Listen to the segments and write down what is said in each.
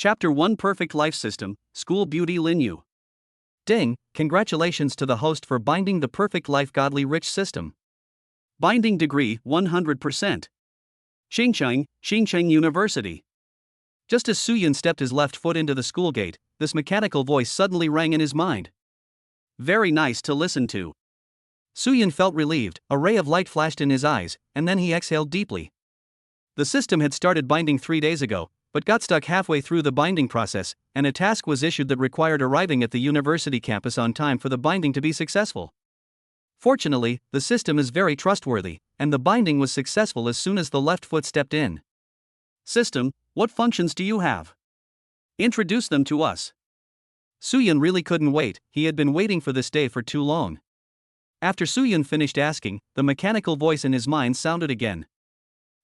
Chapter 1 Perfect Life System, School Beauty Linyu. Ding, congratulations to the host for binding the perfect life godly rich system. Binding degree 100%. Xingcheng University. Just as Suyun stepped his left foot into the school gate, this mechanical voice suddenly rang in his mind. Very nice to listen to. Suyun felt relieved, a ray of light flashed in his eyes, and then he exhaled deeply. The system had started binding 3 days ago, but got stuck halfway through the binding process, and a task was issued that required arriving at the university campus on time for the binding to be successful. Fortunately, the system is very trustworthy, and the binding was successful as soon as the left foot stepped in. System, what functions do you have? Introduce them to us. Suyun really couldn't wait, he had been waiting for this day for too long. After Suyun finished asking, the mechanical voice in his mind sounded again.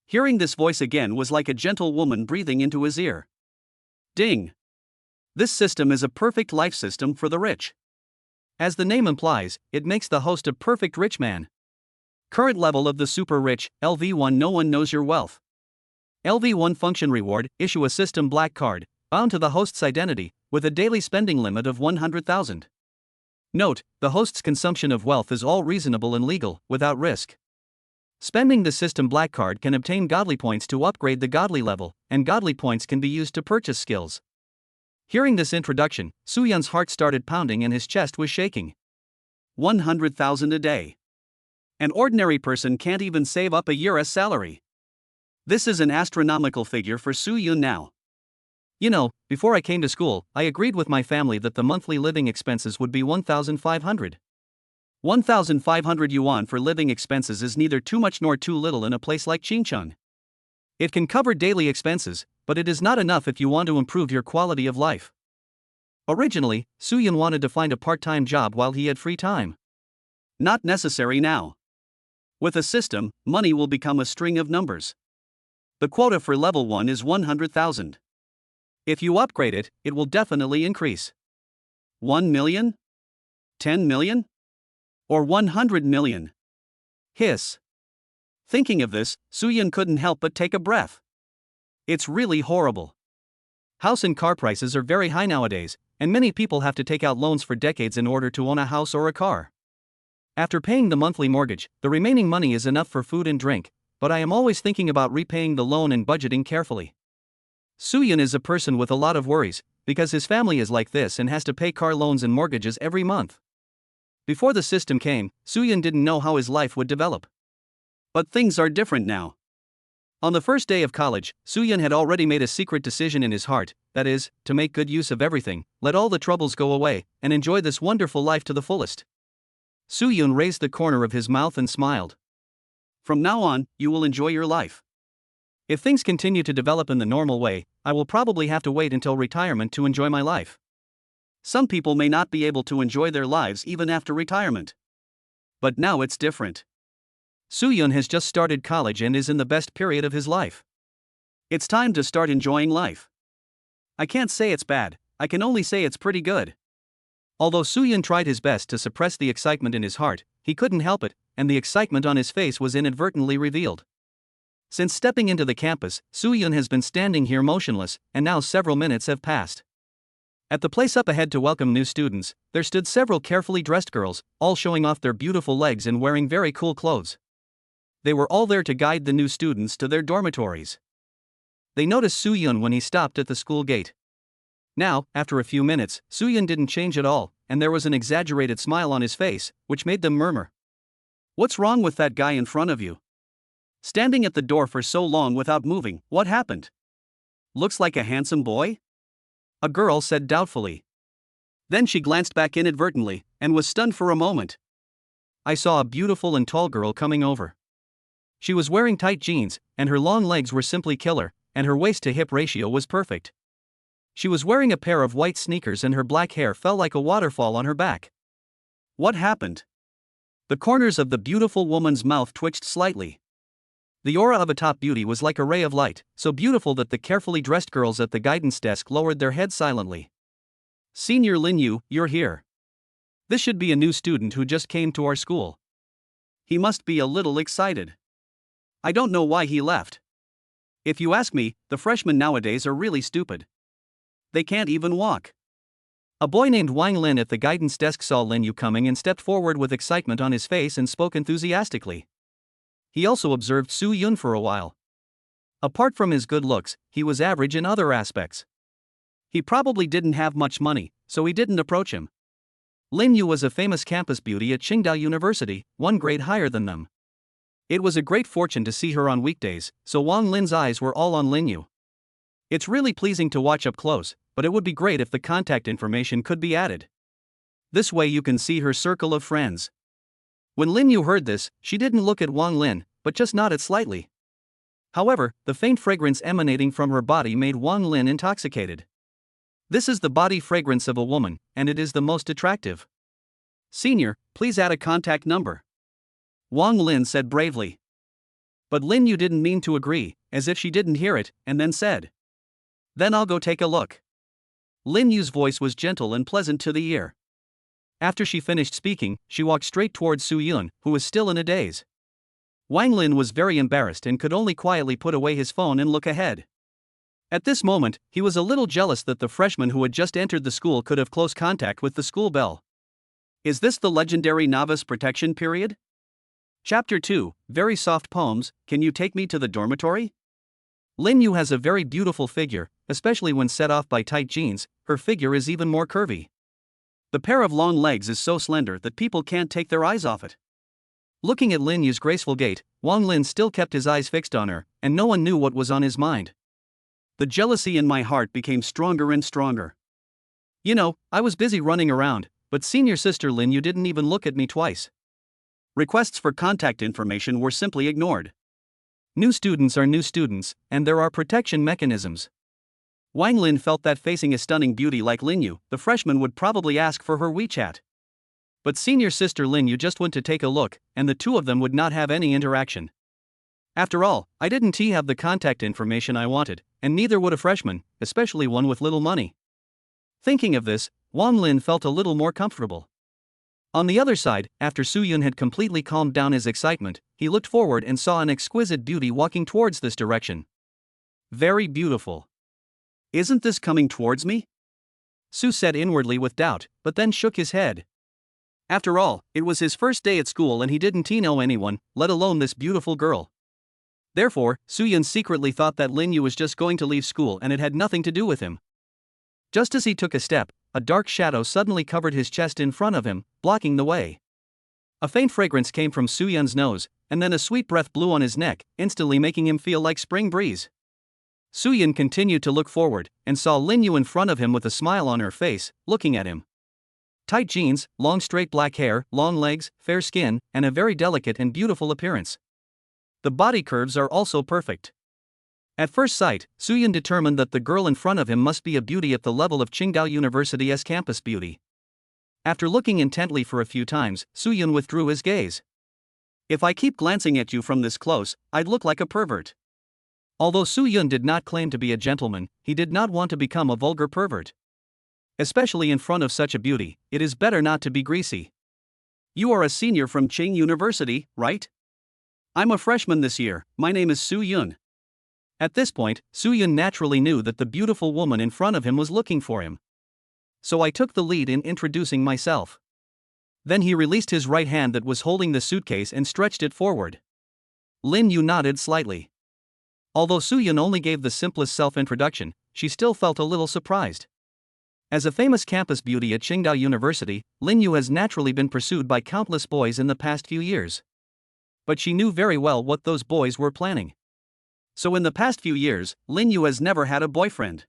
Hearing this voice again was like a gentle woman breathing into his ear. Ding! This system is a perfect life system for the rich. As the name implies, it makes the host a perfect rich man. Current level of the super rich, LV1 No one knows your wealth. LV1 function reward, issue a system black card, bound to the host's identity, with a daily spending limit of 100,000. Note, the host's consumption of wealth is all reasonable and legal, without risk. Spending the system black card can obtain godly points to upgrade the godly level, and godly points can be used to purchase skills. Hearing this introduction, Suyun's heart started pounding and his chest was shaking. 100,000 a day. An ordinary person can't even save up a year's salary. This is an astronomical figure for Suyun now. You know, before I came to school, I agreed with my family that the monthly living expenses would be 1,500. 1,500 yuan for living expenses is neither too much nor too little in a place like Xincheng. It can cover daily expenses, but it is not enough if you want to improve your quality of life. Originally, Suyun wanted to find a part-time job while he had free time. Not necessary now. With a system, money will become a string of numbers. The quota for level 1 is 100,000. If you upgrade it, it will definitely increase. 1 million? 10 million? Or 100 million. Hiss. Thinking of this, Suyun couldn't help but take a breath. It's really horrible. House and car prices are very high nowadays, and many people have to take out loans for decades in order to own a house or a car. After paying the monthly mortgage, the remaining money is enough for food and drink, but I am always thinking about repaying the loan and budgeting carefully. Suyun is a person with a lot of worries, because his family is like this and has to pay car loans and mortgages every month. Before the system came, Suyun didn't know how his life would develop. But things are different now. On the first day of college, Suyun had already made a secret decision in his heart, that is, to make good use of everything, let all the troubles go away, and enjoy this wonderful life to the fullest. Suyun raised the corner of his mouth and smiled. From now on, you will enjoy your life. If things continue to develop in the normal way, I will probably have to wait until retirement to enjoy my life. Some people may not be able to enjoy their lives even after retirement. But now it's different. Suyun has just started college and is in the best period of his life. It's time to start enjoying life. I can't say it's bad, I can only say it's pretty good. Although Suyun tried his best to suppress the excitement in his heart, he couldn't help it, and the excitement on his face was inadvertently revealed. Since stepping into the campus, Suyun has been standing here motionless, and now several minutes have passed. At the place up ahead to welcome new students, there stood several carefully dressed girls, all showing off their beautiful legs and wearing very cool clothes. They were all there to guide the new students to their dormitories. They noticed Suyun when he stopped at the school gate. Now, after a few minutes, Suyun didn't change at all, and there was an exaggerated smile on his face, which made them murmur. What's wrong with that guy in front of you? Standing at the door for so long without moving, what happened? Looks like a handsome boy? A girl said doubtfully. Then she glanced back inadvertently, and was stunned for a moment. I saw a beautiful and tall girl coming over. She was wearing tight jeans, and her long legs were simply killer, and her waist-to-hip ratio was perfect. She was wearing a pair of white sneakers and her black hair fell like a waterfall on her back. What happened? The corners of the beautiful woman's mouth twitched slightly. The aura of a top beauty was like a ray of light, so beautiful that the carefully dressed girls at the guidance desk lowered their heads silently. Senior Linyu, you're here. This should be a new student who just came to our school. He must be a little excited. I don't know why he left. If you ask me, the freshmen nowadays are really stupid. they can't even walk. A boy named Wang Lin at the guidance desk saw Lin Yu coming and stepped forward with excitement on his face and spoke enthusiastically. He also observed Su Yun for a while. Apart from his good looks, he was average in other aspects. He probably didn't have much money, so he didn't approach him. Lin Yu was a famous campus beauty at Qingdao University, one grade higher than them. It was a great fortune to see her on weekdays, so Wang Lin's eyes were all on Lin Yu. It's really pleasing to watch up close, but it would be great if the contact information could be added. This way you can see her circle of friends. When Lin Yu heard this, she didn't look at Wang Lin, but just nodded slightly. However, the faint fragrance emanating from her body made Wang Lin intoxicated. This is the body fragrance of a woman, and it is the most attractive. Senior, please add a contact number, Wang Lin said bravely. But Lin Yu didn't mean to agree, as if she didn't hear it, and then said, "Then I'll go take a look." Lin Yu's voice was gentle and pleasant to the ear. After she finished speaking, she walked straight towards Su Yun, who was still in a daze. Wang Lin was very embarrassed and could only quietly put away his phone and look ahead. At this moment, he was a little jealous that the freshman who had just entered the school could have close contact with the school bell. Is this the legendary novice protection period? Chapter 2, Very Soft Poems, Can You Take Me to the Dormitory? Lin Yu has a very beautiful figure, especially when set off by tight jeans. Her figure is even more curvy. The pair of long legs is so slender that people can't take their eyes off it. Looking at Lin Yu's graceful gait, Wang Lin still kept his eyes fixed on her, and no one knew what was on his mind. The jealousy in my heart became stronger and stronger. You know, I was busy running around, but senior sister Lin Yu didn't even look at me twice. Requests for contact information were simply ignored. New students are new students, and there are protection mechanisms. Wang Lin felt that facing a stunning beauty like Lin Yu, the freshman would probably ask for her WeChat. But senior sister Lin Yu just went to take a look, and the two of them would not have any interaction. After all, I didn't have the contact information I wanted, and neither would a freshman, especially one with little money. Thinking of this, Wang Lin felt a little more comfortable. On the other side, after Su Yun had completely calmed down his excitement, he looked forward and saw an exquisite beauty walking towards this direction. Very beautiful. Isn't this coming towards me? Su said inwardly with doubt, but then shook his head. After all, it was his first day at school and he didn't know anyone, let alone this beautiful girl. Therefore, Su Yun secretly thought that Lin Yu was just going to leave school and it had nothing to do with him. Just as he took a step, a dark shadow suddenly covered his chest in front of him, blocking the way. A faint fragrance came from Su Yun's nose, and then a sweet breath blew on his neck, instantly making him feel like spring breeze. Su Yun continued to look forward, and saw Lin Yu in front of him with a smile on her face, looking at him. Tight jeans, long straight black hair, long legs, fair skin, and a very delicate and beautiful appearance. The body curves are also perfect. At first sight, Su Yun determined that the girl in front of him must be a beauty at the level of Qingdao University's campus beauty. After looking intently for a few times, Su Yun withdrew his gaze. If I keep glancing at you from this close, I'd look like a pervert. Although Su Yun did not claim to be a gentleman, he did not want to become a vulgar pervert. Especially in front of such a beauty, it is better not to be greasy. You are a senior from Qing University, right? I'm a freshman this year, my name is Su Yun. At this point, Su Yun naturally knew that the beautiful woman in front of him was looking for him. So I took the lead in introducing myself. Then he released his right hand that was holding the suitcase and stretched it forward. Lin Yu nodded slightly. Although Su Yun only gave the simplest self-introduction, she still felt a little surprised. As a famous campus beauty at Qingdao University, Lin Yu has naturally been pursued by countless boys in the past few years. But she knew very well what those boys were planning. So in the past few years, Lin Yu has never had a boyfriend.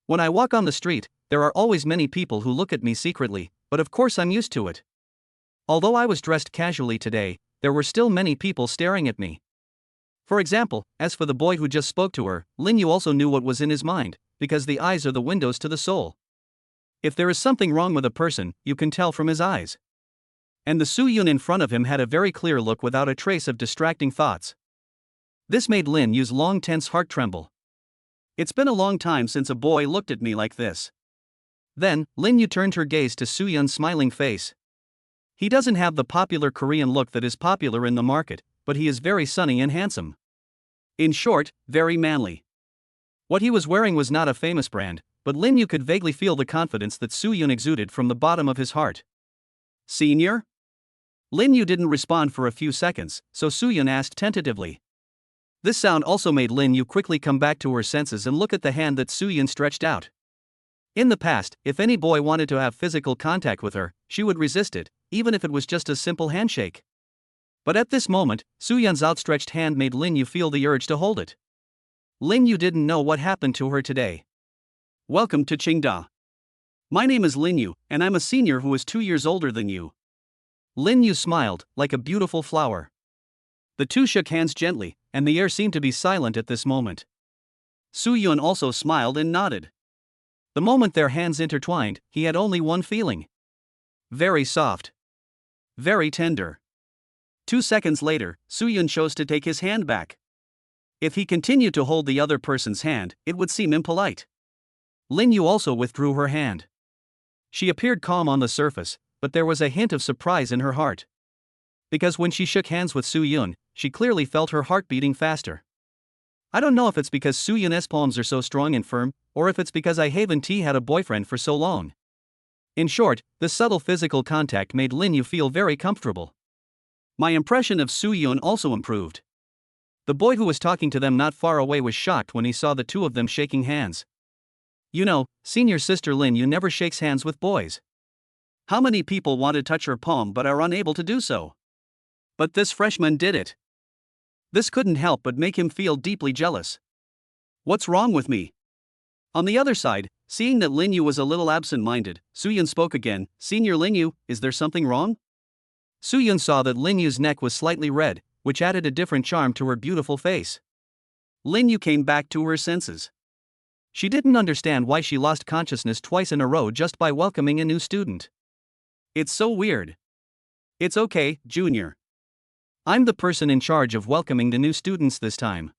When I walk on the street, there are always many people who look at me secretly, but of course I'm used to it. Although I was dressed casually today, there were still many people staring at me. For example, as for the boy who just spoke to her, Lin Yu also knew what was in his mind, because the eyes are the windows to the soul. If there is something wrong with a person, you can tell from his eyes. And the Su Yun in front of him had a very clear look without a trace of distracting thoughts. This made Lin Yu's long tense heart tremble. It's been a long time since a boy looked at me like this. Then, Lin Yu turned her gaze to Su Yun's smiling face. He doesn't have the popular Korean look that is popular in the market, but he is very sunny and handsome. In short, very manly. What he was wearing was not a famous brand, but Lin Yu could vaguely feel the confidence that Soo-Yun exuded from the bottom of his heart. Senior? Lin Yu didn't respond for a few seconds, so Soo-Yun asked tentatively. This sound also made Lin Yu quickly come back to her senses and look at the hand that Soo-Yun stretched out. In the past, if any boy wanted to have physical contact with her, she would resist it, even if it was just a simple handshake. But at this moment, Soo-Yun's outstretched hand made Lin Yu feel the urge to hold it. Lin Yu didn't know what happened to her today. Welcome to Qingda. My name is Lin Yu, and I'm a senior who is 2 years older than you. Lin Yu smiled, like a beautiful flower. The two shook hands gently, and the air seemed to be silent at this moment. Soo-Yun also smiled and nodded. The moment their hands intertwined, he had only one feeling. Very soft. Very tender. 2 seconds later, Soo-Yun chose to take his hand back. If he continued to hold the other person's hand, it would seem impolite. Lin Yu also withdrew her hand. She appeared calm on the surface, but there was a hint of surprise in her heart. Because when she shook hands with Soo-Yun, she clearly felt her heart beating faster. I don't know if it's because Soo-Yun's palms are so strong and firm, or if it's because I haven't had a boyfriend for so long. In short, this subtle physical contact made Lin Yu feel very comfortable. My impression of Soo-Yun also improved. The boy who was talking to them not far away was shocked when he saw the two of them shaking hands. You know, senior sister Lin Yu never shakes hands with boys. How many people want to touch her palm but are unable to do so? But this freshman did it. This couldn't help but make him feel deeply jealous. What's wrong with me? On the other side, seeing that Lin Yu was a little absent-minded, Soo-Yun spoke again. Senior Lin Yu, is there something wrong? Soo-Yun saw that Lin Yu's neck was slightly red, which added a different charm to her beautiful face. Lin Yu came back to her senses. She didn't understand why she lost consciousness twice in a row just by welcoming a new student. It's so weird. It's okay, Junior. I'm the person in charge of welcoming the new students this time.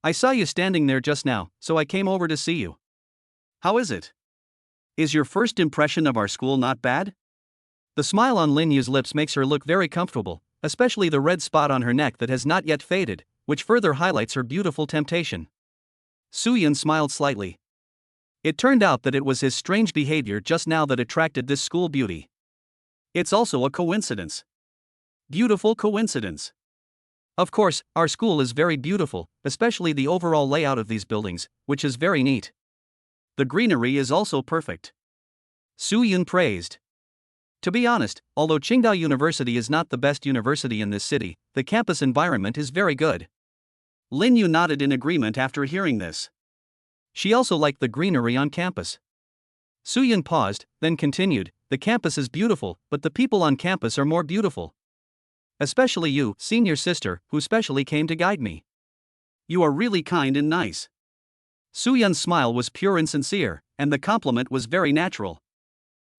I saw you standing there just now, so I came over to see you. How is it? Is your first impression of our school not bad? The smile on Lin Yu's lips makes her look very comfortable, especially the red spot on her neck that has not yet faded, which further highlights her beautiful temptation. Soo-Yun smiled slightly. It turned out that it was his strange behavior just now that attracted this school beauty. It's also a coincidence. Beautiful coincidence. Of course, our school is very beautiful, especially the overall layout of these buildings, which is very neat. The greenery is also perfect. Soo-Yun praised. To be honest, although Qingda University is not the best university in this city, the campus environment is very good. Lin Yu nodded in agreement after hearing this. She also liked the greenery on campus. Soo-Yun paused, then continued, the campus is beautiful, but the people on campus are more beautiful. Especially you, senior sister, who specially came to guide me. You are really kind and nice. Soo-Yun's smile was pure and sincere, and the compliment was very natural.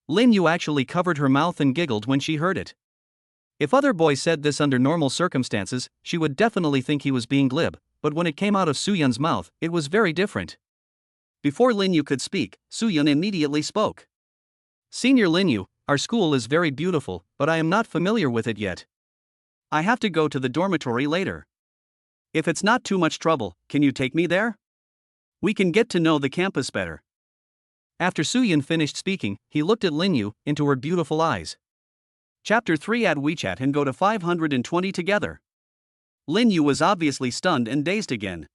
Lin Yu actually covered her mouth and giggled when she heard it. If other boys said this under normal circumstances, she would definitely think he was being glib, but when it came out of Soo-Yun's mouth, it was very different. Before Lin Yu could speak, Soo-Yun immediately spoke. Senior Lin Yu, our school is very beautiful, but I am not familiar with it yet. I have to go to the dormitory later. If it's not too much trouble, can you take me there? We can get to know the campus better. After Soo-Yun finished speaking, he looked at Lin Yu, into her beautiful eyes. Chapter 3 Add WeChat and go to 520 together. Lin Yu was obviously stunned and dazed again.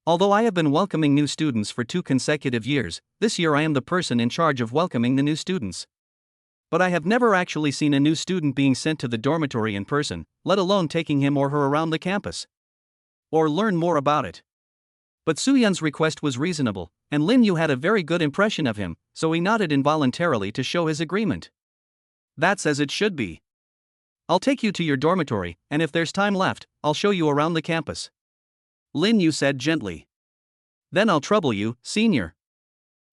Although I have been welcoming new students for 2 consecutive years, this year I am the person in charge of welcoming the new students. But I have never actually seen a new student being sent to the dormitory in person, let alone taking him or her around the campus. Or learn more about it. But Soo-Yun's request was reasonable, and Lin Yu had a very good impression of him, so he nodded involuntarily to show his agreement. That's as it should be. I'll take you to your dormitory, and if there's time left, I'll show you around the campus. Lin Yu said gently. Then I'll trouble you, senior.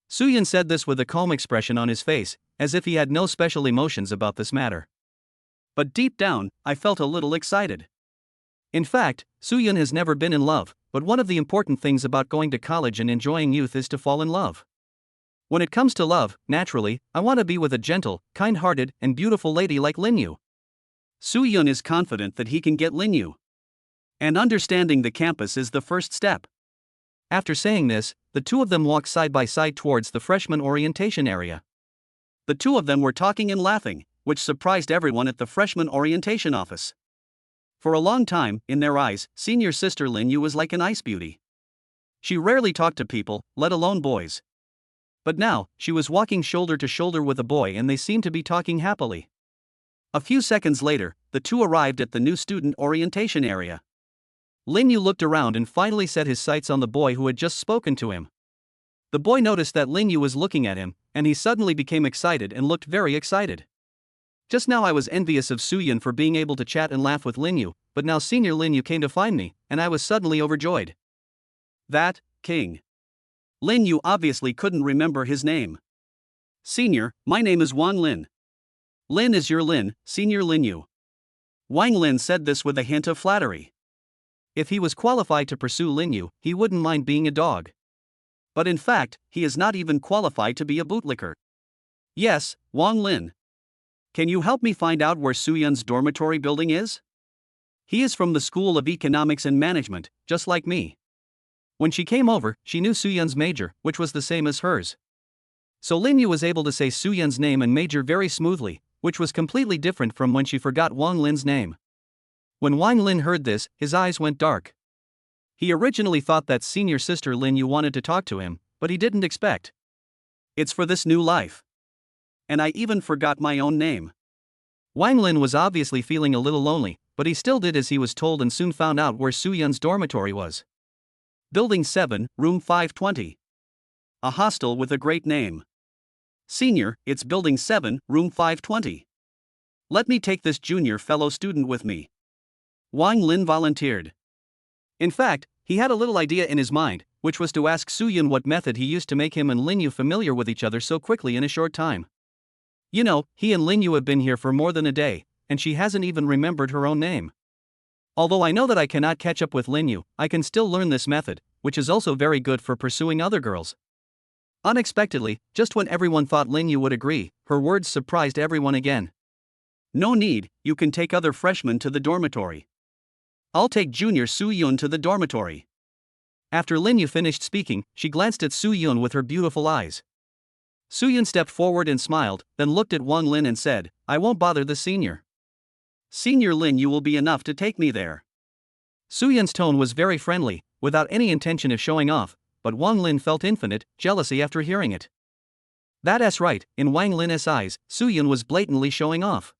Soo-Yun said this with a calm expression on his face, as if he had no special emotions about this matter. But deep down, I felt a little excited. In fact, Soo-Yun has never been in love, but one of the important things about going to college and enjoying youth is to fall in love. When it comes to love, naturally, I want to be with a gentle, kind-hearted, and beautiful lady like Lin Yu. Soo-Yun is confident that he can get Lin Yu. And understanding the campus is the first step. After saying this, the two of them walked side by side towards the freshman orientation area. The two of them were talking and laughing, which surprised everyone at the freshman orientation office. For a long time, in their eyes, senior sister Lin Yu was like an ice beauty. She rarely talked to people, let alone boys. But now, she was walking shoulder to shoulder with a boy and they seemed to be talking happily. A few seconds later, the two arrived at the new student orientation area. Lin Yu looked around and finally set his sights on the boy who had just spoken to him. The boy noticed that Lin Yu was looking at him, and he suddenly became excited and looked very excited. Just now I was envious of Suyun for being able to chat and laugh with Lin Yu, but now senior Lin Yu came to find me, and I was suddenly overjoyed. That, king. Lin Yu obviously couldn't remember his name. Senior, my name is Wang Lin. Lin is your Lin, senior Lin Yu. Wang Lin said this with a hint of flattery. If he was qualified to pursue Lin Yu, he wouldn't mind being a dog. But in fact, he is not even qualified to be a bootlicker. Yes, Wang Lin. Can you help me find out where Suyun's dormitory building is? He is from the School of Economics and Management, just like me. When she came over, she knew Suyun's major, which was the same as hers. So Lin Yu was able to say Suyun's name and major very smoothly, which was completely different from when she forgot Wang Lin's name. When Wang Lin heard this, his eyes went dark. He originally thought that senior sister Lin Yu wanted to talk to him, but he didn't expect. It's for this new life. And I even forgot my own name. Wang Lin was obviously feeling a little lonely, but he still did as he was told and soon found out where Suyun's dormitory was. Building 7, room 520. A hostel with a great name. Senior, it's building 7, room 520. Let me take this junior fellow student with me. Wang Lin volunteered. In fact, he had a little idea in his mind, which was to ask Suyun what method he used to make him and Lin Yu familiar with each other so quickly in a short time. You know, he and Lin Yu have been here for more than a day, and she hasn't even remembered her own name. Although I know that I cannot catch up with Lin Yu, I can still learn this method, which is also very good for pursuing other girls. Unexpectedly, just when everyone thought Lin Yu would agree, her words surprised everyone again. No need, you can take other freshmen to the dormitory. I'll take junior Suyun to the dormitory. After Lin Yu finished speaking, she glanced at Suyun with her beautiful eyes. Suyun stepped forward and smiled, then looked at Wang Lin and said, I won't bother the senior. Senior Lin Yu will be enough to take me there. Suyun's tone was very friendly, without any intention of showing off, but Wang Lin felt infinite jealousy after hearing it. That's right, in Wang Lin's eyes, Suyun was blatantly showing off.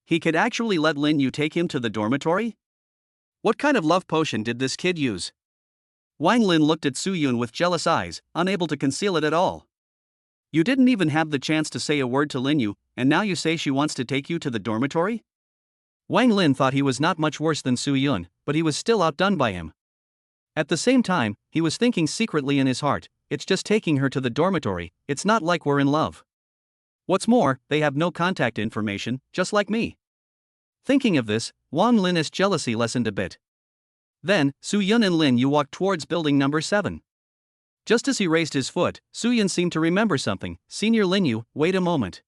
He could actually let Lin Yu take him to the dormitory? What kind of love potion did this kid use? Wang Lin looked at Suyun with jealous eyes, unable to conceal it at all. You didn't even have the chance to say a word to Lin Yu, and now you say she wants to take you to the dormitory? Wang Lin thought he was not much worse than Suyun, but he was still outdone by him. At the same time, he was thinking secretly in his heart, it's just taking her to the dormitory, it's not like we're in love. What's more, they have no contact information, just like me. Thinking of this, Wang Lin's jealousy lessened a bit. Then, Suyun and Lin Yu walked towards building number 7. Just as he raised his foot, Suyun seemed to remember something. Senior Lin Yu, wait a moment.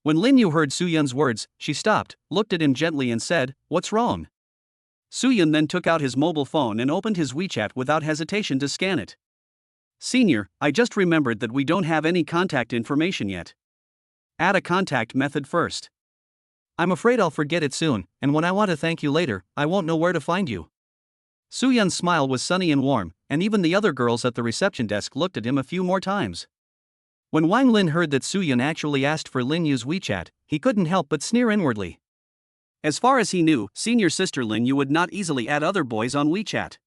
When Lin Yu heard Suyun's words, she stopped, looked at him gently and said, what's wrong? Suyun then took out his mobile phone and opened his WeChat without hesitation to scan it. Senior, I just remembered that we don't have any contact information yet. Add a contact method first. I'm afraid I'll forget it soon, and when I want to thank you later, I won't know where to find you. Suyun's smile was sunny and warm, and even the other girls at the reception desk looked at him a few more times. When Wang Lin heard that Suyun actually asked for Lin Yu's WeChat, he couldn't help but sneer inwardly. As far as he knew, senior sister Lin Yu would not easily add other boys on WeChat.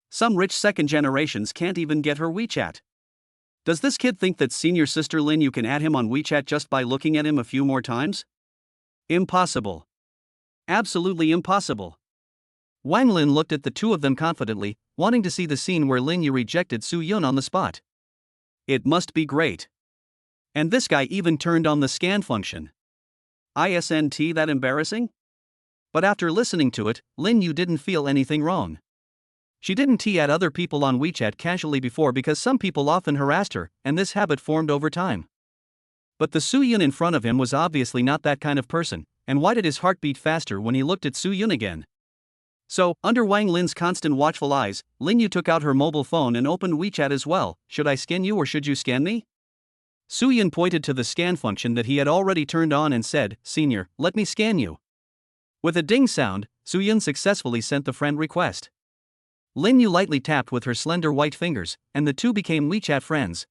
Some rich second generations can't even get her WeChat. Does this kid think that senior sister Lin Yu can add him on WeChat just by looking at him a few more times? Impossible. Absolutely impossible. Wang Lin looked at the two of them confidently, wanting to see the scene where Lin Yu rejected Suyun on the spot. It must be great. And this guy even turned on the scan function. Isn't that embarrassing? But after listening to it, Lin Yu didn't feel anything wrong. She didn't add other people on WeChat casually before because some people often harassed her, and this habit formed over time. But the Suyun in front of him was obviously not that kind of person, and why did his heart beat faster when he looked at Suyun again? So, under Wang Lin's constant watchful eyes, Lin Yu took out her mobile phone and opened WeChat as well. Should I scan you or should you scan me? Su-Yun pointed to the scan function that he had already turned on and said, Senior, let me scan you. With a ding sound, Su-Yun successfully sent the friend request. Lin Yu lightly tapped with her slender white fingers, and the two became WeChat friends.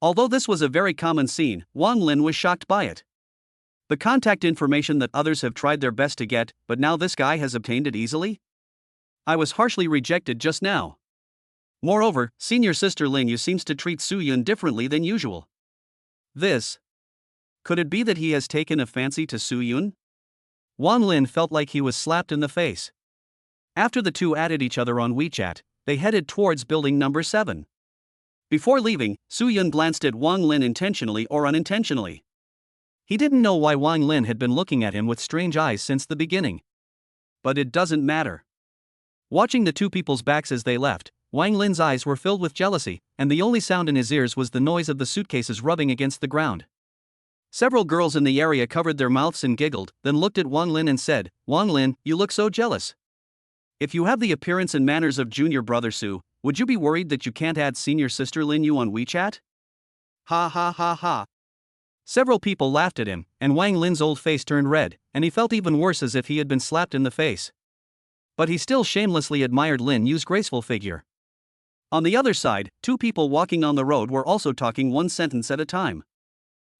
Although this was a very common scene, Wang Lin was shocked by it. The contact information that others have tried their best to get, but now this guy has obtained it easily? I was harshly rejected just now. Moreover, senior sister Lin Yu seems to treat Su-Yun differently than usual. Could it be that he has taken a fancy to Su-Yun? Wang Lin felt like he was slapped in the face. After the two added each other on WeChat, they headed towards building number 7. Before leaving, Su-Yun glanced at Wang Lin intentionally or unintentionally. He didn't know why Wang Lin had been looking at him with strange eyes since the beginning. But it doesn't matter. Watching the two people's backs as they left, Wang Lin's eyes were filled with jealousy, and the only sound in his ears was the noise of the suitcases rubbing against the ground. Several girls in the area covered their mouths and giggled, then looked at Wang Lin and said, Wang Lin, you look so jealous. If you have the appearance and manners of junior brother Su, would you be worried that you can't add senior sister Lin Yu on WeChat? Ha ha ha ha. Several people laughed at him, and Wang Lin's old face turned red, and he felt even worse as if he had been slapped in the face. But he still shamelessly admired Lin Yu's graceful figure. On the other side, two people walking on the road were also talking one sentence at a time.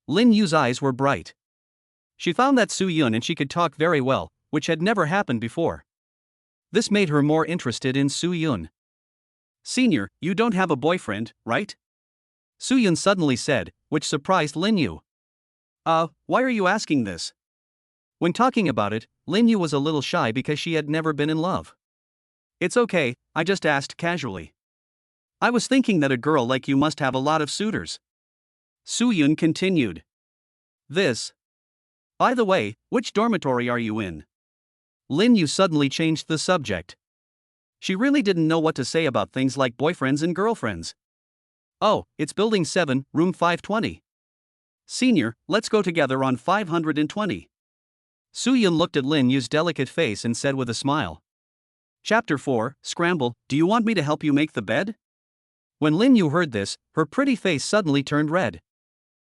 Lin Yu's eyes were bright. She found that Su-Yun and she could talk very well, which had never happened before. This made her more interested in Su-Yun. Senior, you don't have a boyfriend, right? Su-Yun suddenly said, which surprised Lin Yu. Why are you asking this? When talking about it, Lin Yu was a little shy because she had never been in love. It's okay, I just asked casually. I was thinking that a girl like you must have a lot of suitors. Su-Yun continued. By the way, which dormitory are you in? Lin Yu suddenly changed the subject. She really didn't know what to say about things like boyfriends and girlfriends. Oh, it's building 7, room 520. Senior, let's go together on 520. Su-Yun looked at Lin Yu's delicate face and said with a smile. Chapter 4, Scramble, do you want me to help you make the bed? When Lin Yu heard this, her pretty face suddenly turned red.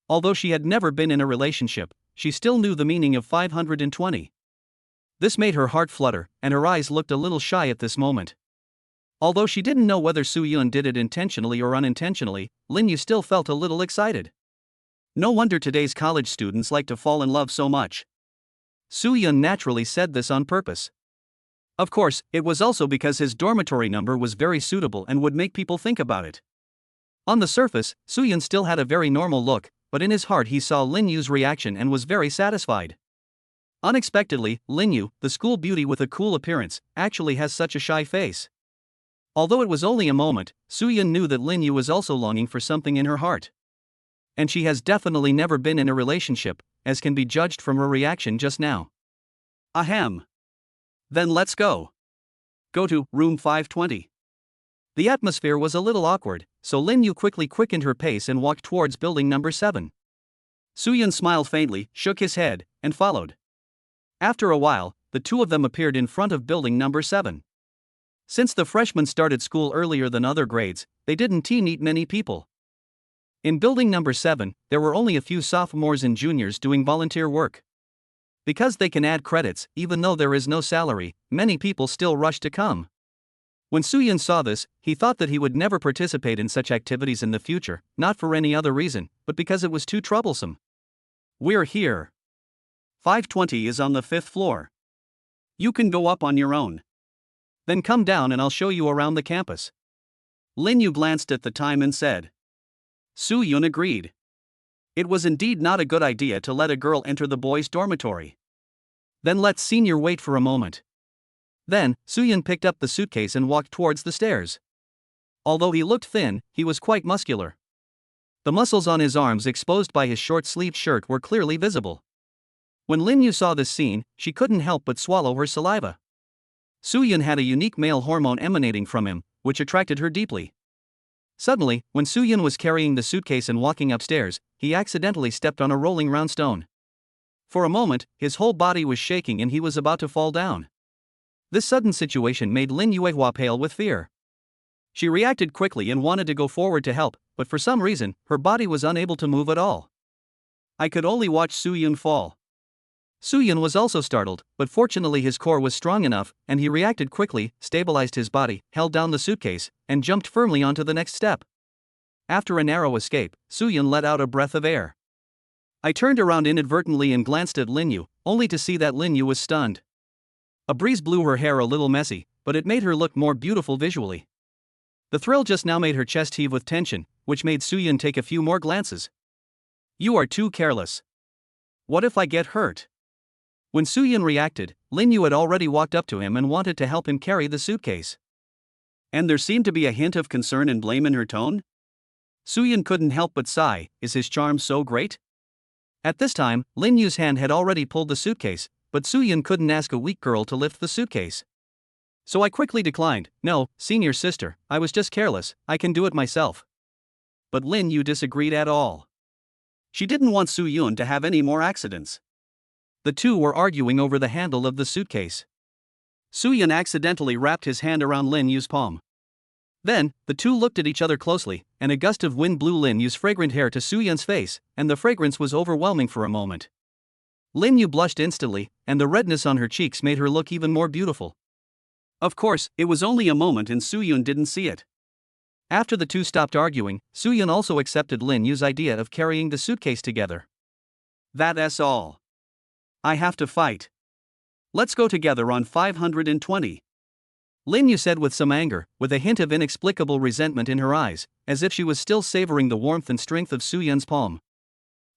Although she had never been in a relationship, she still knew the meaning of 520. This made her heart flutter, and her eyes looked a little shy at this moment. Although she didn't know whether Su-Yun did it intentionally or unintentionally, Lin Yu still felt a little excited. No wonder today's college students like to fall in love so much. Su-Yun naturally said this on purpose. Of course, it was also because his dormitory number was very suitable and would make people think about it. On the surface, Su-Yun still had a very normal look, but in his heart he saw Lin Yu's reaction and was very satisfied. Unexpectedly, Lin Yu, the school beauty with a cool appearance, actually has such a shy face. Although it was only a moment, Su-Yun knew that Lin Yu was also longing for something in her heart. And she has definitely never been in a relationship, as can be judged from her reaction just now. Ahem. Then let's go. Go to room 520. The atmosphere was a little awkward, so Lin Yu quickly quickened her pace and walked towards building number 7. Su-Yun smiled faintly, shook his head, and followed. After a while, the two of them appeared in front of building number 7. Since the freshmen started school earlier than other grades, they didn't meet many people. In building number 7, there were only a few sophomores and juniors doing volunteer work. Because they can add credits, even though there is no salary, many people still rush to come. When Su-Yun saw this, he thought that he would never participate in such activities in the future, not for any other reason, but because it was too troublesome. We're here. 520 is on the 5th floor. You can go up on your own. Then come down and I'll show you around the campus. Lin Yu glanced at the time and said. Su-Yun agreed. It was indeed not a good idea to let a girl enter the boys' dormitory. Then let Senior wait for a moment. Then, Su-Yun picked up the suitcase and walked towards the stairs. Although he looked thin, he was quite muscular. The muscles on his arms exposed by his short-sleeved shirt were clearly visible. When Lin Yu saw this scene, she couldn't help but swallow her saliva. Su-Yun had a unique male hormone emanating from him, which attracted her deeply. Suddenly, when Su-Yun was carrying the suitcase and walking upstairs, he accidentally stepped on a rolling round stone. For a moment, his whole body was shaking and he was about to fall down. This sudden situation made Lin Yuehua pale with fear. She reacted quickly and wanted to go forward to help, but for some reason, her body was unable to move at all. I could only watch Su-yun fall. Su-yun was also startled, but fortunately his core was strong enough, and he reacted quickly, stabilized his body, held down the suitcase, and jumped firmly onto the next step. After a narrow escape, Su-yun let out a breath of air. I turned around inadvertently and glanced at Lin Yu, only to see that Lin Yu was stunned. A breeze blew her hair a little messy, but it made her look more beautiful visually. The thrill just now made her chest heave with tension, which made Su-yun take a few more glances. You are too careless. What if I get hurt? When Su-yun reacted, Lin Yu had already walked up to him and wanted to help him carry the suitcase. And there seemed to be a hint of concern and blame in her tone? Su-yun couldn't help but sigh, is his charm so great? At this time, Lin Yu's hand had already pulled the suitcase, but Su-yun couldn't ask a weak girl to lift the suitcase. So I quickly declined, no, senior sister, I was just careless, I can do it myself. But Lin Yu disagreed at all. She didn't want Su-yun to have any more accidents. The two were arguing over the handle of the suitcase. Su-yun accidentally wrapped his hand around Lin Yu's palm. Then, the two looked at each other closely, and a gust of wind blew Lin Yu's fragrant hair to Su-yun's face, and the fragrance was overwhelming for a moment. Lin Yu blushed instantly, and the redness on her cheeks made her look even more beautiful. Of course, it was only a moment and Su-yun didn't see it. After the two stopped arguing, Su-yun also accepted Lin Yu's idea of carrying the suitcase together. That's all. I have to fight. Let's go together on 520. Lin Yu said with some anger, with a hint of inexplicable resentment in her eyes, as if she was still savoring the warmth and strength of Su-yun's palm.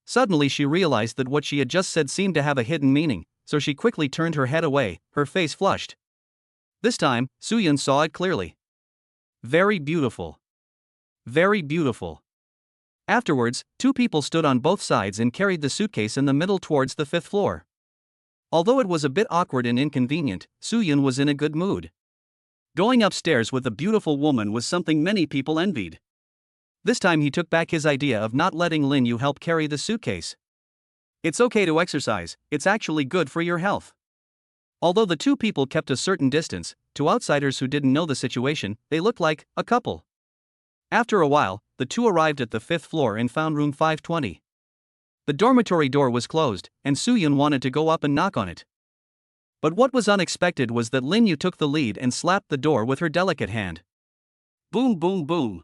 Suddenly she realized that what she had just said seemed to have a hidden meaning, so she quickly turned her head away, her face flushed. This time, Su-yun saw it clearly. Very beautiful. Very beautiful. Afterwards, two people stood on both sides and carried the suitcase in the middle towards the 5th floor. Although it was a bit awkward and inconvenient, Su-yun was in a good mood. Going upstairs with a beautiful woman was something many people envied. This time he took back his idea of not letting Lin Yu help carry the suitcase. It's okay to exercise, it's actually good for your health. Although the two people kept a certain distance, to outsiders who didn't know the situation, they looked like a couple. After a while, the two arrived at the 5th floor and found room 520. The dormitory door was closed, and Su-yun wanted to go up and knock on it. But what was unexpected was that Lin Yu took the lead and slapped the door with her delicate hand. Boom, boom, boom.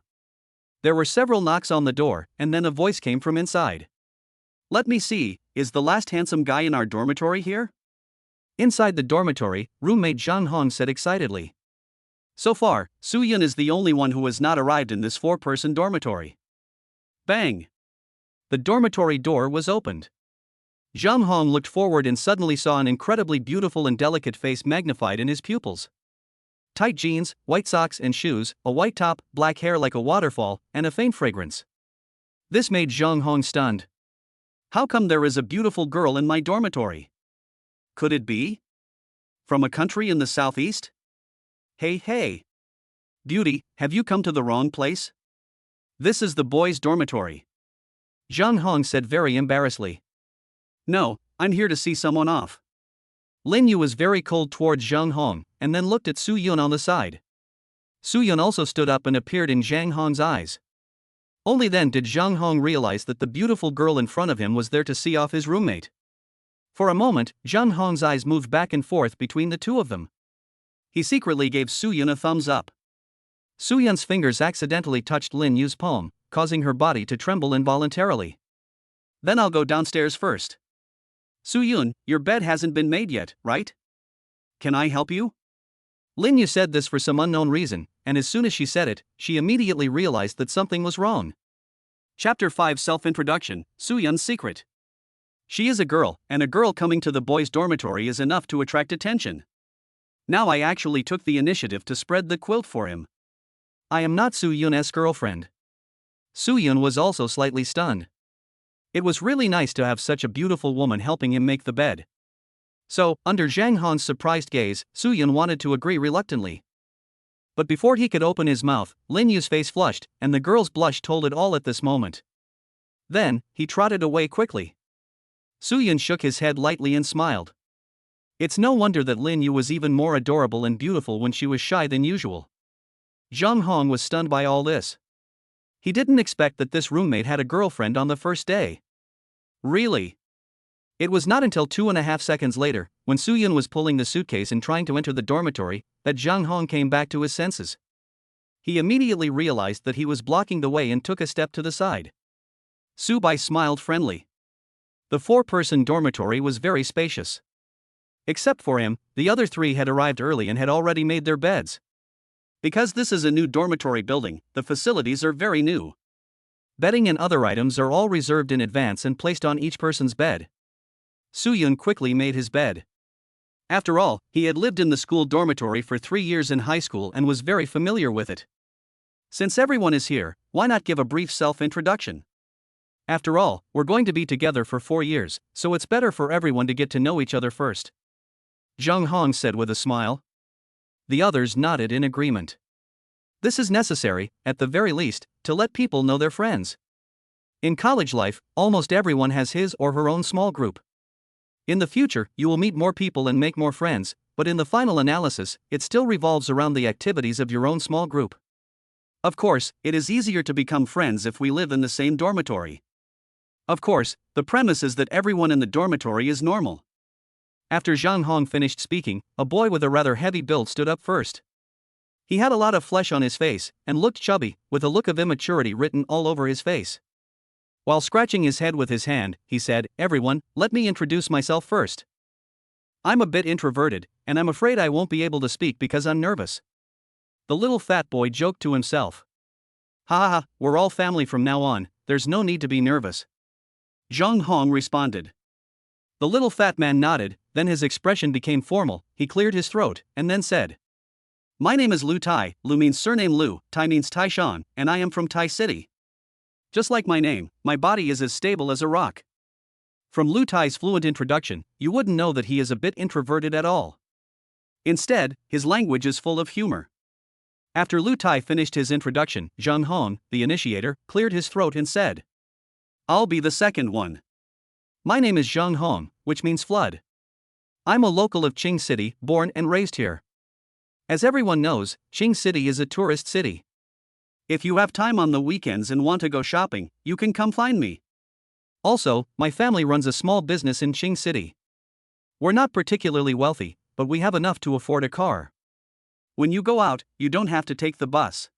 There were several knocks on the door, and then a voice came from inside. Let me see, is the last handsome guy in our dormitory here? Inside the dormitory, roommate Zhang Hong said excitedly. So far, Su-yun is the only one who has not arrived in this 4-person dormitory. Bang! The dormitory door was opened. Zhang Hong looked forward and suddenly saw an incredibly beautiful and delicate face magnified in his pupils. Tight jeans, white socks and shoes, a white top, black hair like a waterfall, and a faint fragrance. This made Zhang Hong stunned. How come there is a beautiful girl in my dormitory? Could it be? From a country in the southeast? Hey. Beauty, have you come to the wrong place? This is the boys' dormitory. Zhang Hong said very embarrassedly. No, I'm here to see someone off. Lin Yu was very cold towards Zhang Hong, and then looked at Su-yun on the side. Su-yun also stood up and appeared in Zhang Hong's eyes. Only then did Zhang Hong realize that the beautiful girl in front of him was there to see off his roommate. For a moment, Zhang Hong's eyes moved back and forth between the two of them. He secretly gave Su-yun a thumbs up. Su-yun's fingers accidentally touched Lin Yu's palm, causing her body to tremble involuntarily. Then I'll go downstairs first. Su-yun, your bed hasn't been made yet, right? Can I help you? Lin Yu said this for some unknown reason, and as soon as she said it, she immediately realized that something was wrong. Chapter 5 Self-Introduction, Su-yun's Secret. She is a girl, and a girl coming to the boys' dormitory is enough to attract attention. Now I actually took the initiative to spread the quilt for him. I am not Su-yun's girlfriend. Su-yun was also slightly stunned. It was really nice to have such a beautiful woman helping him make the bed. So, under Zhang Hong's surprised gaze, Su-yun wanted to agree reluctantly. But before he could open his mouth, Lin Yu's face flushed, and the girl's blush told it all at this moment. Then, he trotted away quickly. Su-yun shook his head lightly and smiled. It's no wonder that Lin Yu was even more adorable and beautiful when she was shy than usual. Zhang Hong was stunned by all this. He didn't expect that this roommate had a girlfriend on the first day. Really? It was not until 2.5 seconds later, when Suyun was pulling the suitcase and trying to enter the dormitory, that Zhang Hong came back to his senses. He immediately realized that he was blocking the way and took a step to the side. Su Bai smiled friendly. The 4-person dormitory was very spacious. Except for him, the other 3 had arrived early and had already made their beds. Because this is a new dormitory building, the facilities are very new. Bedding and other items are all reserved in advance and placed on each person's bed. Suyun quickly made his bed. After all, he had lived in the school dormitory for 3 years in high school and was very familiar with it. Since everyone is here, why not give a brief self-introduction? After all, we're going to be together for 4 years, so it's better for everyone to get to know each other first. Zhang Hong said with a smile. The others nodded in agreement. This is necessary, at the very least, to let people know their friends. In college life, almost everyone has his or her own small group. In the future, you will meet more people and make more friends, but in the final analysis, it still revolves around the activities of your own small group. Of course, it is easier to become friends if we live in the same dormitory. Of course, the premise is that everyone in the dormitory is normal. After Zhang Hong finished speaking, a boy with a rather heavy build stood up first. He had a lot of flesh on his face, and looked chubby, with a look of immaturity written all over his face. While scratching his head with his hand, he said, "Everyone, let me introduce myself first. I'm a bit introverted, and I'm afraid I won't be able to speak because I'm nervous." The little fat boy joked to himself. "Ha ha ha, we're all family from now on, there's no need to be nervous." Zhang Hong responded. The little fat man nodded, then his expression became formal, he cleared his throat, and then said, "My name is Lu Tai, Lu means surname Lu, Tai means Taishan, and I am from Tai City. Just like my name, my body is as stable as a rock." From Lu Tai's fluent introduction, you wouldn't know that he is a bit introverted at all. Instead, his language is full of humor. After Lu Tai finished his introduction, Zhang Hong, the initiator, cleared his throat and said, "I'll be the second one. My name is Zhang Hong, which means flood. I'm a local of Qing City, born and raised here. As everyone knows, Qing City is a tourist city. If you have time on the weekends and want to go shopping, you can come find me. Also, my family runs a small business in Qing City. We're not particularly wealthy, but we have enough to afford a car. When you go out, you don't have to take the bus.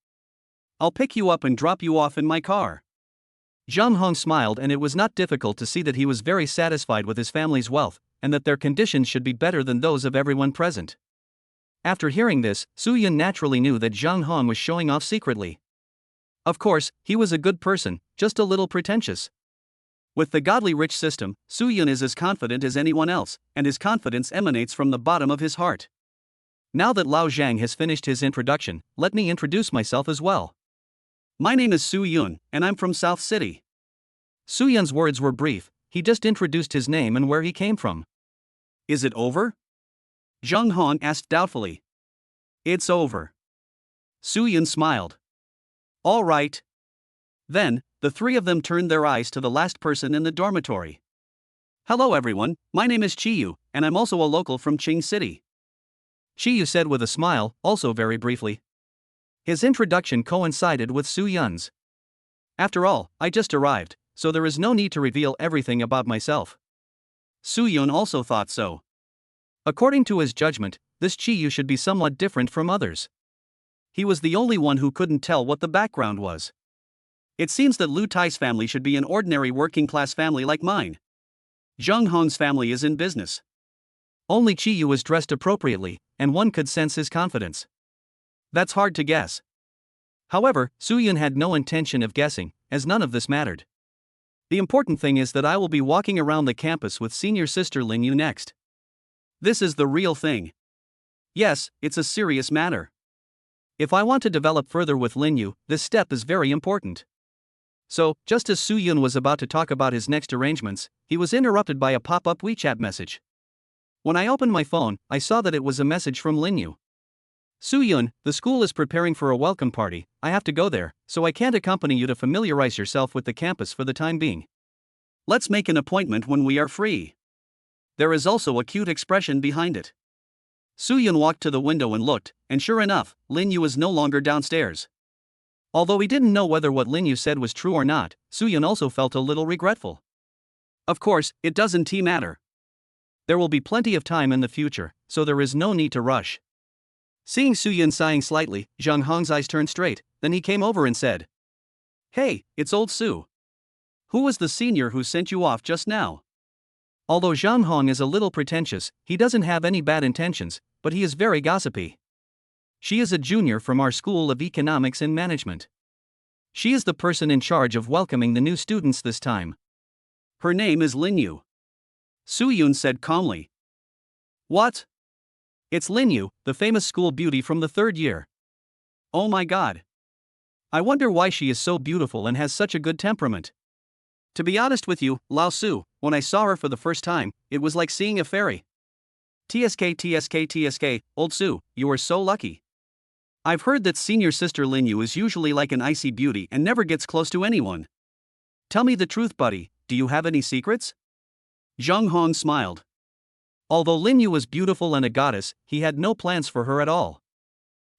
I'll pick you up and drop you off in my car." Zhang Hong smiled, and it was not difficult to see that he was very satisfied with his family's wealth, and that their conditions should be better than those of everyone present. After hearing this, Suyun naturally knew that Zhang Hong was showing off secretly. Of course, he was a good person, just a little pretentious. With the godly rich system, Suyun is as confident as anyone else, and his confidence emanates from the bottom of his heart. Now that Lao Zhang has finished his introduction, let me introduce myself as well. My name is Su Yun, and I'm from South City. Suyun's words were brief, he just introduced his name and where he came from. Is it over? Zhang Hong asked doubtfully. It's over. Suyun smiled. All right. Then, the 3 of them turned their eyes to the last person in the dormitory. Hello everyone, my name is Chiyu, and I'm also a local from Qing City. Chiyu said with a smile, also very briefly. His introduction coincided with Su Yun's. After all, I just arrived, so there is no need to reveal everything about myself. Su Yun also thought so. According to his judgment, this Chiyu should be somewhat different from others. He was the only one who couldn't tell what the background was. It seems that Lu Tai's family should be an ordinary working-class family like mine. Zhang Hong's family is in business. Only Chiyu was dressed appropriately, and one could sense his confidence. That's hard to guess. However, Suyun had no intention of guessing, as none of this mattered. The important thing is that I will be walking around the campus with senior sister Lin Yu next. This is the real thing. Yes, it's a serious matter. If I want to develop further with Lin Yu, this step is very important. So, just as Suyun was about to talk about his next arrangements, he was interrupted by a pop-up WeChat message. When I opened my phone, I saw that it was a message from Lin Yu. Suyun, the school is preparing for a welcome party, I have to go there, so I can't accompany you to familiarize yourself with the campus for the time being. Let's make an appointment when we are free. there is also a cute expression behind it. Soo-yun walked to the window and looked, and sure enough, Lin Yu was no longer downstairs. Although he didn't know whether what Lin Yu said was true or not, Soo-yun also felt a little regretful. Of course, it doesn't matter. There will be plenty of time in the future, so there is no need to rush. Seeing Soo-yun sighing slightly, Zhang Hong's eyes turned straight, then he came over and said, "Hey, it's old Sue. Who was the senior who sent you off just now?" Although Zhang Hong is a little pretentious, he doesn't have any bad intentions, but he is very gossipy. She is a junior from our School of Economics and Management. She is the person in charge of welcoming the new students this time. Her name is Lin Yu. Soo-yun said calmly. What? It's Lin Yu, the famous school beauty from the third year. Oh my god. I wonder why she is so beautiful and has such a good temperament. To be honest with you, Lao Su, when I saw her for the first time, it was like seeing a fairy. TSK, old Su, you are so lucky. I've heard that senior sister Lin Yu is usually like an icy beauty and never gets close to anyone. Tell me the truth, buddy, do you have any secrets? Zhang Hong smiled. Although Lin Yu was beautiful and a goddess, he had no plans for her at all.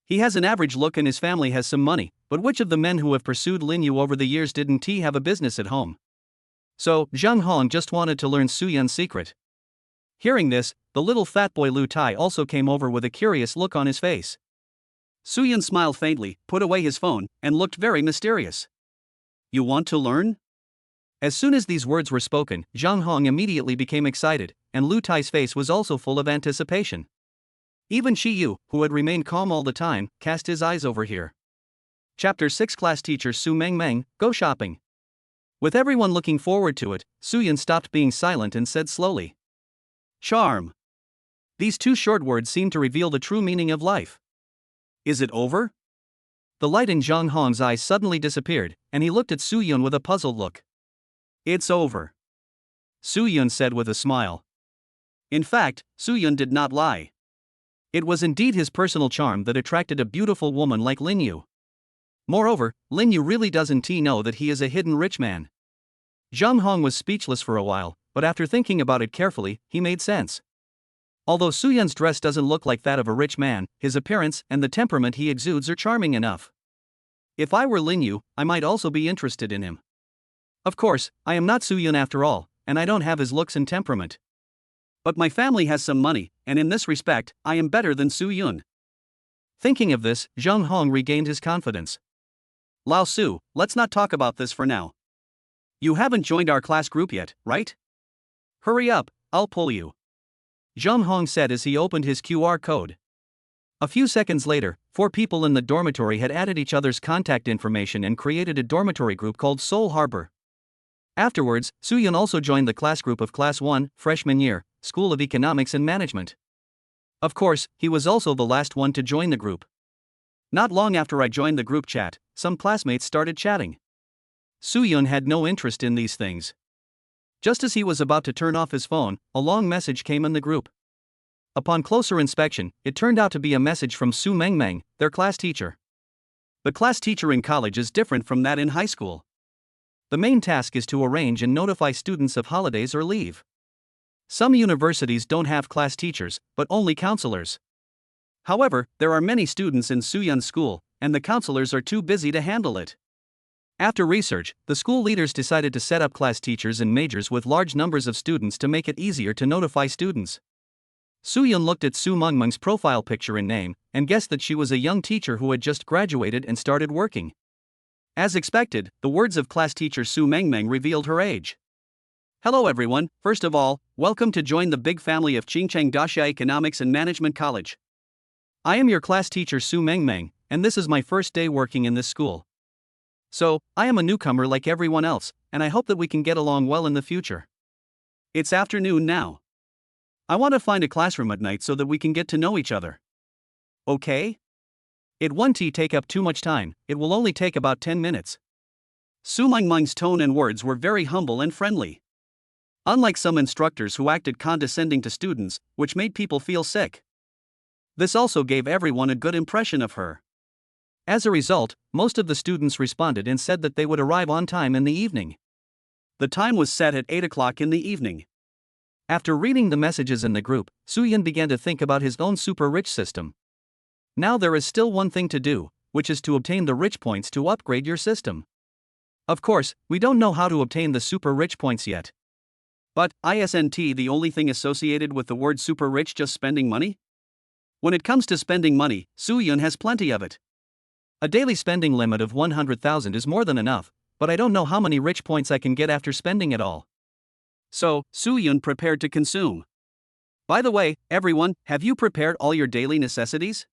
He has an average look and his family has some money, but which of the men who have pursued Lin Yu over the years didn't he have a business at home? So, Zhang Hong just wanted to learn Soo-yun's secret. Hearing this, the little fat boy Lu Tai also came over with a curious look on his face. Soo-yun smiled faintly, put away his phone, and looked very mysterious. You want to learn? As soon as these words were spoken, Zhang Hong immediately became excited, and Lu Tai's face was also full of anticipation. Even Shi Yu, who had remained calm all the time, cast his eyes over here. Chapter 6 Class Teacher Su Mengmeng, Go Shopping. With everyone looking forward to it, Soo-yun stopped being silent and said slowly. Charm. These two short words seem to reveal the true meaning of life. Is it over? The light in Zhang Hong's eyes suddenly disappeared, and he looked at Soo-yun with a puzzled look. It's over. Soo-yun said with a smile. In fact, Soo-yun did not lie. It was indeed his personal charm that attracted a beautiful woman like Lin Yu. Moreover, Lin Yu really doesn't know that he is a hidden rich man. Zhang Hong was speechless for a while, but after thinking about it carefully, he made sense. Although Soo-yun's dress doesn't look like that of a rich man, his appearance and the temperament he exudes are charming enough. If I were Lin Yu, I might also be interested in him. Of course, I am not Soo-yun after all, and I don't have his looks and temperament. But my family has some money, and in this respect, I am better than Soo-yun. Thinking of this, Zhang Hong regained his confidence. Lao Su, let's not talk about this for now. You haven't joined our class group yet, right? Hurry up, I'll pull you. Zhang Hong said as he opened his QR code. A few seconds later, 4 people in the dormitory had added each other's contact information and created a dormitory group called Seoul Harbor. Afterwards, Soo-yun also joined the class group of Class 1, Freshman Year, School of Economics and Management. Of course, he was also the last one to join the group. Not long after I joined the group chat, some classmates started chatting. Soo-yun had no interest in these things. Just as he was about to turn off his phone, a long message came in the group. Upon closer inspection, it turned out to be a message from Su Mengmeng, their class teacher. The class teacher in college is different from that in high school. The main task is to arrange and notify students of holidays or leave. Some universities don't have class teachers, but only counselors. However, there are many students in Soo-yun's school, and the counselors are too busy to handle it. After research, the school leaders decided to set up class teachers in majors with large numbers of students to make it easier to notify students. Soo-yun looked at Su Mengmeng's profile picture and name, and guessed that she was a young teacher who had just graduated and started working. As expected, the words of class teacher Su Mengmeng revealed her age. Hello everyone, first of all, welcome to join the big family of Qingcheng Daxia Economics and Management College. I am your class teacher Su Mengmeng, and this is my first day working in this school. So, I am a newcomer like everyone else, and I hope that we can get along well in the future. It's afternoon now. I want to find a classroom at night so that we can get to know each other. Okay? It won't take up too much time, it will only take about 10 minutes. Su Mengmeng's tone and words were very humble and friendly. Unlike some instructors who acted condescending to students, which made people feel sick. This also gave everyone a good impression of her. As a result, most of the students responded and said that they would arrive on time in the evening. The time was set at 8 o'clock in the evening. After reading the messages in the group, Soo-yun began to think about his own super rich system. Now there is still one thing to do, which is to obtain the rich points to upgrade your system. Of course, we don't know how to obtain the super rich points yet. But, isn't the only thing associated with the word super rich just spending money? When it comes to spending money, Soo-yun has plenty of it. A daily spending limit of 100,000 is more than enough, but I don't know how many rich points I can get after spending it all. So, Soo-yun prepared to consume. By the way, everyone, have you prepared all your daily necessities?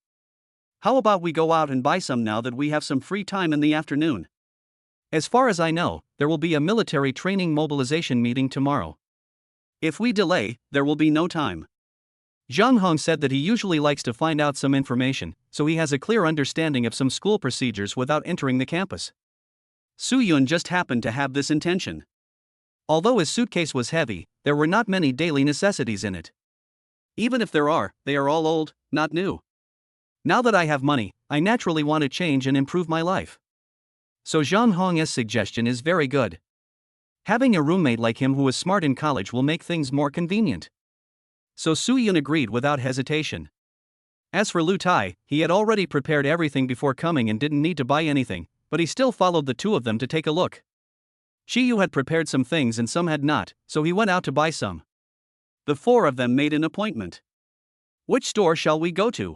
How about we go out and buy some now that we have some free time in the afternoon? As far as I know, there will be a military training mobilization meeting tomorrow. If we delay, there will be no time. Zhang Hong said that he usually likes to find out some information, so he has a clear understanding of some school procedures without entering the campus. Soo-yun just happened to have this intention. Although his suitcase was heavy, there were not many daily necessities in it. Even if there are, they are all old, not new. Now that I have money, I naturally want to change and improve my life. So Zhang Hong's suggestion is very good. Having a roommate like him who is smart in college will make things more convenient. So Soo-yun agreed without hesitation. As for Lu Tai, he had already prepared everything before coming and didn't need to buy anything, but he still followed the two of them to take a look. Chi-yu had prepared some things and some had not, so he went out to buy some. The four of them made an appointment. Which store shall we go to?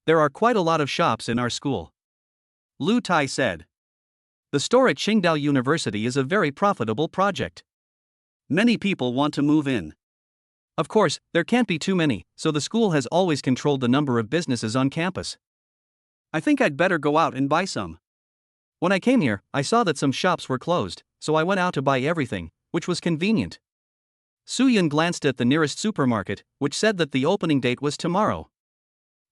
There are quite a lot of shops in our school. Lu Tai said. The store at Qingdao University is a very profitable project. Many people want to move in. Of course, there can't be too many, so the school has always controlled the number of businesses on campus. I think I'd better go out and buy some. When I came here, I saw that some shops were closed, so I went out to buy everything, which was convenient. Soo-yun glanced at the nearest supermarket, which said that the opening date was tomorrow.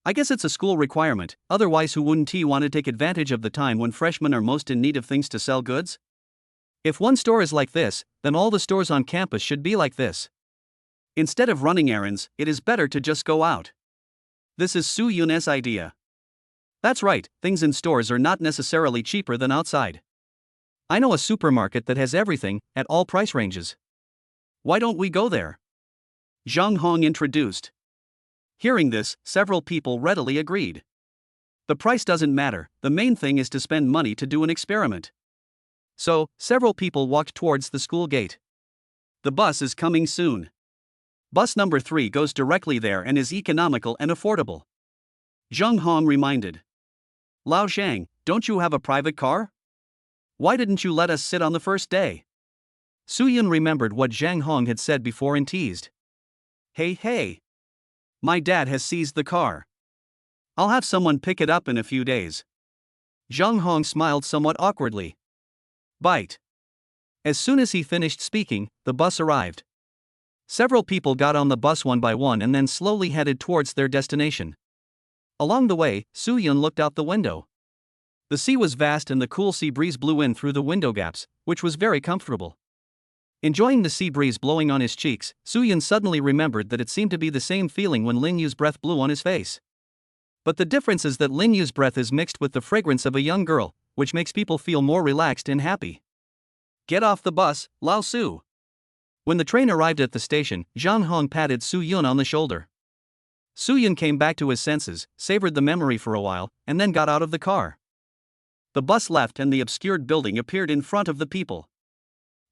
I guess it's a school requirement, otherwise who wouldn't he want to take advantage of the time when freshmen are most in need of things to sell goods? If one store is like this, then all the stores on campus should be like this. Instead of running errands, it is better to just go out. This is Soo-yun's idea. That's right, things in stores are not necessarily cheaper than outside. I know a supermarket that has everything, at all price ranges. Why don't we go there? Zhang Hong introduced. Hearing this, several people readily agreed. The price doesn't matter, the main thing is to spend money to do an experiment. So, several people walked towards the school gate. The bus is coming soon. Bus number 3 goes directly there and is economical and affordable. Zhang Hong reminded. Lao Shang, don't you have a private car? Why didn't you let us sit on the first day? Soo-yun remembered what Zhang Hong had said before and teased. Hey. My dad has seized the car. I'll have someone pick it up in a few days. Zhang Hong smiled somewhat awkwardly. Bite. As soon as he finished speaking, the bus arrived. Several people got on the bus one by one and then slowly headed towards their destination. Along the way, Soo-yun looked out the window. The sea was vast and the cool sea breeze blew in through the window gaps, which was very comfortable. Enjoying the sea breeze blowing on his cheeks, Soo-yun suddenly remembered that it seemed to be the same feeling when Lin Yu's breath blew on his face. But the difference is that Lin Yu's breath is mixed with the fragrance of a young girl, which makes people feel more relaxed and happy. Get off the bus, Lao Su. When the train arrived at the station, Zhang Hong patted Soo-yun on the shoulder. Soo-yun came back to his senses, savored the memory for a while, and then got out of the car. The bus left and the obscured building appeared in front of the people.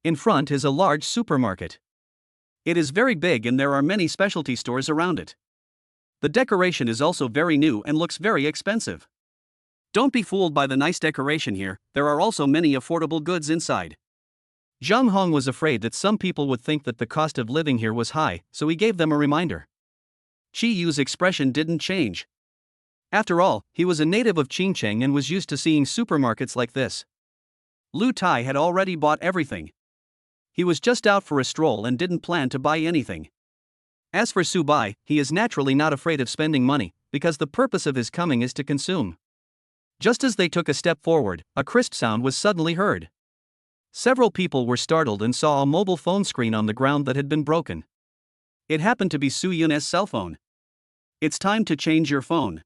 In front is a large supermarket. It is very big and there are many specialty stores around it. The decoration is also very new and looks very expensive. Don't be fooled by the nice decoration here, there are also many affordable goods inside. Zhang Hong was afraid that some people would think that the cost of living here was high, so he gave them a reminder. Chi-yu's expression didn't change. After all, he was a native of Qingcheng and was used to seeing supermarkets like this. Lu Tai had already bought everything. He was just out for a stroll and didn't plan to buy anything. As for Su Bai, he is naturally not afraid of spending money, because the purpose of his coming is to consume. Just as they took a step forward, a crisp sound was suddenly heard. Several people were startled and saw a mobile phone screen on the ground that had been broken. It happened to be Soo-yun's cell phone. It's time to change your phone.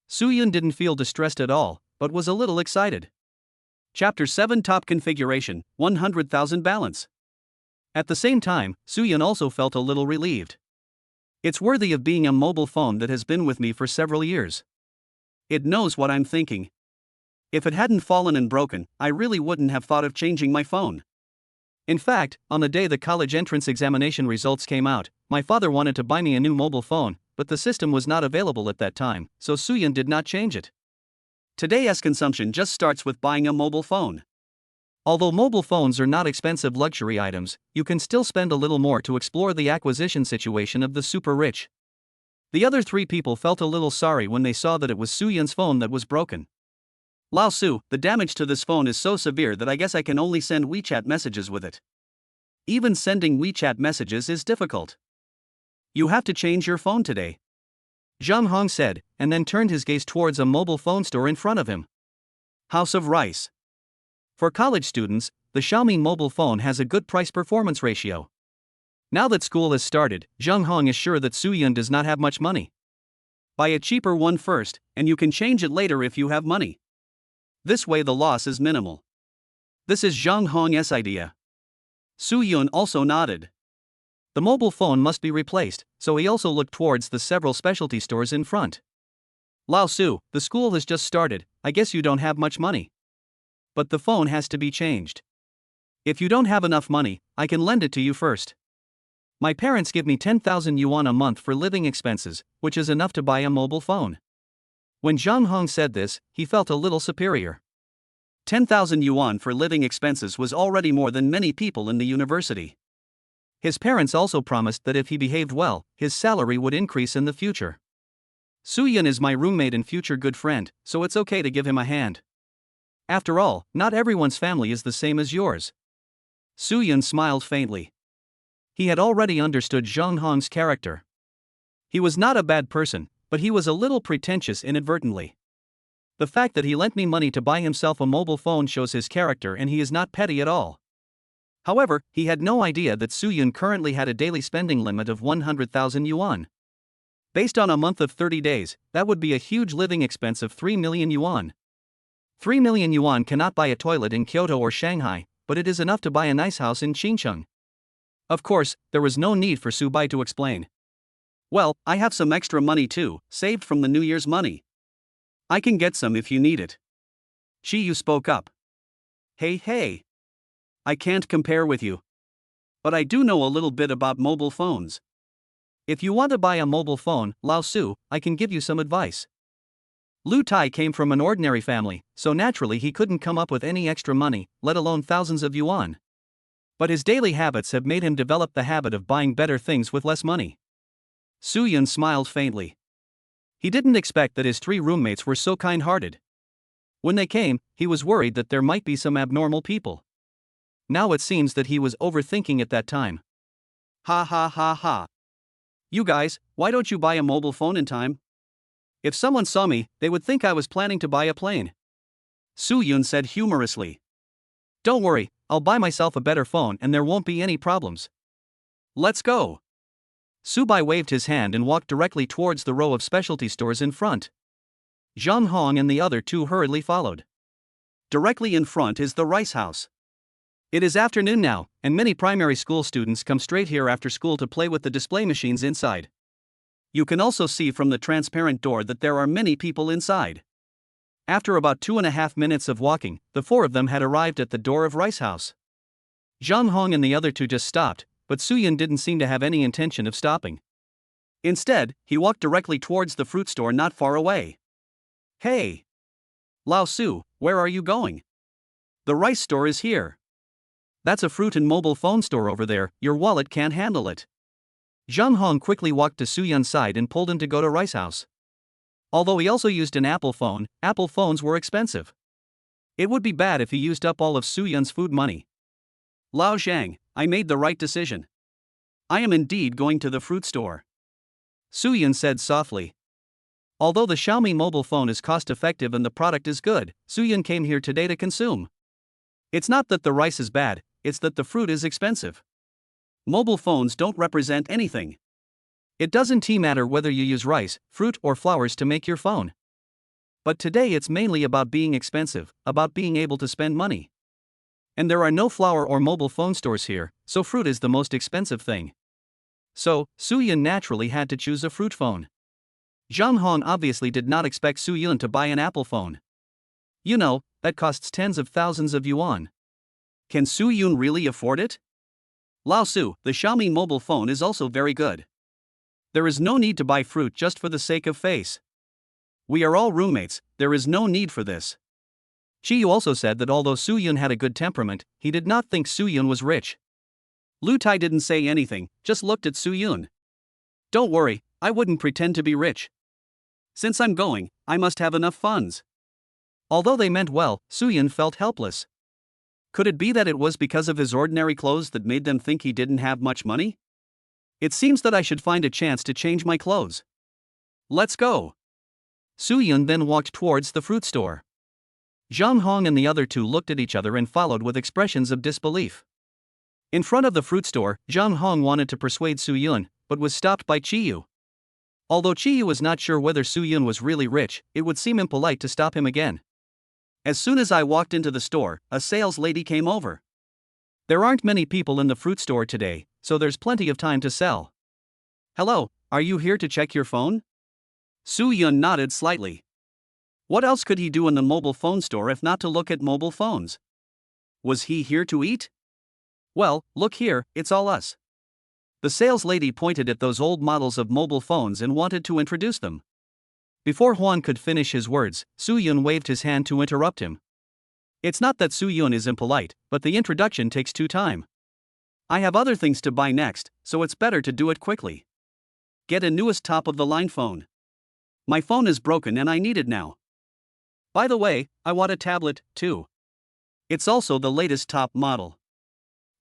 Soo-yun didn't feel distressed at all, but was a little excited. Chapter 7 Top Configuration, 100,000 Balance. At the same time, Suyun also felt a little relieved. It's worthy of being a mobile phone that has been with me for several years. It knows what I'm thinking. If it hadn't fallen and broken, I really wouldn't have thought of changing my phone. In fact, on the day the college entrance examination results came out, my father wanted to buy me a new mobile phone, but the system was not available at that time, so Suyun did not change it. Today's consumption just starts with buying a mobile phone. Although mobile phones are not expensive luxury items, you can still spend a little more to explore the acquisition situation of the super rich. The other three people felt a little sorry when they saw that it was Suyun's phone that was broken. Lao Su, the damage to this phone is so severe that I guess I can only send WeChat messages with it. Even sending WeChat messages is difficult. You have to change your phone today, Zhang Hong said, and then turned his gaze towards a mobile phone store in front of him. House of Rice. For college students, the Xiaomi mobile phone has a good price-performance ratio. Now that school has started, Zhang Hong is sure that Suyun does not have much money. Buy a cheaper one first, and you can change it later if you have money. This way the loss is minimal. This is Zhang Hong's idea. Suyun also nodded. The mobile phone must be replaced, so he also looked towards the several specialty stores in front. Lao Su, the school has just started, I guess you don't have much money. But the phone has to be changed. If you don't have enough money, I can lend it to you first. My parents give me 10,000 yuan a month for living expenses, which is enough to buy a mobile phone. When Zhang Hong said this, he felt a little superior. 10,000 yuan for living expenses was already more than many people in the university. His parents also promised that if he behaved well, his salary would increase in the future. Suyun is my roommate and future good friend, so it's okay to give him a hand. After all, not everyone's family is the same as yours. Suyun smiled faintly. He had already understood Zhang Hong's character. He was not a bad person, but he was a little pretentious inadvertently. The fact that he lent me money to buy himself a mobile phone shows his character, and he is not petty at all. However, he had no idea that Suyun currently had a daily spending limit of 100,000 yuan. Based on a month of 30 days, that would be a huge living expense of 3 million yuan. 3 million yuan cannot buy a toilet in Kyoto or Shanghai, but it is enough to buy a nice house in Xincheng. Of course, there was no need for Su Bai to explain. Well, I have some extra money too, saved from the New Year's money. I can get some if you need it. Chi Yu spoke up. Hey. I can't compare with you. But I do know a little bit about mobile phones. If you want to buy a mobile phone, Lao Su, I can give you some advice. Lu Tai came from an ordinary family, so naturally he couldn't come up with any extra money, let alone thousands of yuan. But his daily habits have made him develop the habit of buying better things with less money. Suyun smiled faintly. He didn't expect that his three roommates were so kind-hearted. When they came, he was worried that there might be some abnormal people. Now it seems that he was overthinking at that time. Ha. You guys, why don't you buy a mobile phone in time? If someone saw me, they would think I was planning to buy a plane. Suyun said humorously. Don't worry, I'll buy myself a better phone and there won't be any problems. Let's go. Su Bai waved his hand and walked directly towards the row of specialty stores in front. Zhang Hong and the other two hurriedly followed. Directly in front is the rice house. It is afternoon now, and many primary school students come straight here after school to play with the display machines inside. You can also see from the transparent door that there are many people inside. After about 2.5 minutes of walking, the four of them had arrived at the door of Rice House. Zhang Hong and the other two just stopped, but Suyun didn't seem to have any intention of stopping. Instead, he walked directly towards the fruit store not far away. Hey! Lao Su, where are you going? The rice store is here. That's a fruit and mobile phone store over there, your wallet can't handle it. Zhang Hong quickly walked to Suyun's side and pulled him to go to Rice House. Although he also used an Apple phone, Apple phones were expensive. It would be bad if he used up all of Suyun's food money. Lao Zhang, I made the right decision. I am indeed going to the fruit store. Suyun said softly. Although the Xiaomi mobile phone is cost-effective and the product is good, Suyun came here today to consume. It's not that the rice is bad, it's that the fruit is expensive. Mobile phones don't represent anything. It doesn't matter whether you use rice, fruit or flowers to make your phone. But today it's mainly about being expensive, about being able to spend money. And there are no flower or mobile phone stores here, so fruit is the most expensive thing. So, Soo-yun naturally had to choose a fruit phone. Zhang Hong obviously did not expect Soo-yun to buy an Apple phone. You know, that costs tens of thousands of yuan. Can Soo-yun really afford it? Lao Su, the Xiaomi mobile phone is also very good. There is no need to buy fruit just for the sake of face. We are all roommates, there is no need for this. Chiyu also said that although Soo-yun had a good temperament, he did not think Soo-yun was rich. Lu Tai didn't say anything, just looked at Soo-yun. Don't worry, I wouldn't pretend to be rich. Since I'm going, I must have enough funds. Although they meant well, Soo-yun felt helpless. Could it be that it was because of his ordinary clothes that made them think he didn't have much money? It seems that I should find a chance to change my clothes. Let's go. Soo-yun then walked towards the fruit store. Zhang Hong and the other two looked at each other and followed with expressions of disbelief. In front of the fruit store, Zhang Hong wanted to persuade Soo-yun, but was stopped by Chiyu. Although Chiyu was not sure whether Soo-yun was really rich, it would seem impolite to stop him again. As soon as I walked into the store, a sales lady came over. There aren't many people in the fruit store today, so there's plenty of time to sell. Hello, are you here to check your phone? Soo-yun nodded slightly. What else could he do in the mobile phone store if not to look at mobile phones? Was he here to eat? Well, look here, it's all us. The sales lady pointed at those old models of mobile phones and wanted to introduce them. Before Huan could finish his words, Soo-yun waved his hand to interrupt him. It's not that Soo-yun is impolite, but the introduction takes too time. I have other things to buy next, so it's better to do it quickly. Get a newest top-of-the-line phone. My phone is broken and I need it now. By the way, I want a tablet, too. It's also the latest top model.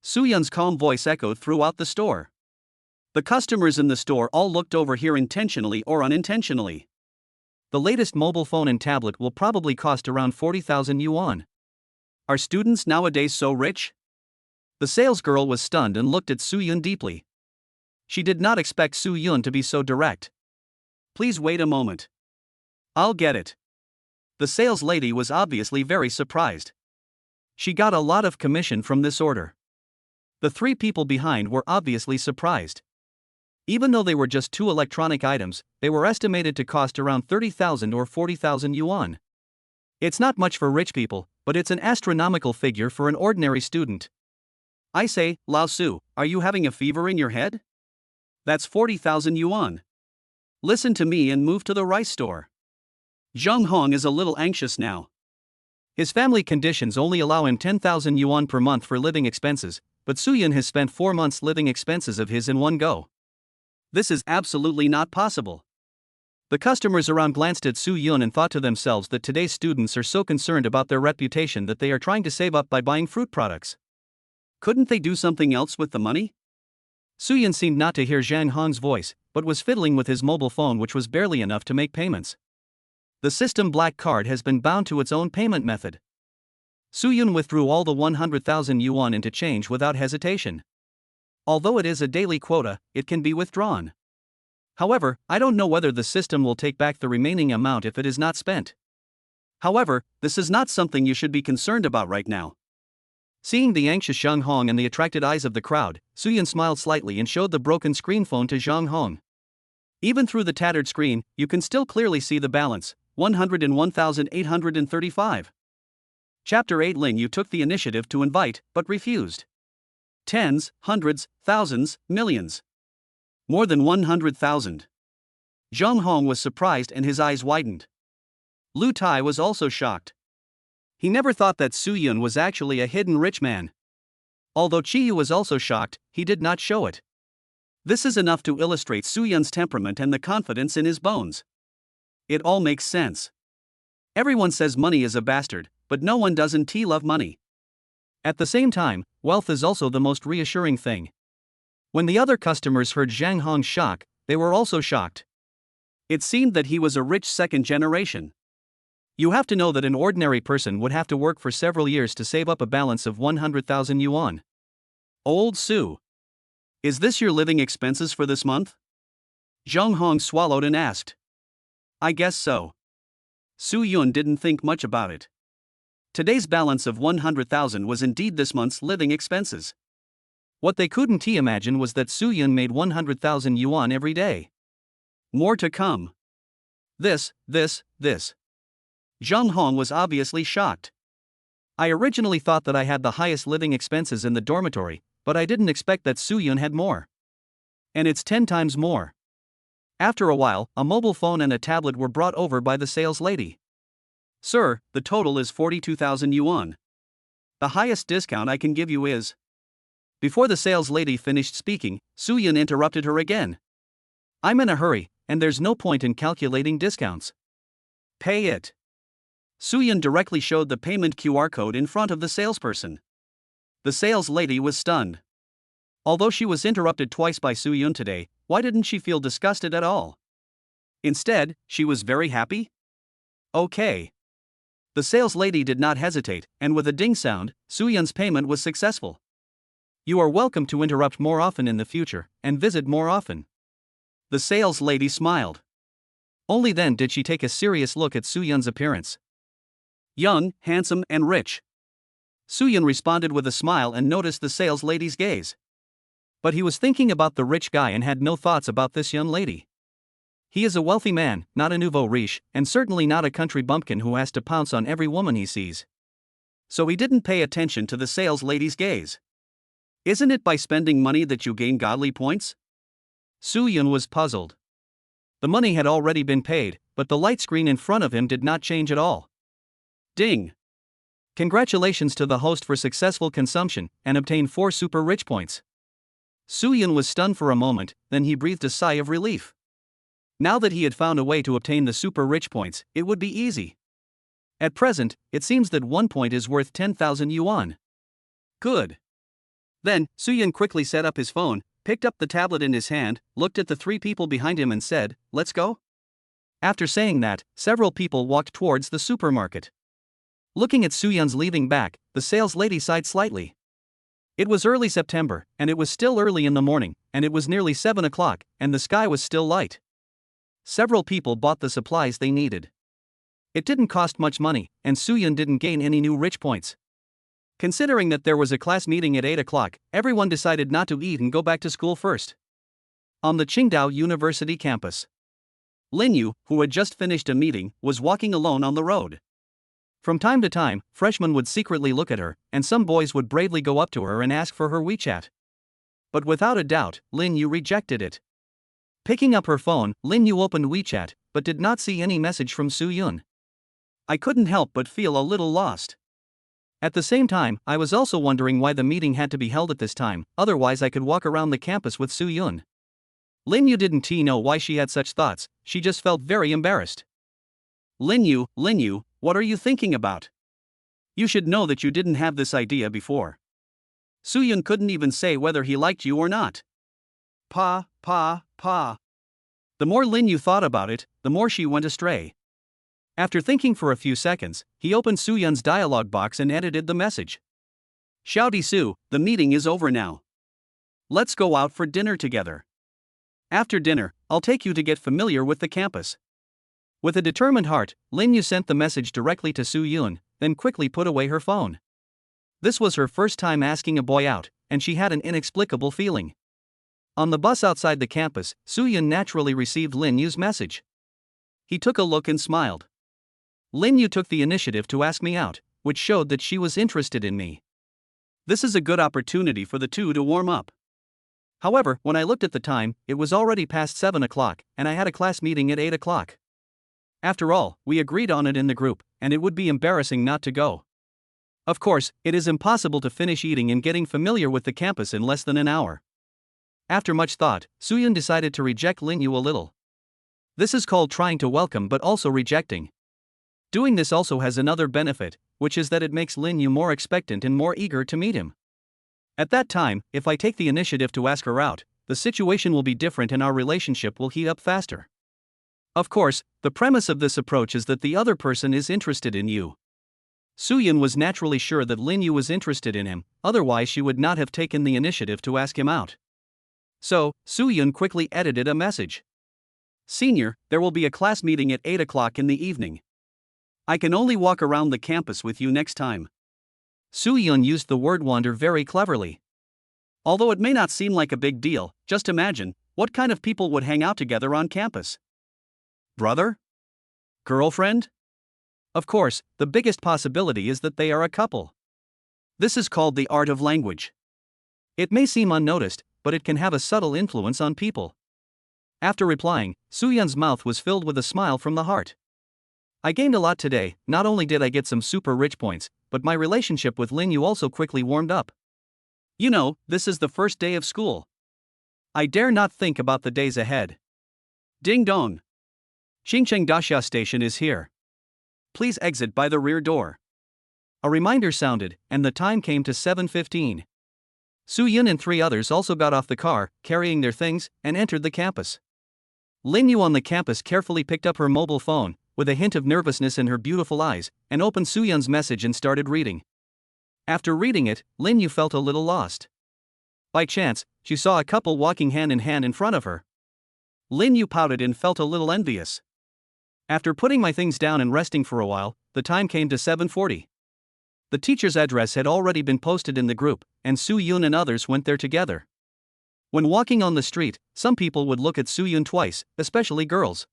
Soo-yun's calm voice echoed throughout the store. The customers in the store all looked over here intentionally or unintentionally. The latest mobile phone and tablet will probably cost around 40,000 yuan. Are students nowadays so rich? The salesgirl was stunned and looked at Soo-yun deeply. She did not expect Soo-yun to be so direct. Please wait a moment. I'll get it. The sales lady was obviously very surprised. She got a lot of commission from this order. The three people behind were obviously surprised. Even though they were just two electronic items, they were estimated to cost around 30,000 or 40,000 yuan. It's not much for rich people, but it's an astronomical figure for an ordinary student. I say, Lao Su, are you having a fever in your head? That's 40,000 yuan. Listen to me and move to the rice store. Zhang Hong is a little anxious now. His family conditions only allow him 10,000 yuan per month for living expenses, but Soo-yun has spent 4 months living expenses of his in one go. This is absolutely not possible. The customers around glanced at Soo-yun and thought to themselves that today's students are so concerned about their reputation that they are trying to save up by buying fruit products. Couldn't they do something else with the money? Soo-yun seemed not to hear Zhang Hong's voice, but was fiddling with his mobile phone, which was barely enough to make payments. The system black card has been bound to its own payment method. Soo-yun withdrew all the 100,000 yuan into change without hesitation. Although it is a daily quota, it can be withdrawn. However, I don't know whether the system will take back the remaining amount if it is not spent. However, this is not something you should be concerned about right now. Seeing the anxious Zhang Hong and the attracted eyes of the crowd, Soo-yun smiled slightly and showed the broken screen phone to Zhang Hong. Even through the tattered screen, you can still clearly see the balance, 101,835. Chapter 8. Ling Yu took the initiative to invite, but refused. Tens, hundreds, thousands, millions. More than 100,000. Zhang Hong was surprised and his eyes widened. Lu Tai was also shocked. He never thought that Soo-yun was actually a hidden rich man. Although Chiyu was also shocked, he did not show it. This is enough to illustrate Soo-yun's temperament and the confidence in his bones. It all makes sense. Everyone says money is a bastard, but no one doesn't love money. At the same time, wealth is also the most reassuring thing. When the other customers heard Zhang Hong's shock, they were also shocked. It seemed that he was a rich second generation. You have to know that an ordinary person would have to work for several years to save up a balance of 100,000 yuan. Old Sue. Is this your living expenses for this month? Zhang Hong swallowed and asked. I guess so. Soo-yun didn't think much about it. Today's balance of 100,000 was indeed this month's living expenses. What they couldn't imagine was that Soo-yun made 100,000 yuan every day. More to come. This. Zhang Hong was obviously shocked. I originally thought that I had the highest living expenses in the dormitory, but I didn't expect that Soo-yun had more. And it's 10 times more. After a while, a mobile phone and a tablet were brought over by the sales lady. Sir, the total is 42,000 yuan. The highest discount I can give you is. Before the sales lady finished speaking, Soo-yun interrupted her again. I'm in a hurry, and there's no point in calculating discounts. Pay it. Soo-yun directly showed the payment QR code in front of the salesperson. The sales lady was stunned. Although she was interrupted twice by Soo-yun today, why didn't she feel disgusted at all? Instead, she was very happy? Okay. The sales lady did not hesitate, and with a ding sound, Soo-yun's payment was successful. You are welcome to interrupt more often in the future, and visit more often. The sales lady smiled. Only then did she take a serious look at Soo-yun's appearance. Young, handsome, and rich. Soo-yun responded with a smile and noticed the sales lady's gaze. But he was thinking about the rich guy and had no thoughts about this young lady. He is a wealthy man, not a nouveau riche, and certainly not a country bumpkin who has to pounce on every woman he sees. So he didn't pay attention to the sales lady's gaze. Isn't it by spending money that you gain godly points? Soo-yun was puzzled. The money had already been paid, but the light screen in front of him did not change at all. Ding! Congratulations to the host for successful consumption, and obtain 4 super rich points. Soo-yun was stunned for a moment, then he breathed a sigh of relief. Now that he had found a way to obtain the super rich points, it would be easy. At present, it seems that 1 point is worth 10,000 yuan. Good. Then, Soo-yun quickly set up his phone, picked up the tablet in his hand, looked at the 3 people behind him and said, "Let's go?" After saying that, several people walked towards the supermarket. Looking at Soo-yun's leaving back, the sales lady sighed slightly. It was early September, and it was still early in the morning, and it was nearly 7 o'clock, and the sky was still light. Several people bought the supplies they needed. It didn't cost much money, and Soo-yun didn't gain any new rich points. Considering that there was a class meeting at 8 o'clock, everyone decided not to eat and go back to school first. On the Qingdao University campus, Lin Yu, who had just finished a meeting, was walking alone on the road. From time to time, freshmen would secretly look at her, and some boys would bravely go up to her and ask for her WeChat. But without a doubt, Lin Yu rejected it. Picking up her phone, Lin Yu opened WeChat, but did not see any message from Soo-yun. I couldn't help but feel a little lost. At the same time, I was also wondering why the meeting had to be held at this time, otherwise I could walk around the campus with Soo-yun. Lin Yu didn't know why she had such thoughts, she just felt very embarrassed. Lin Yu, what are you thinking about? You should know that you didn't have this idea before. Soo-yun couldn't even say whether he liked you or not. Pa. The more Lin Yu thought about it, the more she went astray. After thinking for a few seconds, he opened Soo-yun's dialog box and edited the message. Shouty Sue, the meeting is over now. Let's go out for dinner together. After dinner, I'll take you to get familiar with the campus. With a determined heart, Lin Yu sent the message directly to Soo-yun, then quickly put away her phone. This was her first time asking a boy out, and she had an inexplicable feeling. On the bus outside the campus, Soo-yun naturally received Lin Yu's message. He took a look and smiled. Lin Yu took the initiative to ask me out, which showed that she was interested in me. This is a good opportunity for the two to warm up. However, when I looked at the time, it was already past 7 o'clock, and I had a class meeting at 8 o'clock. After all, we agreed on it in the group, and it would be embarrassing not to go. Of course, it is impossible to finish eating and getting familiar with the campus in less than an hour. After much thought, Soo-yun decided to reject Lin Yu a little. This is called trying to welcome but also rejecting. Doing this also has another benefit, which is that it makes Lin Yu more expectant and more eager to meet him. At that time, if I take the initiative to ask her out, the situation will be different and our relationship will heat up faster. Of course, the premise of this approach is that the other person is interested in you. Soo-yun was naturally sure that Lin Yu was interested in him, otherwise she would not have taken the initiative to ask him out. So, Soo-yun quickly edited a message. Senior, there will be a class meeting at 8 o'clock in the evening. I can only walk around the campus with you next time. Soo-yeon used the word wander very cleverly. Although it may not seem like a big deal, just imagine, what kind of people would hang out together on campus? Brother? Girlfriend? Of course, the biggest possibility is that they are a couple. This is called the art of language. It may seem unnoticed, but it can have a subtle influence on people. After replying, Soo-yeon's mouth was filled with a smile from the heart. I gained a lot today. Not only did I get some super rich points, but my relationship with Lin Yu also quickly warmed up. You know, this is the first day of school. I dare not think about the days ahead. Ding dong. Xingcheng Dasha station is here. Please exit by the rear door. A reminder sounded, and the time came to 7:15. Soo-yeon and 3 others also got off the car, carrying their things, and entered the campus. Lin Yu on the campus carefully picked up her mobile phone, with a hint of nervousness in her beautiful eyes, and opened Soo-yeon's message and started reading. After reading it, Lin Yu felt a little lost. By chance, she saw a couple walking hand in hand in front of her. Lin Yu pouted and felt a little envious. After putting my things down and resting for a while, the time came to 7:40. The teacher's address had already been posted in the group, and Soo-yeon and others went there together. When walking on the street, some people would look at Soo-yeon twice, especially girls.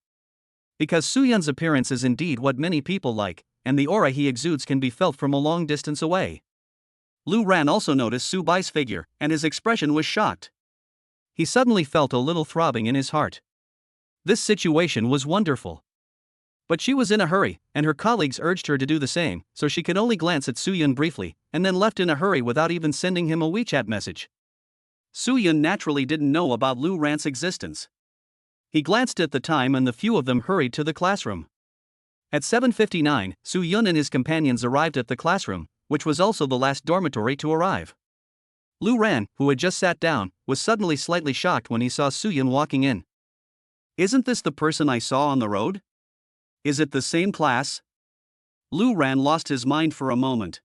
Because Soo-yeon's appearance is indeed what many people like, and the aura he exudes can be felt from a long distance away. Lu Ran also noticed Soo-bai's figure, and his expression was shocked. He suddenly felt a little throbbing in his heart. This situation was wonderful. But she was in a hurry, and her colleagues urged her to do the same, so she could only glance at Soo-yeon briefly, and then left in a hurry without even sending him a WeChat message. Soo-yeon naturally didn't know about Lu Ran's existence. He glanced at the time and the few of them hurried to the classroom. At 7:59, Soo-yeon and his companions arrived at the classroom, which was also the last dormitory to arrive. Lu Ran, who had just sat down, was suddenly slightly shocked when he saw Soo-yeon walking in. Isn't this the person I saw on the road? Is it the same class? Lu Ran lost his mind for a moment.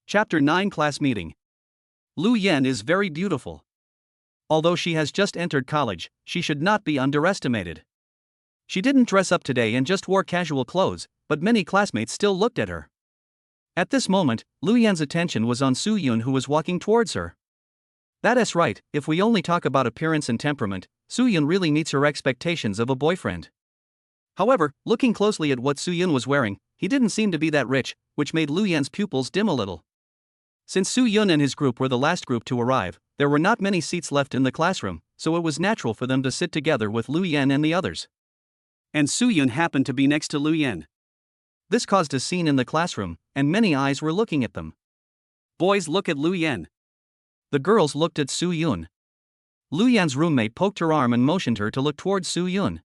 Chapter 9 Class Meeting. Lu Yen is very beautiful. Although she has just entered college, she should not be underestimated. She didn't dress up today and just wore casual clothes, but many classmates still looked at her. At this moment, Lu Yen's attention was on Soo-yeon, who was walking towards her. That's right, if we only talk about appearance and temperament, Soo-yeon really meets her expectations of a boyfriend. However, looking closely at what Soo-yeon was wearing, he didn't seem to be that rich, which made Lu Yen's pupils dim a little. Since Soo-yeon and his group were the last group to arrive, there were not many seats left in the classroom, so it was natural for them to sit together with Lu Yen and the others. And Soo-yeon happened to be next to Lu Yen. This caused a scene in the classroom, and many eyes were looking at them. Boys look at Lu Yen. The girls looked at Soo-yeon. Lu Yen's roommate poked her arm and motioned her to look towards Soo-yeon.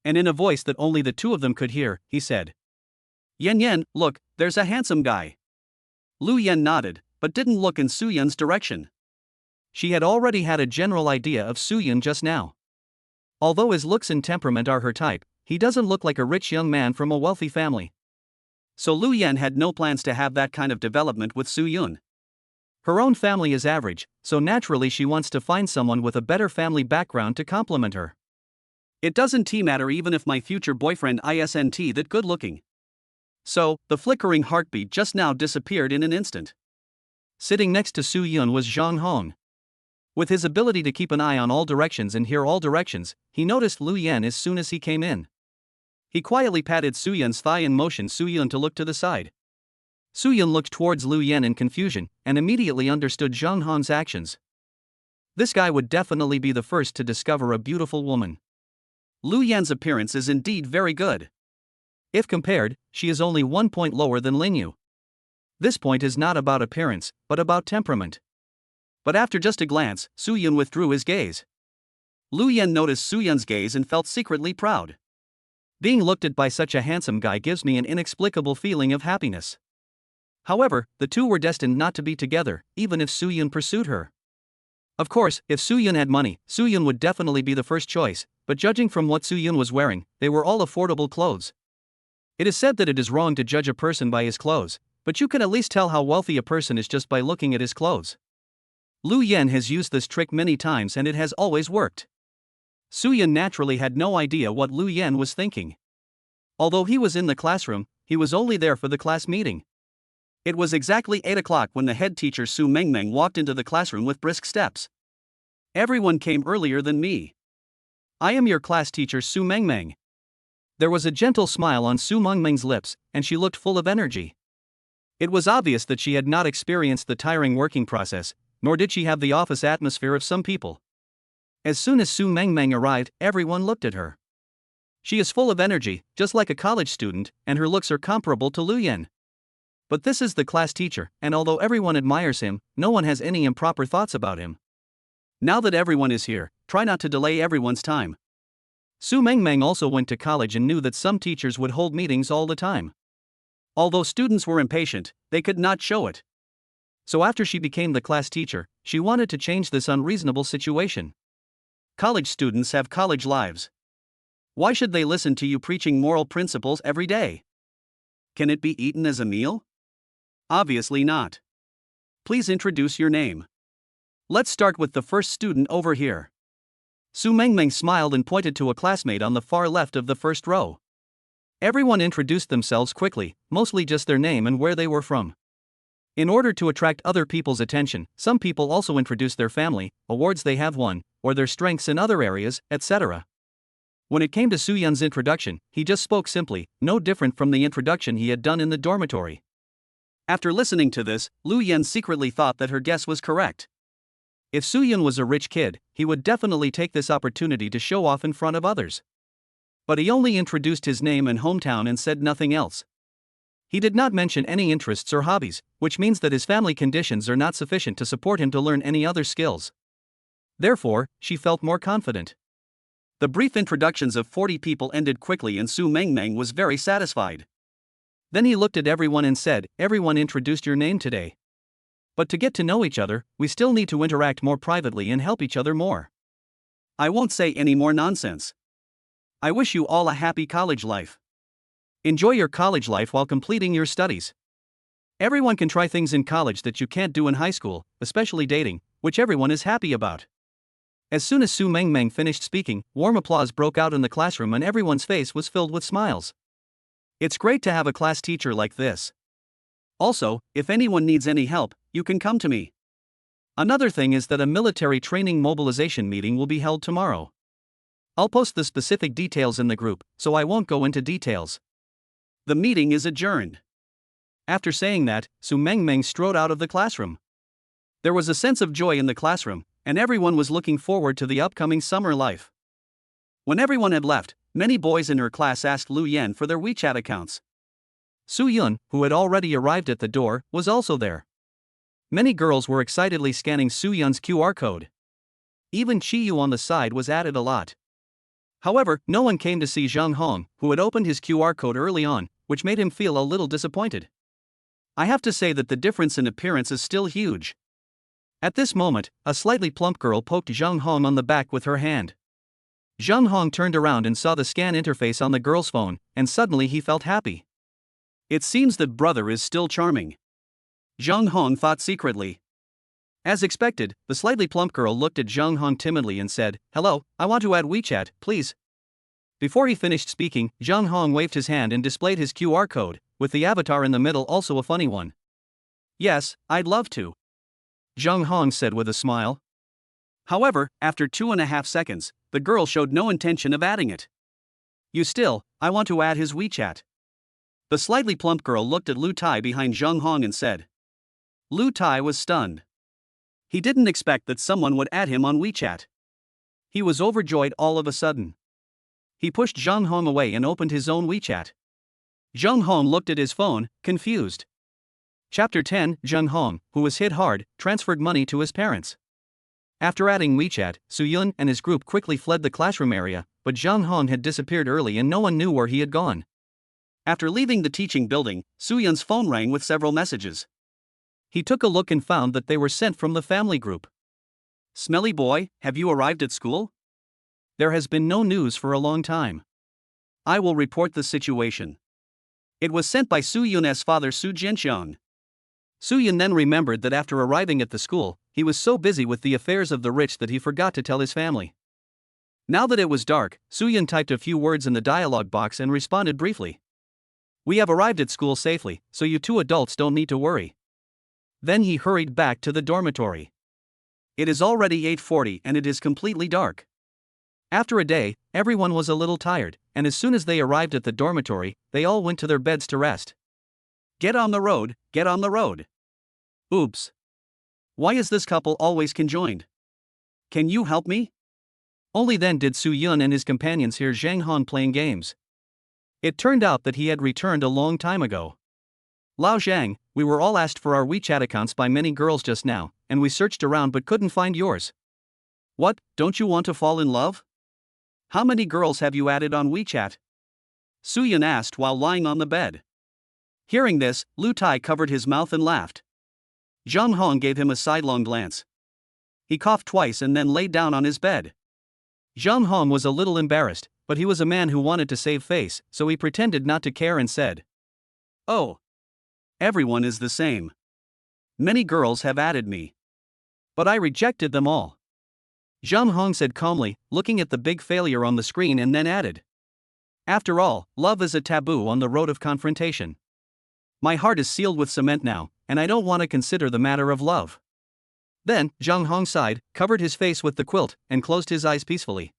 And in a voice that only the two of them could hear, he said, Yen, look, there's a handsome guy. Lu Yen nodded, but didn't look in Soo-yeon's direction. She had already had a general idea of Soo-yeon just now. Although his looks and temperament are her type, he doesn't look like a rich young man from a wealthy family. So Lu Yen had no plans to have that kind of development with Soo-yeon. Her own family is average, so naturally she wants to find someone with a better family background to complement her. It doesn't matter even if my future boyfriend isn't that good looking. So, the flickering heartbeat just now disappeared in an instant. Sitting next to Soo-yeon was Zhang Hong. With his ability to keep an eye on all directions and hear all directions, he noticed Lu Yen as soon as he came in. He quietly patted Soo-yeon's thigh and motioned Soo-yeon to look to the side. Soo-yeon looked towards Lu Yen in confusion, and immediately understood Zhang Hong's actions. This guy would definitely be the first to discover a beautiful woman. Lu Yen's appearance is indeed very good. If compared, she is only 1 point lower than Lin Yu. This point is not about appearance, but about temperament. But after just a glance, Soo-yeon withdrew his gaze. Lu Yen noticed Soo-yeon's gaze and felt secretly proud. Being looked at by such a handsome guy gives me an inexplicable feeling of happiness. However, the two were destined not to be together, even if Soo-yeon pursued her. Of course, if Soo-yeon had money, Soo-yeon would definitely be the first choice, but judging from what Soo-yeon was wearing, they were all affordable clothes. It is said that it is wrong to judge a person by his clothes, but you can at least tell how wealthy a person is just by looking at his clothes. Lu Yen has used this trick many times and it has always worked. Soo-yeon naturally had no idea what Lu Yen was thinking. Although he was in the classroom, he was only there for the class meeting. It was exactly 8 o'clock when the head teacher Su Mengmeng walked into the classroom with brisk steps. Everyone came earlier than me. I am your class teacher Su Mengmeng. There was a gentle smile on Su Mengmeng's lips, and she looked full of energy. It was obvious that she had not experienced the tiring working process, nor did she have the office atmosphere of some people. As soon as Su Mengmeng arrived, everyone looked at her. She is full of energy, just like a college student, and her looks are comparable to Lu Yan. But this is the class teacher, and although everyone admires him, no one has any improper thoughts about him. Now that everyone is here, try not to delay everyone's time. Su Mengmeng also went to college and knew that some teachers would hold meetings all the time. Although students were impatient, they could not show it. So after she became the class teacher, she wanted to change this unreasonable situation. College students have college lives. Why should they listen to you preaching moral principles every day? Can it be eaten as a meal? Obviously not. Please introduce your name. Let's start with the first student over here. Su Mengmeng smiled and pointed to a classmate on the far left of the first row. Everyone introduced themselves quickly, mostly just their name and where they were from. In order to attract other people's attention, some people also introduced their family, awards they have won, or their strengths in other areas, etc. When it came to Su Yun's introduction, he just spoke simply, no different from the introduction he had done in the dormitory. After listening to this, Lu Yan secretly thought that her guess was correct. If Su Yun was a rich kid, he would definitely take this opportunity to show off in front of others. But he only introduced his name and hometown and said nothing else. He did not mention any interests or hobbies, which means that his family conditions are not sufficient to support him to learn any other skills. Therefore, she felt more confident. The brief introductions of 40 people ended quickly and Su Mengmeng was very satisfied. Then he looked at everyone and said, "Everyone introduced your name today. But to get to know each other, we still need to interact more privately and help each other more. I won't say any more nonsense. I wish you all a happy college life. Enjoy your college life while completing your studies. Everyone can try things in college that you can't do in high school, especially dating, which everyone is happy about." As soon as Su Mengmeng finished speaking, warm applause broke out in the classroom and everyone's face was filled with smiles. It's great to have a class teacher like this. Also, if anyone needs any help, you can come to me. Another thing is that a military training mobilization meeting will be held tomorrow. I'll post the specific details in the group, so I won't go into details. The meeting is adjourned. After saying that, Su Mengmeng strode out of the classroom. There was a sense of joy in the classroom, and everyone was looking forward to the upcoming summer life. When everyone had left, many boys in her class asked Lu Yan for their WeChat accounts. Su Yun, who had already arrived at the door, was also there. Many girls were excitedly scanning Su Yun's QR code. Even Chi Yu on the side was added a lot. However, no one came to see Zhang Hong, who had opened his QR code early on, which made him feel a little disappointed. I have to say that the difference in appearance is still huge. At this moment, a slightly plump girl poked Zhang Hong on the back with her hand. Zhang Hong turned around and saw the scan interface on the girl's phone, and suddenly he felt happy. It seems that brother is still charming. Zhang Hong thought secretly. As expected, the slightly plump girl looked at Zhang Hong timidly and said, "Hello, I want to add WeChat, please." Before he finished speaking, Zhang Hong waved his hand and displayed his QR code, with the avatar in the middle also a funny one. "Yes, I'd love to," Zhang Hong said with a smile. However, after 2.5 seconds, the girl showed no intention of adding it. I want to add his WeChat." The slightly plump girl looked at Lu Tai behind Zhang Hong and said. Lu Tai was stunned. He didn't expect that someone would add him on WeChat. He was overjoyed all of a sudden. He pushed Zhang Hong away and opened his own WeChat. Zhang Hong looked at his phone, confused. Chapter 10. Zhang Hong, who was hit hard, transferred money to his parents. After adding WeChat, Su Yun and his group quickly fled the classroom area, but Zhang Hong had disappeared early and no one knew where he had gone. After leaving the teaching building, Su Yun's phone rang with several messages. He took a look and found that they were sent from the family group. "Smelly boy, have you arrived at school? There has been no news for a long time. I will report the situation." It was sent by Su Yun's father Su Jianxiang. Su Yun then remembered that after arriving at the school, he was so busy with the affairs of the rich that he forgot to tell his family. Now that it was dark, Su Yun typed a few words in the dialogue box and responded briefly. We have arrived at school safely, so you two adults don't need to worry. Then he hurried back to the dormitory. It is already 8:40 and it is completely dark. After a day, everyone was a little tired, and as soon as they arrived at the dormitory, they all went to their beds to rest. Get on the road, get on the road. Oops. Why is this couple always conjoined? Can you help me? Only then did Su Yun and his companions hear Zhang Han playing games. It turned out that he had returned a long time ago. Lao Zhang, we were all asked for our WeChat accounts by many girls just now, and we searched around but couldn't find yours. What, don't you want to fall in love? How many girls have you added on WeChat? Su Yun asked while lying on the bed. Hearing this, Lu Tai covered his mouth and laughed. Zhang Hong gave him a sidelong glance. He coughed twice and then lay down on his bed. Zhang Hong was a little embarrassed, but he was a man who wanted to save face, so he pretended not to care and said, "Oh. Everyone is the same. Many girls have added me. But I rejected them all." Zhang Hong said calmly, looking at the big failure on the screen, and then added, "After all, love is a taboo on the road of confrontation. My heart is sealed with cement now, and I don't want to consider the matter of love." Then, Zhang Hong sighed, covered his face with the quilt, and closed his eyes peacefully.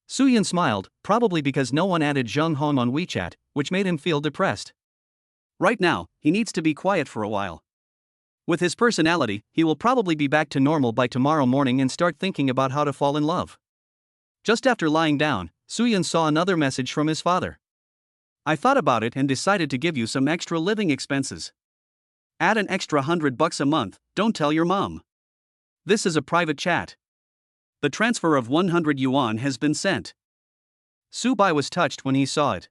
Su Yun smiled, probably because no one added Zhang Hong on WeChat, which made him feel depressed. Right now, he needs to be quiet for a while. With his personality, he will probably be back to normal by tomorrow morning and start thinking about how to fall in love. Just after lying down, Su Yun saw another message from his father. "I thought about it and decided to give you some extra living expenses. Add an extra $100 a month, don't tell your mom. This is a private chat. The transfer of 100 yuan has been sent." Su Bai was touched when he saw it.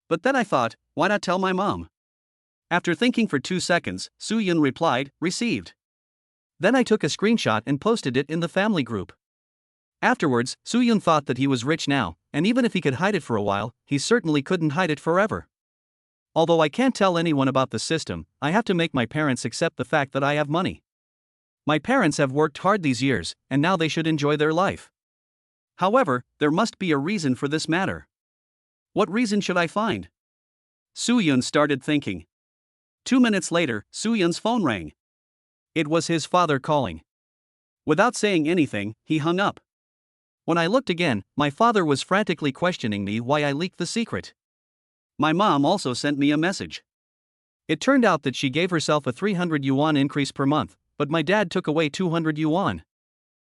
"But then I thought, why not tell my mom?" After thinking for 2 seconds, Su Yun replied, "Received." Then I took a screenshot and posted it in the family group. Afterwards, Su Yun thought that he was rich now, and even if he could hide it for a while, he certainly couldn't hide it forever. Although I can't tell anyone about the system, I have to make my parents accept the fact that I have money. My parents have worked hard these years, and now they should enjoy their life. However, there must be a reason for this matter. What reason should I find? Su Yun started thinking. 2 minutes later, Su Yun's phone rang. It was his father calling. Without saying anything, he hung up. When I looked again, my father was frantically questioning me why I leaked the secret. My mom also sent me a message. It turned out that she gave herself a 300 yuan increase per month, but my dad took away 200 yuan.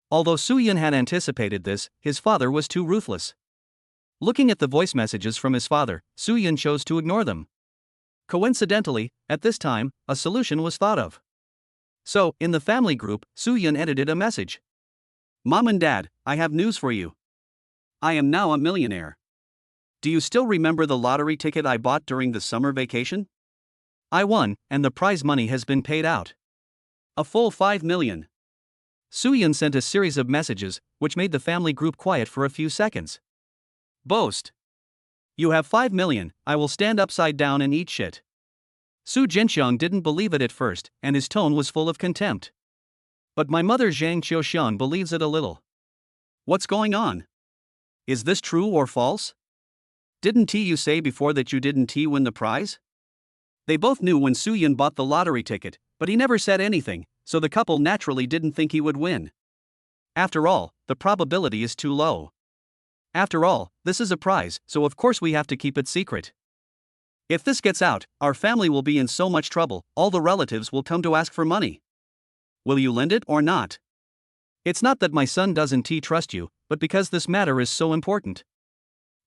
Although Su Yun had anticipated this, his father was too ruthless. Looking at the voice messages from his father, Su Yun chose to ignore them. Coincidentally, at this time, a solution was thought of. So, in the family group, Su Yun edited a message. "Mom and Dad, I have news for you. I am now a millionaire. Do you still remember the lottery ticket I bought during the summer vacation? I won, and the prize money has been paid out. A full 5 million. Su Yun sent a series of messages, which made the family group quiet for a few seconds. Boast. You have 5 million, I will stand upside down and eat shit. Su Jinxiang didn't believe it at first, and his tone was full of contempt. But my mother Zhang Qiuxiang believes it a little. What's going on? Is this true or false? Didn't you say before that you didn't win the prize? They both knew when Su Yun bought the lottery ticket, but he never said anything, so the couple naturally didn't think he would win. After all, the probability is too low. After all, this is a prize, so of course we have to keep it secret. If this gets out, our family will be in so much trouble, all the relatives will come to ask for money. Will you lend it or not? It's not that my son doesn't trust you, but because this matter is so important.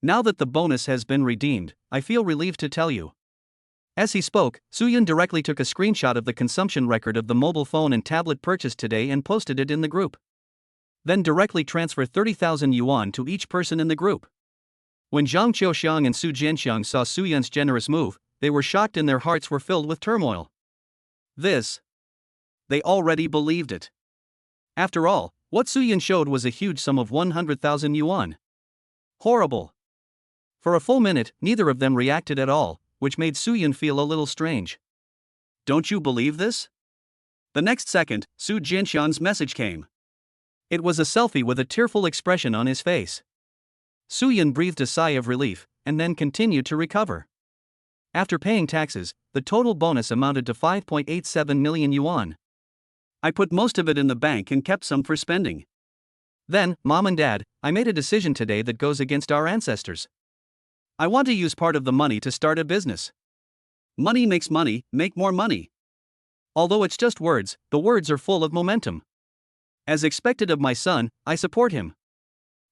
Now that the bonus has been redeemed, I feel relieved to tell you. As he spoke, Su Yun directly took a screenshot of the consumption record of the mobile phone and tablet purchased today and posted it in the group. Then directly transfer 30,000 yuan to each person in the group. When Zhang Qiuxiang and Su Jianxiang saw Su Yun's generous move, they were shocked and their hearts were filled with turmoil. This. They already believed it. After all, what Su Yun showed was a huge sum of 100,000 yuan. Horrible. For a full minute, neither of them reacted at all, which made Su Yun feel a little strange. Don't you believe this? The next second, Su Jianxiang's message came. It was a selfie with a tearful expression on his face. Su Yun breathed a sigh of relief, and then continued to recover. After paying taxes, the total bonus amounted to 5.87 million yuan. I put most of it in the bank and kept some for spending. Then, Mom and Dad, I made a decision today that goes against our ancestors. I want to use part of the money to start a business. Money makes money, make more money. Although it's just words, the words are full of momentum. As expected of my son, I support him.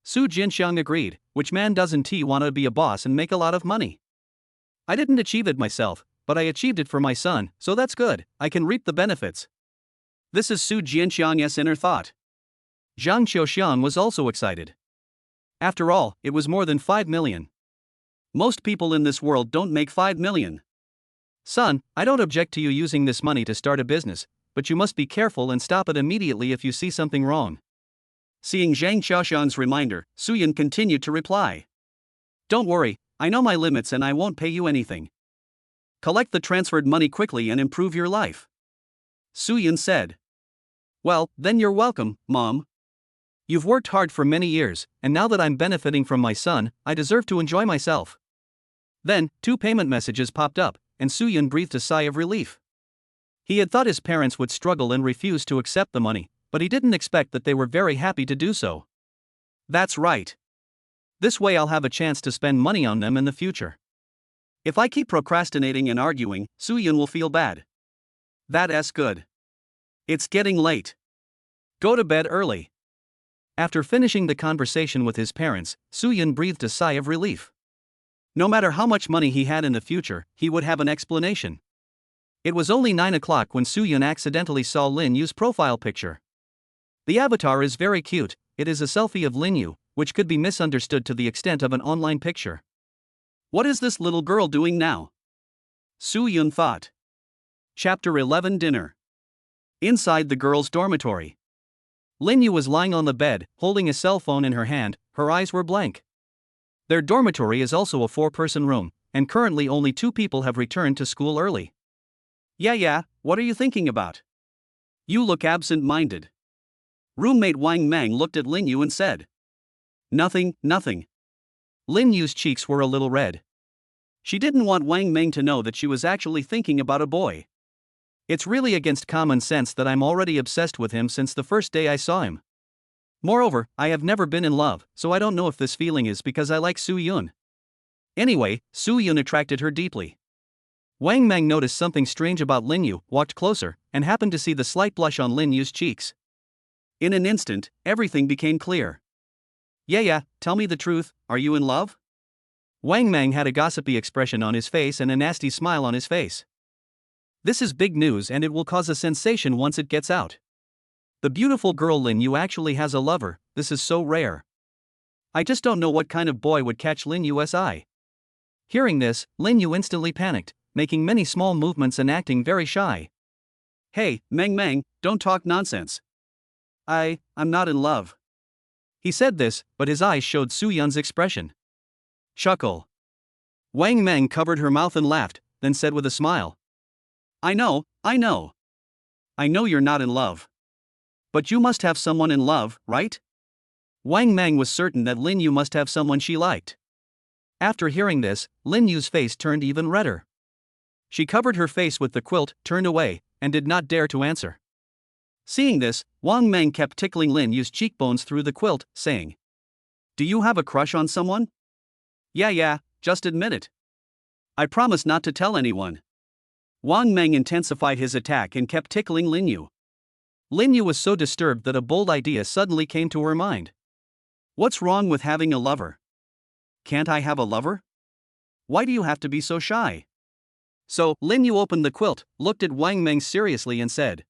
Su Jinxiang agreed, which man doesn't want to be a boss and make a lot of money? I didn't achieve it myself, but I achieved it for my son, so that's good, I can reap the benefits. This is Su Jianxiang's inner thought. Zhang Xiaoxiang was also excited. After all, it was more than 5 million. Most people in this world don't make 5 million. Son, I don't object to you using this money to start a business, but you must be careful and stop it immediately if you see something wrong. Seeing Zhang Xiaoxiang's reminder, Suyun continued to reply. Don't worry, I know my limits and I won't pay you anything. Collect the transferred money quickly and improve your life. Suyun said. Well, then you're welcome, Mom. You've worked hard for many years, and now that I'm benefiting from my son, I deserve to enjoy myself. Then, 2 payment messages popped up, and Suyun breathed a sigh of relief. He had thought his parents would struggle and refuse to accept the money, but he didn't expect that they were very happy to do so. That's right. This way I'll have a chance to spend money on them in the future. If I keep procrastinating and arguing, Suyun will feel bad. That's good. It's getting late. Go to bed early. After finishing the conversation with his parents, Suyun breathed a sigh of relief. No matter how much money he had in the future, he would have an explanation. It was only 9 o'clock when Suyun accidentally saw Lin Yu's profile picture. The avatar is very cute, it is a selfie of Lin Yu, which could be misunderstood to the extent of an online picture. What is this little girl doing now? Suyun thought. Chapter 11 Dinner. Inside the girls' dormitory. Lin Yu was lying on the bed, holding a cell phone in her hand, her eyes were blank. Their dormitory is also a 4-person room, and currently only 2 people have returned to school early. Yeah, what are you thinking about? You look absent-minded. Roommate Wang Mang looked at Lin Yu and said. Nothing. Lin Yu's cheeks were a little red. She didn't want Wang Mang to know that she was actually thinking about a boy. It's really against common sense that I'm already obsessed with him since the first day I saw him. Moreover, I have never been in love, so I don't know if this feeling is because I like Suyun. Anyway, Suyun attracted her deeply. Wang Mang noticed something strange about Lin Yu, walked closer, and happened to see the slight blush on Lin Yu's cheeks. In an instant, everything became clear. Yeah, tell me the truth, are you in love? Wang Mang had a gossipy expression on his face and a nasty smile on his face. This is big news and it will cause a sensation once it gets out. The beautiful girl Lin Yu actually has a lover, this is so rare. I just don't know what kind of boy would catch Lin Yu's eye. Hearing this, Lin Yu instantly panicked, making many small movements and acting very shy. Hey, Mang, don't talk nonsense. I'm not in love. He said this, but his eyes showed Suyun's expression. Chuckle. Wang Mang covered her mouth and laughed, then said with a smile. I know. I know you're not in love. But you must have someone in love, right? Wang Mang was certain that Lin Yu must have someone she liked. After hearing this, Lin Yu's face turned even redder. She covered her face with the quilt, turned away, and did not dare to answer. Seeing this, Wang Mang kept tickling Lin Yu's cheekbones through the quilt, saying, Do you have a crush on someone? Yeah, just admit it. I promise not to tell anyone. Wang Mang intensified his attack and kept tickling Lin Yu. Lin Yu was so disturbed that a bold idea suddenly came to her mind. What's wrong with having a lover? Can't I have a lover? Why do you have to be so shy? So, Lin Yu opened the quilt, looked at Wang Mang seriously and said,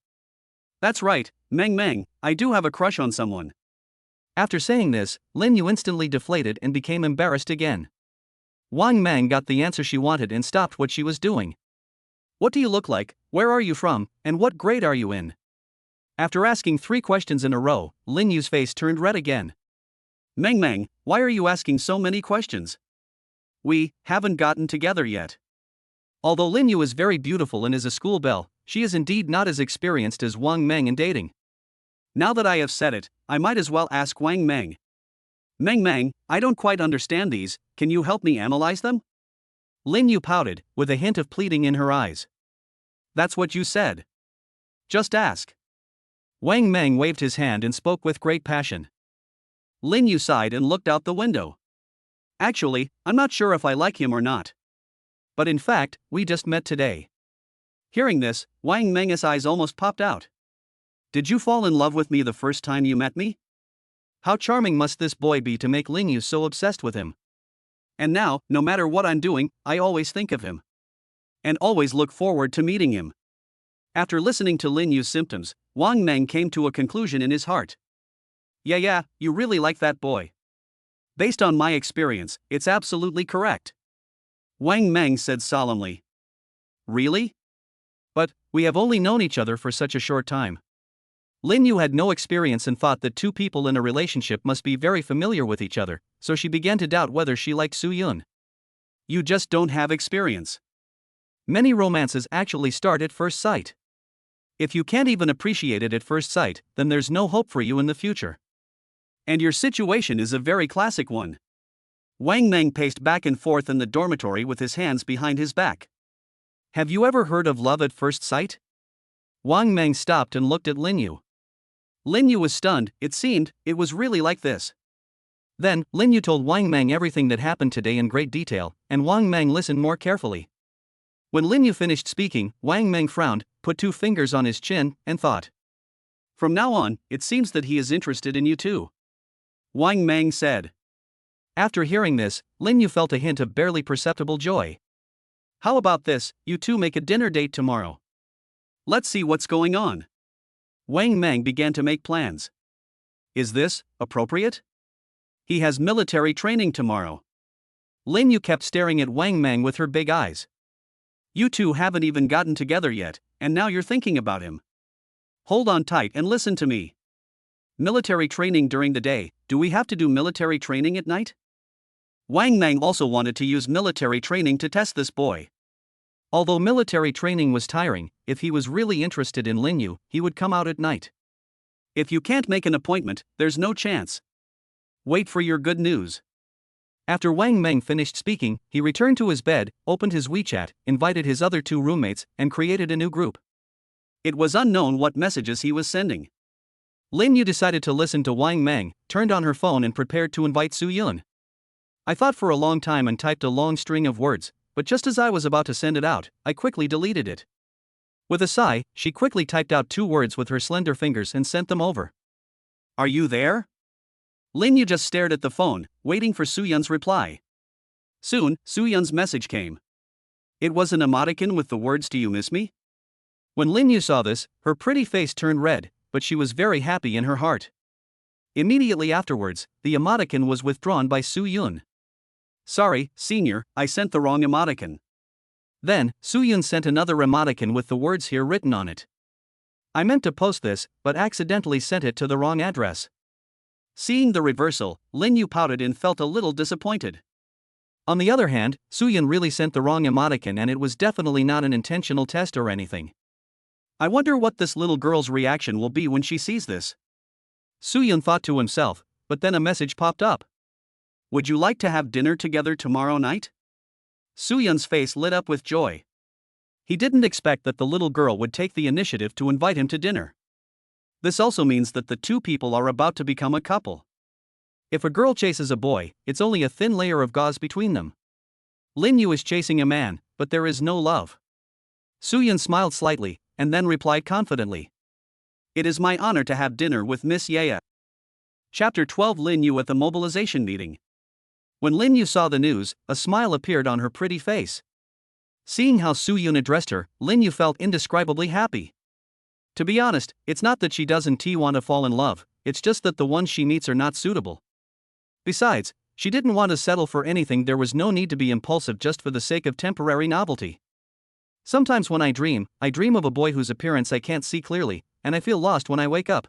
That's right, Mang, I do have a crush on someone. After saying this, Lin Yu instantly deflated and became embarrassed again. Wang Mang got the answer she wanted and stopped what she was doing. What do you look like, where are you from, and what grade are you in? After asking 3 questions in a row, Lin Yu's face turned red again. Mang, why are you asking so many questions? We haven't gotten together yet. Although Lin Yu is very beautiful and is a school belle, she is indeed not as experienced as Wang Mang in dating. Now that I have said it, I might as well ask Wang Mang. Mang, I don't quite understand these, can you help me analyze them? Lin Yu pouted, with a hint of pleading in her eyes. That's what you said. Just ask. Wang Meng waved his hand and spoke with great passion. Lin Yu sighed and looked out the window. Actually, I'm not sure if I like him or not. But in fact, we just met today. Hearing this, Wang Meng's eyes almost popped out. Did you fall in love with me the first time you met me? How charming must this boy be to make Lin Yu so obsessed with him? And now, no matter what I'm doing, I always think of him. And always look forward to meeting him. After listening to Lin Yu's symptoms, Wang Meng came to a conclusion in his heart. Yeah, you really like that boy. Based on my experience, it's absolutely correct. Wang Meng said solemnly. Really? But, we have only known each other for such a short time. Lin Yu had no experience and thought that two people in a relationship must be very familiar with each other, so she began to doubt whether she liked Su Yun. You just don't have experience. Many romances actually start at first sight. If you can't even appreciate it at first sight, then there's no hope for you in the future. And your situation is a very classic one. Wang Meng paced back and forth in the dormitory with his hands behind his back. Have you ever heard of love at first sight? Wang Meng stopped and looked at Lin Yu. Lin Yu was stunned. It seemed, it was really like this. Then, Lin Yu told Wang Meng everything that happened today in great detail, and Wang Meng listened more carefully. When Lin Yu finished speaking, Wang Meng frowned, put two fingers on his chin, and thought. From now on, it seems that he is interested in you too. Wang Meng said. After hearing this, Lin Yu felt a hint of barely perceptible joy. How about this, you two make a dinner date tomorrow? Let's see what's going on. Wang Meng began to make plans. Is this appropriate? He has military training tomorrow. Lin Yu kept staring at Wang Meng with her big eyes. You two haven't even gotten together yet, and now you're thinking about him. Hold on tight and listen to me. Military training during the day, do we have to do military training at night? Wang Meng also wanted to use military training to test this boy. Although military training was tiring, if he was really interested in Lin Yu, he would come out at night. If you can't make an appointment, there's no chance. Wait for your good news. After Wang Meng finished speaking, he returned to his bed, opened his WeChat, invited his other two roommates, and created a new group. It was unknown what messages he was sending. Lin Yu decided to listen to Wang Meng, turned on her phone and prepared to invite Su Yun. I thought for a long time and typed a long string of words, but just as I was about to send it out, I quickly deleted it. With a sigh, she quickly typed out 2 words with her slender fingers and sent them over. Are you there? Lin Yu just stared at the phone, waiting for Su Yun's reply. Soon, Su Yun's message came. It was an emoticon with the words "Do you miss me?" When Lin Yu saw this, her pretty face turned red, but she was very happy in her heart. Immediately afterwards, the emoticon was withdrawn by Su Yun. Sorry, senior, I sent the wrong emoticon. Then, Su Yun sent another emoticon with the words here written on it. I meant to post this, but accidentally sent it to the wrong address. Seeing the reversal, Lin Yu pouted and felt a little disappointed. On the other hand, Su Yun really sent the wrong emoticon and it was definitely not an intentional test or anything. I wonder what this little girl's reaction will be when she sees this. Su Yun thought to himself, but then a message popped up. Would you like to have dinner together tomorrow night? Su Yun's face lit up with joy. He didn't expect that the little girl would take the initiative to invite him to dinner. This also means that the two people are about to become a couple. If a girl chases a boy, it's only a thin layer of gauze between them. Lin Yu is chasing a man, but there is no love. Su Yun smiled slightly, and then replied confidently. It is my honor to have dinner with Miss Yaya. Chapter 12 Lin Yu at the Mobilization meeting. When Lin Yu saw the news, a smile appeared on her pretty face. Seeing how Su Yun addressed her, Lin Yu felt indescribably happy. To be honest, it's not that she doesn't want to fall in love, it's just that the ones she meets are not suitable. Besides, she didn't want to settle for anything. There was no need to be impulsive just for the sake of temporary novelty. Sometimes when I dream of a boy whose appearance I can't see clearly, and I feel lost when I wake up.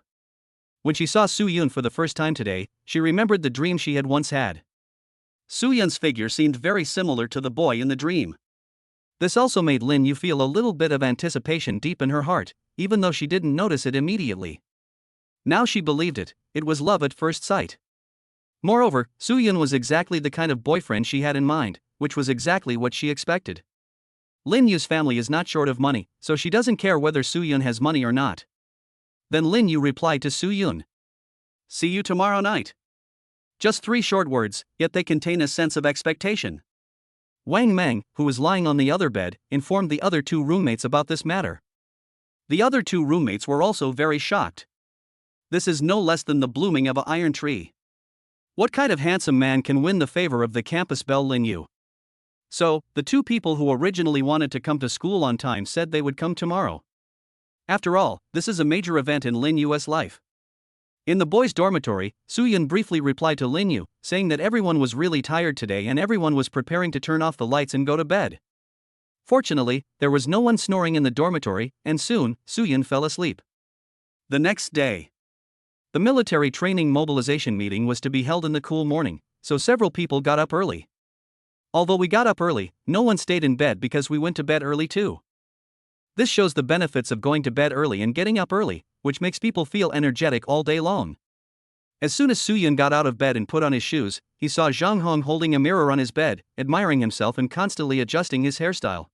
When she saw Su Yun for the first time today, she remembered the dream she had once had. Su Yun's figure seemed very similar to the boy in the dream. This also made Lin Yu feel a little bit of anticipation deep in her heart, even though she didn't notice it immediately. Now she believed it was love at first sight. Moreover, Su Yun was exactly the kind of boyfriend she had in mind, which was exactly what she expected. Lin Yu's family is not short of money, so she doesn't care whether Soo-yun has money or not. Then Lin Yu replied to Soo-yun. See you tomorrow night. Just 3 short words, yet they contain a sense of expectation. Wang Meng, who was lying on the other bed, informed the other 2 roommates about this matter. The other 2 roommates were also very shocked. This is no less than the blooming of an iron tree. What kind of handsome man can win the favor of the campus belle Lin Yu? So, the 2 people who originally wanted to come to school on time said they would come tomorrow. After all, this is a major event in Lin Yu's life. In the boys' dormitory, Soo-yun briefly replied to Lin Yu, saying that everyone was really tired today and everyone was preparing to turn off the lights and go to bed. Fortunately, there was no one snoring in the dormitory, and soon, Soo-yun fell asleep. The next day, the military training mobilization meeting was to be held in the cool morning, so several people got up early. Although we got up early, no one stayed in bed because we went to bed early too. This shows the benefits of going to bed early and getting up early, which makes people feel energetic all day long. As soon as Soo-yun got out of bed and put on his shoes, he saw Zhang Hong holding a mirror on his bed, admiring himself and constantly adjusting his hairstyle.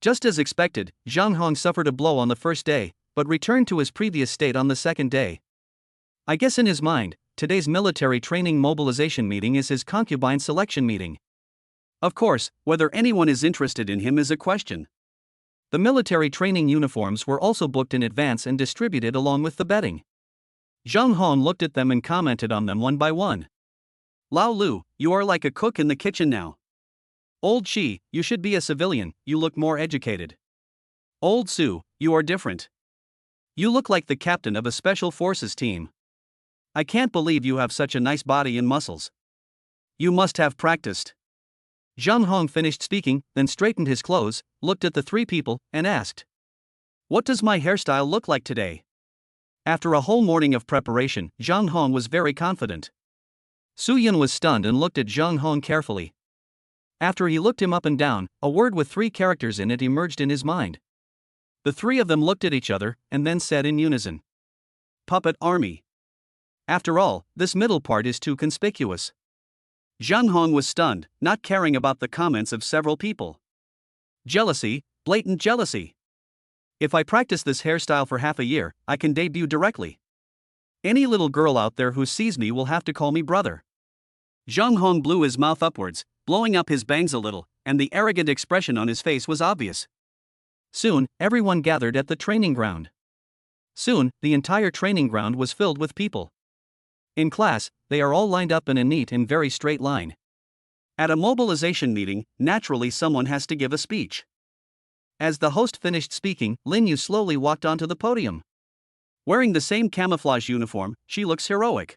Just as expected, Zhang Hong suffered a blow on the first day, but returned to his previous state on the second day. I guess in his mind, today's military training mobilization meeting is his concubine selection meeting. Of course, whether anyone is interested in him is a question. The military training uniforms were also booked in advance and distributed along with the bedding. Zhang Hong looked at them and commented on them one by one. Lao Lu, you are like a cook in the kitchen now. Old Shi, you should be a civilian, you look more educated. Old Su, you are different. You look like the captain of a special forces team. I can't believe you have such a nice body and muscles. You must have practiced. Zhang Hong finished speaking, then straightened his clothes, looked at the 3 people, and asked, What does my hairstyle look like today? After a whole morning of preparation, Zhang Hong was very confident. Soo-yun was stunned and looked at Zhang Hong carefully. After he looked him up and down, a word with 3 characters in it emerged in his mind. The 3 of them looked at each other, and then said in unison, Puppet Army. After all, this middle part is too conspicuous. Zhang Hong was stunned, not caring about the comments of several people. Jealousy, blatant jealousy. If I practice this hairstyle for half a year, I can debut directly. Any little girl out there who sees me will have to call me brother. Zhang Hong blew his mouth upwards, blowing up his bangs a little, and the arrogant expression on his face was obvious. Soon, everyone gathered at the training ground. Soon, the entire training ground was filled with people. In class, they are all lined up in a neat and very straight line. At a mobilization meeting, naturally someone has to give a speech. As the host finished speaking, Lin Yu slowly walked onto the podium. Wearing the same camouflage uniform, she looks heroic.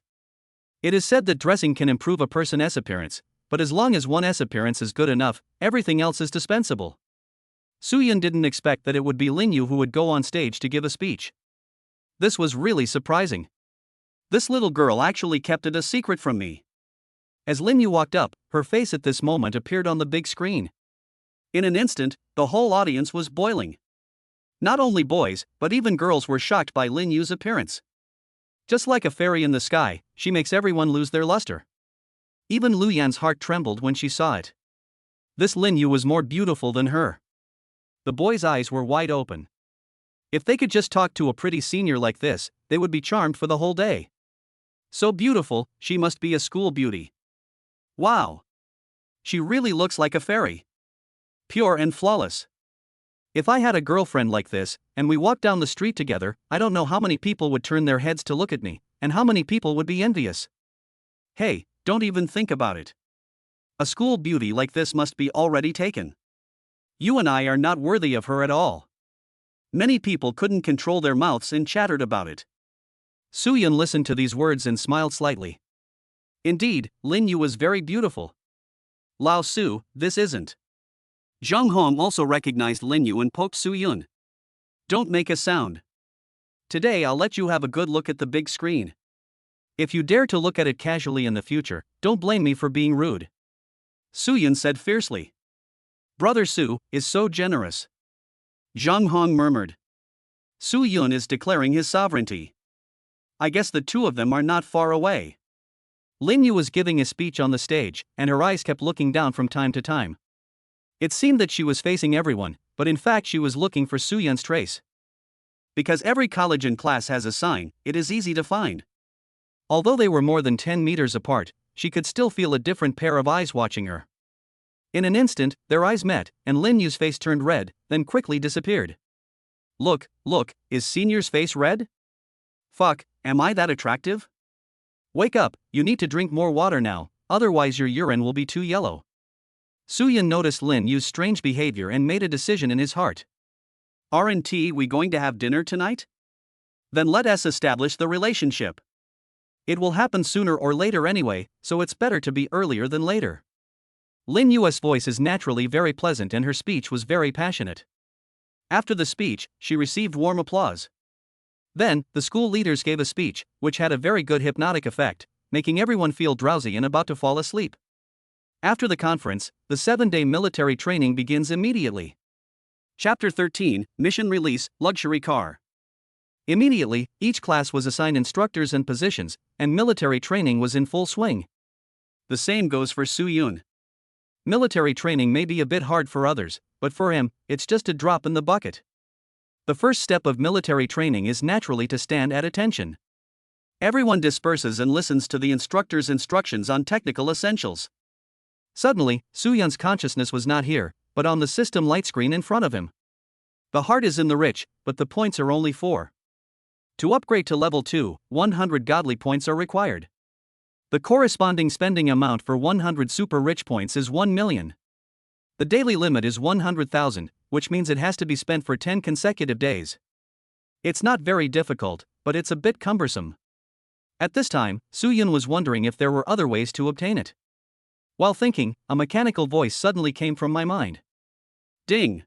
It is said that dressing can improve a person's appearance, but as long as one's appearance is good enough, everything else is dispensable. Soo-yun didn't expect that it would be Lin Yu who would go on stage to give a speech. This was really surprising. This little girl actually kept it a secret from me. As Lin Yu walked up, her face at this moment appeared on the big screen. In an instant, the whole audience was boiling. Not only boys, but even girls were shocked by Lin Yu's appearance. Just like a fairy in the sky, she makes everyone lose their luster. Even Lu Yan's heart trembled when she saw it. This Lin Yu was more beautiful than her. The boys' eyes were wide open. If they could just talk to a pretty senior like this, they would be charmed for the whole day. So beautiful, she must be a school beauty. Wow! She really looks like a fairy. Pure and flawless. If I had a girlfriend like this, and we walked down the street together, I don't know how many people would turn their heads to look at me, and how many people would be envious. Hey, don't even think about it. A school beauty like this must be already taken. You and I are not worthy of her at all. Many people couldn't control their mouths and chattered about it. Soo-yun listened to these words and smiled slightly. Indeed, Lin Yu was very beautiful. Lao Su, this isn't. Zhang Hong also recognized Lin Yu and poked Soo-yun. Don't make a sound. Today I'll let you have a good look at the big screen. If you dare to look at it casually in the future, don't blame me for being rude. Soo-yun said fiercely. Brother Su is so generous. Zhang Hong murmured. Soo-yun is declaring his sovereignty. I guess the 2 of them are not far away. Lin Yu was giving a speech on the stage, and her eyes kept looking down from time to time. It seemed that she was facing everyone, but in fact she was looking for Suyun's trace. Because every college and class has a sign, it is easy to find. Although they were more than 10 meters apart, she could still feel a different pair of eyes watching her. In an instant, their eyes met, and Lin Yu's face turned red, then quickly disappeared. Look, is Senior's face red? Fuck, am I that attractive? Wake up, you need to drink more water now, otherwise your urine will be too yellow. Suyun noticed Lin Yu's strange behavior and made a decision in his heart. Aren't we going to have dinner tonight? Then let us establish the relationship. It will happen sooner or later anyway, so it's better to be earlier than later. Lin Yu's voice is naturally very pleasant and her speech was very passionate. After the speech, she received warm applause. Then, the school leaders gave a speech, which had a very good hypnotic effect, making everyone feel drowsy and about to fall asleep. After the conference, the 7-day military training begins immediately. Chapter 13, Mission Release, Luxury Car. Immediately, each class was assigned instructors and positions, and military training was in full swing. The same goes for Suyun. Military training may be a bit hard for others, but for him, it's just a drop in the bucket. The first step of military training is naturally to stand at attention. Everyone disperses and listens to the instructor's instructions on technical essentials. Suddenly, Suyun's consciousness was not here, but on the system light screen in front of him. The heart is in the rich, but the points are only 4. To upgrade to level 2, 100 godly points are required. The corresponding spending amount for 100 super rich points is 1 million. The daily limit is 100,000, which means it has to be spent for 10 consecutive days. It's not very difficult, but it's a bit cumbersome. At this time, Suyun was wondering if there were other ways to obtain it. While thinking, a mechanical voice suddenly came from my mind. Ding!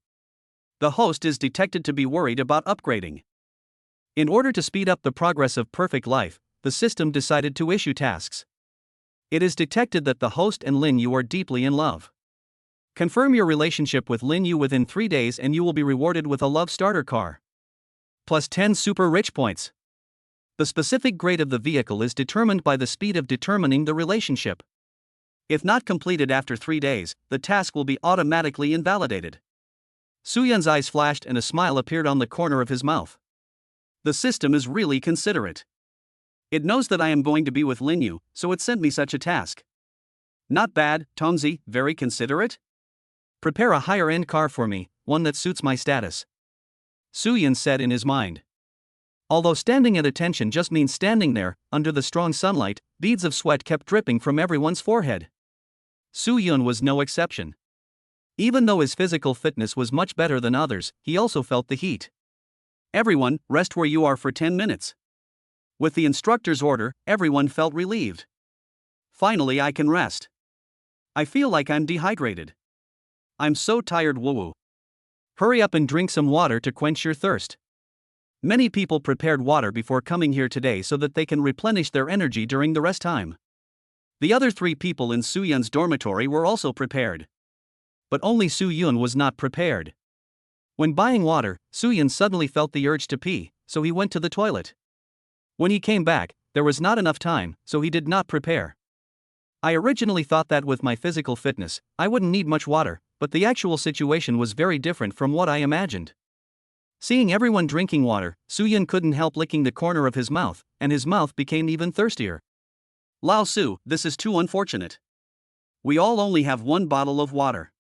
The host is detected to be worried about upgrading. In order to speed up the progress of perfect life, the system decided to issue tasks. It is detected that the host and Lin Yu are deeply in love. Confirm your relationship with Lin Yu within 3 days and you will be rewarded with a love starter car. Plus 10 super rich points. The specific grade of the vehicle is determined by the speed of determining the relationship. If not completed after 3 days, the task will be automatically invalidated. Suyun's eyes flashed and a smile appeared on the corner of his mouth. The system is really considerate. It knows that I am going to be with Lin Yu, so it sent me such a task. Not bad, Tongzi, very considerate. Prepare a higher-end car for me, one that suits my status. Suyun said in his mind. Although standing at attention just means standing there, under the strong sunlight, beads of sweat kept dripping from everyone's forehead. Suyun was no exception. Even though his physical fitness was much better than others, he also felt the heat. Everyone, rest where you are for 10 minutes. With the instructor's order, everyone felt relieved. Finally I can rest. I feel like I'm dehydrated. I'm so tired, woo-woo. Hurry up and drink some water to quench your thirst. Many people prepared water before coming here today so that they can replenish their energy during the rest time. The other 3 people in Suyun's dormitory were also prepared. But only Suyun was not prepared. When buying water, Suyun suddenly felt the urge to pee, so he went to the toilet. When he came back, there was not enough time, so he did not prepare. I originally thought that with my physical fitness, I wouldn't need much water, but the actual situation was very different from what I imagined. Seeing everyone drinking water, Suyun couldn't help licking the corner of his mouth, and his mouth became even thirstier. Lao Su, this is too unfortunate. We all only have 1 bottle of water.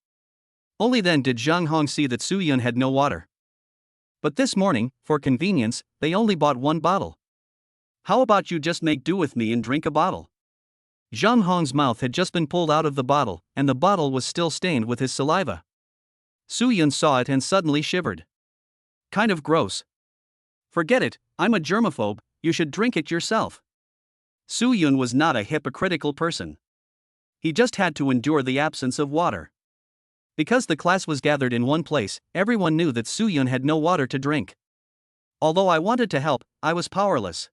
Only then did Zhang Hong see that Suyun had no water. But this morning, for convenience, they only bought 1 bottle. How about you just make do with me and drink a bottle? Zhang Hong's mouth had just been pulled out of the bottle, and the bottle was still stained with his saliva. Suyun saw it and suddenly shivered. Kind of gross. Forget it, I'm a germaphobe, you should drink it yourself. Suyun was not a hypocritical person. He just had to endure the absence of water. Because the class was gathered in one place, everyone knew that Suyun had no water to drink. Although I wanted to help, I was powerless.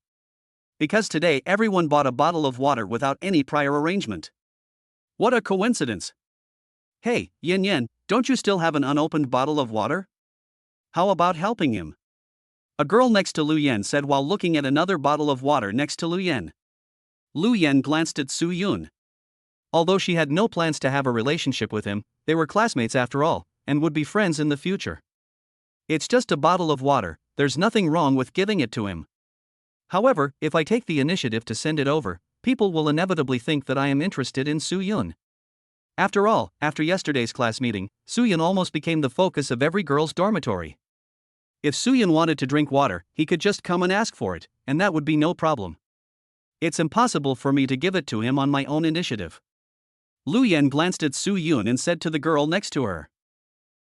Because today everyone bought a bottle of water without any prior arrangement. What a coincidence. Hey, Yin Yin, don't you still have an unopened bottle of water? How about helping him? A girl next to Lu Yen said while looking at another bottle of water next to Lu Yen. Lu Yan glanced at Su Yun. Although she had no plans to have a relationship with him, they were classmates after all, and would be friends in the future. It's just a bottle of water, there's nothing wrong with giving it to him. However, if I take the initiative to send it over, people will inevitably think that I am interested in Su Yun. After all, after yesterday's class meeting, Su Yun almost became the focus of every girl's dormitory. If Su Yun wanted to drink water, he could just come and ask for it, and that would be no problem. It's impossible for me to give it to him on my own initiative. Lu Yan glanced at Su Yun and said to the girl next to her,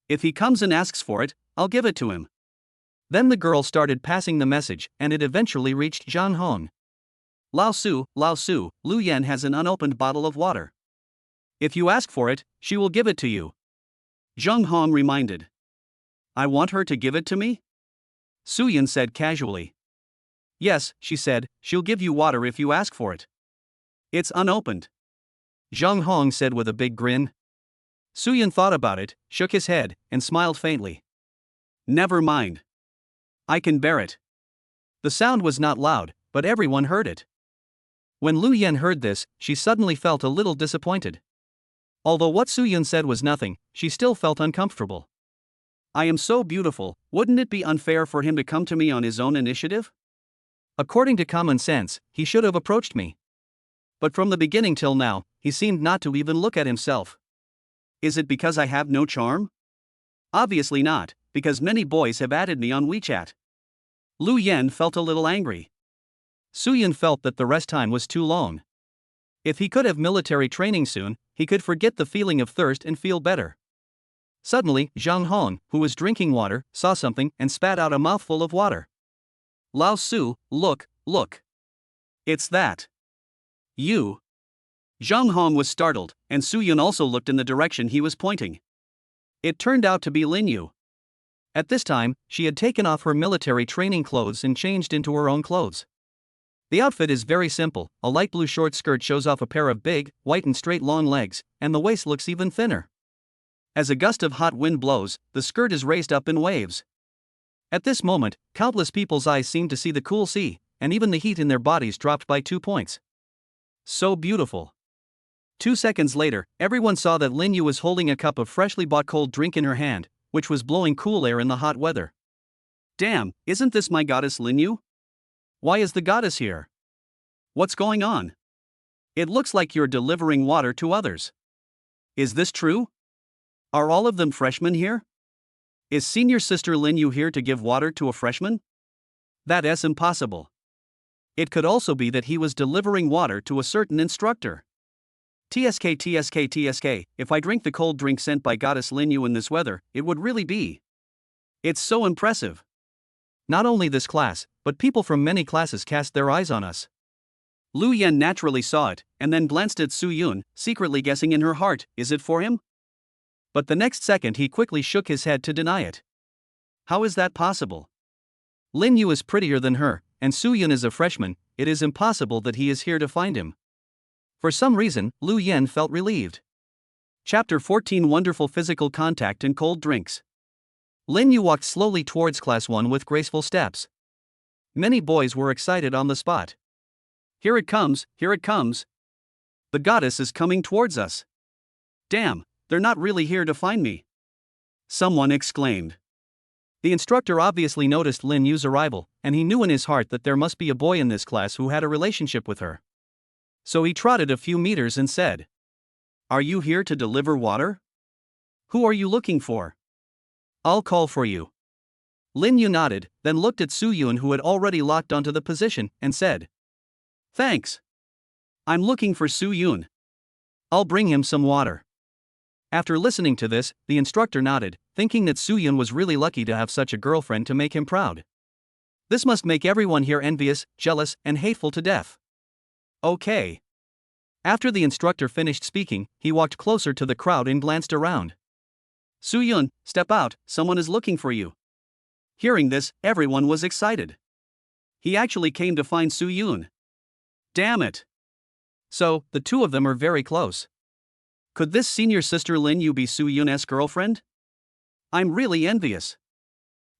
"If he comes and asks for it, I'll give it to him." Then the girl started passing the message, and it eventually reached Zhang Hong. Lao Su, Lu Yan has an unopened bottle of water. If you ask for it, she will give it to you. Zhang Hong reminded. I want her to give it to me? Su Yun said casually. Yes, she said, she'll give you water if you ask for it. It's unopened. Zhang Hong said with a big grin. Su Yun thought about it, shook his head, and smiled faintly. Never mind. I can bear it. The sound was not loud, but everyone heard it. When Lu Yan heard this, she suddenly felt a little disappointed. Although what Su Yun said was nothing, she still felt uncomfortable. I am so beautiful, wouldn't it be unfair for him to come to me on his own initiative? According to common sense, he should have approached me. But from the beginning till now, he seemed not to even look at himself. Is it because I have no charm? Obviously not, because many boys have added me on WeChat. Lu Yan felt a little angry. Su Yun felt that the rest time was too long. If he could have military training soon, he could forget the feeling of thirst and feel better. Suddenly, Zhang Hong, who was drinking water, saw something and spat out a mouthful of water. Lao Su, look. It's that. You. Zhang Hong was startled, and Su Yun also looked in the direction he was pointing. It turned out to be Lin Yu. At this time, she had taken off her military training clothes and changed into her own clothes. The outfit is very simple, a light blue short skirt shows off a pair of big, white and straight long legs, and the waist looks even thinner. As a gust of hot wind blows, the skirt is raised up in waves. At this moment, countless people's eyes seemed to see the cool sea, and even the heat in their bodies dropped by 2 points. So beautiful. 2 seconds later, everyone saw that Lin Yu was holding a cup of freshly bought cold drink in her hand, which was blowing cool air in the hot weather. Damn, isn't this my goddess Lin Yu? Why is the goddess here? What's going on? It looks like you're delivering water to others. Is this true? Are all of them freshmen here? Is senior sister Lin Yu here to give water to a freshman? That is impossible. It could also be that he was delivering water to a certain instructor. TSK, if I drink the cold drink sent by goddess Lin Yu in this weather, it would really be. It's so impressive. Not only this class, but people from many classes cast their eyes on us. Lu Yan naturally saw it, and then glanced at Su Yun, secretly guessing in her heart, is it for him? But the next second he quickly shook his head to deny it. How is that possible? Lin Yu is prettier than her, and Su Yun is a freshman, it is impossible that he is here to find him. For some reason, Lu Yan felt relieved. Chapter 14 Wonderful Physical Contact and Cold Drinks. Lin Yu walked slowly towards Class 1 with graceful steps. Many boys were excited on the spot. Here it comes. The goddess is coming towards us. Damn, they're not really here to find me. Someone exclaimed. The instructor obviously noticed Lin Yu's arrival, and he knew in his heart that there must be a boy in this class who had a relationship with her. So he trotted a few meters and said, Are you here to deliver water? Who are you looking for? I'll call for you. Lin Yu nodded, then looked at Su Yun who had already locked onto the position, and said, Thanks. I'm looking for Su Yun. I'll bring him some water. After listening to this, the instructor nodded, thinking that Su Yun was really lucky to have such a girlfriend to make him proud. This must make everyone here envious, jealous, and hateful to death. Okay. After the instructor finished speaking, he walked closer to the crowd and glanced around. Su Yun, step out, someone is looking for you. Hearing this, everyone was excited. He actually came to find Su Yun. Damn it. So, the two of them are very close. Could this senior sister Lin Yu be Su Yun's girlfriend? I'm really envious.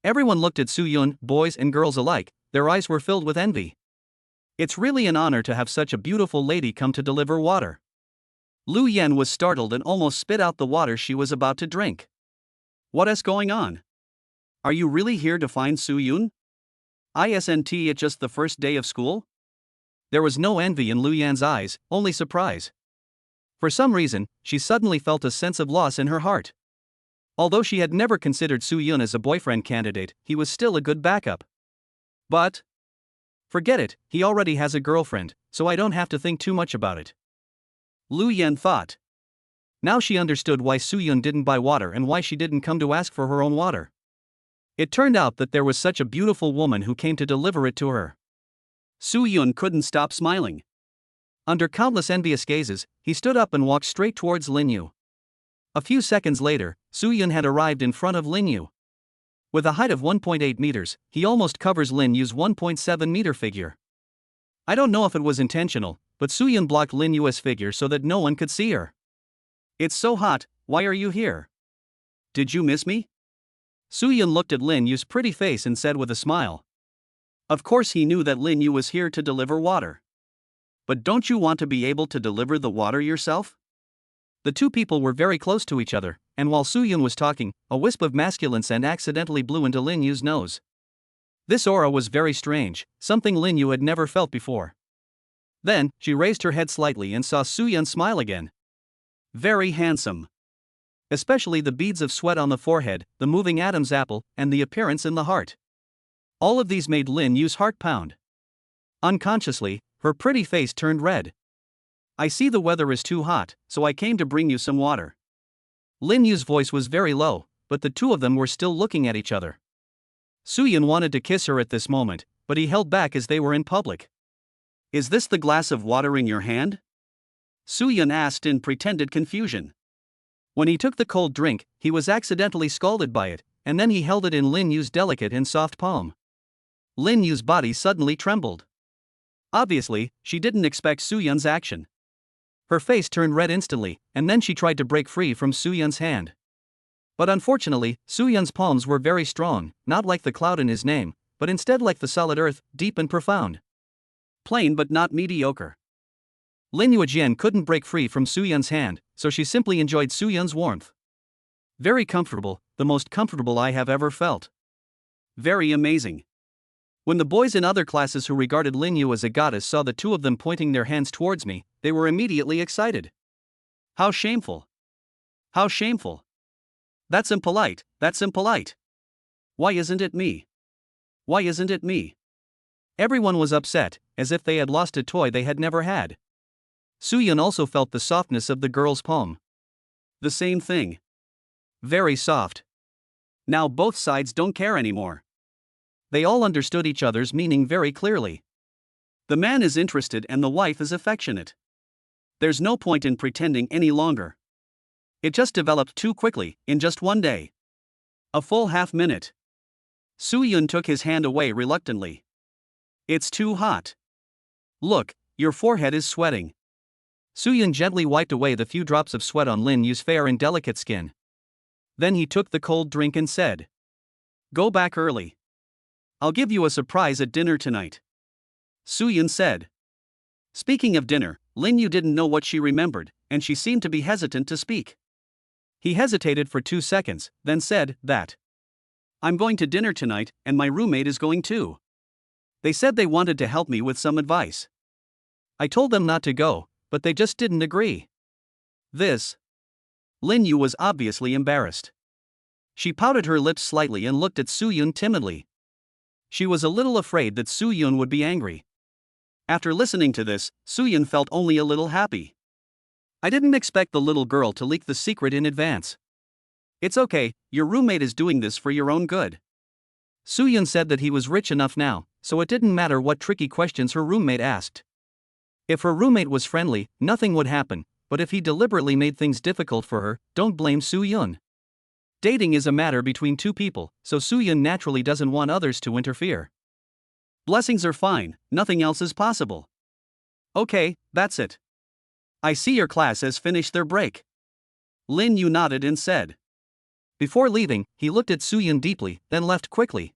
Everyone looked at Su Yun, boys and girls alike, their eyes were filled with envy. It's really an honor to have such a beautiful lady come to deliver water. Lu Yan was startled and almost spit out the water she was about to drink. What is going on? Are you really here to find Su-yun? Isn't it just the first day of school? There was no envy in Lu Yan's eyes, only surprise. For some reason, she suddenly felt a sense of loss in her heart. Although she had never considered Su-yun as a boyfriend candidate, he was still a good backup. But forget it, he already has a girlfriend, so I don't have to think too much about it. Lu Yan thought. Now she understood why Su-yun didn't buy water and why she didn't come to ask for her own water. It turned out that there was such a beautiful woman who came to deliver it to her. Su-yun couldn't stop smiling. Under countless envious gazes, he stood up and walked straight towards Lin Yu. A few seconds later, Su-yun had arrived in front of Lin Yu. With a height of 1.8 meters, he almost covers Lin Yu's 1.7 meter figure. I don't know if it was intentional, but Su-yun blocked Lin Yu's figure so that no one could see her. It's so hot, why are you here? Did you miss me? Su-yun looked at Lin Yu's pretty face and said with a smile. Of course he knew that Lin Yu was here to deliver water. But don't you want to be able to deliver the water yourself? The two people were very close to each other, and while Su-yun was talking, a wisp of masculine scent accidentally blew into Lin Yu's nose. This aura was very strange, something Lin Yu had never felt before. Then, she raised her head slightly and saw Su-yun smile again. Very handsome. Especially the beads of sweat on the forehead, the moving Adam's apple, and the appearance in the heart. All of these made Lin Yu's heart pound. Unconsciously, her pretty face turned red. I see the weather is too hot, so I came to bring you some water. Lin Yu's voice was very low, but the two of them were still looking at each other. Su-yun wanted to kiss her at this moment, but he held back as they were in public. Is this the glass of water in your hand? Su-yun asked in pretended confusion. When he took the cold drink, he was accidentally scalded by it, and then he held it in Lin Yu's delicate and soft palm. Lin Yu's body suddenly trembled. Obviously, she didn't expect Su-yun's action. Her face turned red instantly, and then she tried to break free from Su-yun's hand. But unfortunately, Su-yun's palms were very strong, not like the cloud in his name, but instead like the solid earth, deep and profound. Plain but not mediocre. Lin Yujian couldn't break free from Su-yun's hand, so she simply enjoyed Su-yun's warmth. Very comfortable, the most comfortable I have ever felt. Very amazing. When the boys in other classes who regarded Lin Yu as a goddess saw the two of them pointing their hands towards me, they were immediately excited. How shameful. How shameful. That's impolite, that's impolite. Why isn't it me? Why isn't it me? Everyone was upset, as if they had lost a toy they had never had. Su-yun also felt the softness of the girl's palm. The same thing. Very soft. Now both sides don't care anymore. They all understood each other's meaning very clearly. The man is interested and the wife is affectionate. There's no point in pretending any longer. It just developed too quickly, in just one day. A full half-minute. Su-yun took his hand away reluctantly. It's too hot. Look, your forehead is sweating. Su-yun gently wiped away the few drops of sweat on Lin Yu's fair and delicate skin. Then he took the cold drink and said, Go back early. I'll give you a surprise at dinner tonight. Su-yun said. Speaking of dinner, Lin Yu didn't know what she remembered, and she seemed to be hesitant to speak. He hesitated for 2 seconds, then said that. I'm going to dinner tonight, and my roommate is going too. They said they wanted to help me with some advice. I told them not to go, but they just didn't agree. Lin Yu was obviously embarrassed. She pouted her lips slightly and looked at Su-yun timidly. She was a little afraid that Su-yun would be angry. After listening to this, Su-yun felt only a little happy. I didn't expect the little girl to leak the secret in advance. It's okay, your roommate is doing this for your own good. Su-yun said that he was rich enough now, so it didn't matter what tricky questions her roommate asked. If her roommate was friendly, nothing would happen, but if he deliberately made things difficult for her, don't blame Su-yun. Dating is a matter between two people, so Su-yun naturally doesn't want others to interfere. Blessings are fine, nothing else is possible. Okay, that's it. I see your class has finished their break. Lin Yu nodded and said. Before leaving, he looked at Su-yun deeply, then left quickly.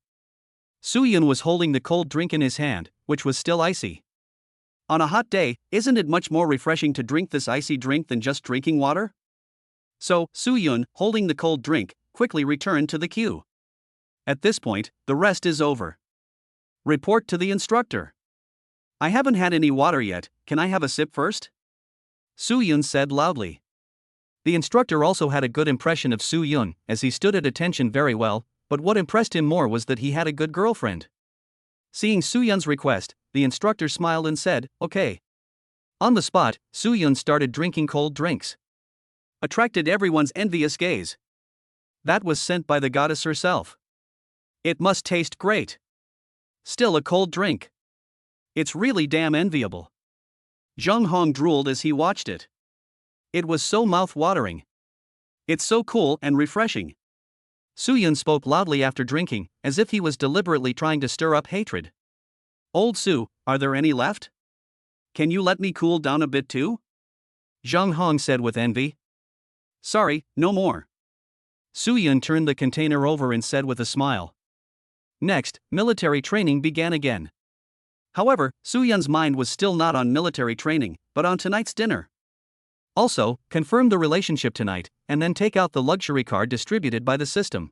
Su-yun was holding the cold drink in his hand, which was still icy. On a hot day, isn't it much more refreshing to drink this icy drink than just drinking water? So, Soo-yun, holding the cold drink, quickly returned to the queue. At this point, the rest is over. Report to the instructor. I haven't had any water yet, can I have a sip first? Soo-yun said loudly. The instructor also had a good impression of Soo-yun, as he stood at attention very well, but what impressed him more was that he had a good girlfriend. Seeing Soo-yun's request, the instructor smiled and said, okay. On the spot, Soo-yun started drinking cold drinks. Attracted everyone's envious gaze. That was sent by the goddess herself. It must taste great. Still a cold drink. It's really damn enviable. Jung Hong drooled as he watched it. It was so mouth-watering. It's so cool and refreshing. Soo-yun spoke loudly after drinking, as if he was deliberately trying to stir up hatred. Old Soo, are there any left? Can you let me cool down a bit too? Jung Hong said with envy. Sorry, no more. Soo-yun turned the container over and said with a smile. Next, military training began again. However, Soo-yun's mind was still not on military training, but on tonight's dinner. Also, confirm the relationship tonight, and then take out the luxury card distributed by the system.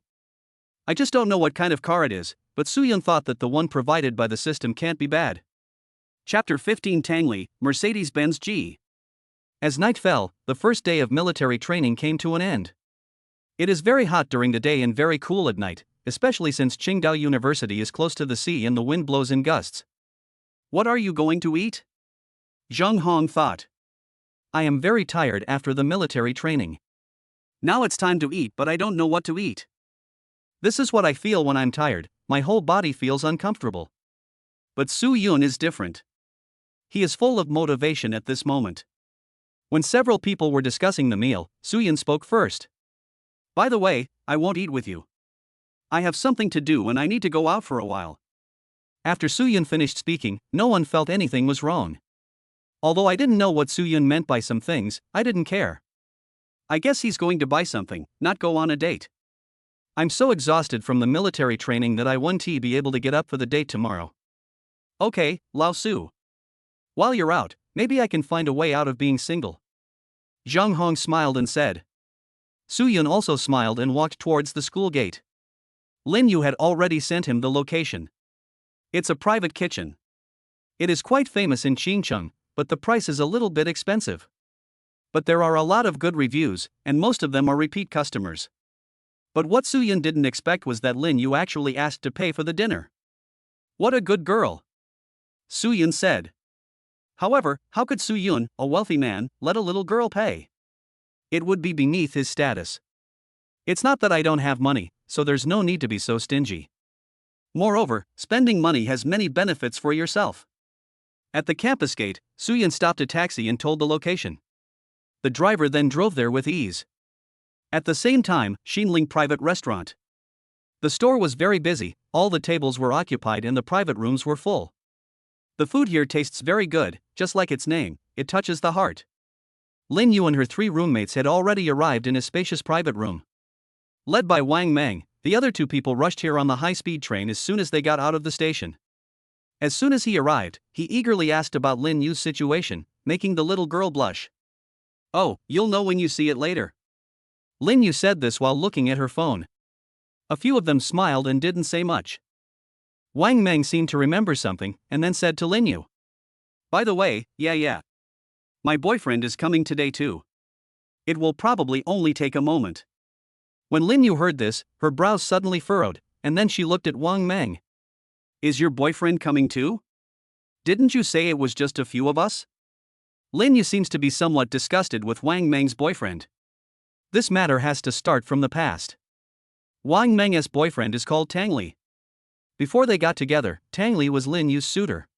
I just don't know what kind of car it is, but Soo-yun thought that the one provided by the system can't be bad. Chapter 15 Tangley, Mercedes-Benz G. As night fell, the first day of military training came to an end. It is very hot during the day and very cool at night, especially since Qingdao University is close to the sea and the wind blows in gusts. What are you going to eat? Jung Hong thought. I am very tired after the military training. Now it's time to eat, but I don't know what to eat. This is what I feel when I'm tired, my whole body feels uncomfortable. But Soo-yun is different. He is full of motivation at this moment. When several people were discussing the meal, Soo-yun spoke first. By the way, I won't eat with you. I have something to do and I need to go out for a while. After Soo-yun finished speaking, no one felt anything was wrong. Although I didn't know what Soo-yun meant by some things, I didn't care. I guess he's going to buy something, not go on a date. I'm so exhausted from the military training that I won't be able to get up for the date tomorrow. Okay, Lao Su. While you're out, maybe I can find a way out of being single. Jung Hong smiled and said. Soo-yun also smiled and walked towards the school gate. Lin Yu had already sent him the location. It's a private kitchen. It is quite famous in Qingcheng, but the price is a little bit expensive. But there are a lot of good reviews, and most of them are repeat customers. But what Soo-yun didn't expect was that Lin Yu actually asked to pay for the dinner. What a good girl! Soo-yun said. However, how could Soo-yun, a wealthy man, let a little girl pay? It would be beneath his status. It's not that I don't have money, so there's no need to be so stingy. Moreover, spending money has many benefits for yourself. At the campus gate, Soo-yun stopped a taxi and told the location. The driver then drove there with ease. At the same time, Xinling Private Restaurant. The store was very busy, all the tables were occupied and the private rooms were full. The food here tastes very good, just like its name, it touches the heart. Lin Yu and her 3 roommates had already arrived in a spacious private room. Led by Wang Meng, the other 2 people rushed here on the high-speed train as soon as they got out of the station. As soon as he arrived, he eagerly asked about Lin Yu's situation, making the little girl blush. Oh, you'll know when you see it later. Lin Yu said this while looking at her phone. A few of them smiled and didn't say much. Wang Meng seemed to remember something, and then said to Lin Yu. By the way, yeah. My boyfriend is coming today too. It will probably only take a moment. When Lin Yu heard this, her brows suddenly furrowed, and then she looked at Wang Meng. Is your boyfriend coming too? Didn't you say it was just a few of us? Lin Yu seems to be somewhat disgusted with Wang Meng's boyfriend. This matter has to start from the past. Wang Meng's boyfriend is called Tangley. Before they got together, Tangley was Lin Yu's suitor.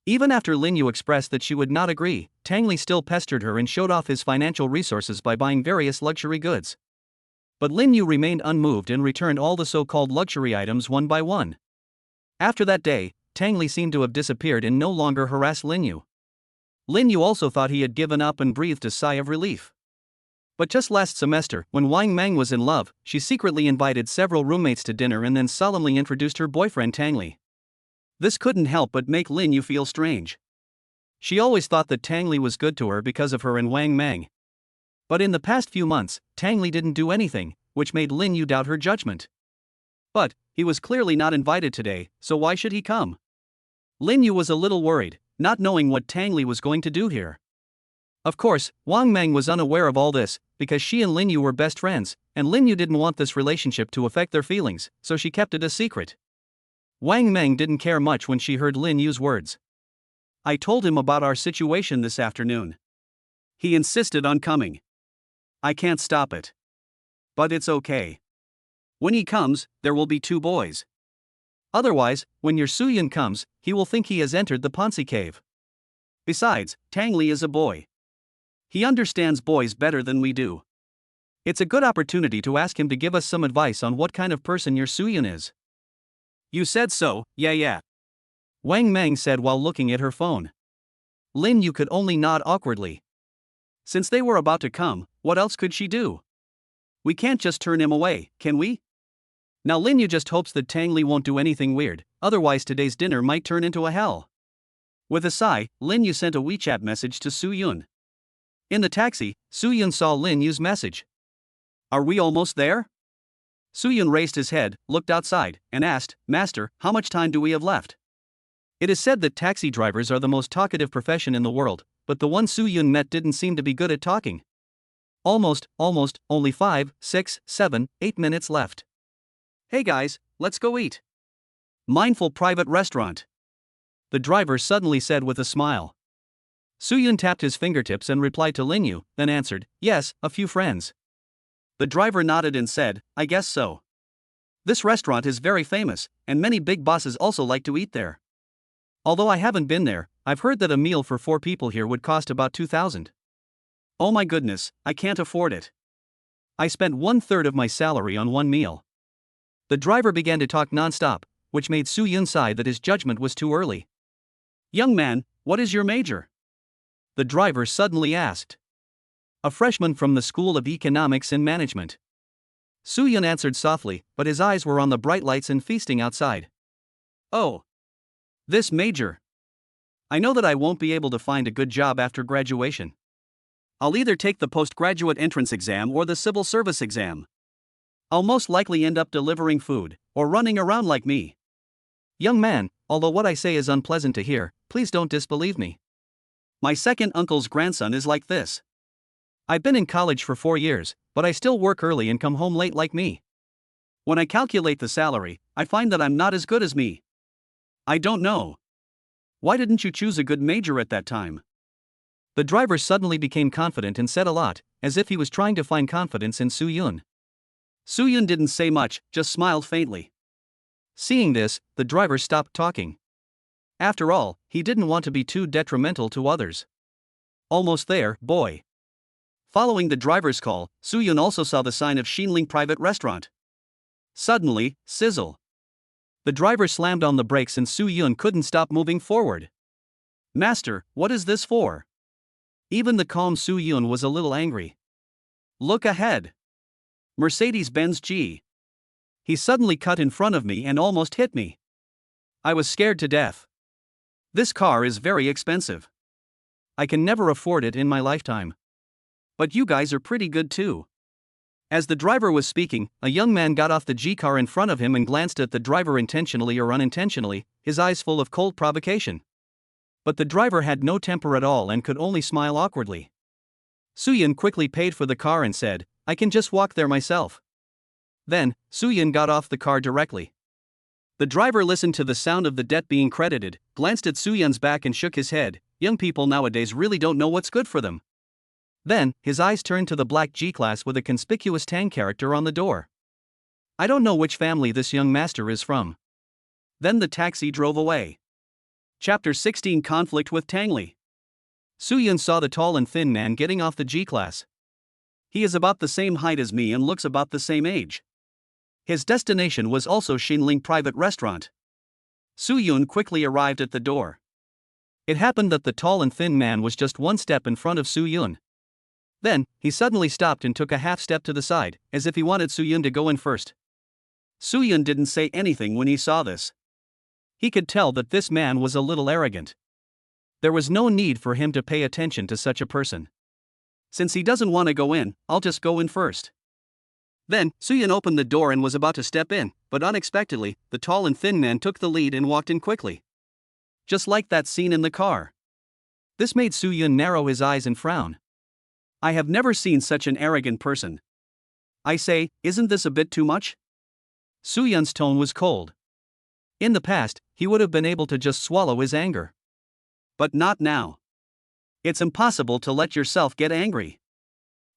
Even after Lin Yu expressed that she would not agree, Tangley still pestered her and showed off his financial resources by buying various luxury goods. But Lin Yu remained unmoved and returned all the so-called luxury items one by one. After that day, Tangley seemed to have disappeared and no longer harassed Lin Yu. Lin Yu also thought he had given up and breathed a sigh of relief. But just last semester, when Wang Meng was in love, she secretly invited several roommates to dinner and then solemnly introduced her boyfriend Tangley. This couldn't help but make Lin Yu feel strange. She always thought that Tangley was good to her because of her and Wang Mang. But in the past few months, Tangley didn't do anything, which made Lin Yu doubt her judgment. But he was clearly not invited today, so why should he come? Lin Yu was a little worried, not knowing what Tangley was going to do here. Of course, Wang Mang was unaware of all this, because she and Lin Yu were best friends, and Lin Yu didn't want this relationship to affect their feelings, so she kept it a secret. Wang Mang didn't care much when she heard Lin Yu's words. I told him about our situation this afternoon. He insisted on coming. I can't stop it. But it's okay. When he comes, there will be 2 boys. Otherwise, when your Suyun comes, he will think he has entered the Ponzi cave. Besides, Tangley is a boy. He understands boys better than we do. It's a good opportunity to ask him to give us some advice on what kind of person your Suyun is. You said so, yeah. Wang Mang said while looking at her phone. Lin Yu could only nod awkwardly. Since they were about to come, what else could she do? We can't just turn him away, can we? Now Lin Yu just hopes that Tangley won't do anything weird, otherwise today's dinner might turn into a hell. With a sigh, Lin Yu sent a WeChat message to Suyun. In the taxi, Suyun saw Lin Yu's message. Are we almost there? Suyun raised his head, looked outside, and asked, Master, how much time do we have left? It is said that taxi drivers are the most talkative profession in the world, but the one Suyun met didn't seem to be good at talking. Almost, only 5, 6, 7, 8 minutes left. Hey guys, let's go eat. Mindful private restaurant. The driver suddenly said with a smile. Suyun tapped his fingertips and replied to Lin Yu, then answered, yes, a few friends. The driver nodded and said, I guess so. This restaurant is very famous, and many big bosses also like to eat there. Although I haven't been there, I've heard that a meal for 4 people here would cost about 2,000. Oh my goodness, I can't afford it. I spent 1/3 of my salary on one meal. The driver began to talk non-stop, which made Suyun sigh that his judgment was too early. Young man, what is your major? The driver suddenly asked. A freshman from the School of Economics and Management. Suyun answered softly, but his eyes were on the bright lights and feasting outside. Oh. This major. I know that I won't be able to find a good job after graduation. I'll either take the postgraduate entrance exam or the civil service exam. I'll most likely end up delivering food, or running around like me. Young man, although what I say is unpleasant to hear, please don't disbelieve me. My second uncle's grandson is like this. I've been in college for 4 years, but I still work early and come home late like me. When I calculate the salary, I find that I'm not as good as me. I don't know. Why didn't you choose a good major at that time? The driver suddenly became confident and said a lot, as if he was trying to find confidence in Suyun. Suyun didn't say much, just smiled faintly. Seeing this, the driver stopped talking. After all, he didn't want to be too detrimental to others. Almost there, boy. Following the driver's call, Suyun also saw the sign of Xinling Private Restaurant. Suddenly, sizzle. The driver slammed on the brakes and Suyun couldn't stop moving forward. Master, what is this for? Even the calm Suyun was a little angry. Look ahead. Mercedes-Benz G. He suddenly cut in front of me and almost hit me. I was scared to death. This car is very expensive. I can never afford it in my lifetime. But you guys are pretty good too. As the driver was speaking, a young man got off the G car in front of him and glanced at the driver intentionally or unintentionally, his eyes full of cold provocation. But the driver had no temper at all and could only smile awkwardly. Suyun quickly paid for the car and said, I can just walk there myself. Then, Suyun got off the car directly. The driver listened to the sound of the debt being credited, glanced at Suyun's back and shook his head. Young people nowadays really don't know what's good for them. Then, his eyes turned to the black G-Class with a conspicuous Tang character on the door. I don't know which family this young master is from. Then the taxi drove away. Chapter 16 Conflict with Tangley. Suyun saw the tall and thin man getting off the G-Class. He is about the same height as me and looks about the same age. His destination was also Xinling Private Restaurant. Suyun quickly arrived at the door. It happened that the tall and thin man was just one step in front of Suyun. Then, he suddenly stopped and took a half step to the side, as if he wanted Suyun to go in first. Suyun didn't say anything when he saw this. He could tell that this man was a little arrogant. There was no need for him to pay attention to such a person. Since he doesn't want to go in, I'll just go in first. Then, Soo-Yun opened the door and was about to step in, but unexpectedly, the tall and thin man took the lead and walked in quickly. Just like that scene in the car. This made Soo-Yun narrow his eyes and frown. I have never seen such an arrogant person. I say, isn't this a bit too much? Soo-Yun's tone was cold. In the past, he would have been able to just swallow his anger. But not now. It's impossible to let yourself get angry.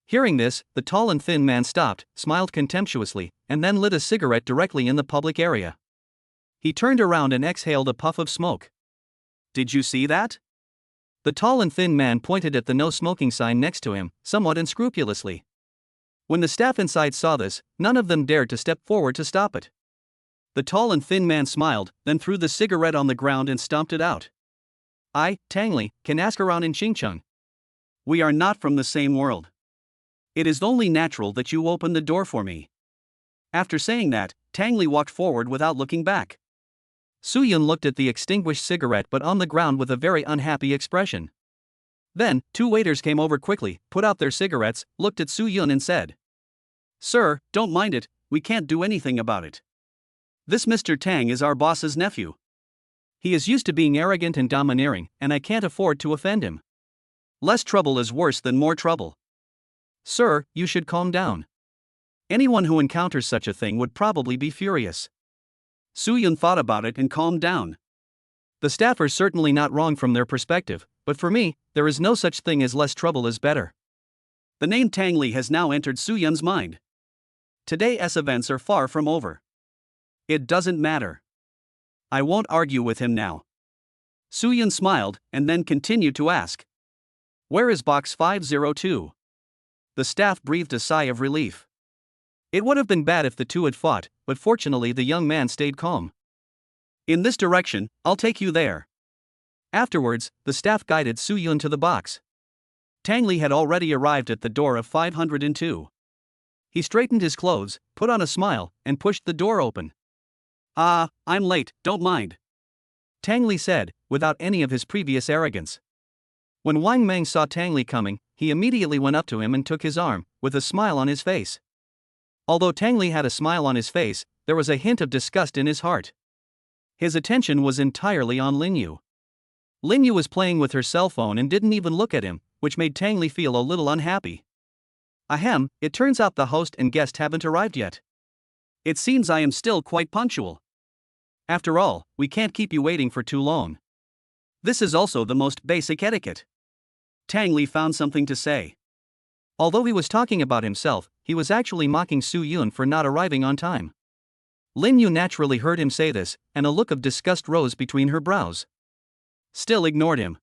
Hearing this, the tall and thin man stopped, smiled contemptuously, and then lit a cigarette directly in the public area. He turned around and exhaled a puff of smoke. Did you see that? The tall and thin man pointed at the no smoking sign next to him, somewhat unscrupulously. When the staff inside saw this, none of them dared to step forward to stop it. The tall and thin man smiled, then threw the cigarette on the ground and stomped it out. I, Tangley, can ask around in Xincheng. We are not from the same world. It is only natural that you open the door for me. After saying that, Tangley walked forward without looking back. Soo-Yun looked at the extinguished cigarette but on the ground with a very unhappy expression. Then, two waiters came over quickly, put out their cigarettes, looked at Soo-Yun and said, "Sir, don't mind it, we can't do anything about it. This Mr. Tang is our boss's nephew. He is used to being arrogant and domineering, and I can't afford to offend him. Less trouble is worse than more trouble. Sir, you should calm down. Anyone who encounters such a thing would probably be furious." Soo-Yun thought about it and calmed down. The staff are certainly not wrong from their perspective, but for me, there is no such thing as less trouble is better. The name Tangley has now entered Soo-Yun's mind. Today's events are far from over. It doesn't matter. I won't argue with him now. Soo-Yun smiled and then continued to ask, "Where is box 502? The staff breathed a sigh of relief. It would have been bad if the two had fought, but fortunately the young man stayed calm. In this direction, I'll take you there. Afterwards, the staff guided Soo-Yun to the box. Tangley had already arrived at the door of 502. He straightened his clothes, put on a smile, and pushed the door open. I'm late, don't mind," Tangley said, without any of his previous arrogance. When Wang Meng saw Tangley coming, he immediately went up to him and took his arm, with a smile on his face. Although Tangley had a smile on his face, there was a hint of disgust in his heart. His attention was entirely on Linyu. Linyu was playing with her cell phone and didn't even look at him, which made Tangley feel a little unhappy. Ahem, it turns out the host and guest haven't arrived yet. It seems I am still quite punctual. After all, we can't keep you waiting for too long. This is also the most basic etiquette. Tangley found something to say. Although he was talking about himself, he was actually mocking Soo-Yun for not arriving on time. Linyu naturally heard him say this, and a look of disgust rose between her brows. Still ignored him.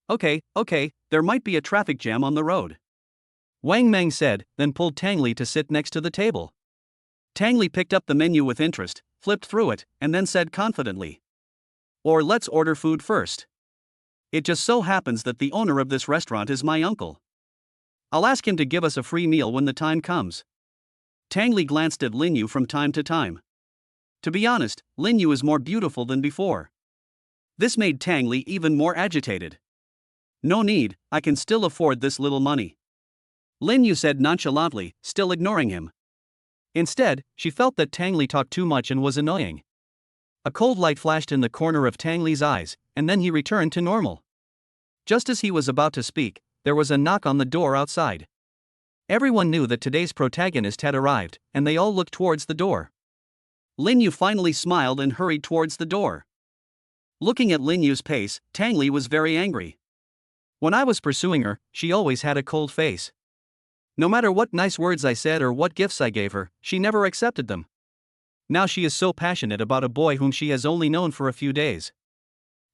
Okay, there might be a traffic jam on the road," Wang Meng said, then pulled Tangley to sit next to the table. Tangley picked up the menu with interest, flipped through it, and then said confidently, "Or let's order food first. It just so happens that the owner of this restaurant is my uncle. I'll ask him to give us a free meal when the time comes." Tangley glanced at Linyu from time to time. To be honest, Linyu is more beautiful than before. This made Tangley even more agitated. "No need, I can still afford this little money," Linyu said nonchalantly, still ignoring him. Instead, she felt that Tangley talked too much and was annoying. A cold light flashed in the corner of Tangley's eyes, and then he returned to normal. Just as he was about to speak, there was a knock on the door outside. Everyone knew that today's protagonist had arrived, and they all looked towards the door. Linyu finally smiled and hurried towards the door. Looking at Linyu's pace, Tangley was very angry. When I was pursuing her, she always had a cold face. No matter what nice words I said or what gifts I gave her, she never accepted them. Now she is so passionate about a boy whom she has only known for a few days.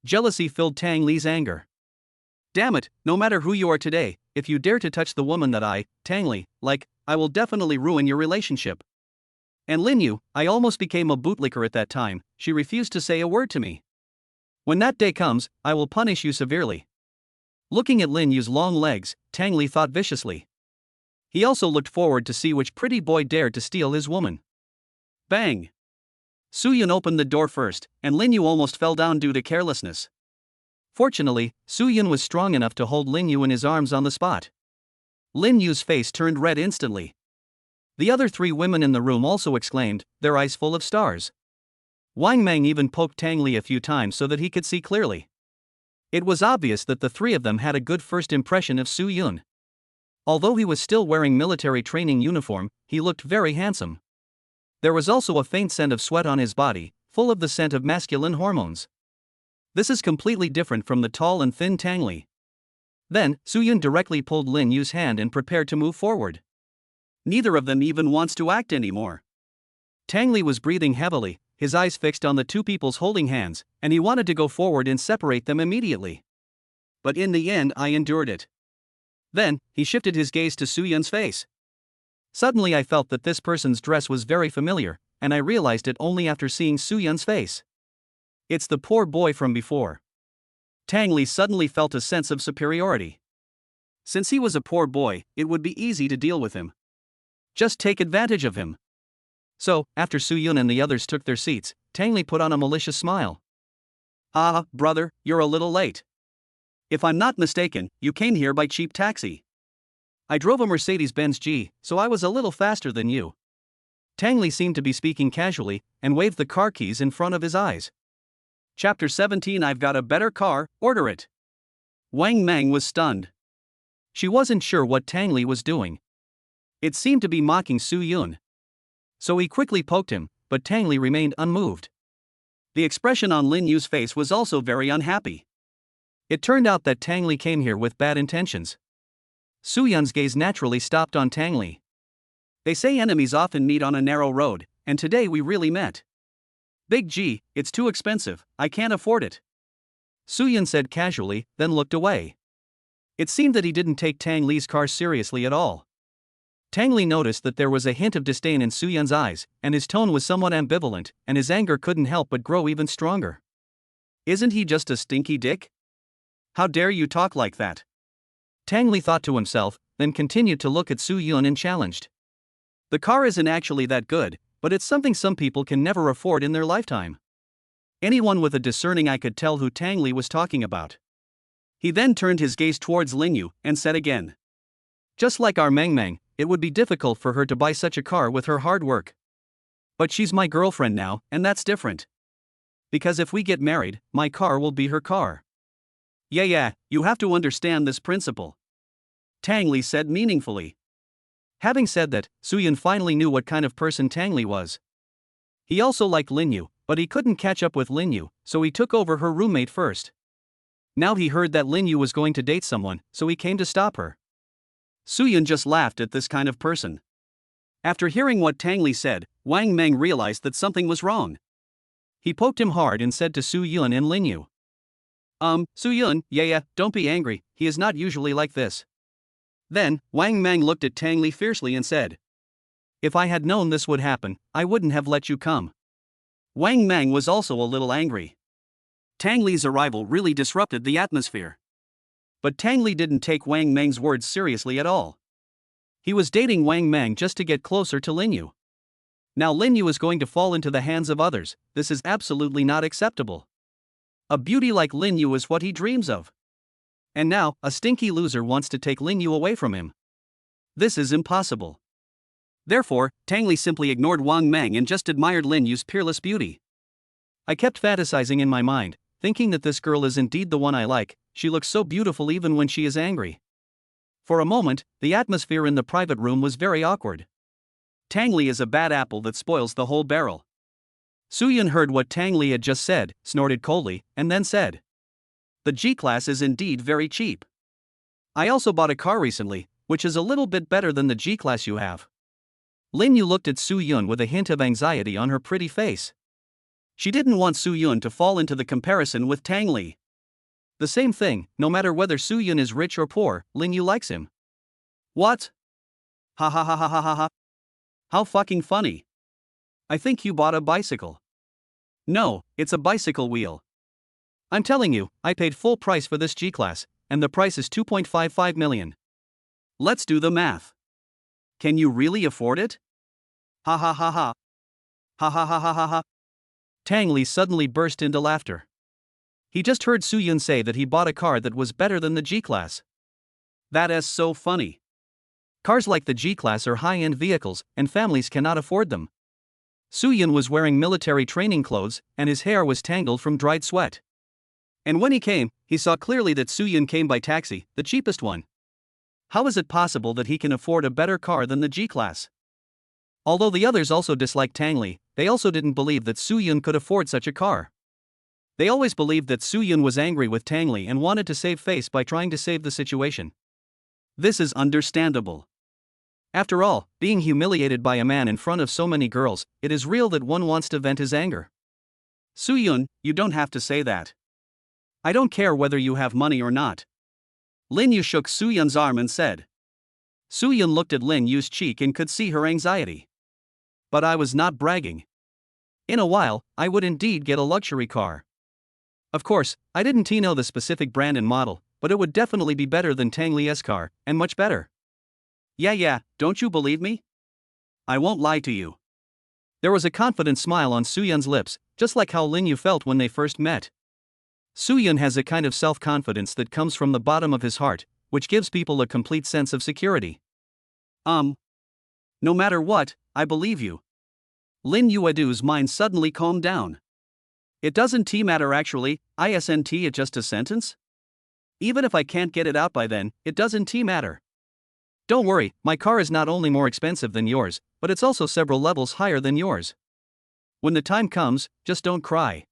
Jealousy filled Tangley's anger. "Damn it, no matter who you are today, if you dare to touch the woman that I, Tangley, like, I will definitely ruin your relationship." And Linyu, I almost became a bootlicker at that time, she refused to say a word to me. "When that day comes, I will punish you severely." Looking at Linyu's long legs, Tangley thought viciously. He also looked forward to see which pretty boy dared to steal his woman. Bang! Soo-Yun opened the door first, and Linyu almost fell down due to carelessness. Fortunately, Su-yun was strong enough to hold Lin Yu in his arms on the spot. Lin Yu's face turned red instantly. The other 3 women in the room also exclaimed, their eyes full of stars. Wang Mang even poked Tangley a few times so that he could see clearly. It was obvious that the 3 of them had a good first impression of Su-yun. Although he was still wearing military training uniform, he looked very handsome. There was also a faint scent of sweat on his body, full of the scent of masculine hormones. This is completely different from the tall and thin Tangley. Then, Su-yun directly pulled Lin Yu's hand and prepared to move forward. Neither of them even wants to act anymore. Tangley was breathing heavily, his eyes fixed on the 2 people's holding hands, and he wanted to go forward and separate them immediately. But in the end I endured it. Then, he shifted his gaze to Su-yun's face. Suddenly I felt that this person's dress was very familiar, and I realized it only after seeing Su-yun's face. It's the poor boy from before. Tangley suddenly felt a sense of superiority. Since he was a poor boy, it would be easy to deal with him. Just take advantage of him. So, after Su-yun and the others took their seats, Tangley put on a malicious smile. Ah, brother, you're a little late. If I'm not mistaken, you came here by cheap taxi. I drove a Mercedes-Benz G, so I was a little faster than you. Tangley seemed to be speaking casually, and waved the car keys in front of his eyes. Chapter 17 I've got a better car, order it. Wang Mang was stunned. She wasn't sure what Tangley was doing. It seemed to be mocking Su-yun. So he quickly poked him, but Tangley remained unmoved. The expression on Lin Yu's face was also very unhappy. It turned out that Tangley came here with bad intentions. Su-yun's gaze naturally stopped on Tangley. They say enemies often meet on a narrow road, and today we really met. Big G, it's too expensive, I can't afford it. Su-yun said casually, then looked away. It seemed that he didn't take Tangley's car seriously at all. Tangley noticed that there was a hint of disdain in Su-yun's eyes, and his tone was somewhat ambivalent, and his anger couldn't help but grow even stronger. Isn't he just a stinky dick? How dare you talk like that? Tangley thought to himself, then continued to look at Su-yun and challenged. The car isn't actually that good, but it's something some people can never afford in their lifetime. Anyone with a discerning eye could tell who Tangley was talking about. He then turned his gaze towards Lin Yu and said again. Just like our Mang Mang, it would be difficult for her to buy such a car with her hard work. But she's my girlfriend now, and that's different. Because if we get married, my car will be her car. Yeah, you have to understand this principle. Tangley said meaningfully. Having said that, Su-yun finally knew what kind of person Tangley was. He also liked Lin Yu, but he couldn't catch up with Lin Yu, so he took over her roommate first. Now he heard that Lin Yu was going to date someone, so he came to stop her. Su-yun just laughed at this kind of person. After hearing what Tangley said, Wang Mang realized that something was wrong. He poked him hard and said to Su-yun and Lin Yu. Su-yun, yeah, don't be angry, he is not usually like this. Then, Wang Mang looked at Tangley fiercely and said. If I had known this would happen, I wouldn't have let you come. Wang Mang was also a little angry. Tangley's arrival really disrupted the atmosphere. But Tangley didn't take Wang Mang's words seriously at all. He was dating Wang Mang just to get closer to Lin Yu. Now Lin Yu is going to fall into the hands of others, this is absolutely not acceptable. A beauty like Lin Yu is what he dreams of. And now, a stinky loser wants to take Lin Yu away from him. This is impossible. Therefore, Tangley simply ignored Wang Mang and just admired Lin Yu's peerless beauty. I kept fantasizing in my mind, thinking that this girl is indeed the one I like, she looks so beautiful even when she is angry. For a moment, the atmosphere in the private room was very awkward. Tangley is a bad apple that spoils the whole barrel. Su-yun heard what Tangley had just said, snorted coldly, and then said. The G-Class is indeed very cheap. I also bought a car recently, which is a little bit better than the G-Class you have. Lin Yu looked at Su-yun with a hint of anxiety on her pretty face. She didn't want Su-yun to fall into the comparison with Tangley. The same thing, no matter whether Su-yun is rich or poor, Lin Yu likes him. What? Ha ha ha ha ha ha ha. How fucking funny. I think you bought a bicycle. No, it's a bicycle wheel. I'm telling you, I paid full price for this G-Class, and the price is 2.55 million. Let's do the math. Can you really afford it? Ha ha ha ha. Ha ha ha ha ha ha. Tangley suddenly burst into laughter. He just heard Soo-yun say that he bought a car that was better than the G-Class. That is so funny. Cars like the G-Class are high-end vehicles, and families cannot afford them. Soo-yun was wearing military training clothes, and his hair was tangled from dried sweat. And when he came, he saw clearly that Soo-yun came by taxi, the cheapest one. How is it possible that he can afford a better car than the G-Class? Although the others also disliked Tangley, they also didn't believe that Soo-yun could afford such a car. They always believed that Soo-yun was angry with Tangley and wanted to save face by trying to save the situation. This is understandable. After all, being humiliated by a man in front of so many girls, it is real that one wants to vent his anger. Soo-yun, you don't have to say that. I don't care whether you have money or not. Lin Yu shook Soo-yun's arm and said. Soo-yun looked at Lin Yu's cheek and could see her anxiety. But I was not bragging. In a while, I would indeed get a luxury car. Of course, I didn't know the specific brand and model, but it would definitely be better than Tangley's car, and much better. Yeah, don't you believe me? I won't lie to you. There was a confident smile on Soo-yun's lips, just like how Lin Yu felt when they first met. Soo-yun has a kind of self-confidence that comes from the bottom of his heart, which gives people a complete sense of security. No matter what, I believe you. Lin Yuadu's mind suddenly calmed down. It doesn't matter actually, isn't it just a sentence? Even if I can't get it out by then, it doesn't matter. Don't worry, my car is not only more expensive than yours, but it's also several levels higher than yours. When the time comes, just don't cry.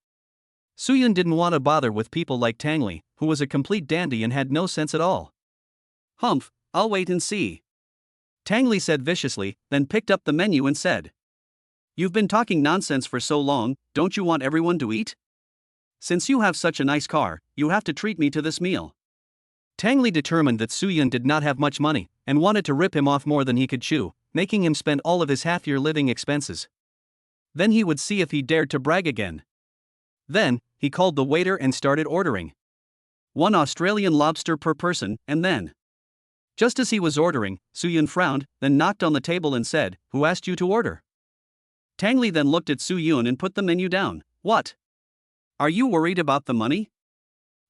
Soo-yun didn't want to bother with people like Tangley, who was a complete dandy and had no sense at all. Humph, I'll wait and see. Tangley said viciously, then picked up the menu and said. You've been talking nonsense for so long, don't you want everyone to eat? Since you have such a nice car, you have to treat me to this meal. Tangley determined that Soo-yun did not have much money, and wanted to rip him off more than he could chew, making him spend all of his half-year living expenses. Then he would see if he dared to brag again. Then, he called the waiter and started ordering. 1 Australian lobster per person, and then. Just as he was ordering, Soo-yun frowned, then knocked on the table and said, "Who asked you to order?" Tangley then looked at Soo-yun and put the menu down. What? Are you worried about the money?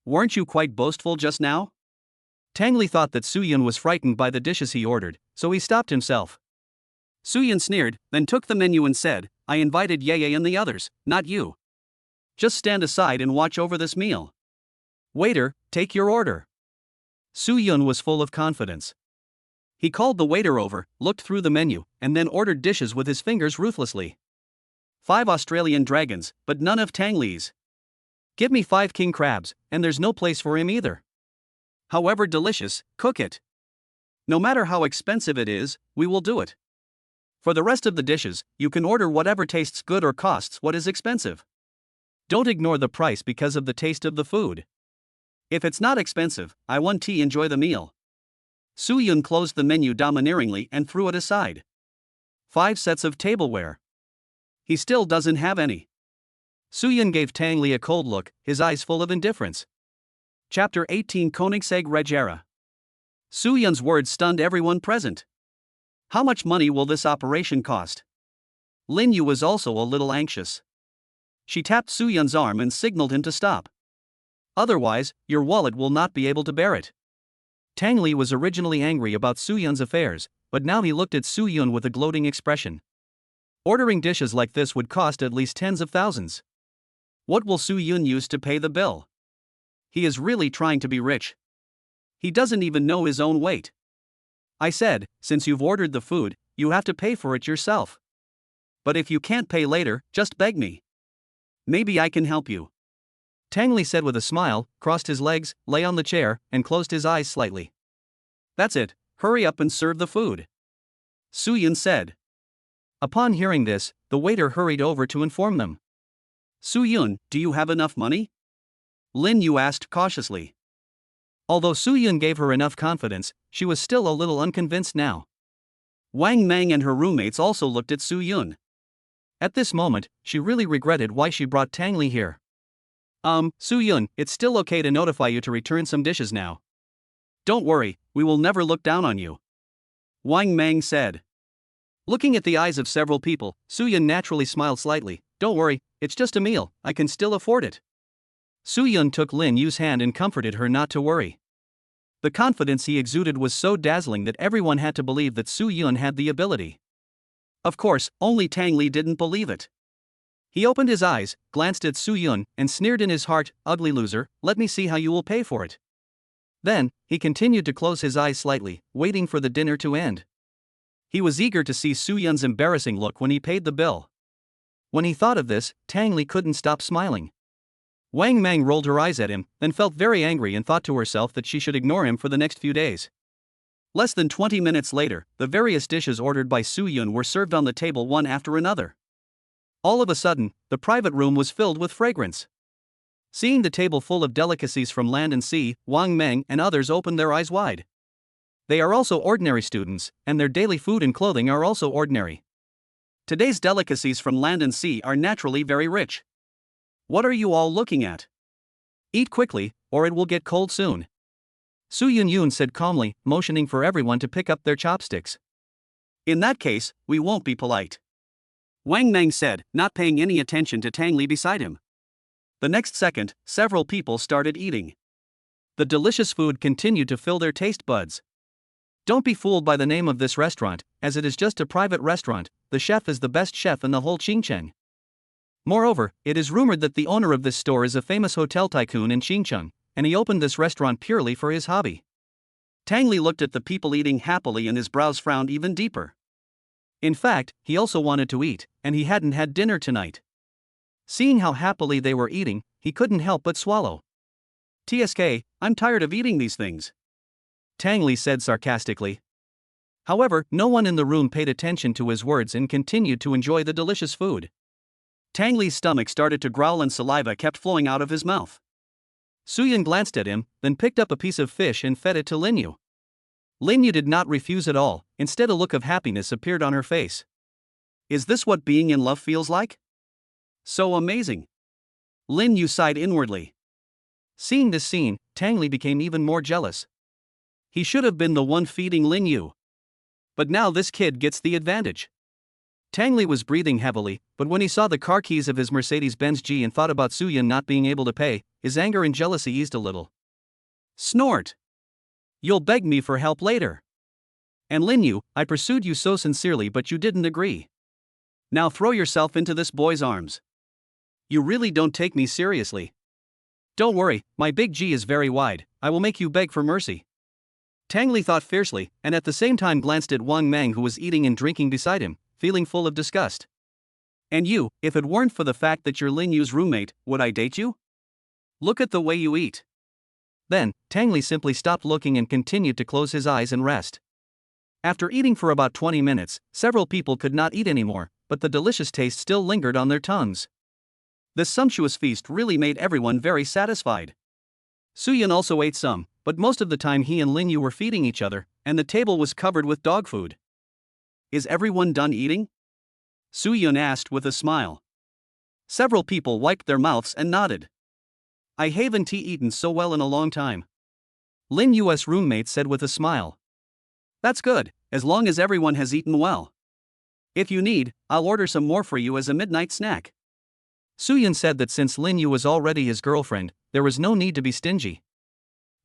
Weren't you quite boastful just now? Tangley thought that Soo-yun was frightened by the dishes he ordered, so he stopped himself. Soo-yun sneered, then took the menu and said, I invited Ye and the others, not you. Just stand aside and watch over this meal. Waiter, take your order. Soo-yun was full of confidence. He called the waiter over, looked through the menu, and then ordered dishes with his fingers ruthlessly. 5 Australian dragons, but none of Tangley's. Give me 5 king crabs, and there's no place for him either. However delicious, cook it. No matter how expensive it is, we will do it. For the rest of the dishes, you can order whatever tastes good or costs what is expensive. Don't ignore the price because of the taste of the food. If it's not expensive, I want to enjoy the meal. Soo-yun closed the menu domineeringly and threw it aside. 5 sets of tableware. He still doesn't have any. Soo-yun gave Tangley a cold look, his eyes full of indifference. Chapter 18 Koenigsegg Regera. Soo-yun's words stunned everyone present. How much money will this operation cost? Lin Yu was also a little anxious. She tapped Soo-yun's arm and signaled him to stop. Otherwise, your wallet will not be able to bear it. Tangley was originally angry about Soo-yun's affairs, but now he looked at Soo-yun with a gloating expression. Ordering dishes like this would cost at least tens of thousands. What will Soo-yun use to pay the bill? He is really trying to be rich. He doesn't even know his own weight. I said, since you've ordered the food, you have to pay for it yourself. But if you can't pay later, just beg me. Maybe I can help you. Tangley said with a smile, crossed his legs, lay on the chair, and closed his eyes slightly. That's it, hurry up and serve the food. Soo-yun said. Upon hearing this, the waiter hurried over to inform them. Soo-yun, do you have enough money? Lin Yu asked cautiously. Although Soo-yun gave her enough confidence, she was still a little unconvinced now. Wang Mang and her roommates also looked at Soo-yun. At this moment, she really regretted why she brought Tangley here. Soo-yun, it's still okay to notify you to return some dishes now. Don't worry, we will never look down on you. Wang Mang said. Looking at the eyes of several people, Soo-yun naturally smiled slightly. Don't worry, it's just a meal, I can still afford it. Soo-yun took Lin Yu's hand and comforted her not to worry. The confidence he exuded was so dazzling that everyone had to believe that Soo-yun had the ability. Of course, only Tangley didn't believe it. He opened his eyes, glanced at Soo-yun, and sneered in his heart, "Ugly loser, let me see how you will pay for it." Then, he continued to close his eyes slightly, waiting for the dinner to end. He was eager to see Soo-yun's embarrassing look when he paid the bill. When he thought of this, Tangley couldn't stop smiling. Wang Mang rolled her eyes at him, then felt very angry and thought to herself that she should ignore him for the next few days. Less than 20 minutes later, the various dishes ordered by Soo-yun were served on the table one after another. All of a sudden, the private room was filled with fragrance. Seeing the table full of delicacies from land and sea, Wang Meng and others opened their eyes wide. They are also ordinary students, and their daily food and clothing are also ordinary. Today's delicacies from land and sea are naturally very rich. What are you all looking at? Eat quickly, or it will get cold soon. Soo-yun said calmly, motioning for everyone to pick up their chopsticks. In that case, we won't be polite. Wang Meng said, not paying any attention to Tangley beside him. The next second, several people started eating. The delicious food continued to fill their taste buds. Don't be fooled by the name of this restaurant, as it is just a private restaurant. The chef is the best chef in the whole Xinjiang. Moreover, it is rumored that the owner of this store is a famous hotel tycoon in Xinjiang, and he opened this restaurant purely for his hobby. Tangley looked at the people eating happily and his brows frowned even deeper. In fact, he also wanted to eat, and he hadn't had dinner tonight. Seeing how happily they were eating, he couldn't help but swallow. "TSK, I'm tired of eating these things," Tangley said sarcastically. However, no one in the room paid attention to his words and continued to enjoy the delicious food. Tangley's stomach started to growl and saliva kept flowing out of his mouth. Soo-yun glanced at him, then picked up a piece of fish and fed it to Lin Yu. Lin Yu did not refuse at all, instead a look of happiness appeared on her face. "Is this what being in love feels like? So amazing." Lin Yu sighed inwardly. Seeing this scene, Tangley became even more jealous. He should have been the one feeding Lin Yu. But now this kid gets the advantage. Tangley was breathing heavily, but when he saw the car keys of his Mercedes-Benz G and thought about Soo-yun not being able to pay, his anger and jealousy eased a little. "Snort! You'll beg me for help later. And Lin Yu, I pursued you so sincerely but you didn't agree. Now throw yourself into this boy's arms. You really don't take me seriously." "Don't worry, my big G is very wide, I will make you beg for mercy." Tangley thought fiercely, and at the same time glanced at Wang Mang who was eating and drinking beside him, feeling full of disgust. "And you, if it weren't for the fact that you're Lin Yu's roommate, would I date you? Look at the way you eat." Then, Tangley simply stopped looking and continued to close his eyes and rest. After eating for about 20 minutes, several people could not eat anymore, but the delicious taste still lingered on their tongues. This sumptuous feast really made everyone very satisfied. Soo-yun also ate some, but most of the time he and Lin Yu were feeding each other, and the table was covered with dog food. "Is everyone done eating?" Soo-yun asked with a smile. Several people wiped their mouths and nodded. "I haven't eaten so well in a long time," Lin Yu's roommate said with a smile. "That's good, as long as everyone has eaten well. If you need, I'll order some more for you as a midnight snack." Soo-yun said that since Lin Yu was already his girlfriend, there was no need to be stingy.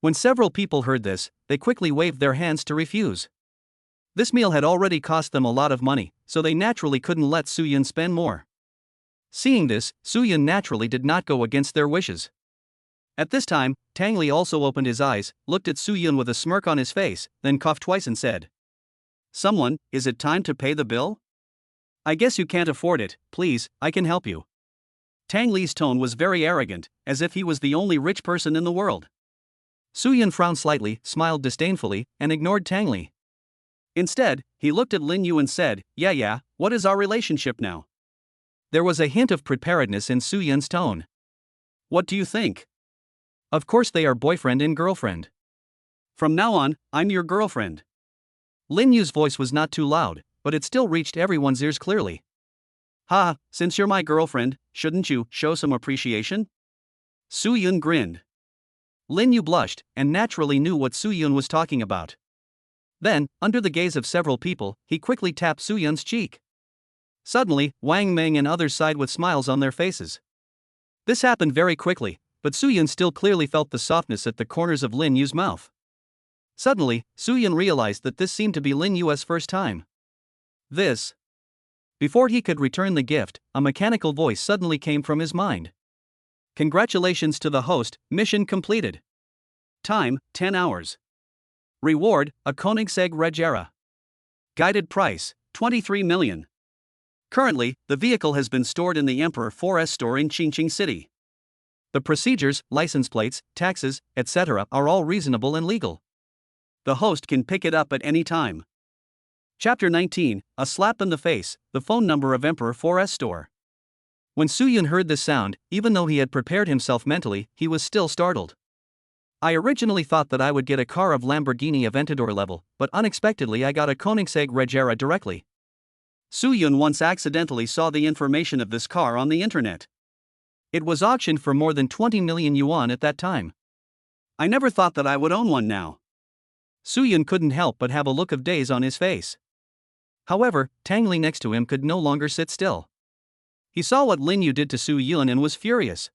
When several people heard this, they quickly waved their hands to refuse. This meal had already cost them a lot of money, so they naturally couldn't let Soo-yun spend more. Seeing this, Soo-yun naturally did not go against their wishes. At this time, Tangley also opened his eyes, looked at Soo-yun with a smirk on his face, then coughed twice and said, "Someone, is it time to pay the bill? I guess you can't afford it, please, I can help you." Tangley's tone was very arrogant, as if he was the only rich person in the world. Soo-yun frowned slightly, smiled disdainfully, and ignored Tangley. Instead, he looked at Lin Yu and said, Yeah, what is our relationship now?" There was a hint of preparedness in Soo-yun's tone. "What do you think?" "Of course they are boyfriend and girlfriend. From now on, I'm your girlfriend." Lin Yu's voice was not too loud, but it still reached everyone's ears clearly. "Ha, since you're my girlfriend, shouldn't you show some appreciation?" Soo-yun grinned. Lin Yu blushed, and naturally knew what Soo-yun was talking about. Then, under the gaze of several people, he quickly tapped Soo-yun's cheek. Suddenly, Wang Meng and others sighed with smiles on their faces. This happened very quickly, but Soo-yun still clearly felt the softness at the corners of Lin Yu's mouth. Suddenly, Soo-yun realized that this seemed to be Lin Yu's first time. This. Before he could return the gift, a mechanical voice suddenly came from his mind. Congratulations to the host, mission completed. Time, 10 hours. Reward, a Koenigsegg Regera. Guided price, 23 million. Currently, the vehicle has been stored in the Emperor 4S store in Qingqing City. The procedures, license plates, taxes, etc. are all reasonable and legal. The host can pick it up at any time. Chapter 19, A Slap in the Face, the phone number of Emperor 4S store. When Soo-yun heard this sound, even though he had prepared himself mentally, he was still startled. I originally thought that I would get a car of Lamborghini Aventador level, but unexpectedly I got a Koenigsegg Regera directly. Soo-yun once accidentally saw the information of this car on the internet. It was auctioned for more than 20 million yuan at that time. I never thought that I would own one now. Soo-yun couldn't help but have a look of daze on his face. However, Tangley next to him could no longer sit still. He saw what Lin Yu did to Soo-yun and was furious.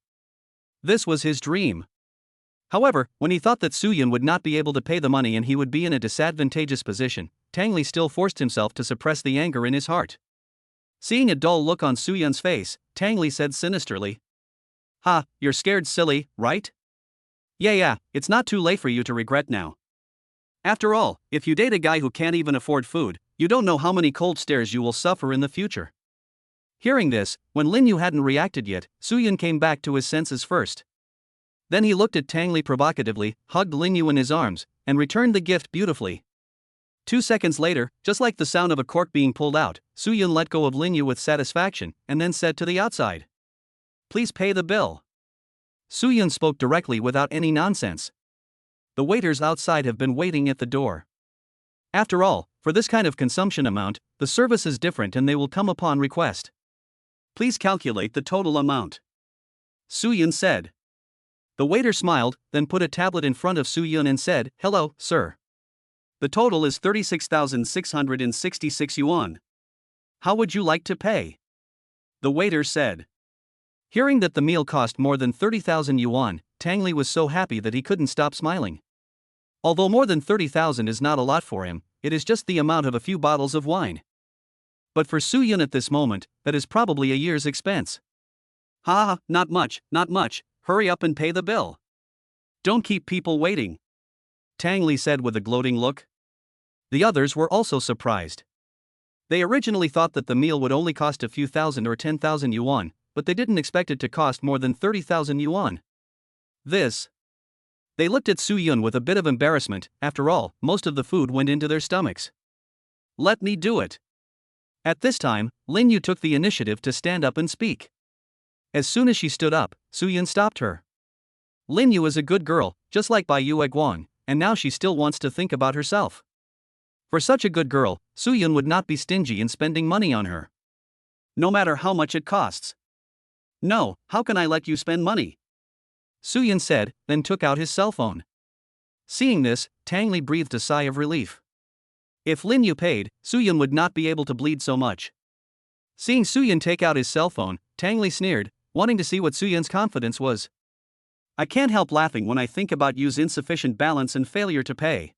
This was his dream. However, when he thought that Soo-yun would not be able to pay the money and he would be in a disadvantageous position, Tangley still forced himself to suppress the anger in his heart. Seeing a dull look on Soo-yun's face, Tangley said sinisterly, "Ha, you're scared silly, right? Yeah, it's not too late for you to regret now. After all, if you date a guy who can't even afford food, you don't know how many cold stares you will suffer in the future." Hearing this, when Lin Yu hadn't reacted yet, Soo-yun came back to his senses first. Then he looked at Tangley provocatively, hugged Lin Yu in his arms, and returned the gift beautifully. 2 seconds later, just like the sound of a cork being pulled out, Soo-yun let go of Lin Yu with satisfaction, and then said to the outside, "Please pay the bill." Soo-yun spoke directly without any nonsense. The waiters outside have been waiting at the door. After all, for this kind of consumption amount, the service is different and they will come upon request. "Please calculate the total amount," Soo-yun said. The waiter smiled, then put a tablet in front of Soo-yun and said, "Hello, sir. The total is 36,666 yuan. How would you like to pay?" the waiter said. Hearing that the meal cost more than 30,000 yuan, Tangley was so happy that he couldn't stop smiling. Although more than 30,000 is not a lot for him, it is just the amount of a few bottles of wine. But for Soo-yun at this moment, that is probably a year's expense. "Ha, not much, hurry up and pay the bill. Don't keep people waiting," Tangley said with a gloating look. The others were also surprised. They originally thought that the meal would only cost a few thousand or 10,000 yuan, but they didn't expect it to cost more than 30,000 yuan. They looked at Soo-yun with a bit of embarrassment. After all, most of the food went into their stomachs. "Let me do it." At this time, Lin Yu took the initiative to stand up and speak. As soon as she stood up, Soo-yun stopped her. Lin Yu is a good girl, just like Bai Yue Guang, and now she still wants to think about herself. For such a good girl, Soo-yun would not be stingy in spending money on her. "No matter how much it costs." "No, how can I let you spend money?" Soo-yun said, then took out his cell phone. Seeing this, Tangley breathed a sigh of relief. If Lin Yu paid, Soo-yun would not be able to bleed so much. Seeing Soo-yun take out his cell phone, Tangley sneered, wanting to see what Soo-yun's confidence was. "I can't help laughing when I think about you's insufficient balance and failure to pay.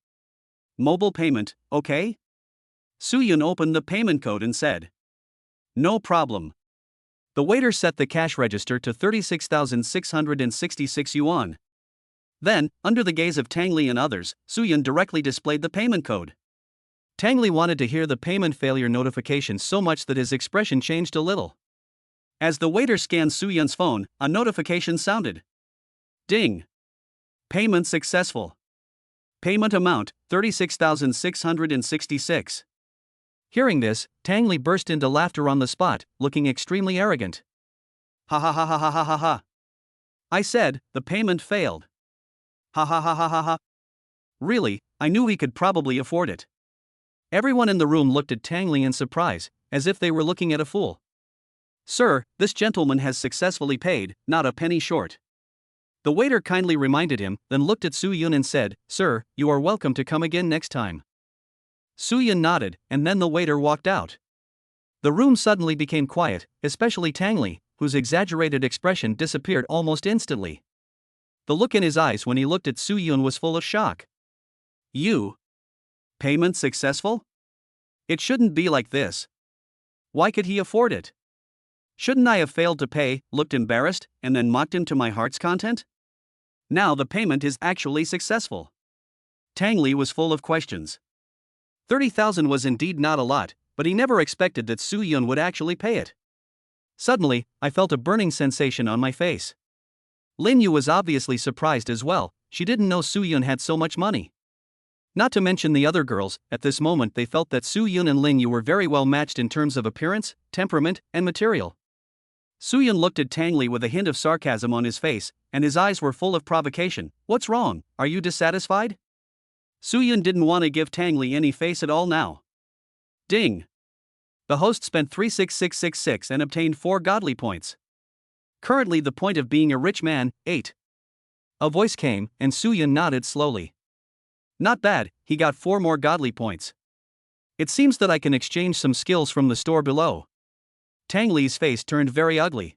Mobile payment, okay?" Soo-yun opened the payment code and said, "No problem." The waiter set the cash register to 36,666 yuan. Then, under the gaze of Tangley and others, Soo-yun directly displayed the payment code. Tangley wanted to hear the payment failure notification so much that his expression changed a little. As the waiter scanned Soo-yun's phone, a notification sounded. Ding! Payment successful. Payment amount, 36,666. Hearing this, Tangley burst into laughter on the spot, looking extremely arrogant. "Ha ha ha ha ha ha ha ha. I said, the payment failed. Ha ha ha ha ha ha. Really, I knew he could probably afford it." Everyone in the room looked at Tangley in surprise, as if they were looking at a fool. "Sir, this gentleman has successfully paid, not a penny short." The waiter kindly reminded him, then looked at Soo-yun and said, "Sir, you are welcome to come again next time." Soo-yun nodded, and then the waiter walked out. The room suddenly became quiet, especially Tangley, whose exaggerated expression disappeared almost instantly. The look in his eyes when he looked at Soo-yoon was full of shock. You? Payment successful? It shouldn't be like this. Why could he afford it? Shouldn't I have failed to pay, looked embarrassed, and then mocked him to my heart's content? Now the payment is actually successful. Tangley was full of questions. 30,000 was indeed not a lot, but he never expected that Soo-yoon would actually pay it. Suddenly, I felt a burning sensation on my face. Lin Yu was obviously surprised as well. She didn't know Soo-yoon had so much money. Not to mention the other girls, at this moment they felt that Soo-yoon and Lin Yu were very well matched in terms of appearance, temperament, and material. Soo-yoon looked at Tangley with a hint of sarcasm on his face, and his eyes were full of provocation. What's wrong? Are you dissatisfied? Soo-yoon didn't want to give Tangley any face at all now. Ding! The host spent 36666 and obtained 4 godly points. Currently the point of being a rich man, 8. A voice came, and Soo-yoon nodded slowly. Not bad, he got 4 more godly points. It seems that I can exchange some skills from the store below. Tangley's face turned very ugly.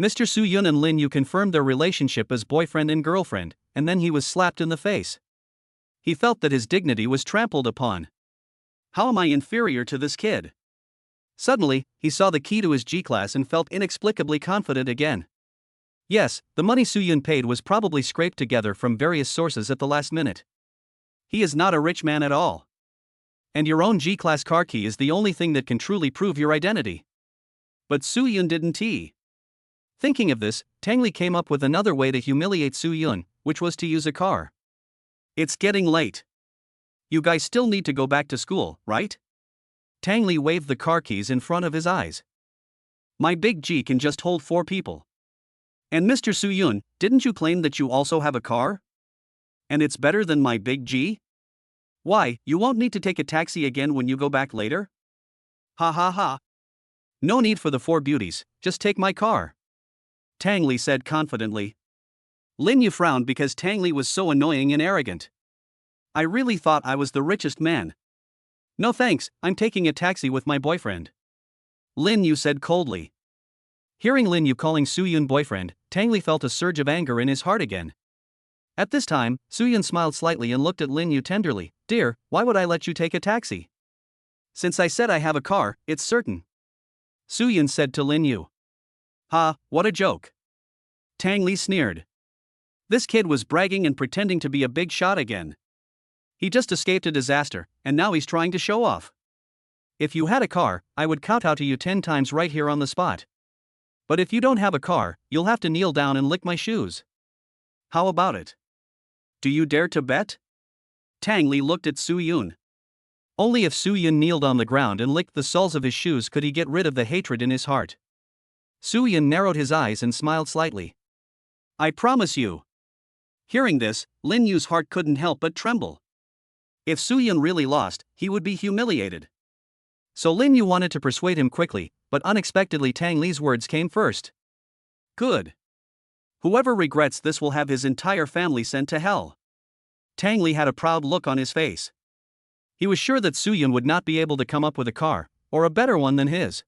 Mr. Soo-yoon and Lin Yu confirmed their relationship as boyfriend and girlfriend, and then he was slapped in the face. He felt that his dignity was trampled upon. How am I inferior to this kid? Suddenly, he saw the key to his G-class and felt inexplicably confident again. Yes, the money Soo-yoon paid was probably scraped together from various sources at the last minute. He is not a rich man at all. And your own G-class car key is the only thing that can truly prove your identity. But Soo-yoon didn't. Thinking of this, Tangley came up with another way to humiliate Soo-yoon, which was to use a car. It's getting late. You guys still need to go back to school, right? Tangley waved the car keys in front of his eyes. My big G can just hold 4 people. And Mr. Soo-yoon, didn't you claim that you also have a car? And it's better than my big G? Why, you won't need to take a taxi again when you go back later? Ha ha ha. No need for the 4 beauties, just take my car. Tangley said confidently. Lin Yu frowned because Tangley was so annoying and arrogant. I really thought I was the richest man. No thanks, I'm taking a taxi with my boyfriend. Lin Yu said coldly. Hearing Lin Yu calling Soo-yoon boyfriend, Tangley felt a surge of anger in his heart again. At this time, Soo-yoon smiled slightly and looked at Lin Yu tenderly. Dear, why would I let you take a taxi? Since I said I have a car, it's certain. Soo-yoon said to Lin Yu. Ha, what a joke. Tangley sneered. This kid was bragging and pretending to be a big shot again. He just escaped a disaster, and now he's trying to show off. If you had a car, I would kowtow to you 10 times right here on the spot. But if you don't have a car, you'll have to kneel down and lick my shoes. How about it? Do you dare to bet? Tangley looked at Soo-yoon. Only if Soo-yoon kneeled on the ground and licked the soles of his shoes could he get rid of the hatred in his heart. Soo-yoon narrowed his eyes and smiled slightly. I promise you. Hearing this, Lin Yu's heart couldn't help but tremble. If Soo-yoon really lost, he would be humiliated. So Lin Yu wanted to persuade him quickly, but unexpectedly Tangley's words came first. Good. Whoever regrets this will have his entire family sent to hell. Tangley had a proud look on his face. He was sure that Soo-yoon would not be able to come up with a car, or a better one than his.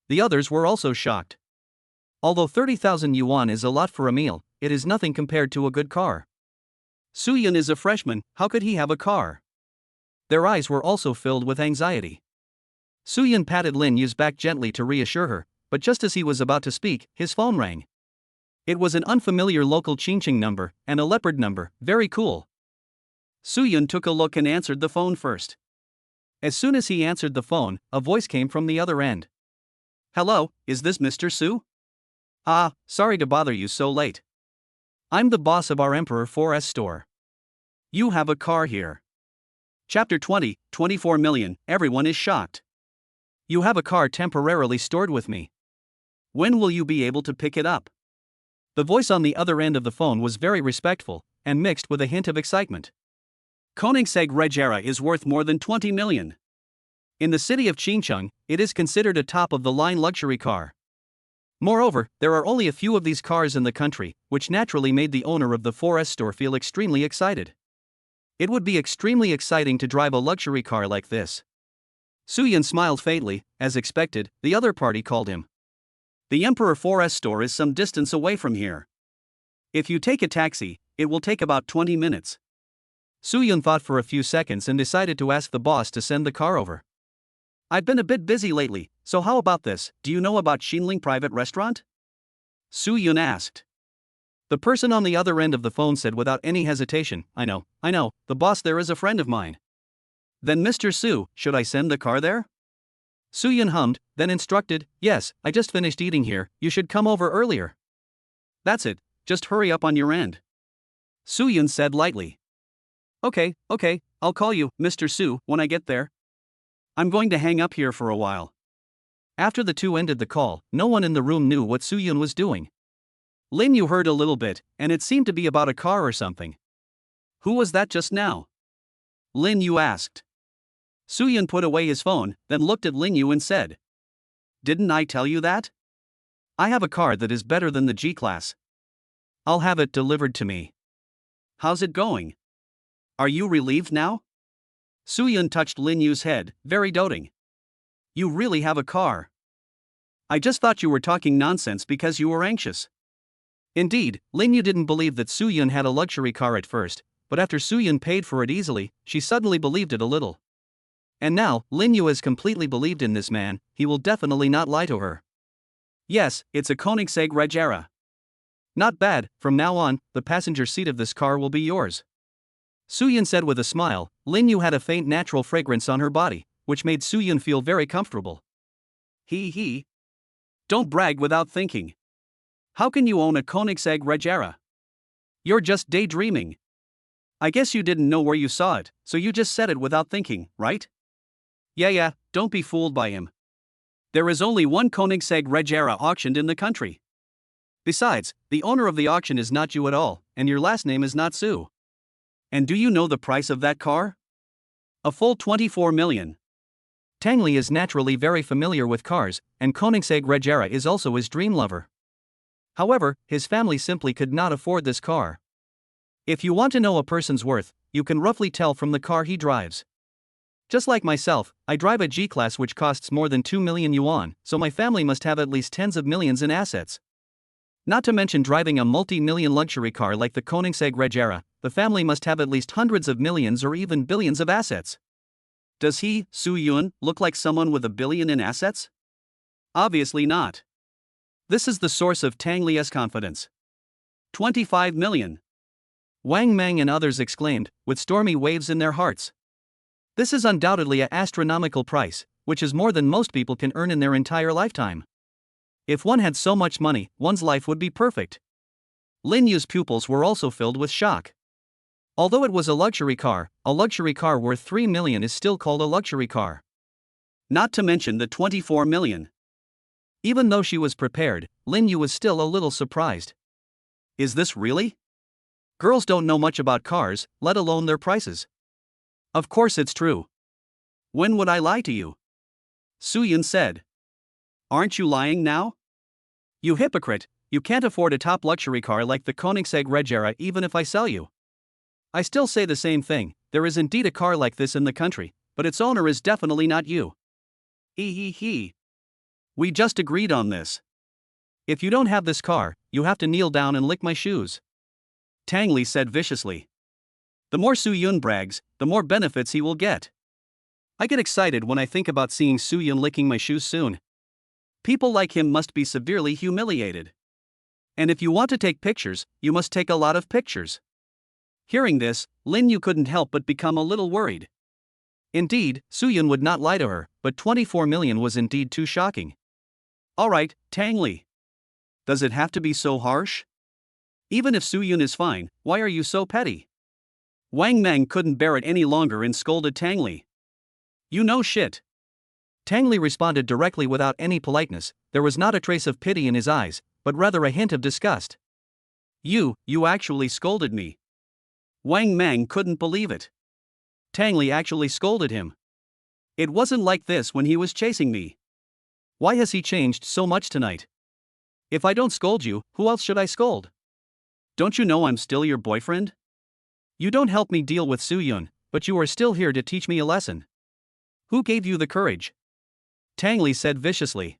The others were also shocked. Although 30,000 yuan is a lot for a meal, it is nothing compared to a good car. Soo-yoon is a freshman, how could he have a car? Their eyes were also filled with anxiety. Soo-yoon patted Lin Yu's back gently to reassure her, but just as he was about to speak, his phone rang. It was an unfamiliar local Chingching number, and a leopard number, very cool. Soo-yoon took a look and answered the phone first. As soon as he answered the phone, a voice came from the other end. Hello, is this Mr. Soo? Ah, sorry to bother you so late. I'm the boss of our Emperor 4S store. You have a car here. Chapter 20, 24 million, everyone is shocked. You have a car temporarily stored with me. When will you be able to pick it up? The voice on the other end of the phone was very respectful, and mixed with a hint of excitement. Koenigsegg Regera is worth more than 20 million. In the city of Chingcheng, it is considered a top-of-the-line luxury car. Moreover, there are only a few of these cars in the country, which naturally made the owner of the 4S store feel extremely excited. It would be extremely exciting to drive a luxury car like this. Soo-yoon smiled faintly. As expected, the other party called him. The Emperor 4S store is some distance away from here. If you take a taxi, it will take about 20 minutes. Soo-yun thought for a few seconds and decided to ask the boss to send the car over. I've been a bit busy lately, so how about this? Do you know about Shinling Private Restaurant? Soo-yun asked. The person on the other end of the phone said without any hesitation, I know, the boss there is a friend of mine. Then Mr. Soo, should I send the car there? Soo-yun hummed, then instructed, yes, I just finished eating here, you should come over earlier. That's it, just hurry up on your end. Soo-yun said lightly. Okay, I'll call you, Mr. Soo, when I get there. I'm going to hang up here for a while. After the two ended the call, no one in the room knew what Soo-yun was doing. Lin Yu heard a little bit, and it seemed to be about a car or something. Who was that just now? Lin Yu asked. Soo-yun put away his phone, then looked at Lin Yu and said. Didn't I tell you that? I have a car that is better than the G-Class. I'll have it delivered to me. How's it going? Are you relieved now? Soo-yun touched Lin Yu's head, very doting. You really have a car. I just thought you were talking nonsense because you were anxious. Indeed, Lin Yu didn't believe that Soo-yun had a luxury car at first, but after Soo-yun paid for it easily, she suddenly believed it a little. And now, Lin Yu has completely believed in this man, he will definitely not lie to her. Yes, it's a Koenigsegg Regera. Not bad, from now on, the passenger seat of this car will be yours. Soo-yun said with a smile. Lin Yu had a faint natural fragrance on her body, which made Soo-yun feel very comfortable. He. Don't brag without thinking. How can you own a Koenigsegg Regera? You're just daydreaming. I guess you didn't know where you saw it, so you just said it without thinking, right? Yeah, don't be fooled by him. There is only one Koenigsegg Regera auctioned in the country. Besides, the owner of the auction is not you at all, and your last name is not Soo. And do you know the price of that car? A full 24 million. Tangley is naturally very familiar with cars, and Koenigsegg Regera is also his dream lover. However, his family simply could not afford this car. If you want to know a person's worth, you can roughly tell from the car he drives. Just like myself, I drive a G-Class which costs more than 2 million yuan, so my family must have at least tens of millions in assets. Not to mention driving a multi-million luxury car like the Koenigsegg Regera, the family must have at least hundreds of millions or even billions of assets. Does he, Soo-yun, look like someone with $1 billion in assets? Obviously not. This is the source of Tangley's confidence. 25 million. Wang Mang and others exclaimed, with stormy waves in their hearts. This is undoubtedly an astronomical price, which is more than most people can earn in their entire lifetime. If one had so much money, one's life would be perfect. Lin Yu's pupils were also filled with shock. Although it was a luxury car worth 3 million is still called a luxury car. Not to mention the 24 million. Even though she was prepared, Lin Yu was still a little surprised. Is this really? Girls don't know much about cars, let alone their prices. Of course it's true. When would I lie to you? Soo-yun said. Aren't you lying now? You hypocrite, you can't afford a top luxury car like the Koenigsegg Regera even if I sell you. I still say the same thing, there is indeed a car like this in the country, but its owner is definitely not you. He. We just agreed on this. If you don't have this car, you have to kneel down and lick my shoes. Tangley said viciously. The more Soo-yun brags, the more benefits he will get. I get excited when I think about seeing Soo-yun licking my shoes soon. People like him must be severely humiliated. And if you want to take pictures, you must take a lot of pictures. Hearing this, Lin Yu couldn't help but become a little worried. Indeed, Soo-yun would not lie to her, but 24 million was indeed too shocking. Alright, Tangley. Does it have to be so harsh? Even if Soo-yun is fine, why are you so petty? Wang Mang couldn't bear it any longer and scolded Tangley. You know shit. Tangley responded directly without any politeness, there was not a trace of pity in his eyes, but rather a hint of disgust. You actually scolded me. Wang Mang couldn't believe it. Tangley actually scolded him. It wasn't like this when he was chasing me. Why has he changed so much tonight? If I don't scold you, who else should I scold? Don't you know I'm still your boyfriend? You don't help me deal with Soo-yun, but you are still here to teach me a lesson. Who gave you the courage? Tangley said viciously.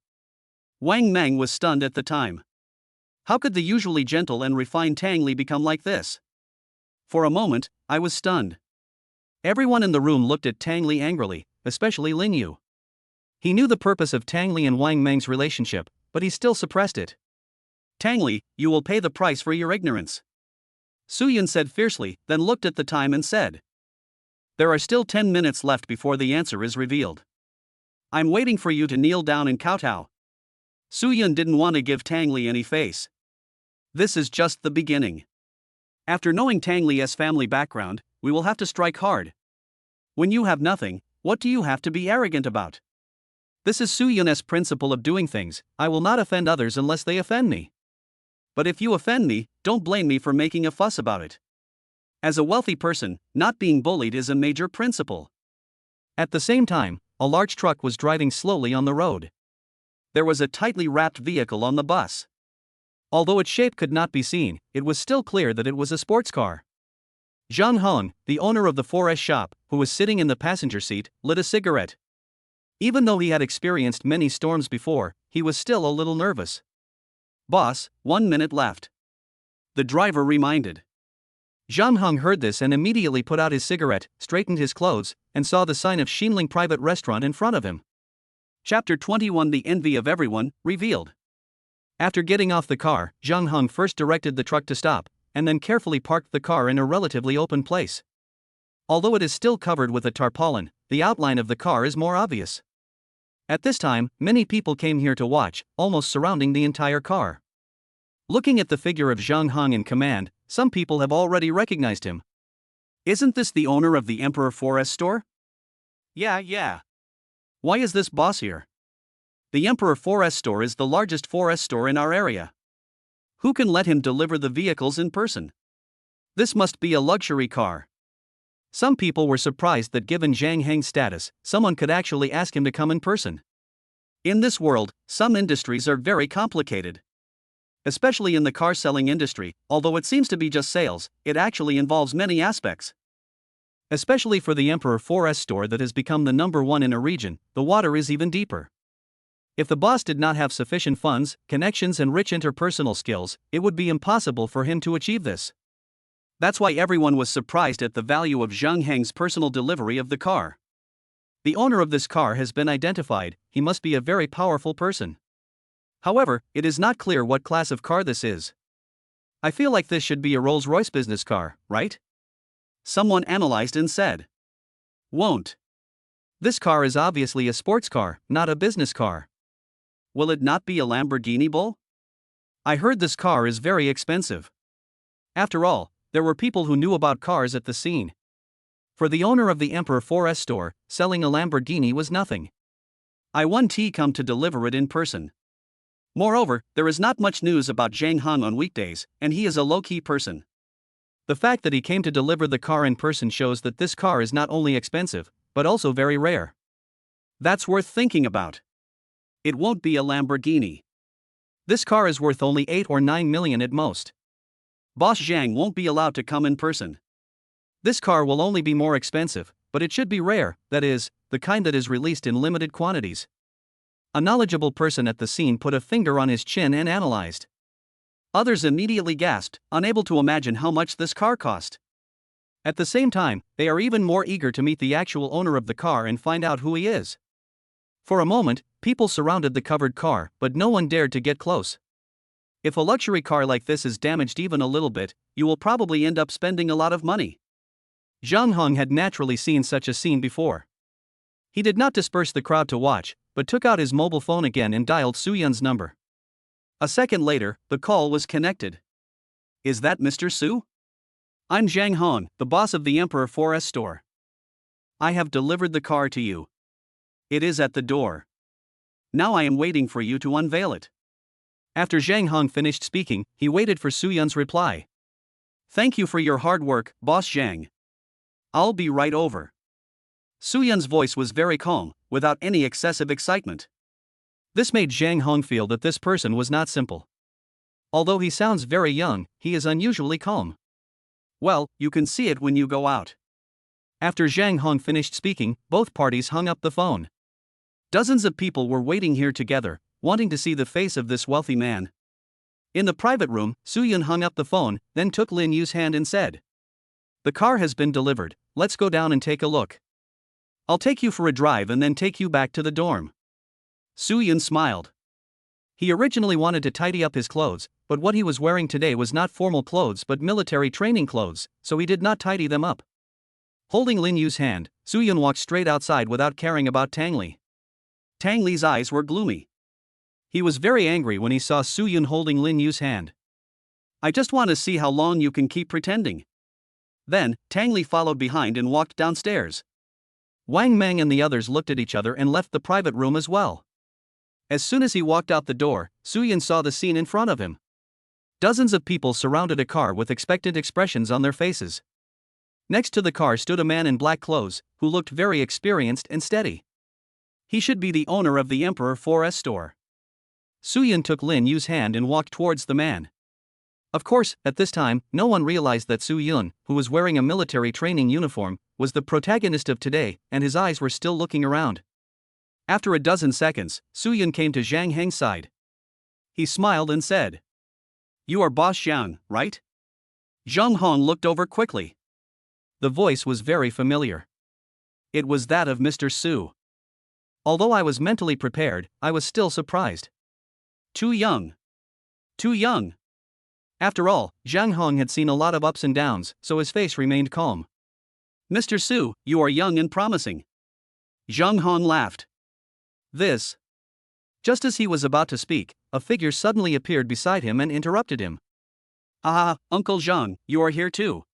Wang Mang was stunned at the time. How could the usually gentle and refined Tangley become like this? For a moment, I was stunned. Everyone in the room looked at Tangley angrily, especially Lin Yu. He knew the purpose of Tangley and Wang Meng's relationship, but he still suppressed it. Tangley, you will pay the price for your ignorance. Su Yun said fiercely, then looked at the time and said. There are still 10 minutes left before the answer is revealed. I'm waiting for you to kneel down and kowtow. Su Yun didn't want to give Tangley any face. This is just the beginning. After knowing Tangley's family background, we will have to strike hard. When you have nothing, what do you have to be arrogant about? This is Su Yun's principle of doing things. I will not offend others unless they offend me. But if you offend me, don't blame me for making a fuss about it. As a wealthy person, not being bullied is a major principle. At the same time, a large truck was driving slowly on the road. There was a tightly wrapped vehicle on the bus. Although its shape could not be seen, it was still clear that it was a sports car. Zhang Hong, the owner of the 4S shop, who was sitting in the passenger seat, lit a cigarette. Even though he had experienced many storms before, he was still a little nervous. Boss, 1 minute left. The driver reminded. Zhang Hong heard this and immediately put out his cigarette, straightened his clothes, and saw the sign of Xinling Private Restaurant in front of him. Chapter 21 The Envy of Everyone, revealed. After getting off the car, Zhang Hong first directed the truck to stop, and then carefully parked the car in a relatively open place. Although it is still covered with a tarpaulin, the outline of the car is more obvious. At this time, many people came here to watch, almost surrounding the entire car. Looking at the figure of Zhang Hong in command, some people have already recognized him. Isn't this the owner of the Emperor 4S store? Yeah. Why is this boss here? The Emperor 4S store is the largest 4S store in our area. Who can let him deliver the vehicles in person? This must be a luxury car. Some people were surprised that given Zhang Heng's status, someone could actually ask him to come in person. In this world, some industries are very complicated. Especially in the car selling industry, although it seems to be just sales, it actually involves many aspects. Especially for the Emperor 4S store that has become the #1 in a region, the water is even deeper. If the boss did not have sufficient funds, connections and rich interpersonal skills, it would be impossible for him to achieve this. That's why everyone was surprised at the value of Zhang Heng's personal delivery of the car. The owner of this car has been identified. He must be a very powerful person. However, it is not clear what class of car this is. I feel like this should be a Rolls-Royce business car, right? Someone analyzed and said. Won't. This car is obviously a sports car, not a business car. Will it not be a Lamborghini Bull? I heard this car is very expensive. After all, there were people who knew about cars at the scene. For the owner of the Emperor 4S store, selling a Lamborghini was nothing. I want to come to deliver it in person. Moreover, there is not much news about Zhang Hong on weekdays, and he is a low-key person. The fact that he came to deliver the car in person shows that this car is not only expensive, but also very rare. That's worth thinking about. It won't be a Lamborghini. This car is worth only 8 or 9 million at most. Boss Zhang won't be allowed to come in person. This car will only be more expensive, but it should be rare, that is, the kind that is released in limited quantities. A knowledgeable person at the scene put a finger on his chin and analyzed. Others immediately gasped, unable to imagine how much this car cost. At the same time, they are even more eager to meet the actual owner of the car and find out who he is. For a moment, people surrounded the covered car, but no one dared to get close. If a luxury car like this is damaged even a little bit, you will probably end up spending a lot of money. Zhang Hong had naturally seen such a scene before. He did not disperse the crowd to watch, but took out his mobile phone again and dialed Su Yun's number. A second later, the call was connected. Is that Mr. Su? I'm Zhang Hong, the boss of the Emperor 4S store. I have delivered the car to you. It is at the door. Now I am waiting for you to unveil it. After Zhang Hong finished speaking, he waited for Su Yun's reply. Thank you for your hard work, Boss Zhang. I'll be right over. Su Yun's voice was very calm, without any excessive excitement. This made Zhang Hong feel that this person was not simple. Although he sounds very young, he is unusually calm. Well, you can see it when you go out. After Zhang Hong finished speaking, both parties hung up the phone. Dozens of people were waiting here together, wanting to see the face of this wealthy man. In the private room, Soo-yun hung up the phone, then took Lin Yu's hand and said, "The car has been delivered, let's go down and take a look. I'll take you for a drive and then take you back to the dorm." Soo-yun smiled. He originally wanted to tidy up his clothes, but what he was wearing today was not formal clothes but military training clothes, so he did not tidy them up. Holding Lin Yu's hand, Soo-yun walked straight outside without caring about Tangley. Tangley's eyes were gloomy. He was very angry when he saw Soo-yun holding Lin Yu's hand. "I just want to see how long you can keep pretending." Then, Tangley followed behind and walked downstairs. Wang Meng and the others looked at each other and left the private room as well. As soon as he walked out the door, Soo-yun saw the scene in front of him. Dozens of people surrounded a car with expectant expressions on their faces. Next to the car stood a man in black clothes, who looked very experienced and steady. He should be the owner of the Emperor 4S store. Soo-yun took Lin Yu's hand and walked towards the man. Of course, at this time, no one realized that Soo-yun, who was wearing a military training uniform, was the protagonist of today, and his eyes were still looking around. After a dozen seconds, Soo-yun came to Zhang Heng's side. He smiled and said, "You are Boss Zhang, right?" Zhang Hong looked over quickly. The voice was very familiar. It was that of Mr. Su. Although I was mentally prepared, I was still surprised. Too young. Too young. After all, Zhang Hong had seen a lot of ups and downs, so his face remained calm. "Mr. Su, you are young and promising." Zhang Hong laughed. This. Just as he was about to speak, a figure suddenly appeared beside him and interrupted him. "Ah, Uncle Zhang, you are here too."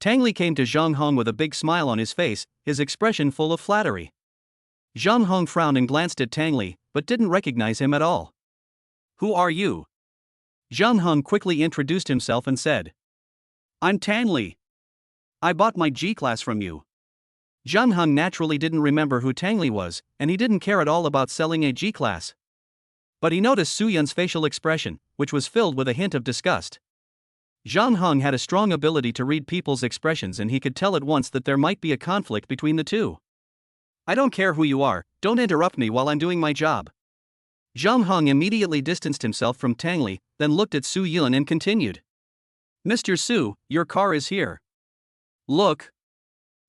Tangley came to Zhang Hong with a big smile on his face, his expression full of flattery. Zhang Hong frowned and glanced at Tangley, but didn't recognize him at all. "Who are you?" Zhang Hong quickly introduced himself and said, "I'm Tangley. I bought my G-class from you." Zhang Hong naturally didn't remember who Tangley was, and he didn't care at all about selling a G-class. But he noticed Soo-yun's facial expression, which was filled with a hint of disgust. Zhang Hong had a strong ability to read people's expressions, and he could tell at once that there might be a conflict between the two. "I don't care who you are, don't interrupt me while I'm doing my job." Zhang Hong immediately distanced himself from Tangley, then looked at Soo-yun and continued. "Mr. Su, your car is here. Look."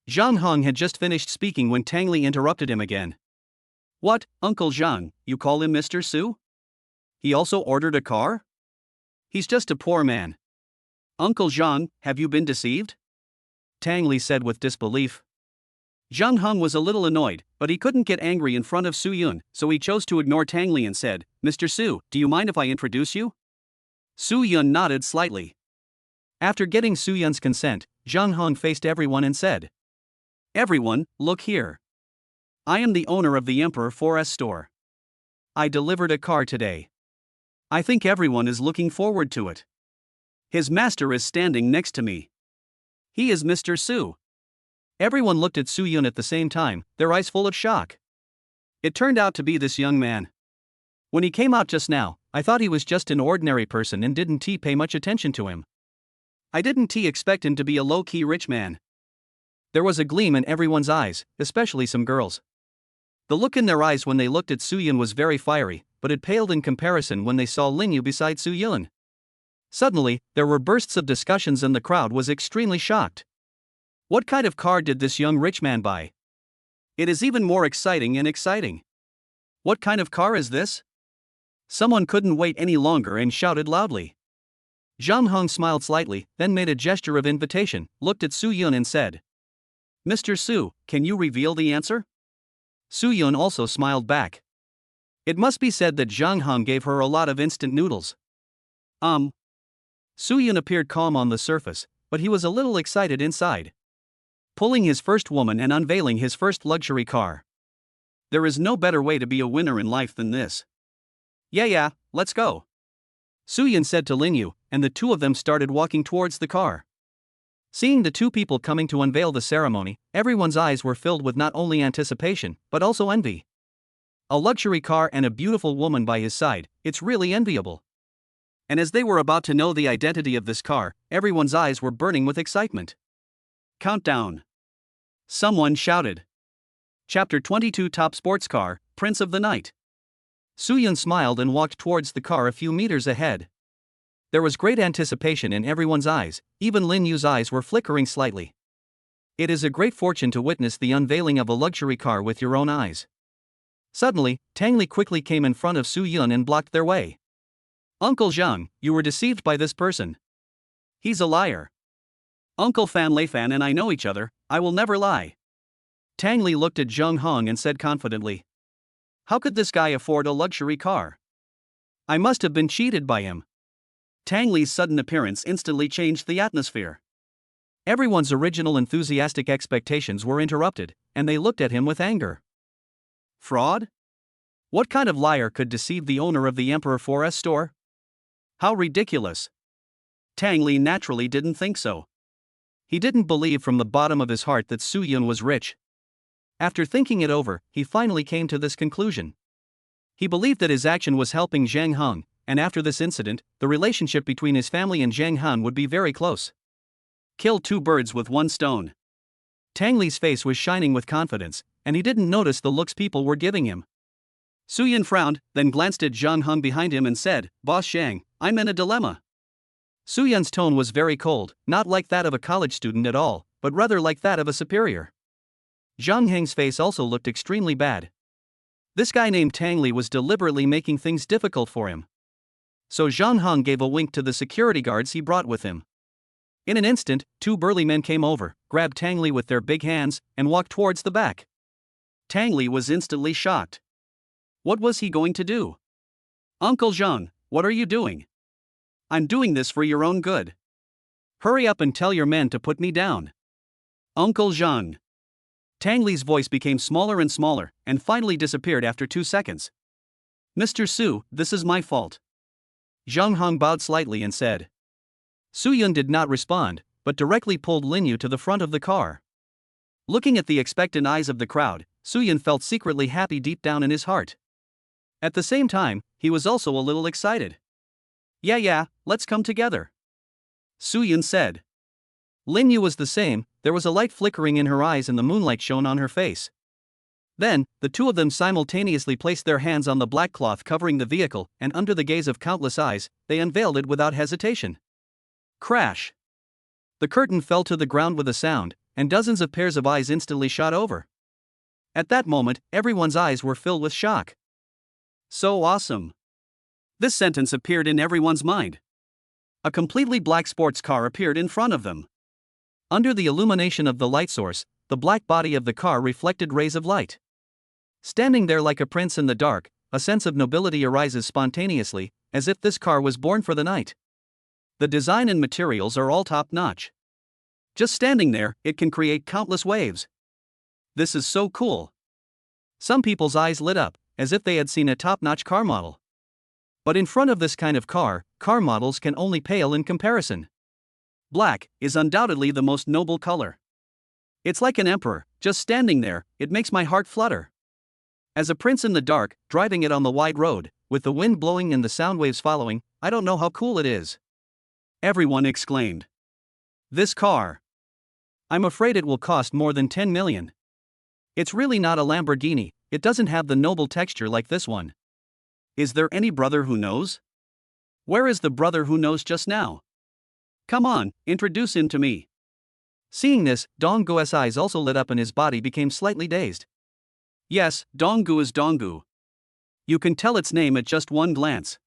Zhang Hong had just finished speaking when Tangley interrupted him again. "What, Uncle Zhang, you call him Mr. Su? He also ordered a car? He's just a poor man." "Uncle Zhang, have you been deceived?" Tangley said with disbelief. Zhang Hong was a little annoyed, but he couldn't get angry in front of Soo-yun, so he chose to ignore Tangley and said, "Mr. Su, do you mind if I introduce you?" Soo-yun nodded slightly. After getting Soo-yun's consent, Zhang Hong faced everyone and said, "Everyone, look here. I am the owner of the Emperor 4S store. I delivered a car today. I think everyone is looking forward to it. His master is standing next to me. He is Mr. Su." Everyone looked at Soo-yun at the same time, their eyes full of shock. It turned out to be this young man. When he came out just now, I thought he was just an ordinary person and didn't pay much attention to him. I didn't expect him to be a low-key rich man. There was a gleam in everyone's eyes, especially some girls. The look in their eyes when they looked at Soo-yun was very fiery, but it paled in comparison when they saw Lin Yu beside Soo-yun. Suddenly, there were bursts of discussions and the crowd was extremely shocked. What kind of car did this young rich man buy? It is even more exciting and exciting. What kind of car is this? Someone couldn't wait any longer and shouted loudly. Zhang Hong smiled slightly, then made a gesture of invitation, looked at Soo-yun and said, "Mr. Su, can you reveal the answer?" Soo-yun also smiled back. It must be said that Zhang Hong gave her a lot of instant noodles. Soo-yun appeared calm on the surface, but he was a little excited inside. Pulling his first woman and unveiling his first luxury car. There is no better way to be a winner in life than this. Yeah, let's go," Soo-yun said to Lin Yu, and the two of them started walking towards the car. Seeing the two people coming to unveil the ceremony, everyone's eyes were filled with not only anticipation, but also envy. A luxury car and a beautiful woman by his side, it's really enviable. And as they were about to know the identity of this car, everyone's eyes were burning with excitement. Countdown. Someone shouted. Chapter 22 Top Sports Car, Prince of the Night. Soo-yun smiled and walked towards the car a few meters ahead. There was great anticipation in everyone's eyes, even Lin Yu's eyes were flickering slightly. It is a great fortune to witness the unveiling of a luxury car with your own eyes. Suddenly, Tangley quickly came in front of Su Yun and blocked their way. Uncle Zhang, you were deceived by this person. He's a liar. Uncle Fan Lei Fan and I know each other, I will never lie. Tangley looked at Zheng Hong and said confidently. How could this guy afford a luxury car? I must have been cheated by him. Tangley's sudden appearance instantly changed the atmosphere. Everyone's original enthusiastic expectations were interrupted, and they looked at him with anger. Fraud? What kind of liar could deceive the owner of the Emperor 4S store? How ridiculous. Tangley naturally didn't think so. He didn't believe from the bottom of his heart that Su Yun was rich. After thinking it over, he finally came to this conclusion. He believed that his action was helping Zhang Hong, and after this incident, the relationship between his family and Zhang Han would be very close. Kill two birds with one stone. Tangley's face was shining with confidence, and he didn't notice the looks people were giving him. Su Yun frowned, then glanced at Zhang Hong behind him and said, Boss Zhang, I'm in a dilemma. Su Yun's tone was very cold, not like that of a college student at all, but rather like that of a superior. Zhang Heng's face also looked extremely bad. This guy named Tangley was deliberately making things difficult for him. So Zhang Hong gave a wink to the security guards he brought with him. In an instant, two burly men came over, grabbed Tangley with their big hands, and walked towards the back. Tangley was instantly shocked. What was he going to do? Uncle Zhang, what are you doing? I'm doing this for your own good. Hurry up and tell your men to put me down. Uncle Zhang. Tangley's voice became smaller and smaller, and finally disappeared after 2 seconds. Mr. Su, this is my fault. Zhang Hong bowed slightly and said. Su Yun did not respond, but directly pulled Lin Yu to the front of the car. Looking at the expectant eyes of the crowd, Su Yun felt secretly happy deep down in his heart. At the same time, he was also a little excited. Yeah, let's come together. Su Yun said. Lin Yu was the same, there was a light flickering in her eyes and the moonlight shone on her face. Then, the two of them simultaneously placed their hands on the black cloth covering the vehicle, and under the gaze of countless eyes, they unveiled it without hesitation. Crash! The curtain fell to the ground with a sound, and dozens of pairs of eyes instantly shot over. At that moment, everyone's eyes were filled with shock. So awesome! This sentence appeared in everyone's mind. A completely black sports car appeared in front of them. Under the illumination of the light source, the black body of the car reflected rays of light. Standing there like a prince in the dark, a sense of nobility arises spontaneously, as if this car was born for the night. The design and materials are all top-notch. Just standing there, it can create countless waves. This is so cool. Some people's eyes lit up, as if they had seen a top-notch car model. But in front of this kind of car models can only pale in comparison. Black is undoubtedly the most noble color. It's like an emperor, just standing there, it makes my heart flutter. As a prince in the dark, driving it on the wide road, with the wind blowing and the sound waves following, I don't know how cool it is. Everyone exclaimed. This car. I'm afraid it will cost more than 10 million. It's really not a Lamborghini, it doesn't have the noble texture like this one. Is there any brother who knows? Where is the brother who knows just now? Come on, introduce him to me. Seeing this, Donggu's eyes also lit up and his body became slightly dazed. Yes, Donggu is Donggu. You can tell its name at just one glance.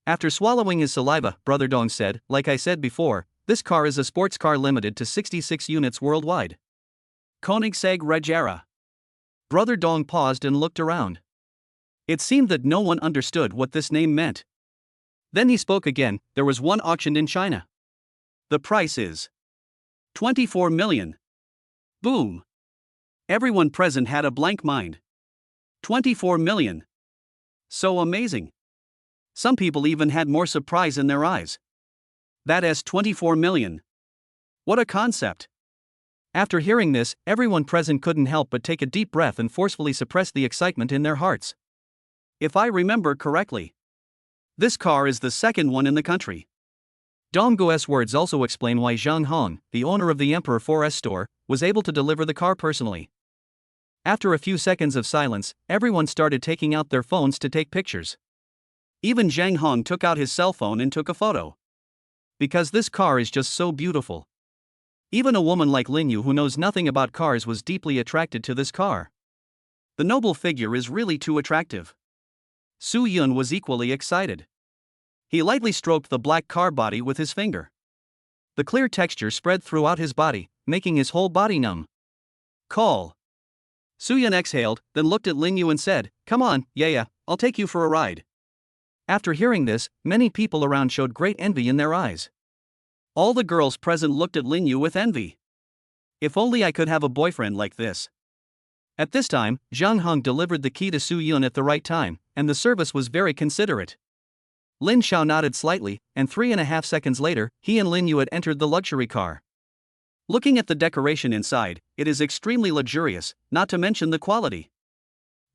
After swallowing his saliva, Brother Dong said, like I said before, this car is a sports car limited to 66 units worldwide. Koenigsegg Regera. Brother Dong paused and looked around. It seemed that no one understood what this name meant. Then he spoke again, there was one auctioned in China. The price is 24 million. Boom. Everyone present had a blank mind. 24 million. So amazing. Some people even had more surprise in their eyes. That is 24 million. What a concept. After hearing this, everyone present couldn't help but take a deep breath and forcefully suppress the excitement in their hearts. If I remember correctly, this car is the second one in the country. Donggu's words also explain why Zhang Hong, the owner of the Emperor 4S store, was able to deliver the car personally. After a few seconds of silence, everyone started taking out their phones to take pictures. Even Zhang Hong took out his cell phone and took a photo. because this car is just so beautiful. Even a woman like Lin Yu who knows nothing about cars was deeply attracted to this car. The noble figure is really too attractive. Su Yun was equally excited. He lightly stroked the black car body with his finger. The clear texture spread throughout his body, making his whole body numb. Call. Su Yun exhaled, then looked at Lin Yu and said, "Come on, yeah, I'll take you for a ride." After hearing this, many people around showed great envy in their eyes. All the girls present looked at Lin Yu with envy. If only I could have a boyfriend like this. At this time, Zhang Hong delivered the key to Su Yun at the right time, and the service was very considerate. Lin Xiao nodded slightly, and 3.5 seconds later, he and Lin Yu had entered the luxury car. Looking at the decoration inside, it is extremely luxurious, not to mention the quality.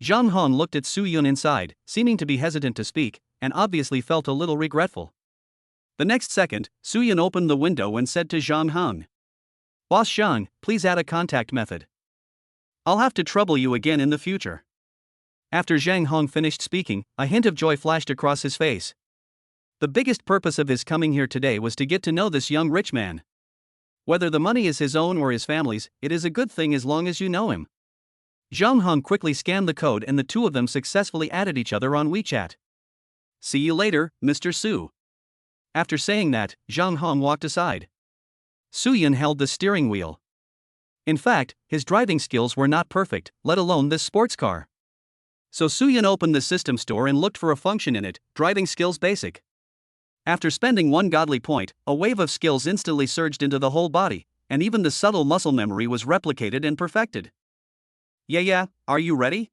Zhang Hong looked at Su Yun inside, seeming to be hesitant to speak, and obviously felt a little regretful. The next second, Su Yun opened the window and said to Zhang Hong, "Boss Zhang, please add a contact method. I'll have to trouble you again in the future." After Zhang Hong finished speaking, a hint of joy flashed across his face. The biggest purpose of his coming here today was to get to know this young rich man. Whether the money is his own or his family's, it is a good thing as long as you know him. Zhang Hong quickly scanned the code and the two of them successfully added each other on WeChat. "See you later, Mr. Su." After saying that, Zhang Hong walked aside. Su Yun held the steering wheel. In fact, his driving skills were not perfect, let alone this sports car. So Su Yun opened the system store and looked for a function in it, driving skills basic. After spending one godly point, a wave of skills instantly surged into the whole body, and even the subtle muscle memory was replicated and perfected. Yeah, are you ready?"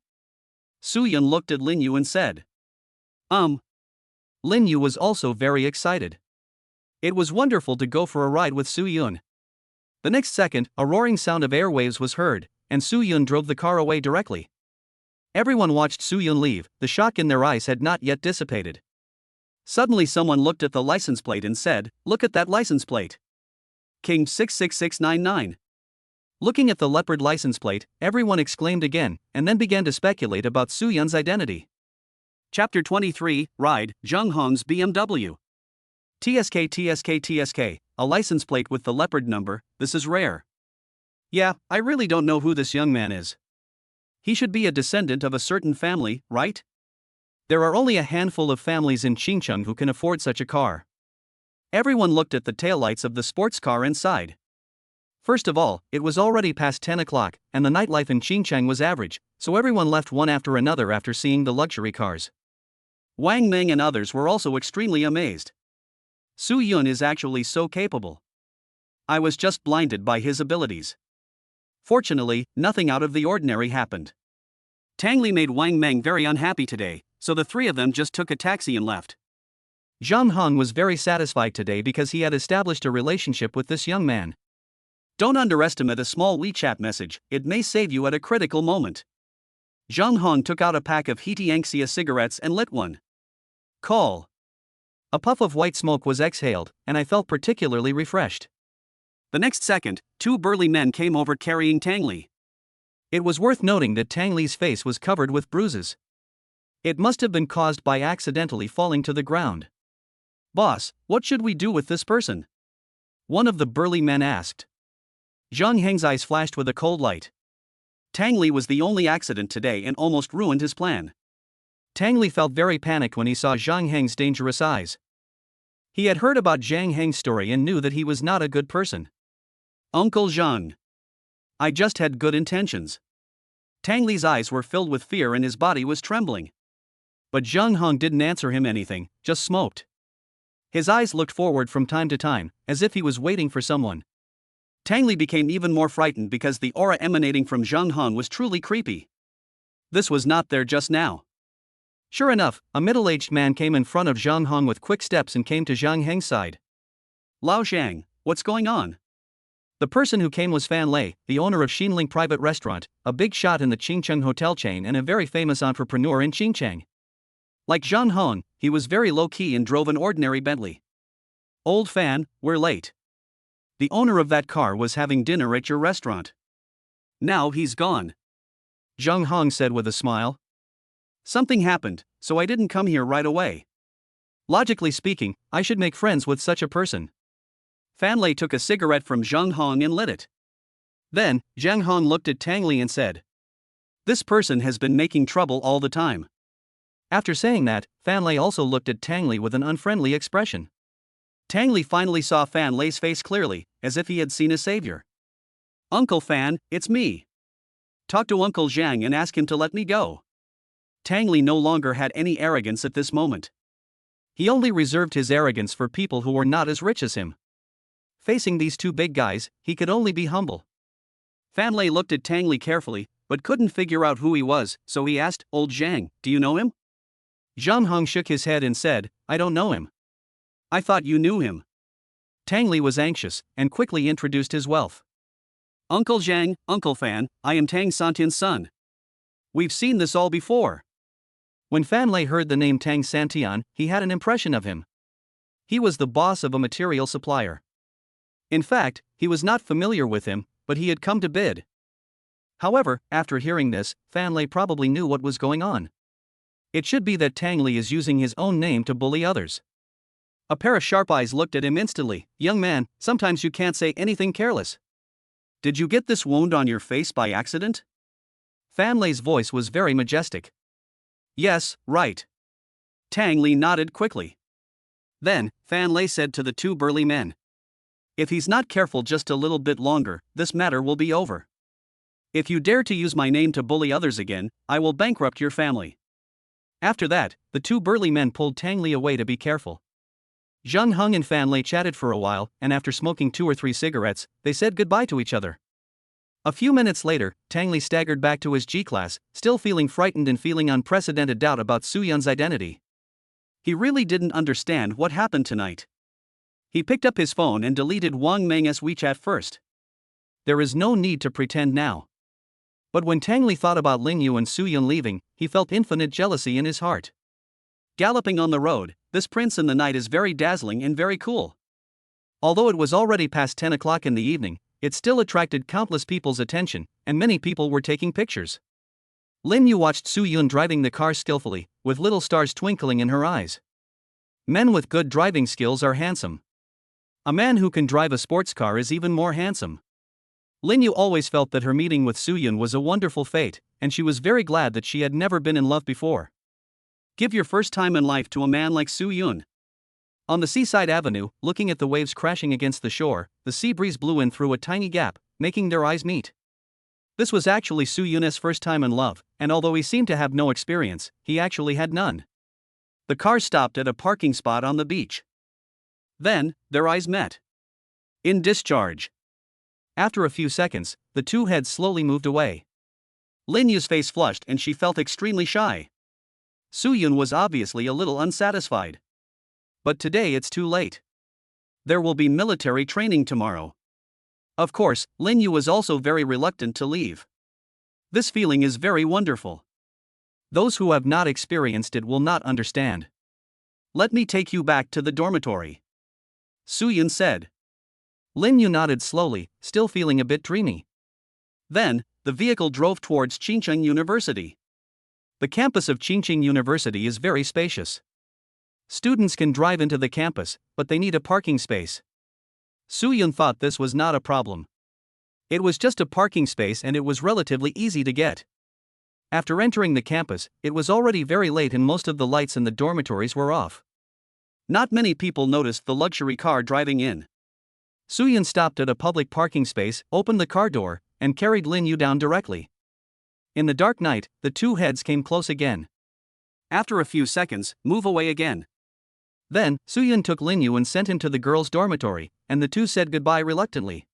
Su Yun looked at Lin Yu and said. Lin Yu was also very excited. It was wonderful to go for a ride with Su Yun. The next second, a roaring sound of airwaves was heard, and Su Yun drove the car away directly. Everyone watched Su Yun leave, the shock in their eyes had not yet dissipated. Suddenly someone looked at the license plate and said, "Look at that license plate. King 66699. Looking at the leopard license plate, everyone exclaimed again, and then began to speculate about Su Yun's identity. Chapter 23, Ride, Zhang Hong's BMW. TSK, a license plate with the leopard number, this is rare. Yeah, I really don't know who this young man is. He should be a descendant of a certain family, right? There are only a handful of families in Xincheng who can afford such a car." Everyone looked at the taillights of the sports car inside. First of all, it was already past 10 o'clock, and the nightlife in Xincheng was average, so everyone left one after another after seeing the luxury cars. Wang Meng and others were also extremely amazed. Su Yun is actually so capable. I was just blinded by his abilities. Fortunately, nothing out of the ordinary happened. Tangley made Wang Meng very unhappy today, so the three of them just took a taxi and left. Zhang Hong was very satisfied today because he had established a relationship with this young man. Don't underestimate a small WeChat message, it may save you at a critical moment. Zhang Hong took out a pack of Heaty cigarettes and lit one. Call. A puff of white smoke was exhaled, and I felt particularly refreshed. The next second, two burly men came over carrying Tangley. It was worth noting that Tangley's face was covered with bruises. It must have been caused by accidentally falling to the ground. "Boss, what should we do with this person?" one of the burly men asked. Zhang Heng's eyes flashed with a cold light. Tangley was the only accident today and almost ruined his plan. Tangley felt very panicked when he saw Zhang Heng's dangerous eyes. He had heard about Zhang Heng's story and knew that he was not a good person. "Uncle Zhang. I just had good intentions." Tangley's eyes were filled with fear and his body was trembling. But Zhang Hong didn't answer him anything, just smoked. His eyes looked forward from time to time, as if he was waiting for someone. Tangley became even more frightened because the aura emanating from Zhang Hong was truly creepy. This was not there just now. Sure enough, a middle-aged man came in front of Zhang Hong with quick steps and came to Zhang Heng's side. "Lao Zhang, what's going on?" The person who came was Fan Lei, the owner of Xinling Private Restaurant, a big shot in the Qingcheng hotel chain and a very famous entrepreneur in Qingcheng. Like Zhang Hong, he was very low-key and drove an ordinary Bentley. "Old Fan, we're late. The owner of that car was having dinner at your restaurant. Now he's gone," Zhang Hong said with a smile. "Something happened, so I didn't come here right away. Logically speaking, I should make friends with such a person. Fan Lei took a cigarette from Zhang Hong and lit it. Then, Zhang Hong looked at Tangley and said, "This person has been making trouble all the time." After saying that, Fan Lei also looked at Tangley with an unfriendly expression. Tangley finally saw Fan Lei's face clearly, as if he had seen a savior. "Uncle Fan, it's me. Talk to Uncle Zhang and ask him to let me go." Tangley no longer had any arrogance at this moment. He only reserved his arrogance for people who were not as rich as him. Facing these two big guys, he could only be humble. Fan Lei looked at Tangley carefully, but couldn't figure out who he was, so he asked, "Old Zhang, do you know him?" Zhang Hong shook his head and said, "I don't know him." "I thought you knew him." Tangley was anxious, and quickly introduced his wealth. "Uncle Zhang, Uncle Fan, I am Tang Santian's son. We've seen this all before." When Fan Lei heard the name Tang Santian, he had an impression of him. He was the boss of a material supplier. In fact, he was not familiar with him, but he had come to bid. However, after hearing this, Fan Lei probably knew what was going on. It should be that Tangley is using his own name to bully others. A pair of sharp eyes looked at him instantly. "Young man, sometimes you can't say anything careless. Did you get this wound on your face by accident?" Fan Lei's voice was very majestic. "Yes, right." Tangley nodded quickly. Then, Fan Lei said to the two burly men, "If he's not careful just a little bit longer, this matter will be over. If you dare to use my name to bully others again, I will bankrupt your family." After that, the two burly men pulled Tangley away to be careful. Zhang Hong and Fan Lei chatted for a while, and after smoking 2 or 3 cigarettes, they said goodbye to each other. A few minutes later, Tangley staggered back to his G-class, still feeling frightened and feeling unprecedented doubt about Su-Yun's identity. He really didn't understand what happened tonight. He picked up his phone and deleted Wang Meng's WeChat first. There is no need to pretend now. But when Tangley thought about Ling Yu and Su-Yun leaving, he felt infinite jealousy in his heart. Galloping on the road, this prince in the night is very dazzling and very cool. Although it was already past 10 o'clock in the evening, it still attracted countless people's attention, and many people were taking pictures. Lin Yu watched Su-Yun driving the car skillfully, with little stars twinkling in her eyes. Men with good driving skills are handsome. A man who can drive a sports car is even more handsome. Lin Yu always felt that her meeting with Su-Yun was a wonderful fate, and she was very glad that she had never been in love before. Give your first time in life to a man like Su-Yun. On the seaside avenue, looking at the waves crashing against the shore, the sea breeze blew in through a tiny gap, making their eyes meet. This was actually Su-Yun's first time in love, and although he seemed to have no experience, he actually had none. The car stopped at a parking spot on the beach. Then, their eyes met. In discharge. After a few seconds, the two heads slowly moved away. Lin Yu's face flushed and she felt extremely shy. Su-Yun was obviously a little unsatisfied. But today it's too late. There will be military training tomorrow. Of course, Lin Yu was also very reluctant to leave. This feeling is very wonderful. Those who have not experienced it will not understand. Let me take you back to the dormitory, Su-Yun said. Lin Yu nodded slowly, still feeling a bit dreamy. Then, the vehicle drove towards Qingcheng University. The campus of Qingcheng University is very spacious. Students can drive into the campus, but they need a parking space. Su-Yun thought this was not a problem. It was just a parking space and it was relatively easy to get. After entering the campus, it was already very late and most of the lights in the dormitories were off. Not many people noticed the luxury car driving in. Su-Yun stopped at a public parking space, opened the car door, and carried Lin Yu down directly. In the dark night, the two heads came close again. After a few seconds, move away again. Then, Su-Yun took Lin Yu and sent him to the girls' dormitory, and the two said goodbye reluctantly.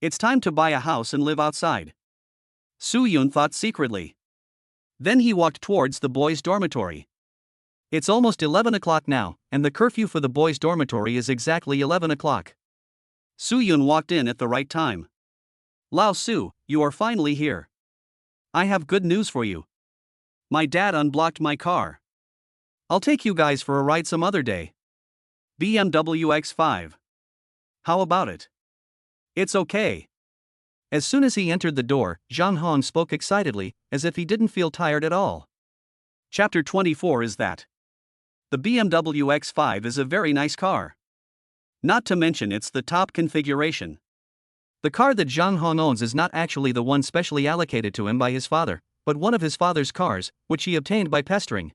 It's time to buy a house and live outside, Su-Yun thought secretly. Then he walked towards the boys' dormitory. It's almost 11 o'clock now, and the curfew for the boys' dormitory is exactly 11 o'clock. Su-Yun walked in at the right time. Lao Su, you are finally here. I have good news for you. My dad unblocked my car. I'll take you guys for a ride some other day. BMW X5. How about it? It's okay. As soon as he entered the door, Zhang Hong spoke excitedly, as if he didn't feel tired at all. Chapter 24 is that. The BMW X5 is a very nice car. Not to mention it's the top configuration. The car that Zhang Hong owns is not actually the one specially allocated to him by his father, but one of his father's cars, which he obtained by pestering.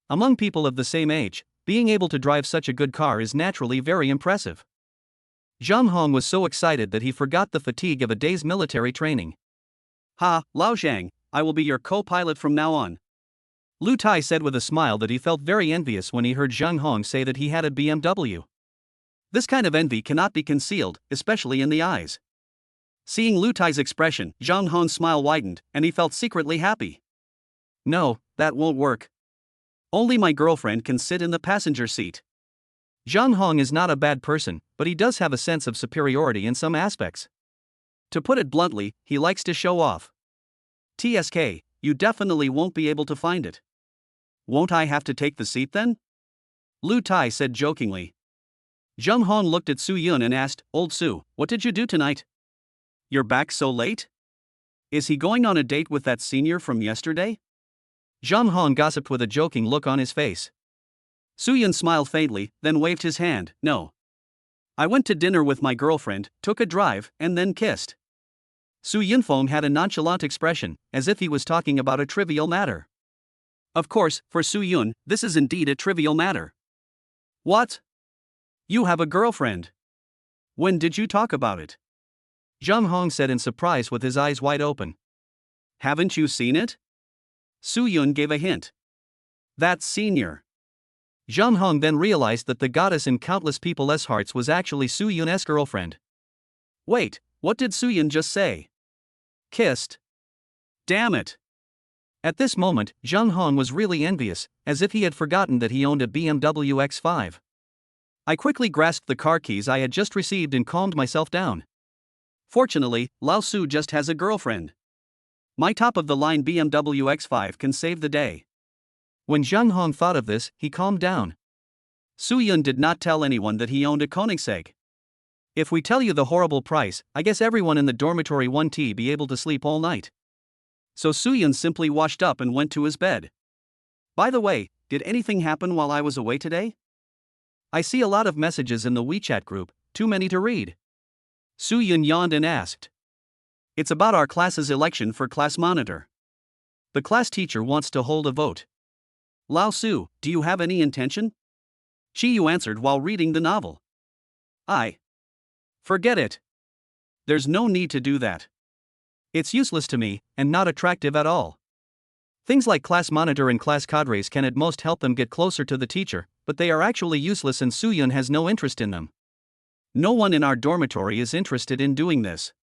Among people of the same age, being able to drive such a good car is naturally very impressive. Zhang Hong was so excited that he forgot the fatigue of a day's military training. Ha, Lao Zhang, I will be your co-pilot from now on. Lu Tai said with a smile that he felt very envious when he heard Zhang Hong say that he had a BMW. This kind of envy cannot be concealed, especially in the eyes. Seeing Lu Tai's expression, Zhang Hong's smile widened, and he felt secretly happy. No, that won't work. Only my girlfriend can sit in the passenger seat. Zhang Hong is not a bad person, but he does have a sense of superiority in some aspects. To put it bluntly, he likes to show off. TSK, you definitely won't be able to find it. Won't I have to take the seat then? Lu Tai said jokingly. Zhang Hong looked at Su Yun and asked, Old Su, what did you do tonight? You're back so late? Is he going on a date with that senior from yesterday? Zhang Hong gossiped with a joking look on his face. Su Yun smiled faintly, then waved his hand. No. I went to dinner with my girlfriend, took a drive, and then kissed. Su Yunfeng had a nonchalant expression, as if he was talking about a trivial matter. Of course, for Su Yun, this is indeed a trivial matter. What? You have a girlfriend? When did you talk about it? Zhang Hong said in surprise with his eyes wide open. Haven't you seen it? Su Yun gave a hint. That's senior. Zhang Hong then realized that the goddess in countless people's hearts was actually Su Yun's girlfriend. Wait, what did Su Yun just say? Kissed? Damn it. At this moment, Zhang Hong was really envious, as if he had forgotten that he owned a BMW X5. I quickly grasped the car keys I had just received and calmed myself down. Fortunately, Lao Su just has a girlfriend. My top-of-the-line BMW X5 can save the day. When Zhang Hong thought of this, he calmed down. Su Yun did not tell anyone that he owned a Koenigsegg. If we tell you the horrible price, I guess everyone in the dormitory won't be able to sleep all night. So Su Yun simply washed up and went to his bed. By the way, did anything happen while I was away today? I see a lot of messages in the WeChat group, too many to read. Su Yun yawned and asked. It's about our class's election for class monitor. The class teacher wants to hold a vote. Lao Su, do you have any intention? Shi Yu answered while reading the novel. Forget it. There's no need to do that. It's useless to me, and not attractive at all. Things like class monitor and class cadres can at most help them get closer to the teacher, but they are actually useless and Su Yun has no interest in them. No one in our dormitory is interested in doing this.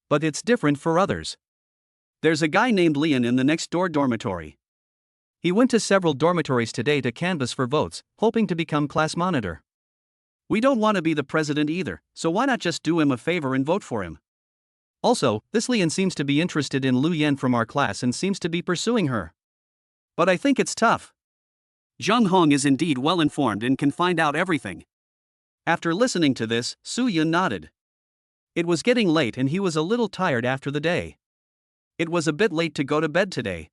But it's different for others. There's a guy named Lian in the next door dormitory. He went to several dormitories today to canvass for votes, hoping to become class monitor. We don't want to be the president either, so why not just do him a favor and vote for him? Also, this Lian seems to be interested in Lu Yan from our class and seems to be pursuing her. But I think it's tough. Zhang Hong is indeed well informed and can find out everything. After listening to this, Su Yun nodded. It was getting late and he was a little tired after the day. It was a bit late to go to bed today.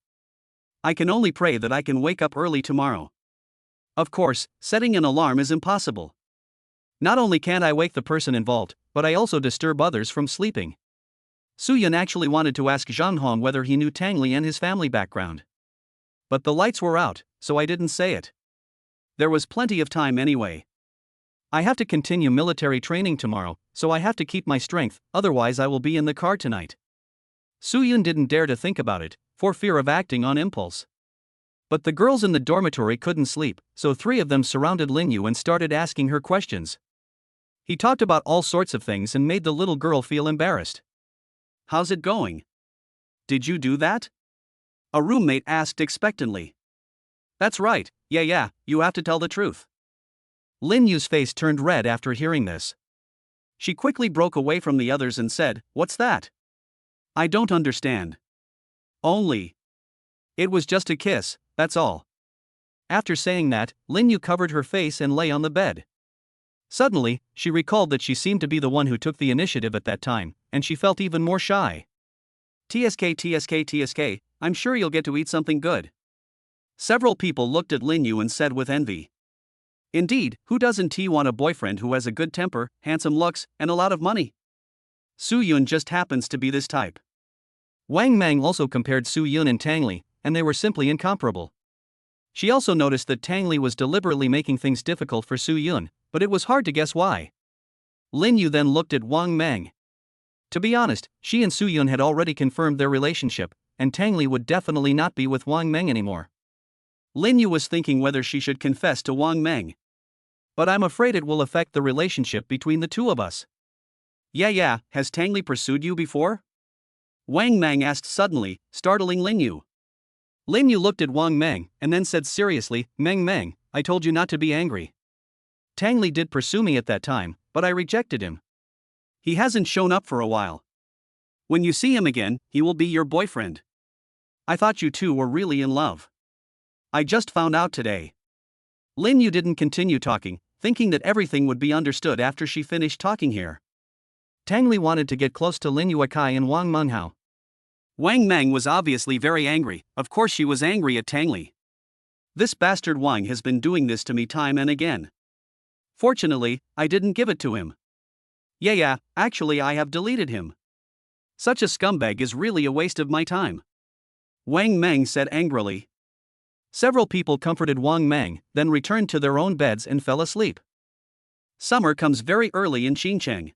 I can only pray that I can wake up early tomorrow. Of course, setting an alarm is impossible. Not only can't I wake the person involved, but I also disturb others from sleeping. Su Yun actually wanted to ask Zhang Hong whether he knew Tangley and his family background. But the lights were out, so I didn't say it. There was plenty of time anyway. I have to continue military training tomorrow, so I have to keep my strength, otherwise I will be in the car tonight. Su Yun didn't dare to think about it, for fear of acting on impulse. But the girls in the dormitory couldn't sleep, so 3 of them surrounded Lin Yu and started asking her questions. He talked about all sorts of things and made the little girl feel embarrassed. How's it going? Did you do that? A roommate asked expectantly. That's right, yeah, you have to tell the truth. Lin Yu's face turned red after hearing this. She quickly broke away from the others and said, What's that? I don't understand. It was just a kiss, that's all. After saying that, Lin Yu covered her face and lay on the bed. Suddenly, she recalled that she seemed to be the one who took the initiative at that time, and she felt even more shy. TSK, I'm sure you'll get to eat something good. Several people looked at Lin Yu and said with envy. Indeed, who doesn't want a boyfriend who has a good temper, handsome looks, and a lot of money? Soo-yoon just happens to be this type. Wang Mang also compared Soo-yoon and Tangley, and they were simply incomparable. She also noticed that Tangley was deliberately making things difficult for Soo-yoon, but it was hard to guess why. Lin Yu then looked at Wang Mang. To be honest, she and Soo-yoon had already confirmed their relationship, and Tangley would definitely not be with Wang Mang anymore. Lin Yu was thinking whether she should confess to Wang Mang. But I'm afraid it will affect the relationship between the two of us. Yeah, has Tangley pursued you before? Wang Mang asked suddenly, startling Lin Yu. Lin Yu looked at Wang Mang and then said seriously, Mang, I told you not to be angry. Tangley did pursue me at that time, but I rejected him. He hasn't shown up for a while. When you see him again, he will be your boyfriend. I thought you two were really in love. I just found out today. Lin Yu didn't continue talking, thinking that everything would be understood after she finished talking here. Tangley wanted to get close to Lin Yuakai and Wang Menghao. Wang Mang was obviously very angry. Of course she was angry at Tangley. This bastard Wang has been doing this to me time and again. Fortunately, I didn't give it to him. Yeah, actually I have deleted him. Such a scumbag is really a waste of my time. Wang Mang said angrily. Several people comforted Wang Mang, then returned to their own beds and fell asleep. Summer comes very early in Xinjiang.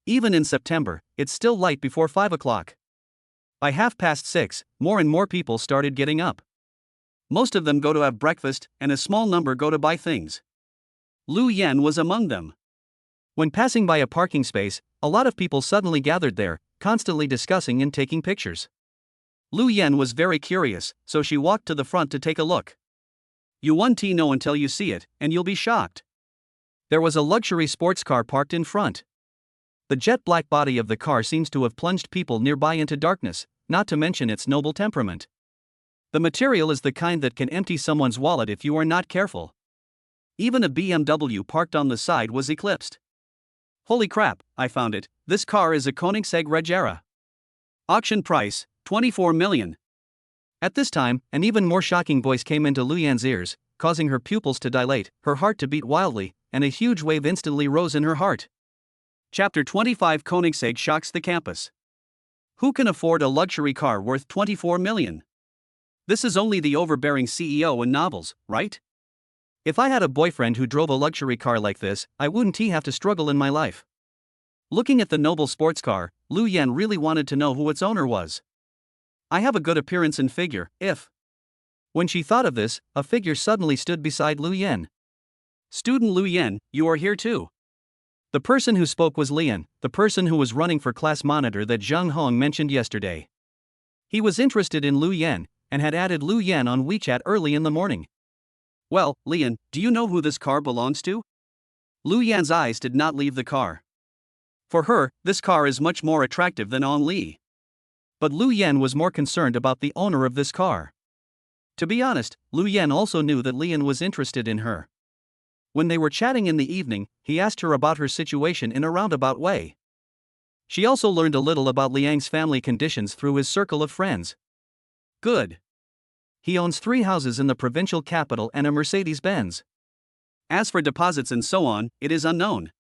Even in September, it's still light before 5 o'clock. By 6:30, more and more people started getting up. Most of them go to have breakfast, and a small number go to buy things. Lu Yan was among them. When passing by a parking space, a lot of people suddenly gathered there, constantly discussing and taking pictures. Lu Yan was very curious, so she walked to the front to take a look. You won't know until you see it, and you'll be shocked. There was a luxury sports car parked in front. The jet black body of the car seems to have plunged people nearby into darkness, not to mention its noble temperament. The material is the kind that can empty someone's wallet if you are not careful. Even a BMW parked on the side was eclipsed. Holy crap, I found it. This car is a Koenigsegg Regera. Auction price, 24 million. At this time, an even more shocking voice came into Lu Yan's ears, causing her pupils to dilate, her heart to beat wildly, and a huge wave instantly rose in her heart. Chapter 25 Koenigsegg shocks the campus. Who can afford a luxury car worth 24 million? This is only the overbearing CEO in novels, right? If I had a boyfriend who drove a luxury car like this, I wouldn't have to struggle in my life. Looking at the noble sports car, Lu Yan really wanted to know who its owner was. I have a good appearance and figure, if. When she thought of this, a figure suddenly stood beside Lu Yan. Student Lu Yan, you are here too. The person who spoke was Lian, the person who was running for class monitor that Zhang Hong mentioned yesterday. He was interested in Lu Yan, and had added Lu Yan on WeChat early in the morning. Well, Lian, do you know who this car belongs to? Lu Yan's eyes did not leave the car. For her, this car is much more attractive than On Li. But Lu Yan was more concerned about the owner of this car. To be honest, Lu Yan also knew that Lian was interested in her. When they were chatting in the evening, he asked her about her situation in a roundabout way. She also learned a little about Liang's family conditions through his circle of friends. Good. He owns 3 houses in the provincial capital and a Mercedes-Benz. As for deposits and so on, it is unknown.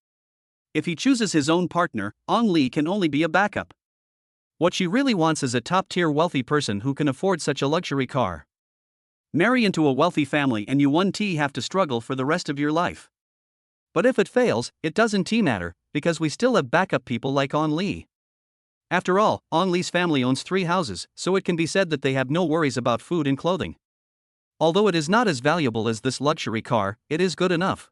If he chooses his own partner, Ong Li can only be a backup. What she really wants is a top-tier wealthy person who can afford such a luxury car. Marry into a wealthy family and you won't have to struggle for the rest of your life. But if it fails, it doesn't matter, because we still have backup people like On Li. After all, On Li's family owns 3 houses, so it can be said that they have no worries about food and clothing. Although it is not as valuable as this luxury car, it is good enough.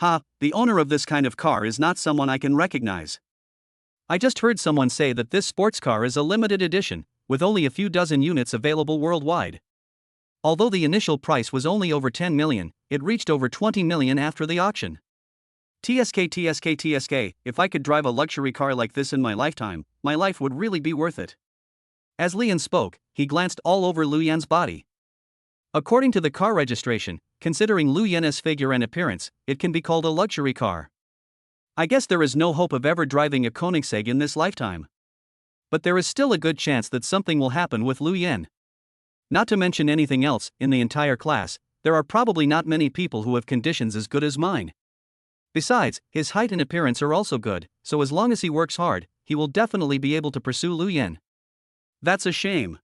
The owner of this kind of car is not someone I can recognize. I just heard someone say that this sports car is a limited edition, with only a few dozen units available worldwide. Although the initial price was only over 10 million, it reached over 20 million after the auction. TSK, if I could drive a luxury car like this in my lifetime, my life would really be worth it. As Lian spoke, he glanced all over Lu Yan's body. According to the car registration, considering Lu Yan's figure and appearance, it can be called a luxury car. I guess there is no hope of ever driving a Koenigsegg in this lifetime. But there is still a good chance that something will happen with Lu Yan. Not to mention anything else, in the entire class, there are probably not many people who have conditions as good as mine. Besides, his height and appearance are also good, so as long as he works hard, he will definitely be able to pursue Lu Yan. That's a shame.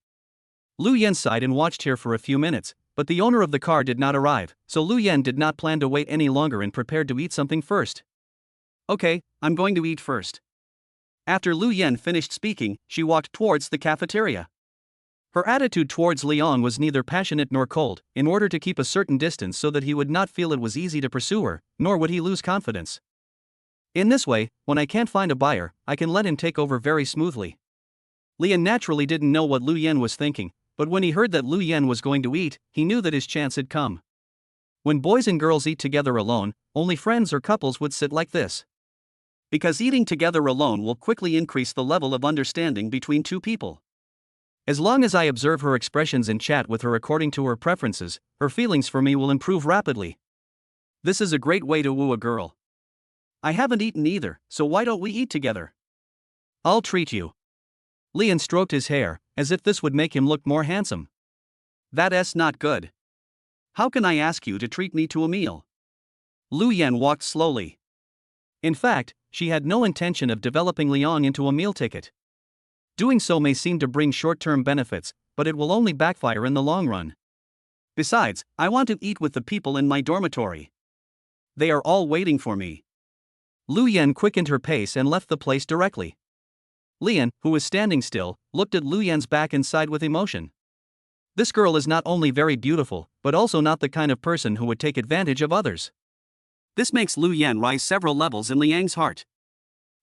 Lu Yan sighed and watched here for a few minutes, but the owner of the car did not arrive, so Lu Yan did not plan to wait any longer and prepared to eat something first. Okay, I'm going to eat first. After Lu Yan finished speaking, she walked towards the cafeteria. Her attitude towards Liang was neither passionate nor cold, in order to keep a certain distance so that he would not feel it was easy to pursue her, nor would he lose confidence. In this way, when I can't find a buyer, I can let him take over very smoothly. Lian naturally didn't know what Lu Yan was thinking, but when he heard that Lu Yan was going to eat, he knew that his chance had come. When boys and girls eat together alone, only friends or couples would sit like this. Because eating together alone will quickly increase the level of understanding between two people. As long as I observe her expressions and chat with her according to her preferences, her feelings for me will improve rapidly. This is a great way to woo a girl. I haven't eaten either, so why don't we eat together? I'll treat you. Lian stroked his hair, as if this would make him look more handsome. That's not good. How can I ask you to treat me to a meal? Lu Yan walked slowly. In fact, she had no intention of developing Liang into a meal ticket. Doing so may seem to bring short-term benefits, but it will only backfire in the long run. Besides, I want to eat with the people in my dormitory. They are all waiting for me. Lu Yan quickened her pace and left the place directly. Lian, who was standing still, looked at Lu Yan's back and sighed with emotion. This girl is not only very beautiful, but also not the kind of person who would take advantage of others. This makes Lu Yan rise several levels in Liang's heart.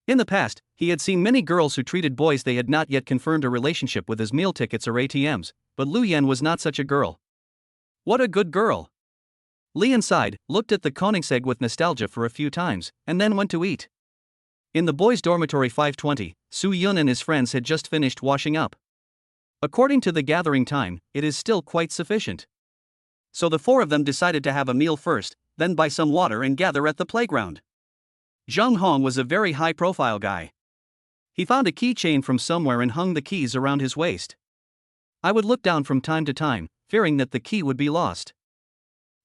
In the past, he had seen many girls who treated boys they had not yet confirmed a relationship with as meal tickets or ATMs, but Lu Yan was not such a girl. What a good girl. Lian sighed, looked at the Koenigsegg with nostalgia for a few times, and then went to eat. In the boys' dormitory 520, Su Yun and his friends had just finished washing up. According to the gathering time, it is still quite sufficient. So the four of them decided to have a meal first, then buy some water and gather at the playground. Zhang Hong was a very high-profile guy. He found a keychain from somewhere and hung the keys around his waist. I would look down from time to time, fearing that the key would be lost.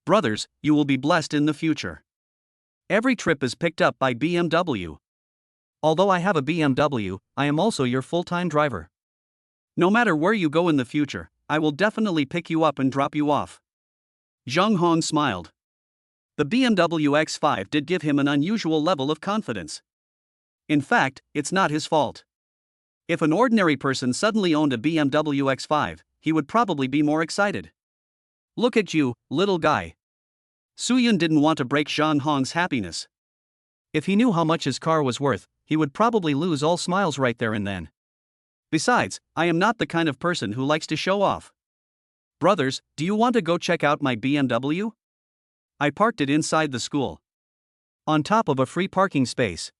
Brothers, you will be blessed in the future. Every trip is picked up by BMW. Although I have a BMW, I am also your full-time driver. No matter where you go in the future, I will definitely pick you up and drop you off. Zhang Hong smiled. The BMW X5 did give him an unusual level of confidence. In fact, it's not his fault. If an ordinary person suddenly owned a BMW X5, he would probably be more excited. Look at you, little guy. Suyun didn't want to break Zhang Hong's happiness. If he knew how much his car was worth, he would probably lose all smiles right there and then. Besides, I am not the kind of person who likes to show off. Brothers, do you want to go check out my BMW? I parked it inside the school. On top of a free parking space.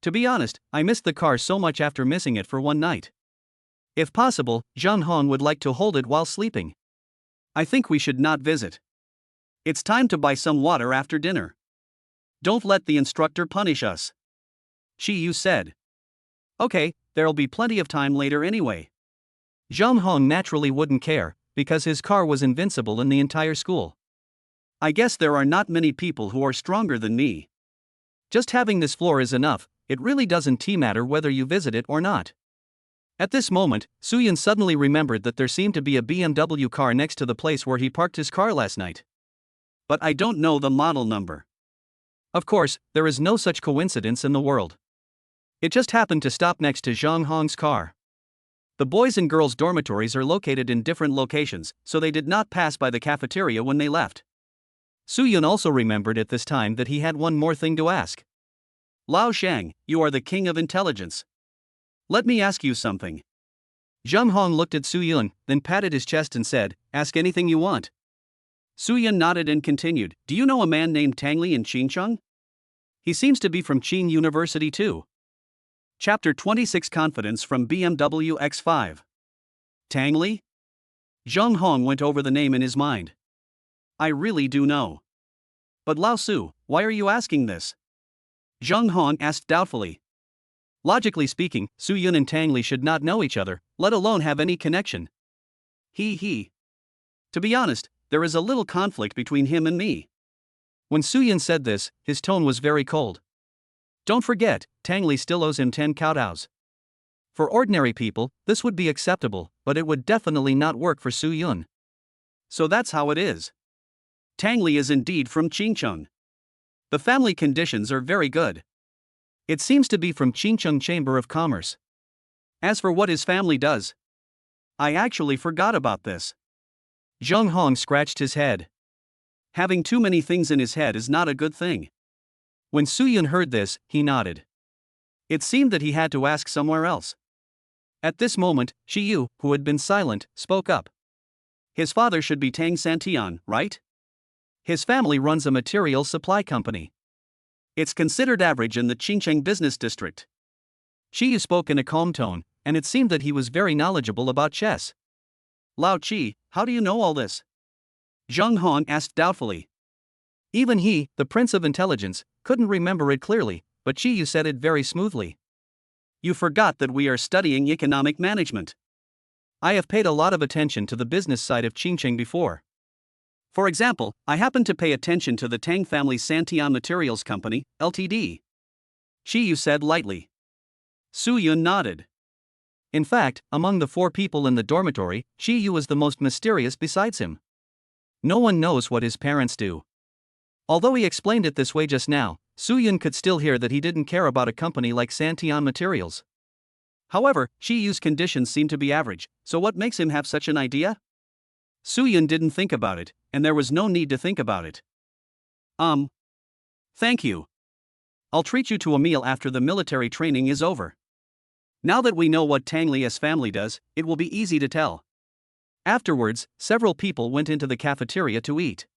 To be honest, I missed the car so much after missing it for one night. If possible, Zhang Hong would like to hold it while sleeping. I think we should not visit. It's time to buy some water after dinner. Don't let the instructor punish us. Shi Yu said. Okay, there'll be plenty of time later anyway. Zhang Hong naturally wouldn't care, because his car was invincible in the entire school. I guess there are not many people who are stronger than me. Just having this floor is enough, it really doesn't matter whether you visit it or not. At this moment, Suyun suddenly remembered that there seemed to be a BMW car next to the place where he parked his car last night. But I don't know the model number. Of course, there is no such coincidence in the world. It just happened to stop next to Zhang Hong's car. The boys' and girls' dormitories are located in different locations, so they did not pass by the cafeteria when they left. Suyun also remembered at this time that he had one more thing to ask. Lao Shang, you are the king of intelligence. Let me ask you something. Zhang Hong looked at Suyun, then patted his chest and said, "Ask anything you want." Suyun nodded and continued, "Do you know a man named Tangley in Qingcheng? He seems to be from Qing University too." Chapter 26 Confidence from BMW X5. Tangley? Zhang Hong went over the name in his mind. I really do know. But Lao Su, why are you asking this? Zhang Hong asked doubtfully. Logically speaking, Suyun and Tangley should not know each other, let alone have any connection. To be honest, there is a little conflict between him and me. When Suyun said this, his tone was very cold. Don't forget, Tangley still owes him 10 kowtows. For ordinary people, this would be acceptable, but it would definitely not work for Suyun. So that's how it is. Tangley is indeed from Chingcheng. The family conditions are very good. It seems to be from Chingcheng Chamber of Commerce. As for what his family does, I actually forgot about this. Zheng Hong scratched his head. Having too many things in his head is not a good thing. When Suyun heard this, he nodded. It seemed that he had to ask somewhere else. At this moment, Shiyu, who had been silent, spoke up. His father should be Tang Santian, right? His family runs a materials supply company. It's considered average in the Qingcheng business district. Shiyu spoke in a calm tone, and it seemed that he was very knowledgeable about chess. Lao Qi, how do you know all this? Zheng Hong asked doubtfully. Even he, the Prince of Intelligence, couldn't remember it clearly, but Shiyu said it very smoothly. You forgot that we are studying economic management. I have paid a lot of attention to the business side of Qingcheng before. For example, I happened to pay attention to the Tang family's Santian Materials Company, Ltd. Shiyu said lightly. Suyun nodded. In fact, among the 4 people in the dormitory, Shiyu was the most mysterious besides him. No one knows what his parents do. Although he explained it this way just now, Suyun could still hear that he didn't care about a company like Santian Materials. However, Shiyu's conditions seem to be average, so what makes him have such an idea? Suyun didn't think about it, and there was no need to think about it. Thank you. I'll treat you to a meal after the military training is over. Now that we know what Tangley's family does, it will be easy to tell. Afterwards, several people went into the cafeteria to eat.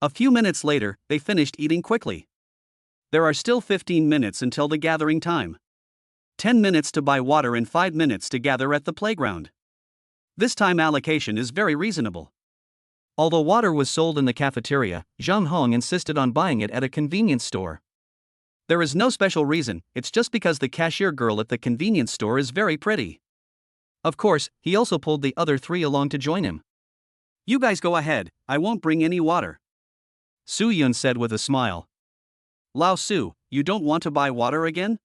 A few minutes later, they finished eating quickly. There are still 15 minutes until the gathering time. 10 minutes to buy water and 5 minutes to gather at the playground. This time allocation is very reasonable. Although water was sold in the cafeteria, Zheng Hong insisted on buying it at a convenience store. There is no special reason, it's just because the cashier girl at the convenience store is very pretty. Of course, he also pulled the other 3 along to join him. You guys go ahead, I won't bring any water. Suyun said with a smile. Lao Su, you don't want to buy water again?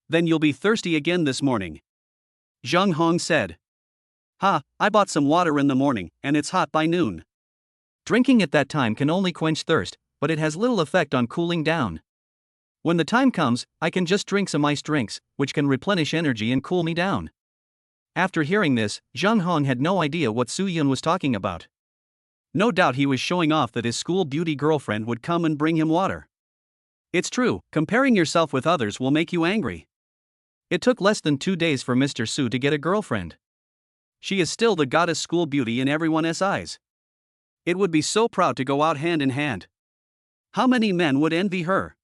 Then you'll be thirsty again this morning. Zheng Hong said. I bought some water in the morning, and it's hot by noon. Drinking at that time can only quench thirst, but it has little effect on cooling down. When the time comes, I can just drink some iced drinks, which can replenish energy and cool me down. After hearing this, Zheng Hong had no idea what Suyun was talking about. No doubt he was showing off that his school beauty girlfriend would come and bring him water. It's true, comparing yourself with others will make you angry. It took less than 2 days for Mr. Su to get a girlfriend. She is still the goddess school beauty in everyone's eyes. It would be so proud to go out hand in hand. How many men would envy her?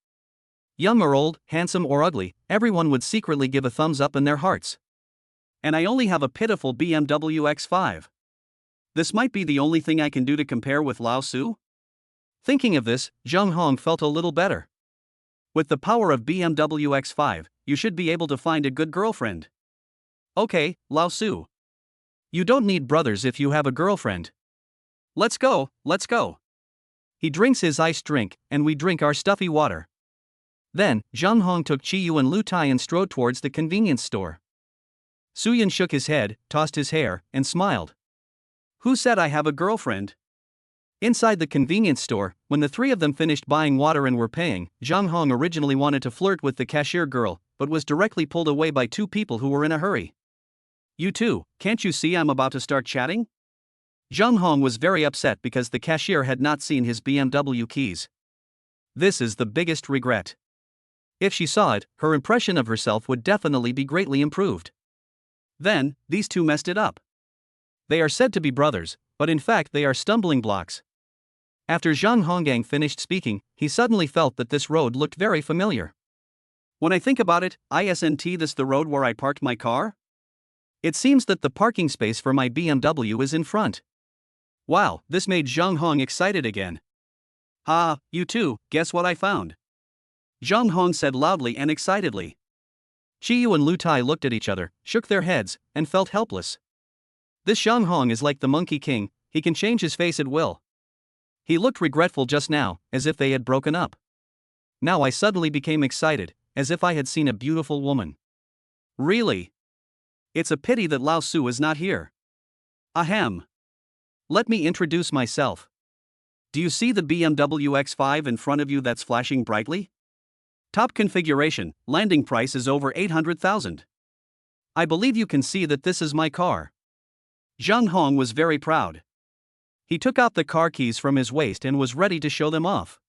Young or old, handsome or ugly, everyone would secretly give a thumbs up in their hearts. And I only have a pitiful BMW X5. This might be the only thing I can do to compare with Lao Su? Thinking of this, Zheng Hong felt a little better. With the power of BMW X5, you should be able to find a good girlfriend. Okay, Lao Su. You don't need brothers if you have a girlfriend. Let's go, let's go. He drinks his iced drink, and we drink our stuffy water. Then, Zheng Hong took Qiyu and Lu Tai and strode towards the convenience store. Suyun shook his head, tossed his hair, and smiled. Who said I have a girlfriend? Inside the convenience store, when the 3 of them finished buying water and were paying, Zheng Hong originally wanted to flirt with the cashier girl, but was directly pulled away by 2 people who were in a hurry. You two, can't you see I'm about to start chatting? Zheng Hong was very upset because the cashier had not seen his BMW keys. This is the biggest regret. If she saw it, her impression of herself would definitely be greatly improved. Then, these 2 messed it up. They are said to be brothers, but in fact they are stumbling blocks. After Zhang Honggang finished speaking, he suddenly felt that this road looked very familiar. When I think about it, isn't this the road where I parked my car? It seems that the parking space for my BMW is in front. Wow, this made Zhang Hong excited again. You two, guess what I found? Zhang Hong said loudly and excitedly. Qiyu and Lu Tai looked at each other, shook their heads, and felt helpless. This Zhang Hong is like the Monkey King, He can change his face at will. He looked regretful just now, as if they had broken up. Now I suddenly became excited, as if I had seen a beautiful woman. Really? It's a pity that Lao Su is not here. Ahem. Let me introduce myself. Do you see the BMW X5 in front of you that's flashing brightly? Top configuration, landing price is over 800,000. I believe you can see that this is my car. Zhang Hong was very proud. He took out the car keys from his waist and was ready to show them off.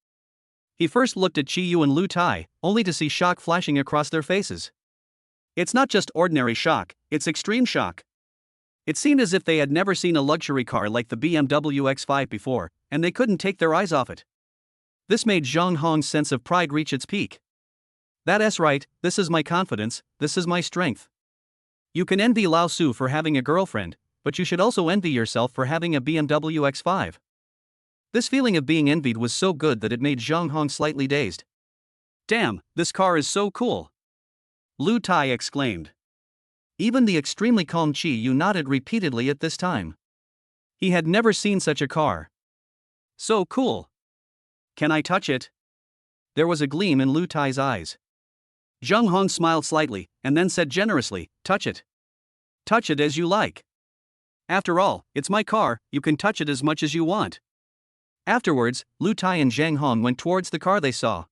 He first looked at Chi Yu and Lu Tai, only to see shock flashing across their faces. It's not just ordinary shock, it's extreme shock. It seemed as if they had never seen a luxury car like the BMW X5 before, and they couldn't take their eyes off it. This made Zhang Hong's sense of pride reach its peak. That's right, this is my confidence, this is my strength. You can envy Lao Su for having a girlfriend, but you should also envy yourself for having a BMW X5. This feeling of being envied was so good that it made Zhang Hong slightly dazed. Damn, this car is so cool! Lu Tai exclaimed. Even the extremely calm Chi Yu nodded repeatedly at this time. He had never seen such a car. So cool! Can I touch it? There was a gleam in Lu Tai's eyes. Zhang Hong smiled slightly, and then said generously, touch it. Touch it as you like. After all, it's my car, you can touch it as much as you want. Afterwards, Lu Tai and Zhang Hong went towards the car they saw.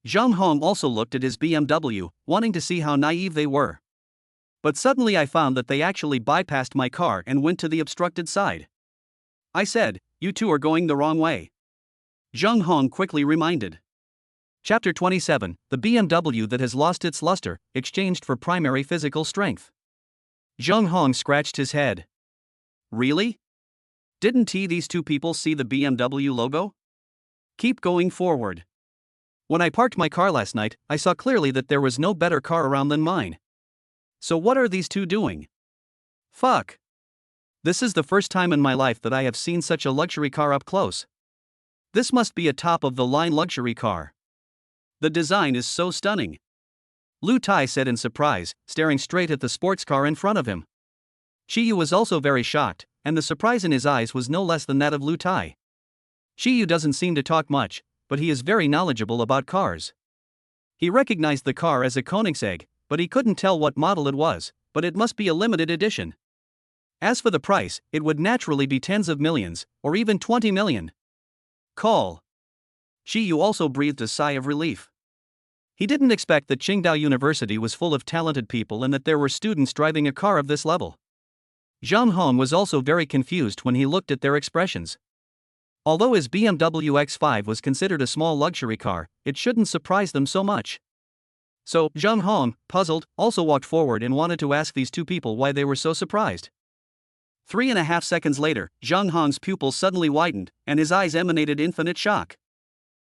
Zhang Hong also looked at his BMW, wanting to see how naive they were. But suddenly I found that they actually bypassed my car and went to the obstructed side. I said, you two are going the wrong way. Zhang Hong quickly reminded. Chapter 27, the BMW that has lost its luster, exchanged for primary physical strength. Zhang Hong scratched his head. Really? Didn't these two people see the BMW logo? Keep going forward. When I parked my car last night, I saw clearly that there was no better car around than mine. So what are these two doing? Fuck. This is the first time in my life that I have seen such a luxury car up close. This must be a top-of-the-line luxury car. The design is so stunning. Lu Tai said in surprise, staring straight at the sports car in front of him. Chi Yu was also very shocked, and the surprise in his eyes was no less than that of Lu Tai. Chi Yu doesn't seem to talk much, but he is very knowledgeable about cars. He recognized the car as a Koenigsegg, but he couldn't tell what model it was, but it must be a limited edition. As for the price, it would naturally be tens of millions, or even 20 million. Call. Chi Yu also breathed a sigh of relief. He didn't expect that Qingdao University was full of talented people and that there were students driving a car of this level. Zhang Hong was also very confused when he looked at their expressions. Although his BMW X5 was considered a small luxury car, it shouldn't surprise them so much. So, Zhang Hong, puzzled, also walked forward and wanted to ask these two people why they were so surprised. 3.5 seconds later, Zhang Hong's pupils suddenly widened, and his eyes emanated infinite shock.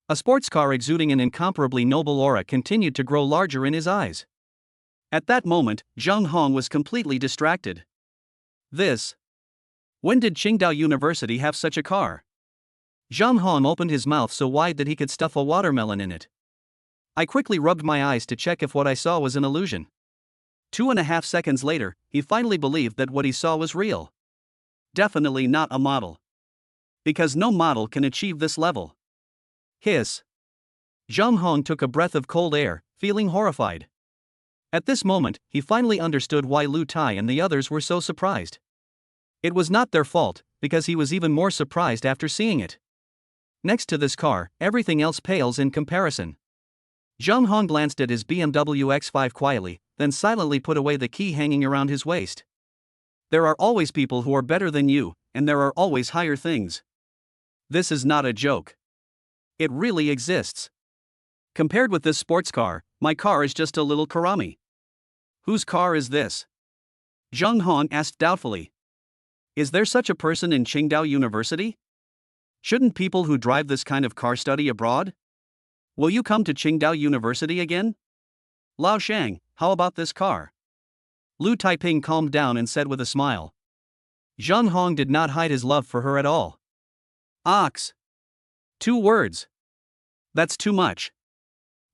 A sports car exuding an incomparably noble aura continued to grow larger in his eyes. At that moment, Zhang Hong was completely distracted. When did Qingdao University have such a car? Zhang Hong opened his mouth so wide that he could stuff a watermelon in it. I quickly rubbed my eyes to check if what I saw was an illusion. 2.5 seconds later, he finally believed that what he saw was real. Definitely not a model. Because no model can achieve this level. Hiss. Zhang Hong took a breath of cold air, feeling horrified. At this moment, he finally understood why Lu Tai and the others were so surprised. It was not their fault, because he was even more surprised after seeing it. Next to this car, everything else pales in comparison. Zhang Hong glanced at his BMW X5 quietly, then silently put away the key hanging around his waist. There are always people who are better than you, and there are always higher things. This is not a joke. It really exists. Compared with this sports car, my car is just a little Karami. Whose car is this? Zhang Hong asked doubtfully. Is there such a person in Qingdao University? Shouldn't people who drive this kind of car study abroad? Will you come to Qingdao University again? Lao Shang, how about this car? Lu Taiping calmed down and said with a smile. Zhang Hong did not hide his love for her at all. Ox. 2 words. That's too much.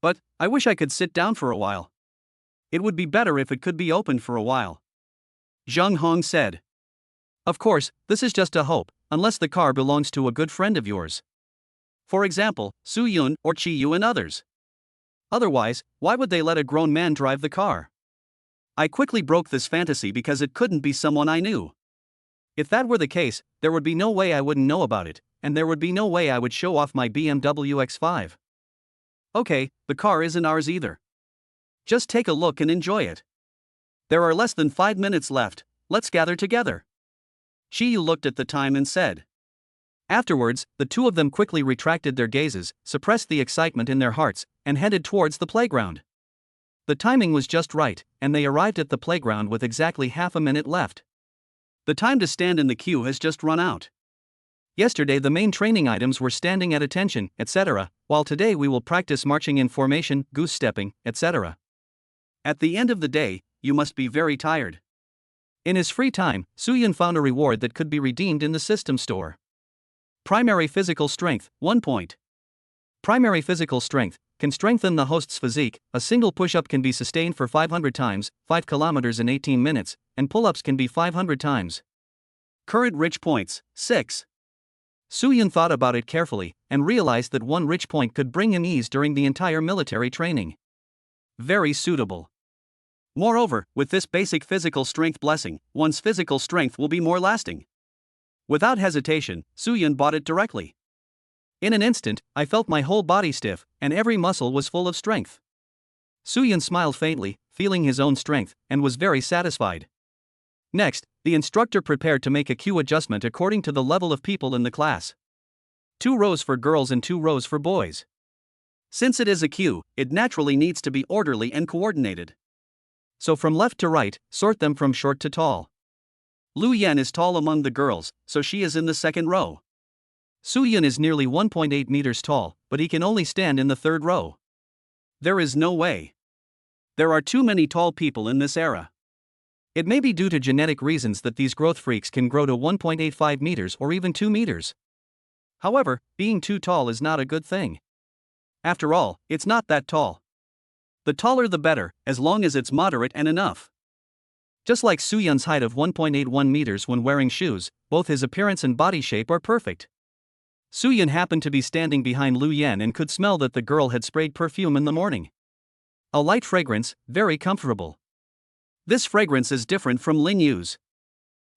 But, I wish I could sit down for a while. It would be better if it could be opened for a while. Zhang Hong said. Of course, this is just a hope, unless the car belongs to a good friend of yours. For example, Soo-yun or Chi-yu and others. Otherwise, why would they let a grown man drive the car? I quickly broke this fantasy because it couldn't be someone I knew. If that were the case, there would be no way I wouldn't know about it, and there would be no way I would show off my BMW X5. Okay, the car isn't ours either. Just take a look and enjoy it. There are less than 5 minutes left, let's gather together. Chi-yu looked at the time and said. Afterwards, the two of them quickly retracted their gazes, suppressed the excitement in their hearts, and headed towards the playground. The timing was just right, and they arrived at the playground with exactly half a minute left. The time to stand in the queue has just run out. Yesterday the main training items were standing at attention, etc., while today we will practice marching in formation, goose stepping, etc. At the end of the day, you must be very tired. In his free time, Soo-yun found a reward that could be redeemed in the system store. Primary physical strength, 1 point. Primary physical strength can strengthen the host's physique. A single push-up can be sustained for 500 times, 5 kilometers in 18 minutes, and pull-ups can be 500 times. Current rich points, 6. Soo-yun thought about it carefully, and realized that 1 rich point could bring him ease during the entire military training. Very suitable. Moreover, with this basic physical strength blessing, one's physical strength will be more lasting. Without hesitation, Soo-yun bought it directly. In an instant, I felt my whole body stiff, and every muscle was full of strength. Soo-yun smiled faintly, feeling his own strength, and was very satisfied. Next, the instructor prepared to make a queue adjustment according to the level of people in the class. 2 rows for girls and 2 rows for boys. Since it is a queue, it naturally needs to be orderly and coordinated. So from left to right, sort them from short to tall. Lu Yan is tall among the girls, so she is in the second row. Soo-yun is nearly 1.8 meters tall, but he can only stand in the third row. There is no way. There are too many tall people in this era. It may be due to genetic reasons that these growth freaks can grow to 1.85 meters or even 2 meters. However, being too tall is not a good thing. After all, it's not that tall. The taller the better, as long as it's moderate and enough. Just like Soo-yun's height of 1.81 meters when wearing shoes, both his appearance and body shape are perfect. Soo-yun happened to be standing behind Lu Yan and could smell that the girl had sprayed perfume in the morning. A light fragrance, very comfortable. This fragrance is different from Lin Yu's.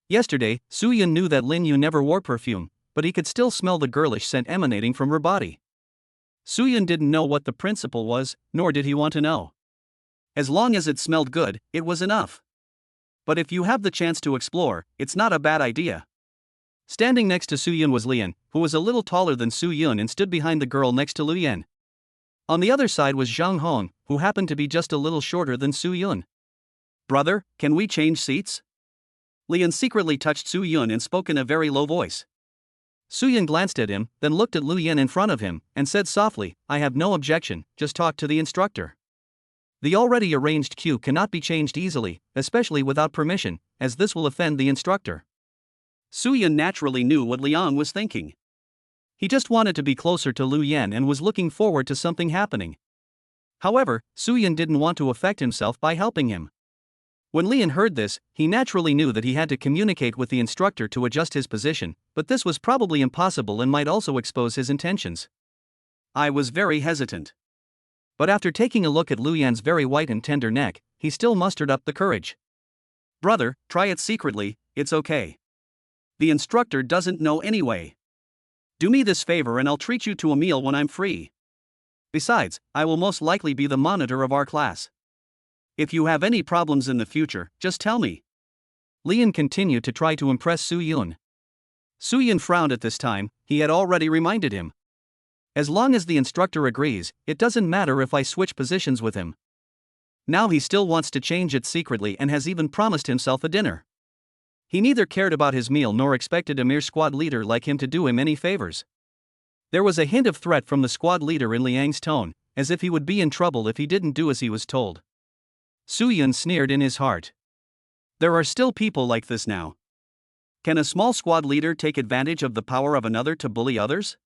Yesterday, Soo-yun knew that Lin Yu never wore perfume, but he could still smell the girlish scent emanating from her body. Soo-yun didn't know what the principle was, nor did he want to know. As long as it smelled good, it was enough. But if you have the chance to explore, it's not a bad idea. Standing next to Soo-yun was Lian, who was a little taller than Soo-yun and stood behind the girl next to Lu Yan. On the other side was Zhang Hong, who happened to be just a little shorter than Soo-yun. Brother, can we change seats? Lian secretly touched Soo-yun and spoke in a very low voice. Soo-yun glanced at him, then looked at Lu Yan in front of him, and said softly, I have no objection, just talk to the instructor. The already arranged queue cannot be changed easily, especially without permission, as this will offend the instructor. Soo-yun naturally knew what Liang was thinking. He just wanted to be closer to Lu Yan and was looking forward to something happening. However, Soo-yun didn't want to affect himself by helping him. When Lian heard this, he naturally knew that he had to communicate with the instructor to adjust his position, but this was probably impossible and might also expose his intentions. I was very hesitant. But after taking a look at Lu Yan's very white and tender neck, he still mustered up the courage. Brother, try it secretly, it's okay. The instructor doesn't know anyway. Do me this favor and I'll treat you to a meal when I'm free. Besides, I will most likely be the monitor of our class. If you have any problems in the future, just tell me. Lian continued to try to impress Soo-yun. Soo-yun frowned at this time, he had already reminded him. As long as the instructor agrees, it doesn't matter if I switch positions with him. Now he still wants to change it secretly and has even promised himself a dinner. He neither cared about his meal nor expected a mere squad leader like him to do him any favors. There was a hint of threat from the squad leader in Liang's tone, as if he would be in trouble if he didn't do as he was told. Soo-yun sneered in his heart. There are still people like this now. Can a small squad leader take advantage of the power of another to bully others?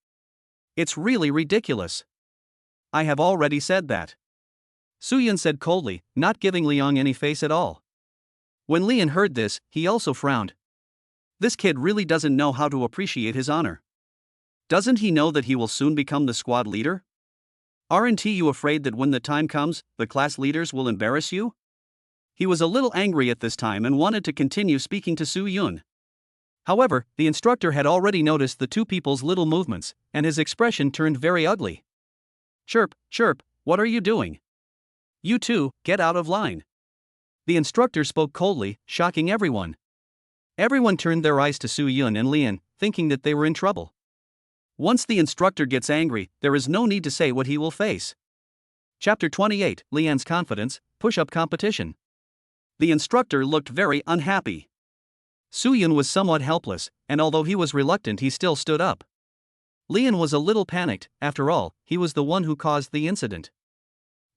It's really ridiculous. I have already said that. Soo-yun said coldly, not giving Liang any face at all. When Lian heard this, he also frowned. This kid really doesn't know how to appreciate his honor. Doesn't he know that he will soon become the squad leader? Aren't you afraid that when the time comes, the class leaders will embarrass you? He was a little angry at this time and wanted to continue speaking to Soo-yoon. However, the instructor had already noticed the two people's little movements, and his expression turned very ugly. Chirp, chirp, what are you doing? You two, get out of line. The instructor spoke coldly, shocking everyone. Everyone turned their eyes to Soo-yoon and Leon, thinking that they were in trouble. Once the instructor gets angry, there is no need to say what he will face. Chapter 28, Leon's Confidence, Push-Up Competition. The instructor looked very unhappy. Soo-yoon was somewhat helpless, and although he was reluctant, he still stood up. Leon was a little panicked. After all, he was the one who caused the incident.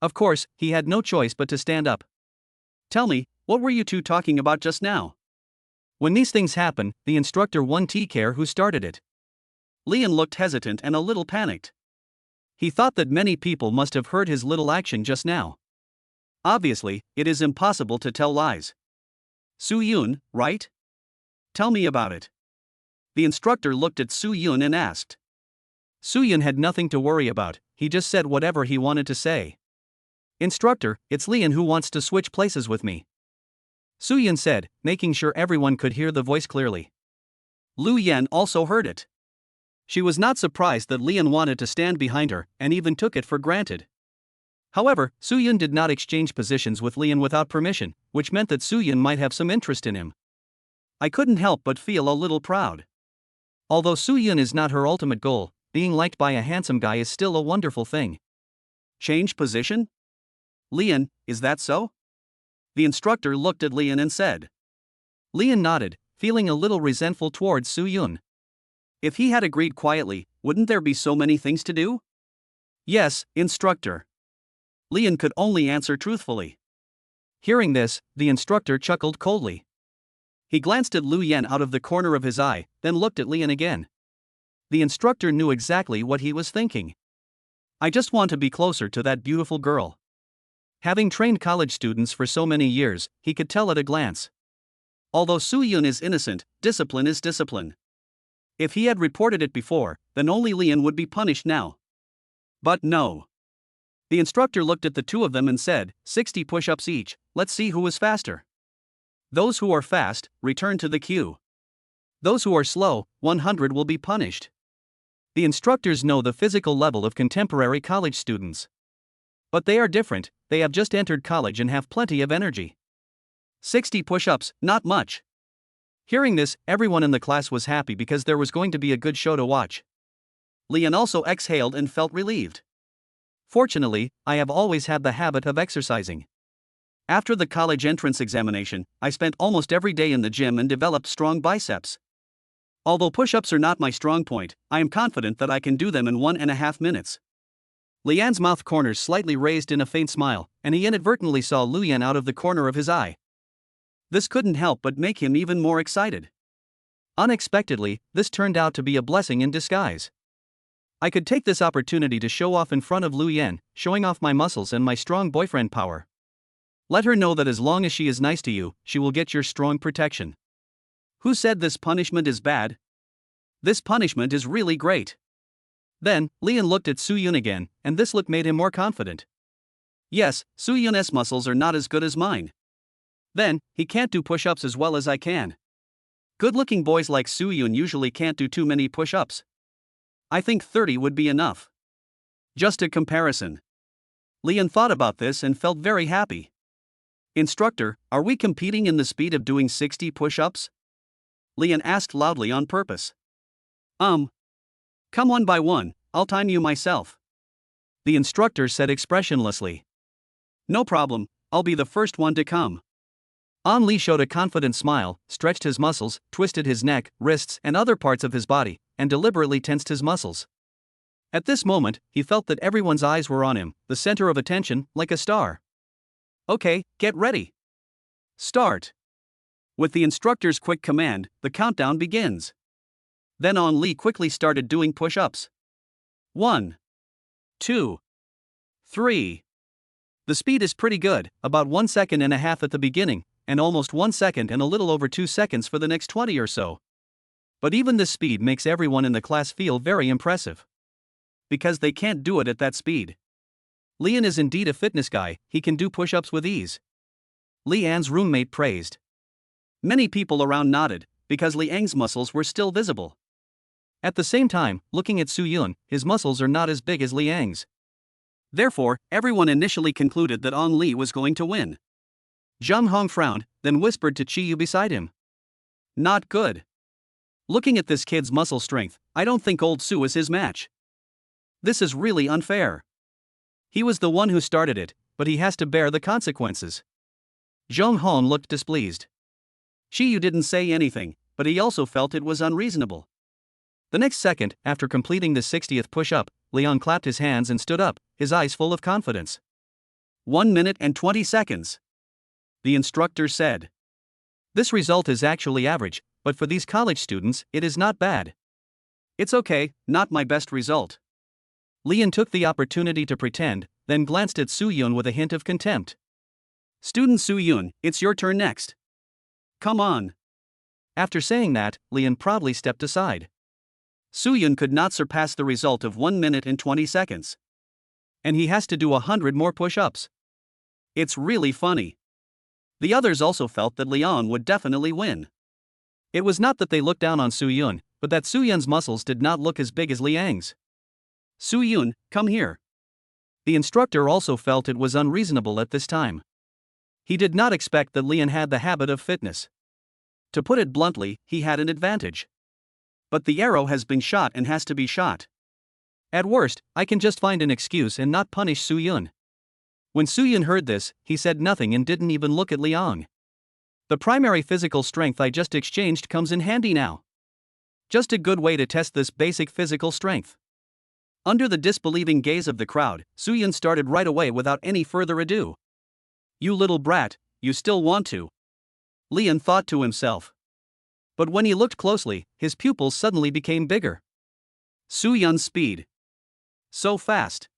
Of course, he had no choice but to stand up. Tell me, what were you two talking about just now? When these things happen, the instructor won't care who started it. Leon looked hesitant and a little panicked. He thought that many people must have heard his little action just now. Obviously, it is impossible to tell lies. Soo-yoon, right? Tell me about it. The instructor looked at Soo-yoon and asked. Soo-yoon had nothing to worry about, he just said whatever he wanted to say. Instructor, it's Leon who wants to switch places with me. Soo-yoon said, making sure everyone could hear the voice clearly. Lu Yen also heard it. She was not surprised that Leon wanted to stand behind her, and even took it for granted. However, Soo-yoon did not exchange positions with Leon without permission, which meant that Soo-yoon might have some interest in him. I couldn't help but feel a little proud. Although Soo-yoon is not her ultimate goal, being liked by a handsome guy is still a wonderful thing. Change position? Leon, is that so? The instructor looked at Leon and said. Leon nodded, feeling a little resentful towards Soo-yoon. If he had agreed quietly, wouldn't there be so many things to do? Yes, instructor. Leon could only answer truthfully. Hearing this, the instructor chuckled coldly. He glanced at Lu Yen out of the corner of his eye, then looked at Leon again. The instructor knew exactly what he was thinking. I just want to be closer to that beautiful girl. Having trained college students for so many years, he could tell at a glance. Although Soo-yoon is innocent, discipline is discipline. If he had reported it before, then only Leon would be punished now. But no. The instructor looked at the two of them and said, 60 push-ups each, let's see who is faster. Those who are fast, return to the queue. Those who are slow, 100 will be punished. The instructors know the physical level of contemporary college students. But they are different, they have just entered college and have plenty of energy. 60 push-ups, not much. Hearing this, everyone in the class was happy because there was going to be a good show to watch. Leon also exhaled and felt relieved. Fortunately, I have always had the habit of exercising. After the college entrance examination, I spent almost every day in the gym and developed strong biceps. Although push-ups are not my strong point, I am confident that I can do them in 1.5 minutes. Leon's mouth corners slightly raised in a faint smile, and he inadvertently saw Lu Yen out of the corner of his eye. This couldn't help but make him even more excited. Unexpectedly, this turned out to be a blessing in disguise. I could take this opportunity to show off in front of Lu Yen, showing off my muscles and my strong boyfriend power. Let her know that as long as she is nice to you, she will get your strong protection. Who said this punishment is bad? This punishment is really great. Then, Leon looked at Soo-yoon again, and this look made him more confident. Yes, Soo-yoon's muscles are not as good as mine. Then, he can't do push-ups as well as I can. Good-looking boys like Soo-yoon usually can't do too many push-ups. I think 30 would be enough. Just a comparison. Leon thought about this and felt very happy. Instructor, are we competing in the speed of doing 60 push-ups? Leon asked loudly on purpose. Come one by one, I'll time you myself. The instructor said expressionlessly. No problem, I'll be the first one to come. Lee showed a confident smile, stretched his muscles, twisted his neck, wrists, and other parts of his body, and deliberately tensed his muscles. At this moment, he felt that everyone's eyes were on him, the center of attention, like a star. Okay, get ready. Start. With the instructor's quick command, the countdown begins. Then Lee quickly started doing push-ups. 1, 2, 3. The speed is pretty good, about 1.5 seconds at the beginning, and almost 1 second and a little over 2 seconds for the next 20 or so. But even this speed makes everyone in the class feel very impressive. Because they can't do it at that speed. Lian is indeed a fitness guy, he can do push-ups with ease. Lian's roommate praised. Many people around nodded, because Liang's muscles were still visible. At the same time, looking at Suyun, his muscles are not as big as Liang's. Therefore, everyone initially concluded that Ong Li was going to win. Zhang Hong frowned, then whispered to Chi Yu beside him. Not good. Looking at this kid's muscle strength, I don't think old Su is his match. This is really unfair. He was the one who started it, but he has to bear the consequences. Zhang Hong looked displeased. Chi Yu didn't say anything, but he also felt it was unreasonable. The next second, after completing the 60th push-up, Liang clapped his hands and stood up, his eyes full of confidence. 1 minute and 20 seconds. The instructor said. This result is actually average, but for these college students, it is not bad. It's okay, not my best result. Lian took the opportunity to pretend, then glanced at Suyun with a hint of contempt. Student Suyun, it's your turn next. Come on. After saying that, Lian proudly stepped aside. Suyun could not surpass the result of 1 minute and 20 seconds. And he has to do 100 more push-ups. It's really funny. The others also felt that Liang would definitely win. It was not that they looked down on Suyun, but that Suyun's muscles did not look as big as Liang's. Suyun, come here. The instructor also felt it was unreasonable at this time. He did not expect that Lian had the habit of fitness. To put it bluntly, he had an advantage. But the arrow has been shot and has to be shot. At worst, I can just find an excuse and not punish Suyun. When Suyun heard this, he said nothing and didn't even look at Liang. The primary physical strength I just exchanged comes in handy now. Just a good way to test this basic physical strength. Under the disbelieving gaze of the crowd, Suyun started right away without any further ado. You little brat, you still want to? Lian thought to himself. But when he looked closely, his pupils suddenly became bigger. Suyun's speed. So fast.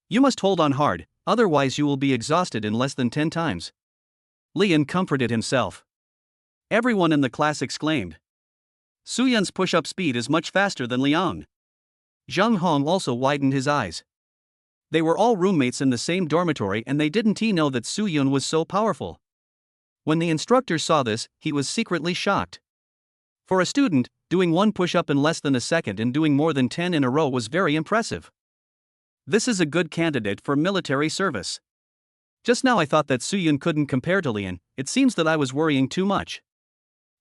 You must hold on hard, otherwise you will be exhausted in less than 10 times. Lian comforted himself. Everyone in the class exclaimed. Suyun's push-up speed is much faster than Liang. Zhang Hong also widened his eyes. They were all roommates in the same dormitory and they didn't know that Suyun was so powerful. When the instructor saw this, he was secretly shocked. For a student, doing one push-up in less than a second and doing more than 10 in a row was very impressive. This is a good candidate for military service. Just now I thought that Suyun couldn't compare to Lian, it seems that I was worrying too much.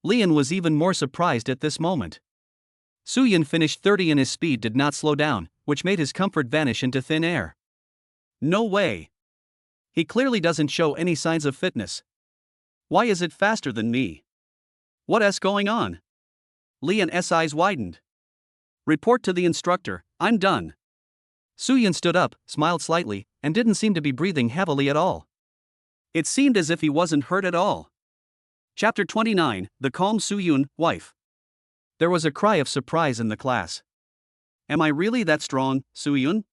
Lian was even more surprised at this moment. Suyun finished 30 and his speed did not slow down, which made his comfort vanish into thin air. No way. He clearly doesn't show any signs of fitness. Why is it faster than me? What's going on? Lian's eyes widened. Report to the instructor, I'm done. Suyun stood up, smiled slightly, and didn't seem to be breathing heavily at all. It seemed as if he wasn't hurt at all. Chapter 29, The Calm Suyun, Wife. There was a cry of surprise in the class. Am I really that strong, Suyun?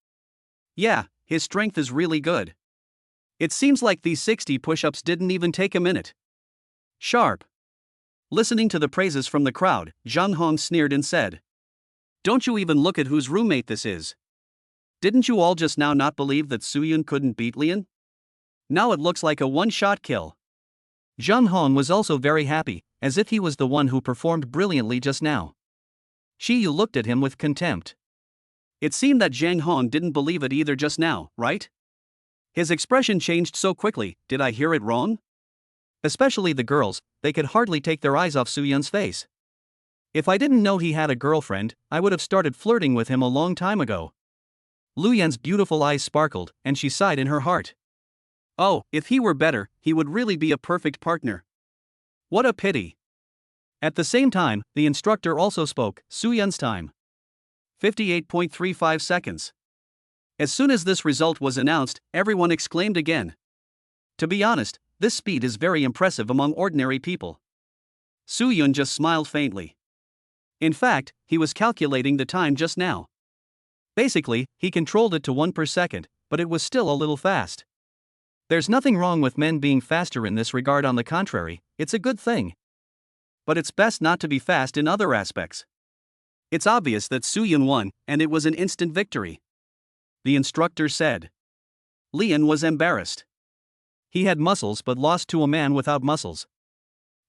Yeah, his strength is really good. It seems like these 60 push-ups didn't even take a minute. Sharp. Listening to the praises from the crowd, Zhang Hong sneered and said. Don't you even look at whose roommate this is. Didn't you all just now not believe that Suyun couldn't beat Lian? Now it looks like a one-shot kill. Zhang Hong was also very happy, as if he was the one who performed brilliantly just now. Chi Yu looked at him with contempt. It seemed that Zhang Hong didn't believe it either just now, right? His expression changed so quickly, did I hear it wrong? Especially the girls, they could hardly take their eyes off Suyun's face. If I didn't know he had a girlfriend, I would have started flirting with him a long time ago. Luyan's beautiful eyes sparkled, and she sighed in her heart. Oh, if he were better, he would really be a perfect partner. What a pity. At the same time, the instructor also spoke, Suyun's time. 58.35 seconds. As soon as this result was announced, everyone exclaimed again. To be honest, this speed is very impressive among ordinary people. Suyun just smiled faintly. In fact, he was calculating the time just now. Basically, he controlled it to 1 per second, but it was still a little fast. There's nothing wrong with men being faster in this regard, on the contrary, it's a good thing. but it's best not to be fast in other aspects. It's obvious that Soo-Yun won, and it was an instant victory. The instructor said. Leon was embarrassed. He had muscles but lost to a man without muscles.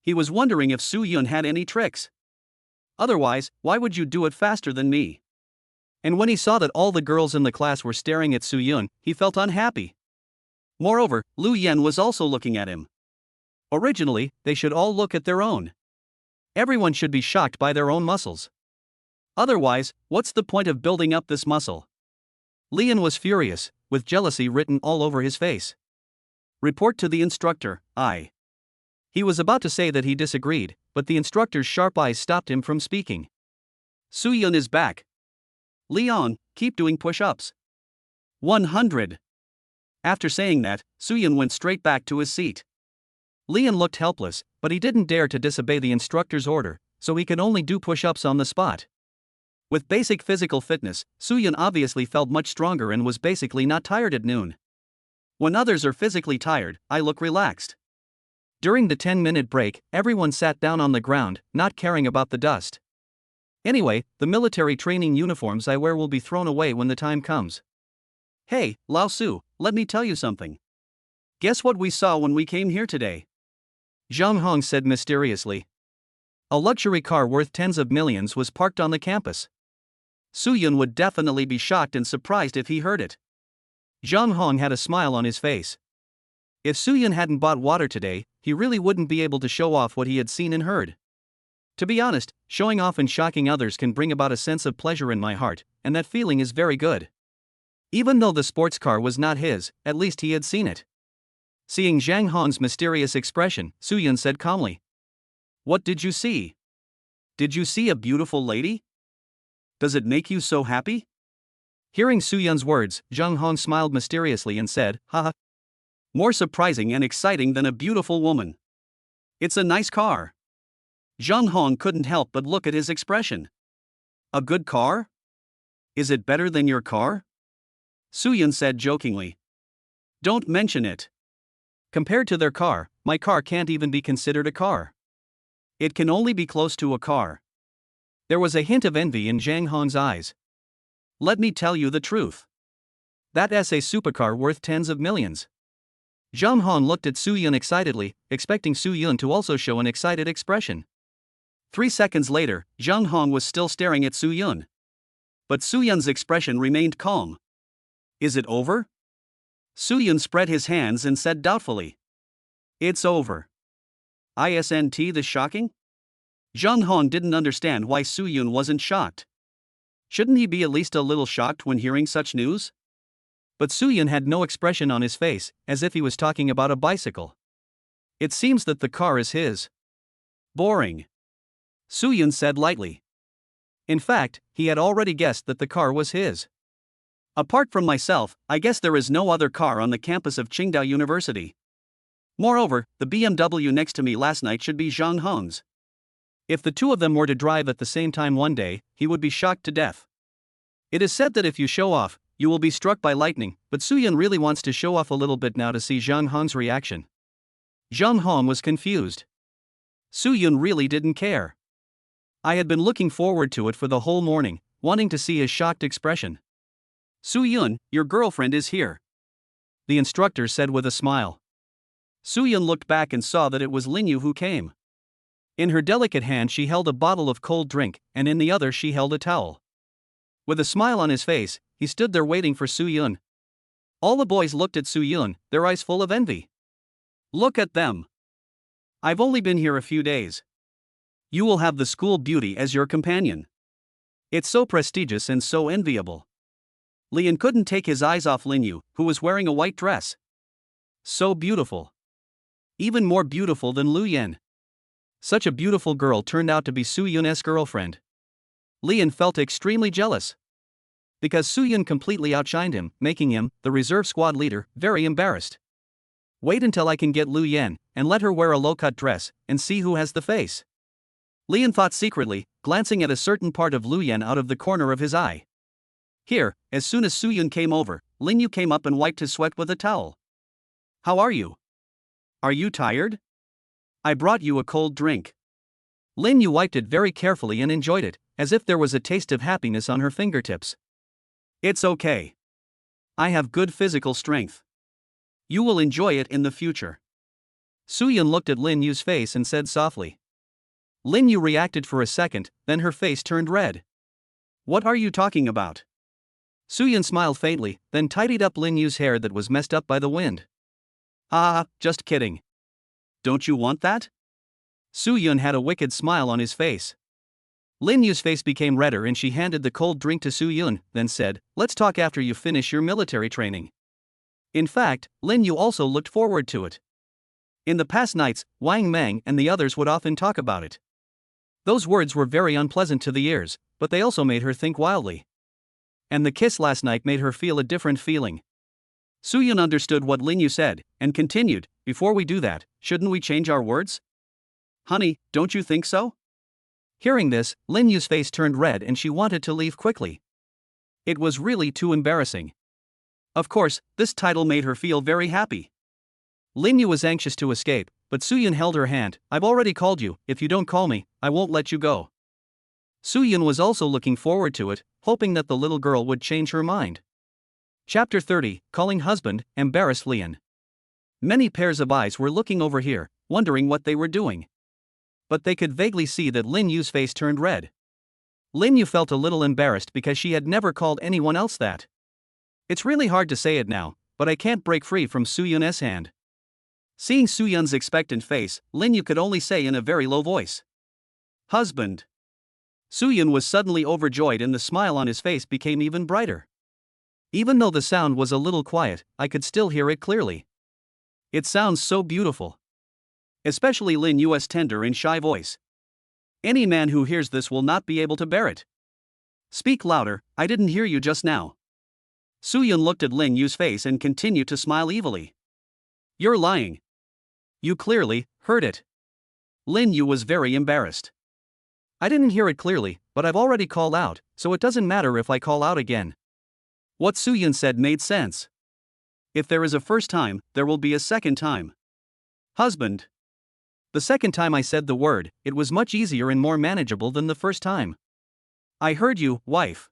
He was wondering if Soo-Yun had any tricks. Otherwise, why would you do it faster than me? And when he saw that all the girls in the class were staring at Soo-Yun, he felt unhappy. Moreover, Lu Yen was also looking at him. Originally, they should all look at their own. Everyone should be shocked by their own muscles. Otherwise, what's the point of building up this muscle? Leon was furious, with jealousy written all over his face. Report to the instructor, I. He was about to say that he disagreed, but the instructor's sharp eyes stopped him from speaking. Soo-Yun is back. Leon, keep doing push-ups. 100. After saying that, Soo-Yun went straight back to his seat. Leon looked helpless, but he didn't dare to disobey the instructor's order, so he could only do push-ups on the spot. With basic physical fitness, Soo-Yun obviously felt much stronger and was basically not tired at noon. When others are physically tired, I look relaxed. During the 10-minute break, everyone sat down on the ground, not caring about the dust. Anyway, the military training uniforms I wear will be thrown away when the time comes. Hey, Lao Su, let me tell you something. Guess what we saw when we came here today? Zhang Hong said mysteriously. A luxury car worth tens of millions was parked on the campus. Soo-Yun would definitely be shocked and surprised if he heard it. Zhang Hong had a smile on his face. If Soo-Yun hadn't bought water today, he really wouldn't be able to show off what he had seen and heard. To be honest, showing off and shocking others can bring about a sense of pleasure in my heart, and that feeling is very good. Even though the sports car was not his, at least he had seen it. Seeing Zhang Hong's mysterious expression, Soo-Yun said calmly. What did you see? Did you see a beautiful lady? Does it make you so happy? Hearing Soo-Yun's words, Zhang Hong smiled mysteriously and said, haha. More surprising and exciting than a beautiful woman. It's a nice car. Zhang Hong couldn't help but look at his expression. A good car? Is it better than your car? Soo-Yun said jokingly. Don't mention it. Compared to their car, my car can't even be considered a car. It can only be close to a car. There was a hint of envy in Zhang Hong's eyes. Let me tell you the truth. That's a supercar worth tens of millions. Zhang Hong looked at Soo-Yun excitedly, expecting Soo-Yun to also show an excited expression. 3 seconds later, Zhang Hong was still staring at Soo-Yun. But Soo-Yun's expression remained calm. Is it over? Soo-Yun spread his hands and said doubtfully. It's over. Isn't this shocking? Zhang Hong didn't understand why Soo-Yun wasn't shocked. Shouldn't he be at least a little shocked when hearing such news? But Soo-Yun had no expression on his face, as if he was talking about a bicycle. It seems that the car is his. Boring. Soo-Yun said lightly. In fact, he had already guessed that the car was his. Apart from myself, I guess there is no other car on the campus of Qingdao University. Moreover, the BMW next to me last night should be Zhang Hong's. If the two of them were to drive at the same time one day, he would be shocked to death. It is said that if you show off, you will be struck by lightning, but Soo-Yun really wants to show off a little bit now to see Zhang Hong's reaction. Zhang Hong was confused. Soo-Yun really didn't care. I had been looking forward to it for the whole morning, wanting to see his shocked expression. Soo-Yun, your girlfriend is here. The instructor said with a smile. Soo-Yun looked back and saw that it was Lingyu who came. In her delicate hand she held a bottle of cold drink, and in the other she held a towel. With a smile on his face, he stood there waiting for Soo-Yun. All the boys looked at Soo-Yun, their eyes full of envy. Look at them. I've only been here a few days. You will have the school beauty as your companion. It's so prestigious and so enviable. Lian couldn't take his eyes off Lingyu, who was wearing a white dress. So beautiful. Even more beautiful than Lu Yan. Such a beautiful girl turned out to be Soo-Yun's girlfriend. Lian felt extremely jealous. Because Soo-Yun completely outshined him, making him, the reserve squad leader, very embarrassed. Wait until I can get Lu Yan, and let her wear a low-cut dress, and see who has the face. Lian thought secretly, glancing at a certain part of Lu Yan out of the corner of his eye. Here, as soon as Soo-Yun came over, Lingyu came up and wiped his sweat with a towel. How are you? Are you tired? I brought you a cold drink. Lin Yu wiped it very carefully and enjoyed it, as if there was a taste of happiness on her fingertips. It's okay. I have good physical strength. You will enjoy it in the future. Suyun looked at Lin Yu's face and said softly. Lin Yu reacted for a second, then her face turned red. What are you talking about? Suyun smiled faintly, then tidied up Lin Yu's hair that was messed up by the wind. Ah, just kidding. Don't you want that? Suyun had a wicked smile on his face. Lin Yu's face became redder and she handed the cold drink to Suyun, then said, let's talk after you finish your military training. In fact, Lin Yu also looked forward to it. In the past nights, Wang Meng and the others would often talk about it. Those words were very unpleasant to the ears, but they also made her think wildly. And the kiss last night made her feel a different feeling. Suyun understood what Lin Yu said, and continued, before we do that, shouldn't we change our words? Honey, don't you think so? Hearing this, Lin Yu's face turned red and she wanted to leave quickly. It was really too embarrassing. Of course, this title made her feel very happy. Lin Yu was anxious to escape, but Suyun held her hand. I've already called you, if you don't call me, I won't let you go. Suyun was also looking forward to it, hoping that the little girl would change her mind. Chapter 30, Calling Husband, Embarrassed Lian. Many pairs of eyes were looking over here, wondering what they were doing. But they could vaguely see that Lin Yu's face turned red. Lin Yu felt a little embarrassed because she had never called anyone else that. It's really hard to say it now, but I can't break free from Suyun's hand. Seeing Suyun's expectant face, Lin Yu could only say in a very low voice, husband. Suyun was suddenly overjoyed and the smile on his face became even brighter. Even though the sound was a little quiet, I could still hear it clearly. It sounds so beautiful. Especially Lin Yu's tender and shy voice. Any man who hears this will not be able to bear it. Speak louder, I didn't hear you just now. Suyun looked at Lin Yu's face and continued to smile evilly. You're lying. You clearly heard it. Lin Yu was very embarrassed. I didn't hear it clearly, but I've already called out, so it doesn't matter if I call out again. What Suyun said made sense. If there is a first time, there will be a second time. Husband. The second time I said the word, it was much easier and more manageable than the first time. I heard you, wife.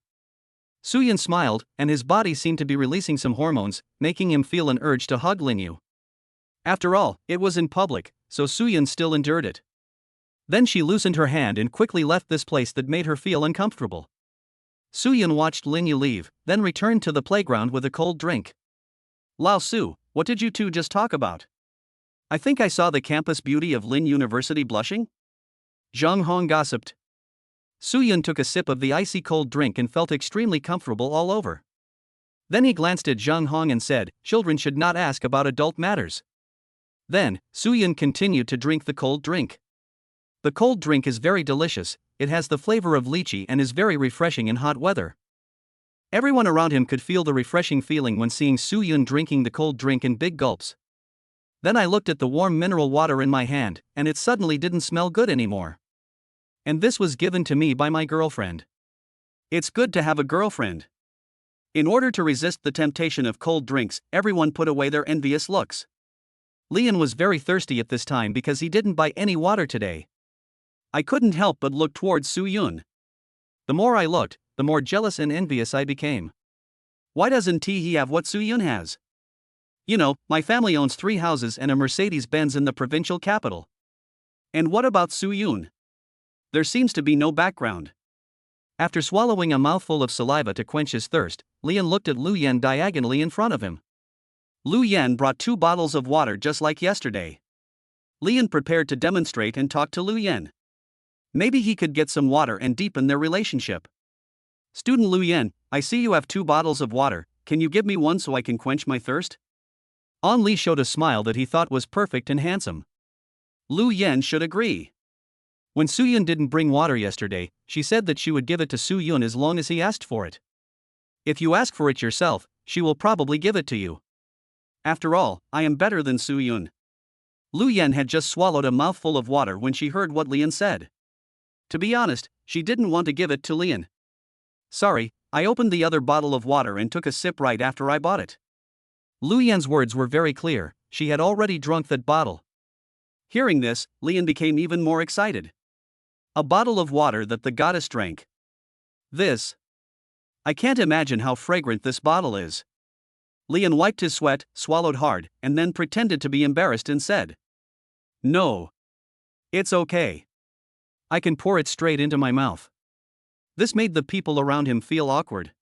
Suyun smiled, and his body seemed to be releasing some hormones, making him feel an urge to hug Lin Yu. After all, it was in public, so Suyun still endured it. Then she loosened her hand and quickly left this place that made her feel uncomfortable. Suyun watched Lin Yu leave, then returned to the playground with a cold drink. Lao Su, what did you two just talk about? I think I saw the campus beauty of Lin University blushing? Zhang Hong gossiped. Suyun took a sip of the icy cold drink and felt extremely comfortable all over. Then he glanced at Zhang Hong and said, children should not ask about adult matters. Then, Suyun continued to drink the cold drink. The cold drink is very delicious, it has the flavor of lychee and is very refreshing in hot weather. Everyone around him could feel the refreshing feeling when seeing Suyun drinking the cold drink in big gulps. Then I looked at the warm mineral water in my hand, and it suddenly didn't smell good anymore. And this was given to me by my girlfriend. It's good to have a girlfriend. In order to resist the temptation of cold drinks, everyone put away their envious looks. Lian was very thirsty at this time because he didn't buy any water today. I couldn't help but look towards Suyun. The more I looked, the more jealous and envious I became. Why doesn't he have what Suyun has? You know, my family owns 3 houses and a Mercedes-Benz in the provincial capital. And what about Suyun? There seems to be no background. After swallowing a mouthful of saliva to quench his thirst, Lian looked at Lu Yan diagonally in front of him. Lu Yan brought 2 bottles of water just like yesterday. Lian prepared to demonstrate and talk to Lu Yan. Maybe he could get some water and deepen their relationship. Student Lu Yan, I see you have 2 bottles of water, can you give me one so I can quench my thirst? An Li showed a smile that he thought was perfect and handsome. Lu Yan should agree. When Suyun didn't bring water yesterday, she said that she would give it to Suyun as long as he asked for it. If you ask for it yourself, she will probably give it to you. After all, I am better than Suyun. Lu Yan had just swallowed a mouthful of water when she heard what Lian said. To be honest, she didn't want to give it to Lian. Sorry, I opened the other bottle of water and took a sip right after I bought it. Lu Yan's words were very clear, she had already drunk that bottle. Hearing this, Lian became even more excited. A bottle of water that the goddess drank. This. I can't imagine how fragrant this bottle is. Leon wiped his sweat, swallowed hard, and then pretended to be embarrassed and said, "No. It's okay. I can pour it straight into my mouth." This made the people around him feel awkward.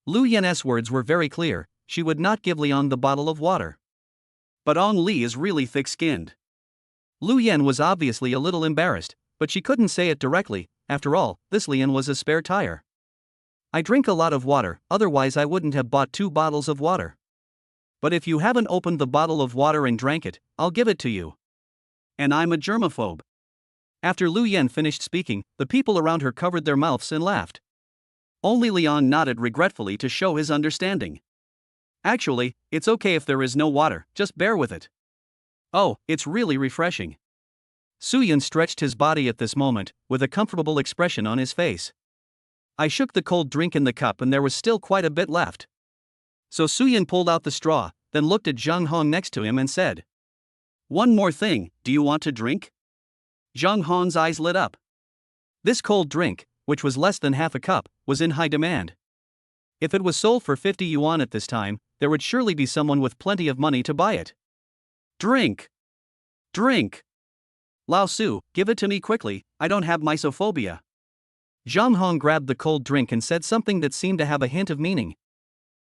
Lu Yan's words were very clear: she would not give Leon the bottle of water. But Ong Li is really thick-skinned. Lu Yan was obviously a little embarrassed, but she couldn't say it directly. After all, this Leon was a spare tire. "I drink a lot of water, otherwise I wouldn't have bought 2 bottles of water. But if you haven't opened the bottle of water and drank it, I'll give it to you. And I'm a germaphobe." After Lu Yan finished speaking, the people around her covered their mouths and laughed. Only Leon nodded regretfully to show his understanding. "Actually, it's okay if there is no water, just bear with it. Oh, it's really refreshing." Soo-yun stretched his body at this moment, with a comfortable expression on his face. I shook the cold drink in the cup and there was still quite a bit left. So Soo-yun pulled out the straw, then looked at Zhang Hong next to him and said, "One more thing, do you want to drink?" Zhang Hong's eyes lit up. This cold drink, which was less than half a cup, was in high demand. If it was sold for 50 yuan at this time, there would surely be someone with plenty of money to buy it. "Drink! Drink! Lao Su, give it to me quickly, I don't have misophobia." Zhang Hong grabbed the cold drink and said something that seemed to have a hint of meaning.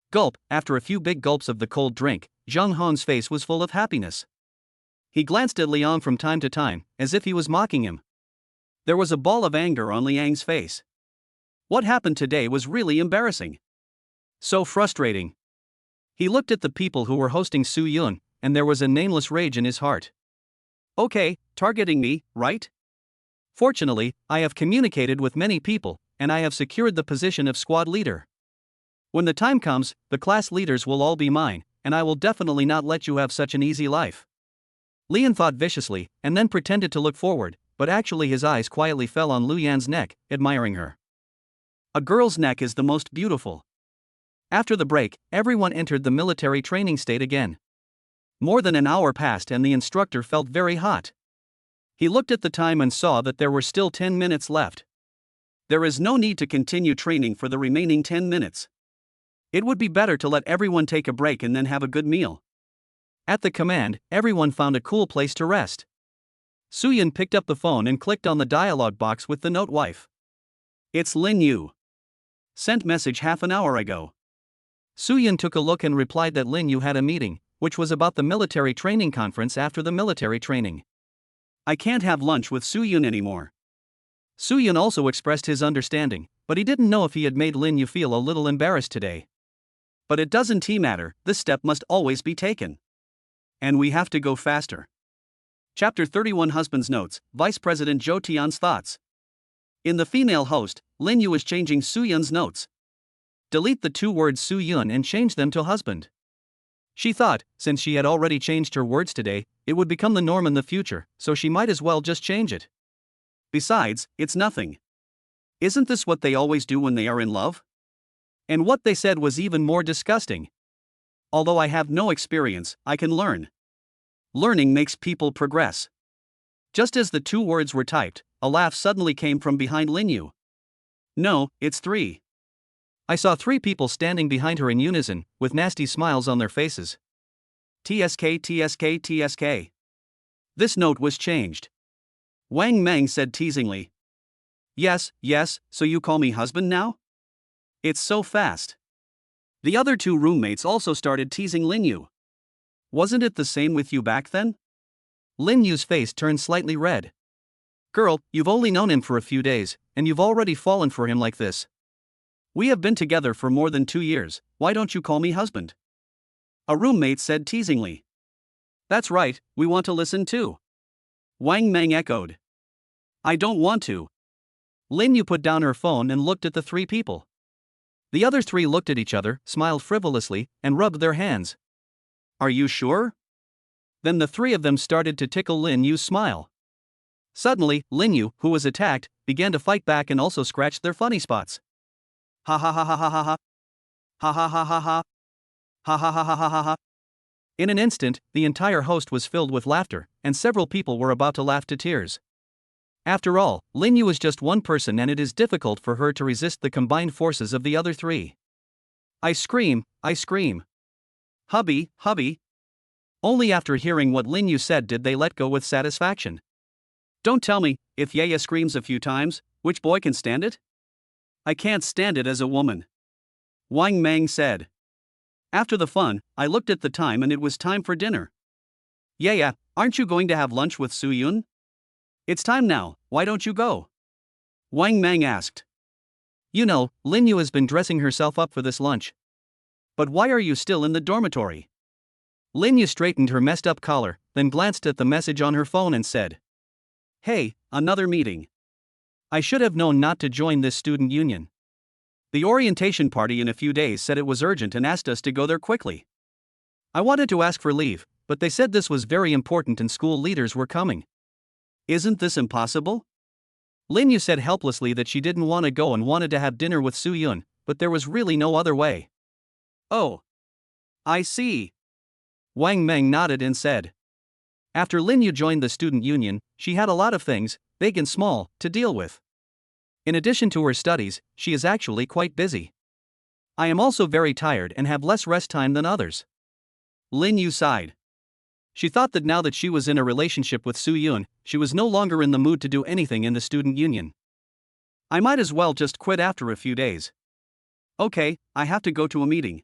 Gulp. After a few big gulps of the cold drink, Zhang Hong's face was full of happiness. He glanced at Liang from time to time, as if he was mocking him. There was a ball of anger on Liang's face. What happened today was really embarrassing. So frustrating. He looked at the people who were hosting Soo-yun, and there was a nameless rage in his heart. "Okay, targeting me, right? Fortunately, I have communicated with many people, and I have secured the position of squad leader. When the time comes, the class leaders will all be mine, and I will definitely not let you have such an easy life." Leon thought viciously, and then pretended to look forward, but actually his eyes quietly fell on Lu Yan's neck, admiring her. A girl's neck is the most beautiful. After the break, everyone entered the military training state again. More than an hour passed and the instructor felt very hot. He looked at the time and saw that there were still 10 minutes left. There is no need to continue training for the remaining 10 minutes. It would be better to let everyone take a break and then have a good meal. At the command, everyone found a cool place to rest. Soo-yun picked up the phone and clicked on the dialog box with the note wife. "It's Lin Yu. Sent message half an hour ago." Soo-yun took a look and replied that Lin Yu had a meeting, which was about the military training conference after the military training. "I can't have lunch with Soo-yun anymore." Soo-yun also expressed his understanding, but he didn't know if he had made Lin Yu feel a little embarrassed today. But it doesn't matter, this step must always be taken. And we have to go faster. Chapter 31 Husband's Notes, Vice President Zhou Tian's Thoughts. In the female host, Lin Yu is changing Soo-yun's notes. Delete the 2 words Soo-yun and change them to husband. She thought, since she had already changed her words today, it would become the norm in the future, so she might as well just change it. Besides, it's nothing. Isn't this what they always do when they are in love? And what they said was even more disgusting. Although I have no experience, I can learn. Learning makes people progress. Just as the 2 words were typed, a laugh suddenly came from behind Lin Yu. "No, it's 3. I saw 3 people standing behind her in unison, with nasty smiles on their faces. "TSK, TSK, TSK. This note was changed. Wang Meng said teasingly. Yes, so you call me husband now? It's so fast." The other 2 roommates also started teasing Lin Yu. "Wasn't it the same with you back then?" Lin Yu's face turned slightly red. "Girl, you've only known him for a few days, and you've already fallen for him like this. We have been together for more than 2 years, why don't you call me husband?" A roommate said teasingly. "That's right, we want to listen too." Wang Meng echoed. "I don't want to." Lin Yu put down her phone and looked at the 3 people. The other 3 looked at each other, smiled frivolously, and rubbed their hands. "Are you sure?" Then the 3 of them started to tickle Lin Yu's smile. Suddenly, Lin Yu, who was attacked, began to fight back and also scratched their funny spots. "Ha ha ha ha ha ha ha. Ha ha ha ha ha. Ha ha ha ha ha ha ha." In an instant, the entire host was filled with laughter, and several people were about to laugh to tears. After all, Lin Yu is just one person and it is difficult for her to resist the combined forces of the other three. I scream. Hubby, hubby. Only after hearing what Lin Yu said did they let go with satisfaction. Don't tell me, if Yaya screams a few times, which boy can stand it? I can't stand it as a woman. Wang Mang said. After the fun, I looked at the time and it was time for dinner. Yaya, aren't you going to have lunch with Suyun? It's time now, why don't you go? Wang Mang asked. You know, Lin Yu has been dressing herself up for this lunch. But why are you still in the dormitory? Lin Yu straightened her messed up collar, then glanced at the message on her phone and said, Hey, another meeting. I should have known not to join this student union. The orientation party in a few days said it was urgent and asked us to go there quickly. I wanted to ask for leave, but they said this was very important and school leaders were coming. Isn't this impossible? Lin Yu said helplessly that she didn't want to go and wanted to have dinner with Suyun, but there was really no other way. Oh. I see. Wang Meng nodded and said. After Lin Yu joined the student union, she had a lot of things, big and small, to deal with. In addition to her studies, she is actually quite busy. I am also very tired and have less rest time than others. Lin Yu sighed. She thought that now that she was in a relationship with Suyun, she was no longer in the mood to do anything in the student union. I might as well just quit after a few days. Okay, I have to go to a meeting.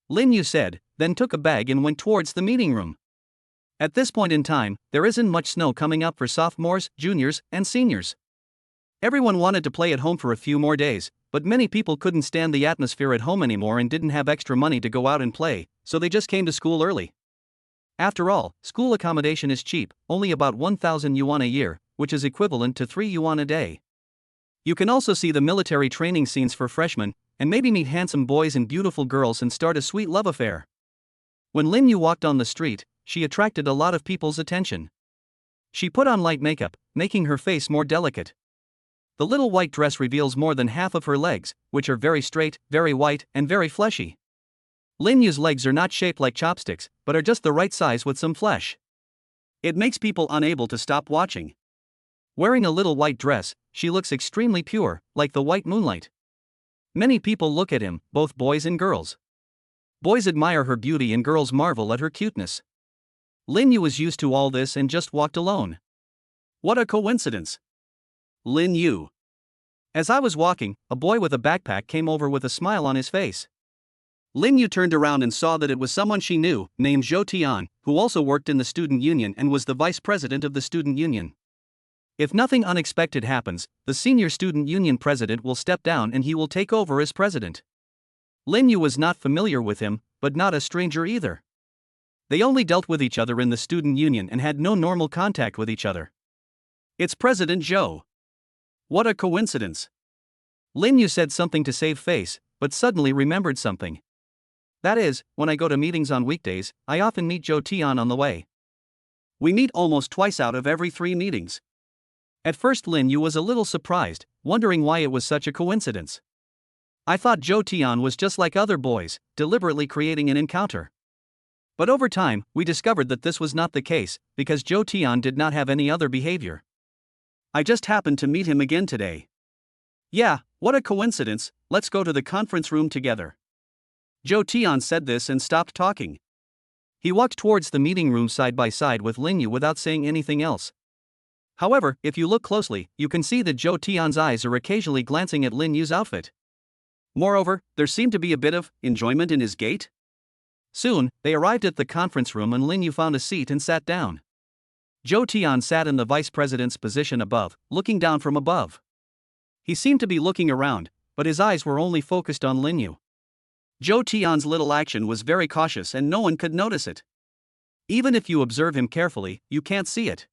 Lin Yu said, then took a bag and went towards the meeting room. At this point in time, there isn't much snow coming up for sophomores, juniors, and seniors. Everyone wanted to play at home for a few more days, but many people couldn't stand the atmosphere at home anymore and didn't have extra money to go out and play, so they just came to school early. After all, school accommodation is cheap, only about 1,000 yuan a year, which is equivalent to 3 yuan a day. You can also see the military training scenes for freshmen, and maybe meet handsome boys and beautiful girls and start a sweet love affair. When Lin Yu walked on the street, she attracted a lot of people's attention. She put on light makeup, making her face more delicate. The little white dress reveals more than half of her legs, which are very straight, very white, and very fleshy. Lin Yu's legs are not shaped like chopsticks, but are just the right size with some flesh. It makes people unable to stop watching. Wearing a little white dress, she looks extremely pure, like the white moonlight. Many people look at him, both boys and girls. Boys admire her beauty and girls marvel at her cuteness. Lin Yu was used to all this and just walked alone. What a coincidence. Lin Yu. As I was walking, a boy with a backpack came over with a smile on his face. Lin Yu turned around and saw that it was someone she knew, named Zhou Tian, who also worked in the student union and was the vice president of the student union. If nothing unexpected happens, the senior student union president will step down and he will take over as president. Lin Yu was not familiar with him, but not a stranger either. They only dealt with each other in the student union and had no normal contact with each other. It's President Zhou. What a coincidence. Lin Yu said something to save face, but suddenly remembered something. That is, when I go to meetings on weekdays, I often meet Zhou Tian on the way. We meet almost twice out of every 3 meetings. At first Lin Yu was a little surprised, wondering why it was such a coincidence. I thought Zhou Tian was just like other boys, deliberately creating an encounter. But over time, we discovered that this was not the case, because Zhou Tian did not have any other behavior. I just happened to meet him again today. Yeah, what a coincidence, let's go to the conference room together. Zhou Tian said this and stopped talking. He walked towards the meeting room side by side with Lin Yu without saying anything else. However, if you look closely, you can see that Zhou Tian's eyes are occasionally glancing at Lin Yu's outfit. Moreover, there seemed to be a bit of enjoyment in his gait. Soon, they arrived at the conference room and Lin Yu found a seat and sat down. Zhou Tian sat in the vice president's position above, looking down from above. He seemed to be looking around, but his eyes were only focused on Lin Yu. Zhou Tian's little action was very cautious and no one could notice it. Even if you observe him carefully, you can't see it.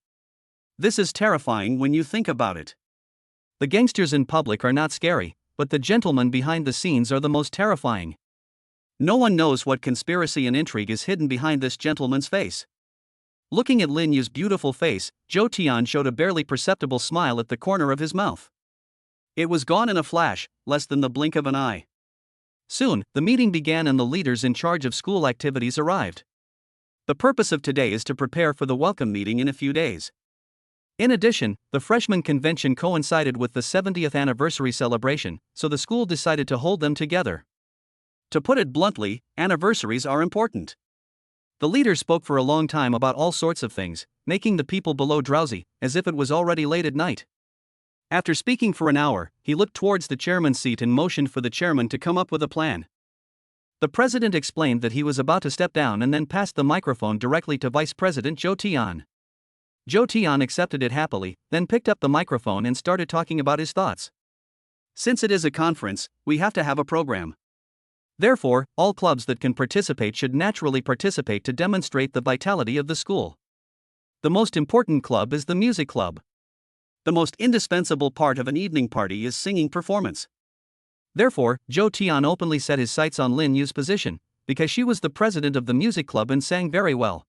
This is terrifying when you think about it. The gangsters in public are not scary, but the gentlemen behind the scenes are the most terrifying. No one knows what conspiracy and intrigue is hidden behind this gentleman's face. Looking at Lin Yu's beautiful face, Zhou Tian showed a barely perceptible smile at the corner of his mouth. It was gone in a flash, less than the blink of an eye. Soon, the meeting began and the leaders in charge of school activities arrived. The purpose of today is to prepare for the welcome meeting in a few days. In addition, the freshman convention coincided with the 70th anniversary celebration, so the school decided to hold them together. To put it bluntly, anniversaries are important. The leader spoke for a long time about all sorts of things, making the people below drowsy, as if it was already late at night. After speaking for an hour, he looked towards the chairman's seat and motioned for the chairman to come up with a plan. The president explained that he was about to step down and then passed the microphone directly to Vice President Joe Tian. Joe Tian accepted it happily, then picked up the microphone and started talking about his thoughts. Since it is a conference, we have to have a program. Therefore, all clubs that can participate should naturally participate to demonstrate the vitality of the school. The most important club is the music club. The most indispensable part of an evening party is singing performance. Therefore, Joe Tian openly set his sights on Lin Yu's position, because she was the president of the music club and sang very well.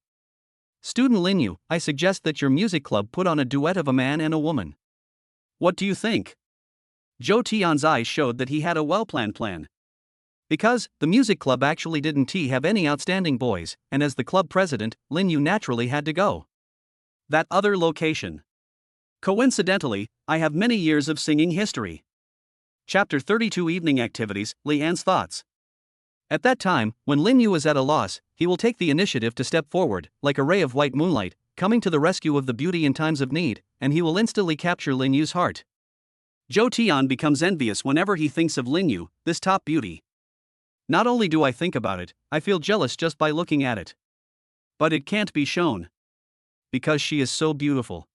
Student Lin Yu, I suggest that your music club put on a duet of a man and a woman. What do you think? Joe Tian's eyes showed that he had a well-planned plan. Because, the music club actually didn't have any outstanding boys, and as the club president, Lin Yu naturally had to go. That other location. Coincidentally, I have many years of singing history. Chapter 32 Evening Activities, Lian's Thoughts. At that time, when Lin Yu is at a loss, he will take the initiative to step forward, like a ray of white moonlight, coming to the rescue of the beauty in times of need, and he will instantly capture Lin Yu's heart. Joe Tian becomes envious whenever he thinks of Lin Yu, this top beauty. Not only do I think about it, I feel jealous just by looking at it. But it can't be shown. Because she is so beautiful.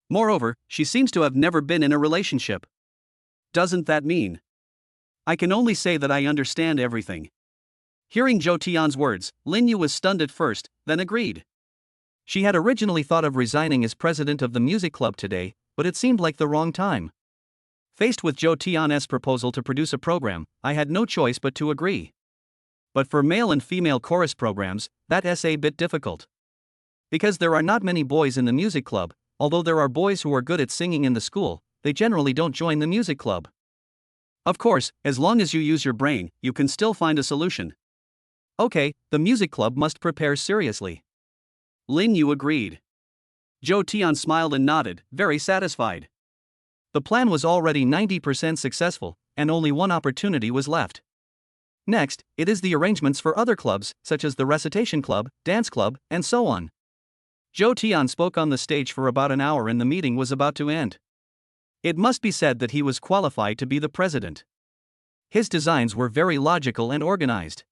Moreover, she seems to have never been in a relationship. Doesn't that mean? I can only say that I understand everything. Hearing Joe Tian's words, Lin Yu was stunned at first, then agreed. She had originally thought of resigning as president of the music club today, but it seemed like the wrong time. Faced with Joe Tian's proposal to produce a program, I had no choice but to agree. But for male and female chorus programs, that's a bit difficult. Because there are not many boys in the music club, although there are boys who are good at singing in the school, they generally don't join the music club. Of course, as long as you use your brain, you can still find a solution. Okay, the music club must prepare seriously. Lin Yu agreed. Joe Tian smiled and nodded, very satisfied. The plan was already 90% successful, and only one opportunity was left. Next, it is the arrangements for other clubs, such as the recitation club, dance club, and so on. Joe Tian spoke on the stage for about an hour and the meeting was about to end. It must be said that he was qualified to be the president. His designs were very logical and organized.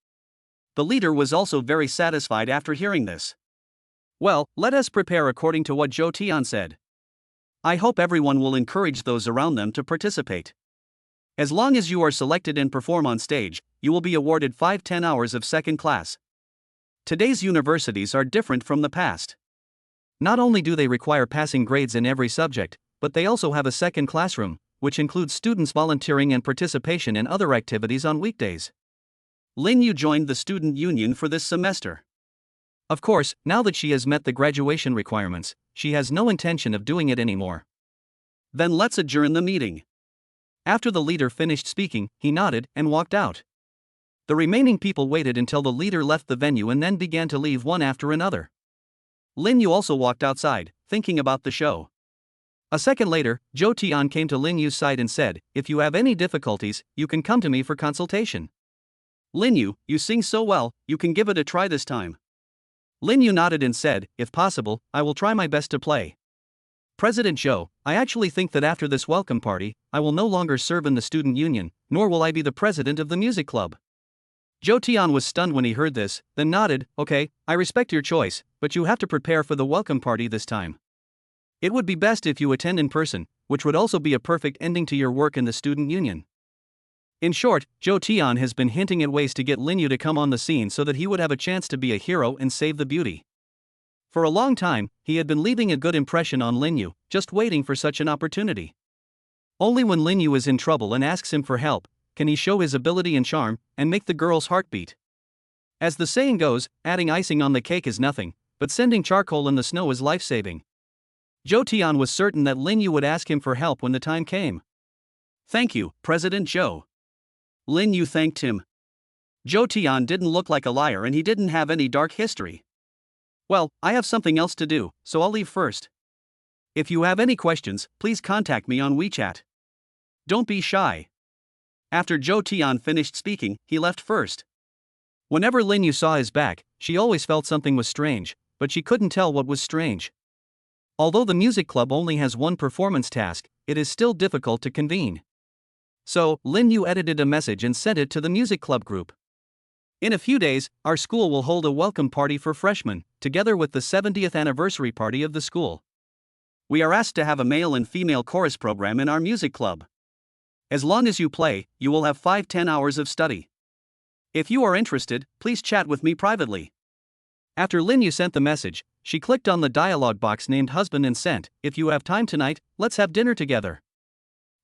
The leader was also very satisfied after hearing this. Well, let us prepare according to what Joe Tian said. I hope everyone will encourage those around them to participate. As long as you are selected and perform on stage, you will be awarded 5-10 hours of second class. Today's universities are different from the past. Not only do they require passing grades in every subject, but they also have a second classroom, which includes students volunteering and participation in other activities on weekdays. Lin Yu joined the student union for this semester. Of course, now that she has met the graduation requirements, she has no intention of doing it anymore. Then let's adjourn the meeting. After the leader finished speaking, he nodded and walked out. The remaining people waited until the leader left the venue and then began to leave one after another. Lin Yu also walked outside, thinking about the show. A second later, Joe Tian came to Lin Yu's side and said, "If you have any difficulties, you can come to me for consultation." Lin Yu, you sing so well, you can give it a try this time. Lin Yu nodded and said, "If possible, I will try my best to play." President Joe, I actually think that after this welcome party, I will no longer serve in the student union, nor will I be the president of the music club. Joe Tian was stunned when he heard this, then nodded, "Okay, I respect your choice, but you have to prepare for the welcome party this time. It would be best if you attend in person, which would also be a perfect ending to your work in the student union." In short, Joe Tian has been hinting at ways to get Lin Yu to come on the scene so that he would have a chance to be a hero and save the beauty. For a long time, he had been leaving a good impression on Lin Yu, just waiting for such an opportunity. Only when Lin Yu is in trouble and asks him for help, can he show his ability and charm, and make the girl's heart beat. As the saying goes, adding icing on the cake is nothing, but sending charcoal in the snow is life-saving. Joe Tian was certain that Lin Yu would ask him for help when the time came. "Thank you, President Joe." Lin Yu thanked him. Joe Tian didn't look like a liar and he didn't have any dark history. "Well, I have something else to do, so I'll leave first." If you have any questions, please contact me on WeChat. Don't be shy. After Zhou Tian finished speaking, he left first. Whenever Lin Yu saw his back, she always felt something was strange, but she couldn't tell what was strange. Although the music club only has one performance task, it is still difficult to convene. So, Lin Yu edited a message and sent it to the music club group. In a few days, our school will hold a welcome party for freshmen, together with the 70th anniversary party of the school. We are asked to have a male and female chorus program in our music club. As long as you play, you will have 5-10 hours of study. If you are interested, please chat with me privately. After Lin Yu sent the message, she clicked on the dialog box named husband and sent, "If you have time tonight, let's have dinner together."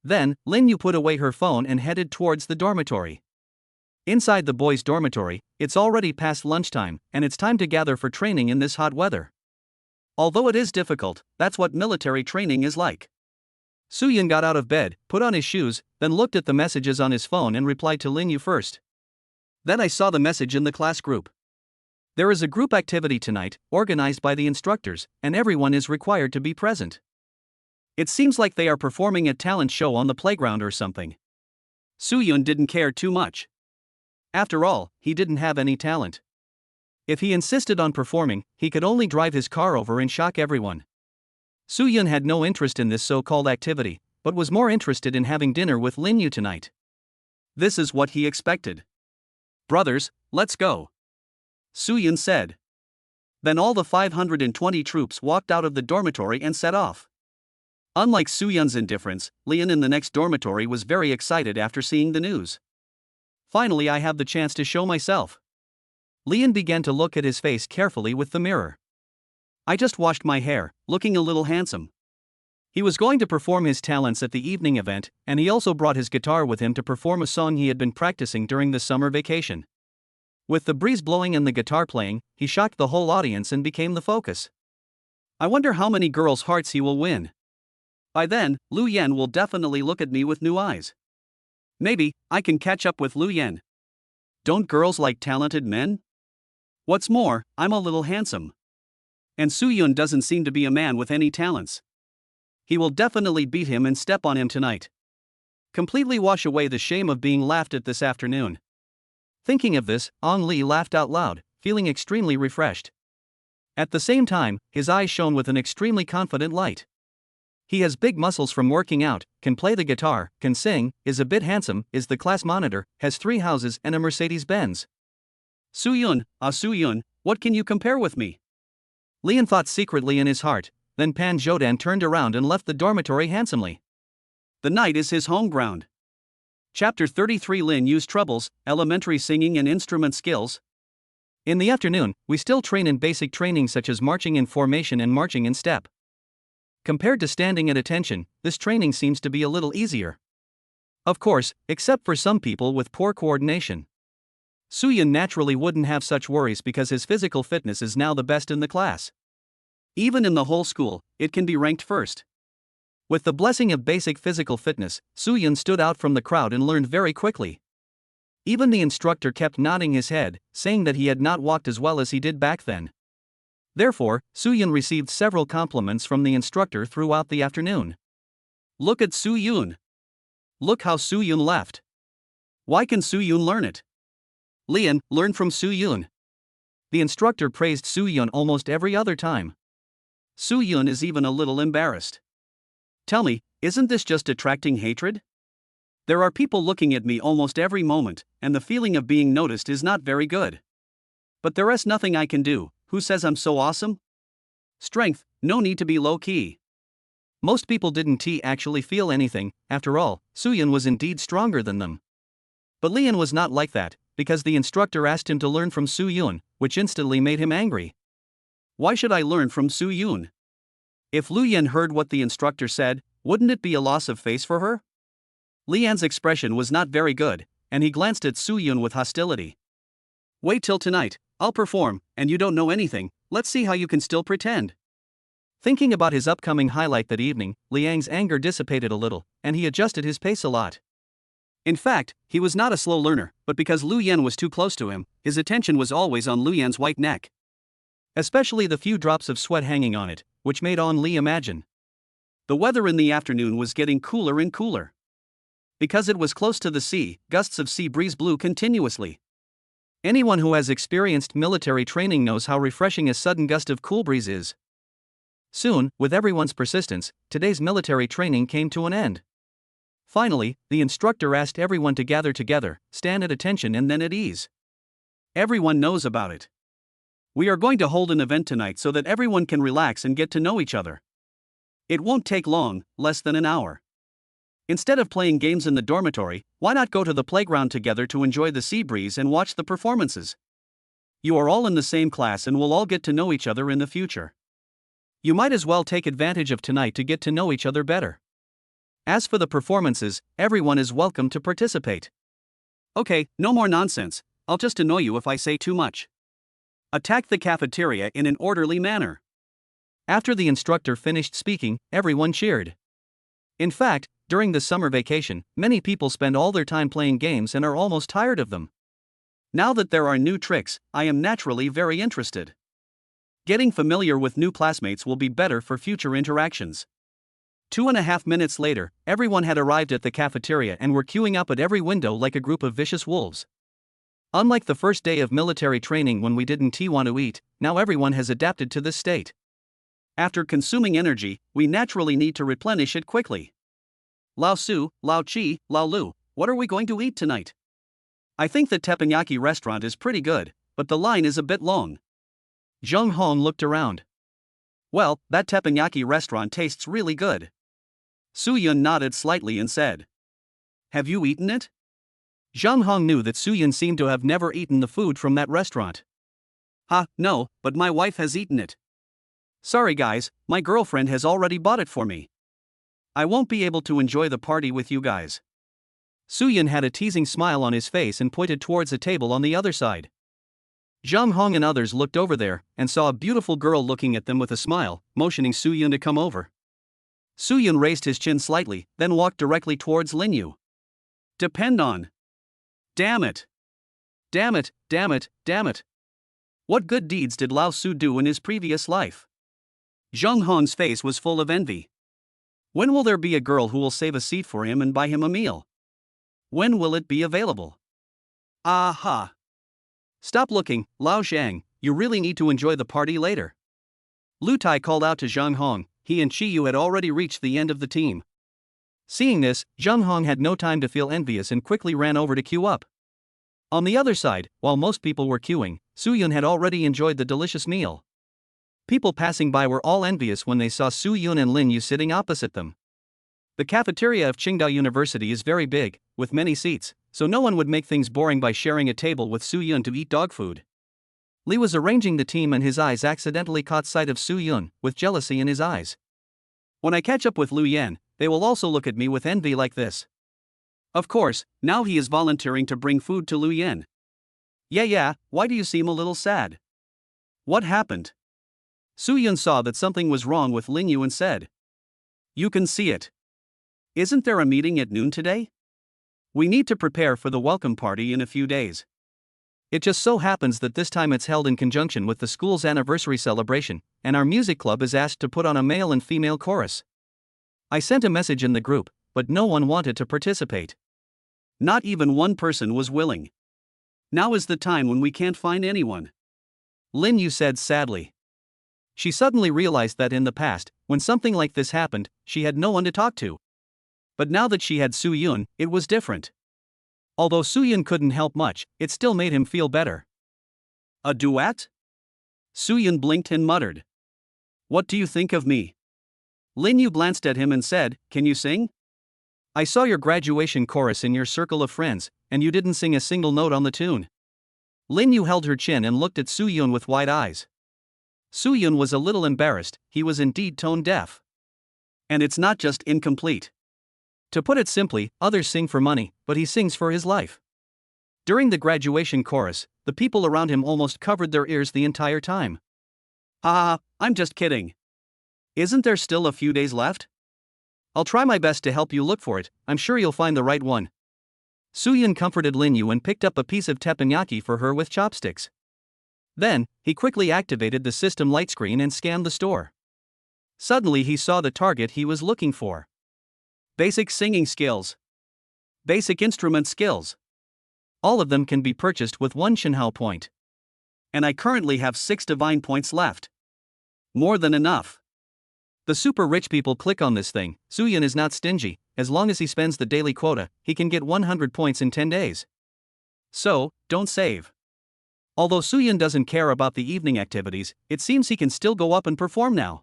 Then, Lin Yu put away her phone and headed towards the dormitory. Inside the boys' dormitory, it's already past lunchtime, and it's time to gather for training in this hot weather. Although it is difficult, that's what military training is like. Soo-yun got out of bed, put on his shoes, then looked at the messages on his phone and replied to Lin Yu first. Then I saw the message in the class group. There is a group activity tonight, organized by the instructors, and everyone is required to be present. It seems like they are performing a talent show on the playground or something. Soo-yun didn't care too much. After all, he didn't have any talent. If he insisted on performing, he could only drive his car over and shock everyone. Soo-yun had no interest in this so-called activity, but was more interested in having dinner with Lin Yu tonight. This is what he expected. "Brothers, let's go," Soo-yun said. Then all the 520 troops walked out of the dormitory and set off. Unlike Soo-yun's indifference, Lian in the next dormitory was very excited after seeing the news. "Finally, I have the chance to show myself." Lian began to look at his face carefully with the mirror. "I just washed my hair, looking a little handsome." He was going to perform his talents at the evening event, and he also brought his guitar with him to perform a song he had been practicing during the summer vacation. With the breeze blowing and the guitar playing, he shocked the whole audience and became the focus. I wonder how many girls' hearts he will win. By then, Lu Yan will definitely look at me with new eyes. Maybe I can catch up with Lu Yan. Don't girls like talented men? What's more, I'm a little handsome. And Soo-yun doesn't seem to be a man with any talents. He will definitely beat him and step on him tonight. Completely wash away the shame of being laughed at this afternoon. Thinking of this, Ong Li laughed out loud, feeling extremely refreshed. At the same time, his eyes shone with an extremely confident light. He has big muscles from working out, can play the guitar, can sing, is a bit handsome, is the class monitor, has 3 houses and a Mercedes-Benz. Soo-yun, Soo-yun, what can you compare with me? Lian thought secretly in his heart, then Pan Zhodan turned around and left the dormitory handsomely. The night is his home ground. Chapter 33 Lin Yu's Troubles, Elementary Singing and Instrument Skills. In the afternoon, we still train in basic training such as marching in formation and marching in step. Compared to standing at attention, this training seems to be a little easier. Of course, except for some people with poor coordination. Soo-yun naturally wouldn't have such worries because his physical fitness is now the best in the class. Even in the whole school, it can be ranked first. With the blessing of basic physical fitness, Soo-yun stood out from the crowd and learned very quickly. Even the instructor kept nodding his head, saying that he had not walked as well as he did back then. Therefore, Soo-yun received several compliments from the instructor throughout the afternoon. Look at Soo-yun. Look how Soo-yun left. Why can Soo-yun learn it? Lian, learn from Soo-yun. The instructor praised Soo-yun almost every other time. Soo-yun is even a little embarrassed. Tell me, isn't this just attracting hatred? There are people looking at me almost every moment, and the feeling of being noticed is not very good. But there is nothing I can do. Who says I'm so awesome? Strength, no need to be low-key. Most people didn't actually feel anything. After all, Soo-yun was indeed stronger than them. But Lian was not like that, because the instructor asked him to learn from Soo-yun, which instantly made him angry. Why should I learn from Soo-yun? If Lu Yan heard what the instructor said, wouldn't it be a loss of face for her? Lian's expression was not very good, and he glanced at Soo-yun with hostility. Wait till tonight, I'll perform, and you don't know anything, let's see how you can still pretend. Thinking about his upcoming highlight that evening, Liang's anger dissipated a little, and he adjusted his pace a lot. In fact, he was not a slow learner, but because Lu Yan was too close to him, his attention was always on Lu Yan's white neck. Especially the few drops of sweat hanging on it, which made On Li imagine. The weather in the afternoon was getting cooler and cooler. Because it was close to the sea, gusts of sea breeze blew continuously. Anyone who has experienced military training knows how refreshing a sudden gust of cool breeze is. Soon, with everyone's persistence, today's military training came to an end. Finally, the instructor asked everyone to gather together, stand at attention and then at ease. Everyone knows about it. We are going to hold an event tonight so that everyone can relax and get to know each other. It won't take long, less than an hour. Instead of playing games in the dormitory, why not go to the playground together to enjoy the sea breeze and watch the performances? You are all in the same class and will all get to know each other in the future. You might as well take advantage of tonight to get to know each other better. As for the performances, everyone is welcome to participate. Okay, no more nonsense, I'll just annoy you if I say too much. Attack the cafeteria in an orderly manner. After the instructor finished speaking, everyone cheered. In fact, during the summer vacation, many people spend all their time playing games and are almost tired of them. Now that there are new tricks, I am naturally very interested. Getting familiar with new classmates will be better for future interactions. 2.5 minutes later, everyone had arrived at the cafeteria and were queuing up at every window like a group of vicious wolves. Unlike the first day of military training when we didn't want to eat, now everyone has adapted to this state. After consuming energy, we naturally need to replenish it quickly. Lao Su, Lao Chi, Lao Lu, what are we going to eat tonight? I think the teppanyaki restaurant is pretty good, but the line is a bit long. Zheng Hong looked around. Well, that teppanyaki restaurant tastes really good. Su Yun nodded slightly and said, have you eaten it? Zheng Hong knew that Su Yun seemed to have never eaten the food from that restaurant. No, but my wife has eaten it. Sorry guys, my girlfriend has already bought it for me. I won't be able to enjoy the party with you guys. Su Yun had a teasing smile on his face and pointed towards a table on the other side. Zheng Hong and others looked over there and saw a beautiful girl looking at them with a smile, motioning Su Yun to come over. Su Yun raised his chin slightly, then walked directly towards Lin Yu. Depend on. Damn it. Damn it, damn it, damn it. What good deeds did Lao Su do in his previous life? Zheng Hong's face was full of envy. When will there be a girl who will save a seat for him and buy him a meal? When will it be available? Aha! Stop looking, Lao Zhang, you really need to enjoy the party later. Lu Tai called out to Zheng Hong. He and Chi Yu had already reached the end of the team. Seeing this, Zheng Hong had no time to feel envious and quickly ran over to queue up. On the other side, while most people were queuing, Su Yun had already enjoyed the delicious meal. People passing by were all envious when they saw Su Yun and Lin Yu sitting opposite them. The cafeteria of Qingdao University is very big, with many seats, so no one would make things boring by sharing a table with Su Yun to eat dog food. Li was arranging the team and his eyes accidentally caught sight of Su Yun, with jealousy in his eyes. When I catch up with Lu Yan, they will also look at me with envy like this. Of course, now he is volunteering to bring food to Lu Yan. Yeah, why do you seem a little sad? What happened? Su Yun saw that something was wrong with Lin Yu and said, you can see it. Isn't there a meeting at noon today? We need to prepare for the welcome party in a few days. It just so happens that this time it's held in conjunction with the school's anniversary celebration, and our music club is asked to put on a male and female chorus. I sent a message in the group, but no one wanted to participate. Not even one person was willing. Now is the time when we can't find anyone. Lin Yu said sadly. She suddenly realized that in the past, when something like this happened, she had no one to talk to. But now that she had Su Yun, it was different. Although Su Yun couldn't help much, it still made him feel better. A duet? Su Yun blinked and muttered. What do you think of me? Lin Yu glanced at him and said, can you sing? I saw your graduation chorus in your circle of friends, and you didn't sing a single note on the tune. Lin Yu held her chin and looked at Su Yun with wide eyes. Su Yun was a little embarrassed, he was indeed tone deaf. And it's not just incomplete. To put it simply, others sing for money, but he sings for his life. During the graduation chorus, the people around him almost covered their ears the entire time. I'm just kidding. Isn't there still a few days left? I'll try my best to help you look for it, I'm sure you'll find the right one. Su Yun comforted Lin Yu and picked up a piece of teppanyaki for her with chopsticks. Then, he quickly activated the system light screen and scanned the store. Suddenly he saw the target he was looking for. Basic singing skills. Basic instrument skills. All of them can be purchased with 1 Shinhao point. And I currently have 6 divine points left. More than enough. The super rich people click on this thing. Suyun is not stingy. As long as he spends the daily quota, he can get 100 points in 10 days. So, don't save. Although Suyun doesn't care about the evening activities, it seems he can still go up and perform now.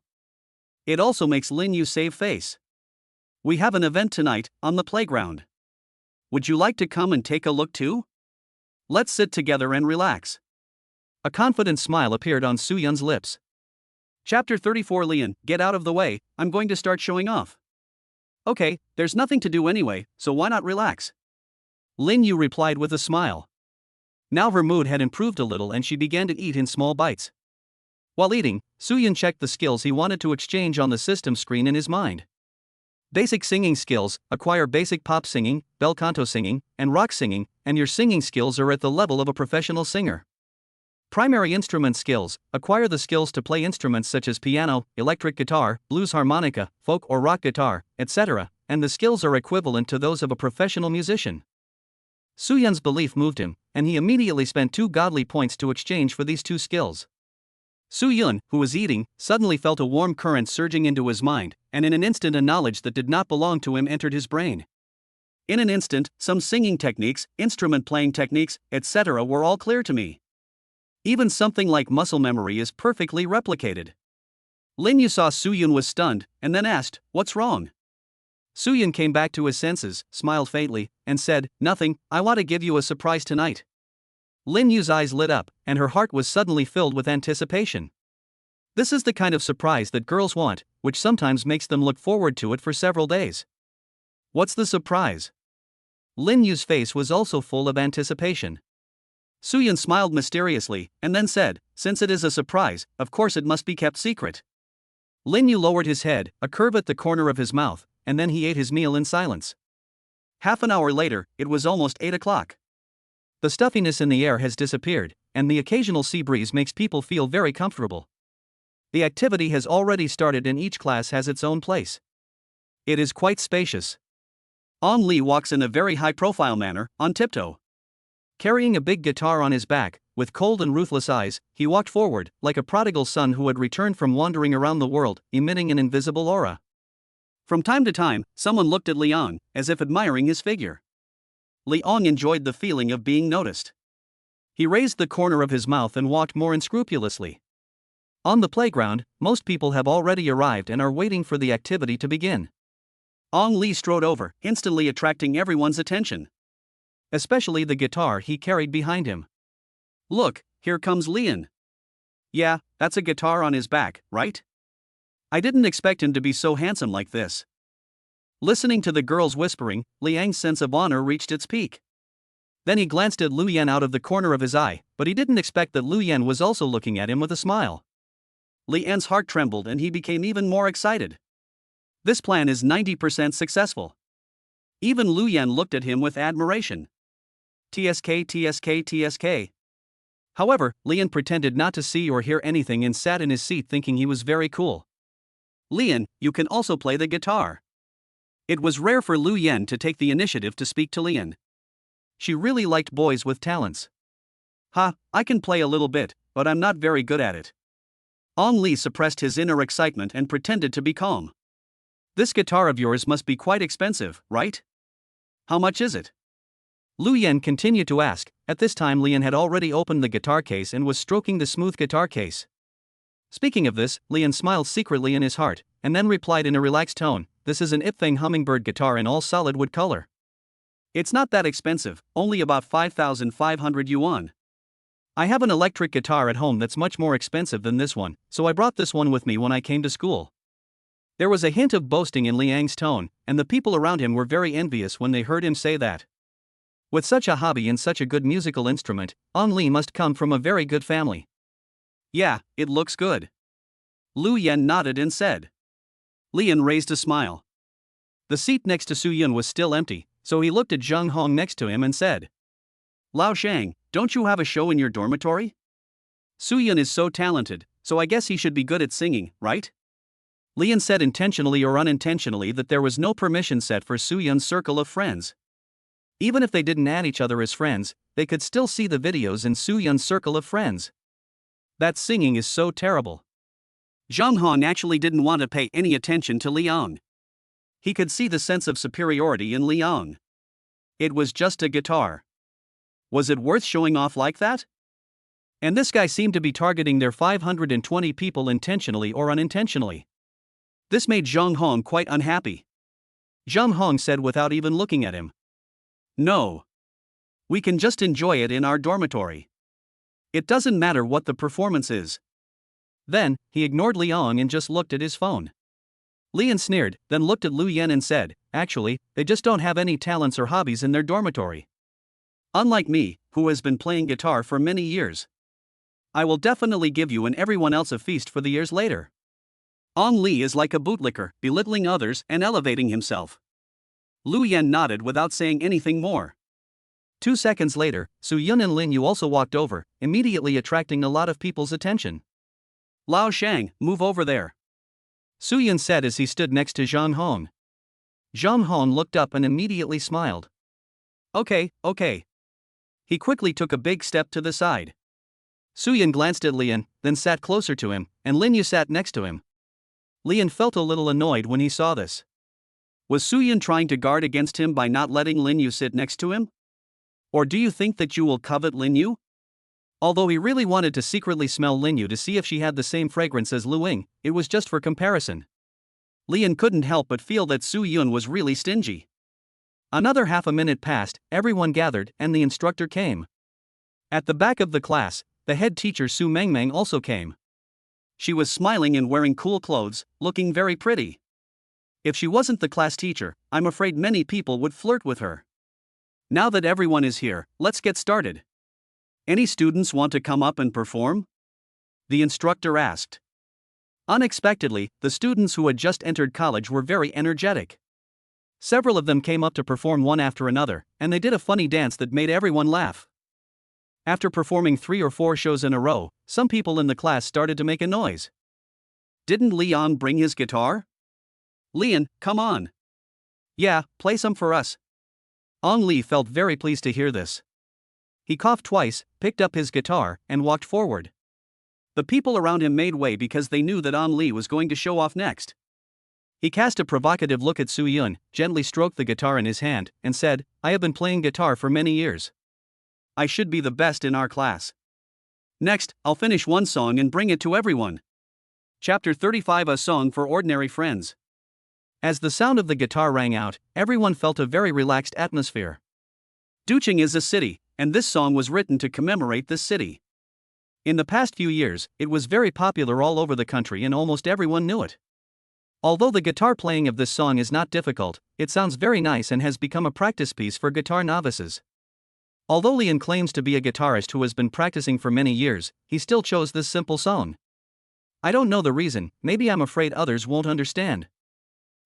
It also makes Lin Yu save face. We have an event tonight, on the playground. Would you like to come and take a look too? Let's sit together and relax. A confident smile appeared on Suyun's lips. Chapter 34 Lian, get out of the way, I'm going to start showing off. Okay, there's nothing to do anyway, so why not relax? Lin Yu replied with a smile. Now her mood had improved a little and she began to eat in small bites. While eating, Suyun checked the skills he wanted to exchange on the system screen in his mind. Basic singing skills: acquire basic pop singing, bel canto singing, and rock singing, and your singing skills are at the level of a professional singer. Primary instrument skills: acquire the skills to play instruments such as piano, electric guitar, blues harmonica, folk or rock guitar, etc., and the skills are equivalent to those of a professional musician. Suyun's belief moved him, and he immediately spent 2 godly points to exchange for these 2 skills. Suyun, who was eating, suddenly felt a warm current surging into his mind, and in an instant a knowledge that did not belong to him entered his brain. In an instant, some singing techniques, instrument playing techniques, etc. were all clear to me. Even something like muscle memory is perfectly replicated. Lin Yu saw Suyun was stunned, and then asked, "What's wrong?" Suyun came back to his senses, smiled faintly, and said, "Nothing, I want to give you a surprise tonight." Lin Yu's eyes lit up, and her heart was suddenly filled with anticipation. This is the kind of surprise that girls want, which sometimes makes them look forward to it for several days. What's the surprise? Lin Yu's face was also full of anticipation. Suyun smiled mysteriously, and then said, "Since it is a surprise, of course it must be kept secret." Lin Yu lowered his head, a curve at the corner of his mouth, and then he ate his meal in silence. Half an hour later, it was almost 8 o'clock. The stuffiness in the air has disappeared, and the occasional sea breeze makes people feel very comfortable. The activity has already started and each class has its own place. It is quite spacious. Ong Li walks in a very high-profile manner, on tiptoe. Carrying a big guitar on his back, with cold and ruthless eyes, he walked forward, like a prodigal son who had returned from wandering around the world, emitting an invisible aura. From time to time, someone looked at Liang, as if admiring his figure. Liang enjoyed the feeling of being noticed. He raised the corner of his mouth and walked more unscrupulously. On the playground, most people have already arrived and are waiting for the activity to begin. Ong Li strode over, instantly attracting everyone's attention. Especially the guitar he carried behind him. Look, here comes Lian. Yeah, that's a guitar on his back, right? I didn't expect him to be so handsome like this. Listening to the girls whispering, Liang's sense of honor reached its peak. Then he glanced at Lu Yan out of the corner of his eye, but he didn't expect that Lu Yan was also looking at him with a smile. Lian's heart trembled and he became even more excited. This plan is 90% successful. Even Lu Yan looked at him with admiration. TSK, TSK, TSK. However, Lian pretended not to see or hear anything and sat in his seat thinking he was very cool. Lian, you can also play the guitar. It was rare for Lu Yan to take the initiative to speak to Lian. She really liked boys with talents. Ha, I can play a little bit, but I'm not very good at it. Ong Li suppressed his inner excitement and pretended to be calm. This guitar of yours must be quite expensive, right? How much is it? Lu Yan continued to ask. At this time Lian had already opened the guitar case and was stroking the smooth guitar case. Speaking of this, Lian smiled secretly in his heart, and then replied in a relaxed tone, "This is an Ipfeng hummingbird guitar in all solid wood color. It's not that expensive, only about 5,500 yuan. I have an electric guitar at home that's much more expensive than this one, so I brought this one with me when I came to school." There was a hint of boasting in Liang's tone, and the people around him were very envious when they heard him say that. With such a hobby and such a good musical instrument, Ong Li must come from a very good family. Yeah, it looks good. Lu Yan nodded and said. Lian raised a smile. The seat next to Suyun was still empty, so he looked at Zheng Hong next to him and said, "Lao Shang, don't you have a show in your dormitory? Suyun is so talented, so I guess he should be good at singing, right?" Lian said intentionally or unintentionally that there was no permission set for Soo-yun's circle of friends. Even if they didn't add each other as friends, they could still see the videos in Soo-yun's circle of friends. That singing is so terrible. Zhang Hong actually didn't want to pay any attention to Liang. He could see the sense of superiority in Liang. It was just a guitar. Was it worth showing off like that? And this guy seemed to be targeting their 520 people intentionally or unintentionally. This made Zhang Hong quite unhappy. Zhang Hong said without even looking at him, "No. We can just enjoy it in our dormitory. It doesn't matter what the performance is." Then, he ignored Liang and just looked at his phone. Lian sneered, then looked at Lu Yan and said, "Actually, they just don't have any talents or hobbies in their dormitory. Unlike me, who has been playing guitar for many years. I will definitely give you and everyone else a feast for the years later." Ong Li is like a bootlicker, belittling others and elevating himself. Lu Yan nodded without saying anything more. 2 seconds later, Su Yun and Lin Yu also walked over, immediately attracting a lot of people's attention. "Lao Shang, move over there," Su Yun said as he stood next to Zhang Hong. Zhang Hong looked up and immediately smiled. Okay. He quickly took a big step to the side. Su Yun glanced at Lian, then sat closer to him, and Lin Yu sat next to him. Lian felt a little annoyed when he saw this. Was Su Yun trying to guard against him by not letting Lin Yu sit next to him? Or do you think that you will covet Lin Yu? Although he really wanted to secretly smell Lin Yu to see if she had the same fragrance as Lu Ying, it was just for comparison. Lian couldn't help but feel that Su Yun was really stingy. Another half a minute passed, everyone gathered, and the instructor came. At the back of the class, the head teacher Su Mengmeng also came. She was smiling and wearing cool clothes, looking very pretty. If she wasn't the class teacher, I'm afraid many people would flirt with her. Now that everyone is here, let's get started. Any students want to come up and perform? The instructor asked. Unexpectedly, the students who had just entered college were very energetic. Several of them came up to perform one after another, and they did a funny dance that made everyone laugh. After performing 3 or 4 shows in a row, some people in the class started to make a noise. Didn't Liang bring his guitar? Lian, come on. Yeah, play some for us. Ong Li felt very pleased to hear this. He coughed twice, picked up his guitar, and walked forward. The people around him made way because they knew that Ong Li was going to show off next. He cast a provocative look at Su Yun, gently stroked the guitar in his hand, and said, "I have been playing guitar for many years. I should be the best in our class. Next, I'll finish one song and bring it to everyone." Chapter 35, A Song for Ordinary Friends. As the sound of the guitar rang out, everyone felt a very relaxed atmosphere. Ducheng is a city, and this song was written to commemorate this city. In the past few years, it was very popular all over the country and almost everyone knew it. Although the guitar playing of this song is not difficult, it sounds very nice and has become a practice piece for guitar novices. Although Lian claims to be a guitarist who has been practicing for many years, he still chose this simple song. I don't know the reason, maybe I'm afraid others won't understand.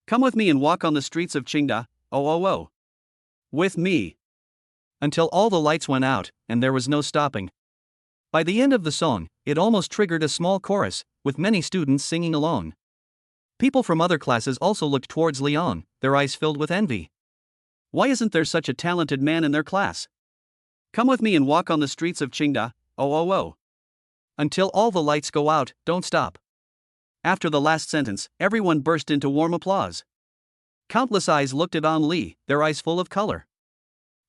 Come with me and walk on the streets of Qingda, oh. With me. Until all the lights went out, and there was no stopping. By the end of the song, it almost triggered a small chorus, with many students singing along. People from other classes also looked towards Liang, their eyes filled with envy. Why isn't there such a talented man in their class? Come with me and walk on the streets of Qingda, oh. Until all the lights go out, don't stop. After the last sentence, everyone burst into warm applause. Countless eyes looked at An Li, their eyes full of color.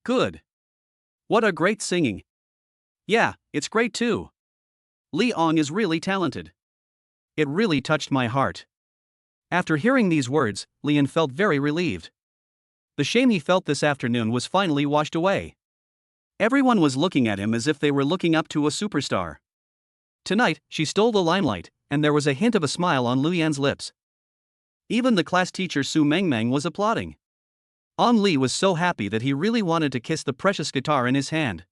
Good. What a great singing. Yeah, it's great too. Li Ong is really talented. It really touched my heart. After hearing these words, Lian felt very relieved. The shame he felt this afternoon was finally washed away. Everyone was looking at him as if they were looking up to a superstar. Tonight, she stole the limelight, and there was a hint of a smile on Lu Yan's lips. Even the class teacher Su Mengmeng was applauding. An Li was so happy that he really wanted to kiss the precious guitar in his hand.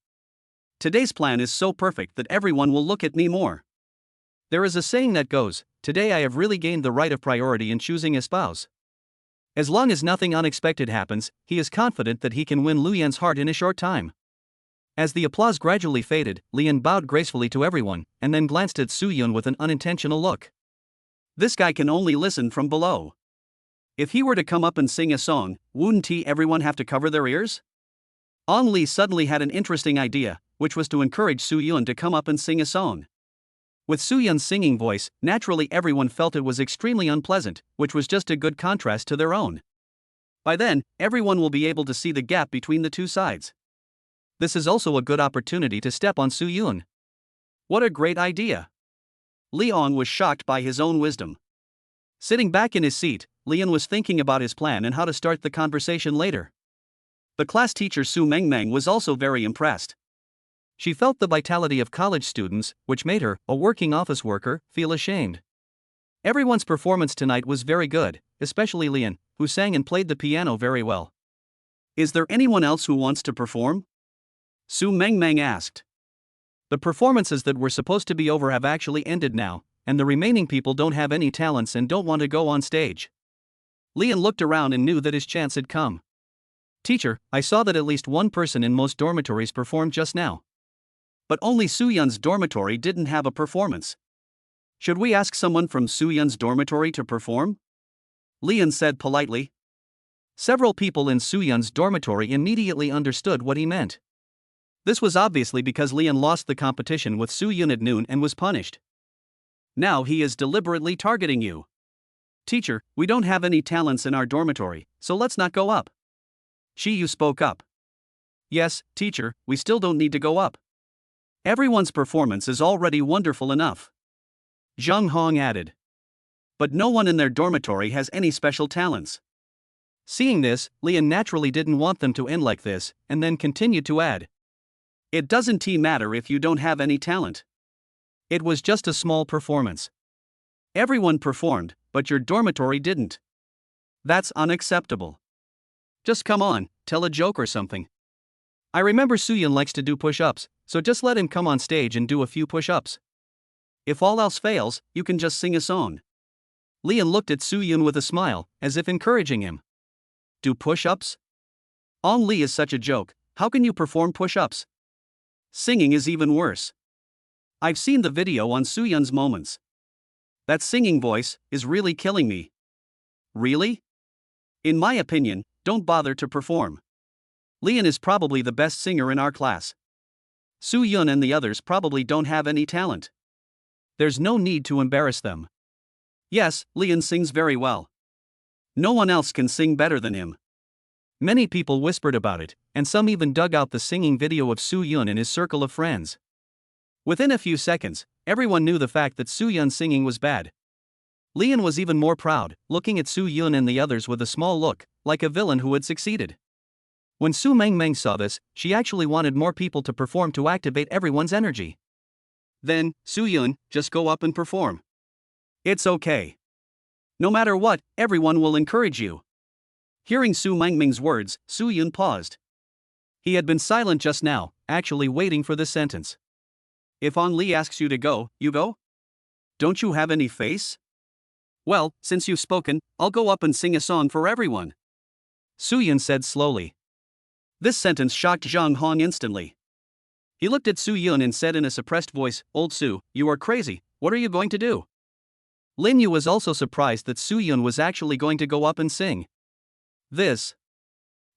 Today's plan is so perfect that everyone will look at me more. There is a saying that goes, today I have really gained the right of priority in choosing a spouse. As long as nothing unexpected happens, he is confident that he can win Lu Yan's heart in a short time. As the applause gradually faded, Lian bowed gracefully to everyone, and then glanced at Su Yun with an unintentional look. This guy can only listen from below. If he were to come up and sing a song, wouldn't everyone have to cover their ears? Ong Lee suddenly had an interesting idea, which was to encourage Soo-yun to come up and sing a song. With Soo-yun's singing voice, naturally everyone felt it was extremely unpleasant, which was just a good contrast to their own. By then, everyone will be able to see the gap between the two sides. This is also a good opportunity to step on Soo-yun. What a great idea! Lee Ong was shocked by his own wisdom. Sitting back in his seat, Leon was thinking about his plan and how to start the conversation later. The class teacher Su Mengmeng was also very impressed. She felt the vitality of college students, which made her, a working office worker, feel ashamed. Everyone's performance tonight was very good, especially Leon, who sang and played the piano very well. Is there anyone else who wants to perform? Su Mengmeng asked. The performances that were supposed to be over have actually ended now, and the remaining people don't have any talents and don't want to go on stage. Leon looked around and knew that his chance had come. Teacher, I saw that at least one person in most dormitories performed just now. But only Soo-yun's dormitory didn't have a performance. Should we ask someone from Soo-yun's dormitory to perform? Leon said politely. Several people in Soo-yun's dormitory immediately understood what he meant. This was obviously because Leon lost the competition with Soo-yun at noon and was punished. Now he is deliberately targeting you. Teacher, we don't have any talents in our dormitory, so let's not go up. Shi-yu spoke up. Yes, teacher, we still don't need to go up. Everyone's performance is already wonderful enough. Zhang Hong added. But no one in their dormitory has any special talents. Seeing this, Leon naturally didn't want them to end like this, and then continued to add. It doesn't matter if you don't have any talent. It was just a small performance. Everyone performed, but your dormitory didn't. That's unacceptable. Just come on, tell a joke or something. I remember Soo-yun likes to do push-ups, so just let him come on stage and do a few push-ups. If all else fails, you can just sing a song. Leon looked at Soo-yun with a smile, as if encouraging him. Do push-ups? Ong Lee is such a joke, how can you perform push-ups? Singing is even worse. I've seen the video on Soo-yun's moments. That singing voice is really killing me. Really? In my opinion, don't bother to perform. Leon is probably the best singer in our class. Soo-yun and the others probably don't have any talent. There's no need to embarrass them. Yes, Leon sings very well. No one else can sing better than him. Many people whispered about it, and some even dug out the singing video of Soo-yun in his circle of friends. Within a few seconds, everyone knew the fact that Soo-yun's singing was bad. Leon was even more proud, looking at Soo-yun and the others with a small look, like a villain who had succeeded. When Su Mengmeng saw this, she actually wanted more people to perform to activate everyone's energy. Then, Soo-yun, just go up and perform. It's okay. No matter what, everyone will encourage you. Hearing Su Mengmeng's words, Soo-yun paused. He had been silent just now, actually waiting for this sentence. If Ong Lee asks you to go, you go? Don't you have any face? Well, since you've spoken, I'll go up and sing a song for everyone. Soo-yun said slowly. This sentence shocked Zhang Hong instantly. He looked at Soo-yun and said in a suppressed voice, Old Soo, you are crazy, what are you going to do? Lin Yu was also surprised that Soo-yun was actually going to go up and sing. This.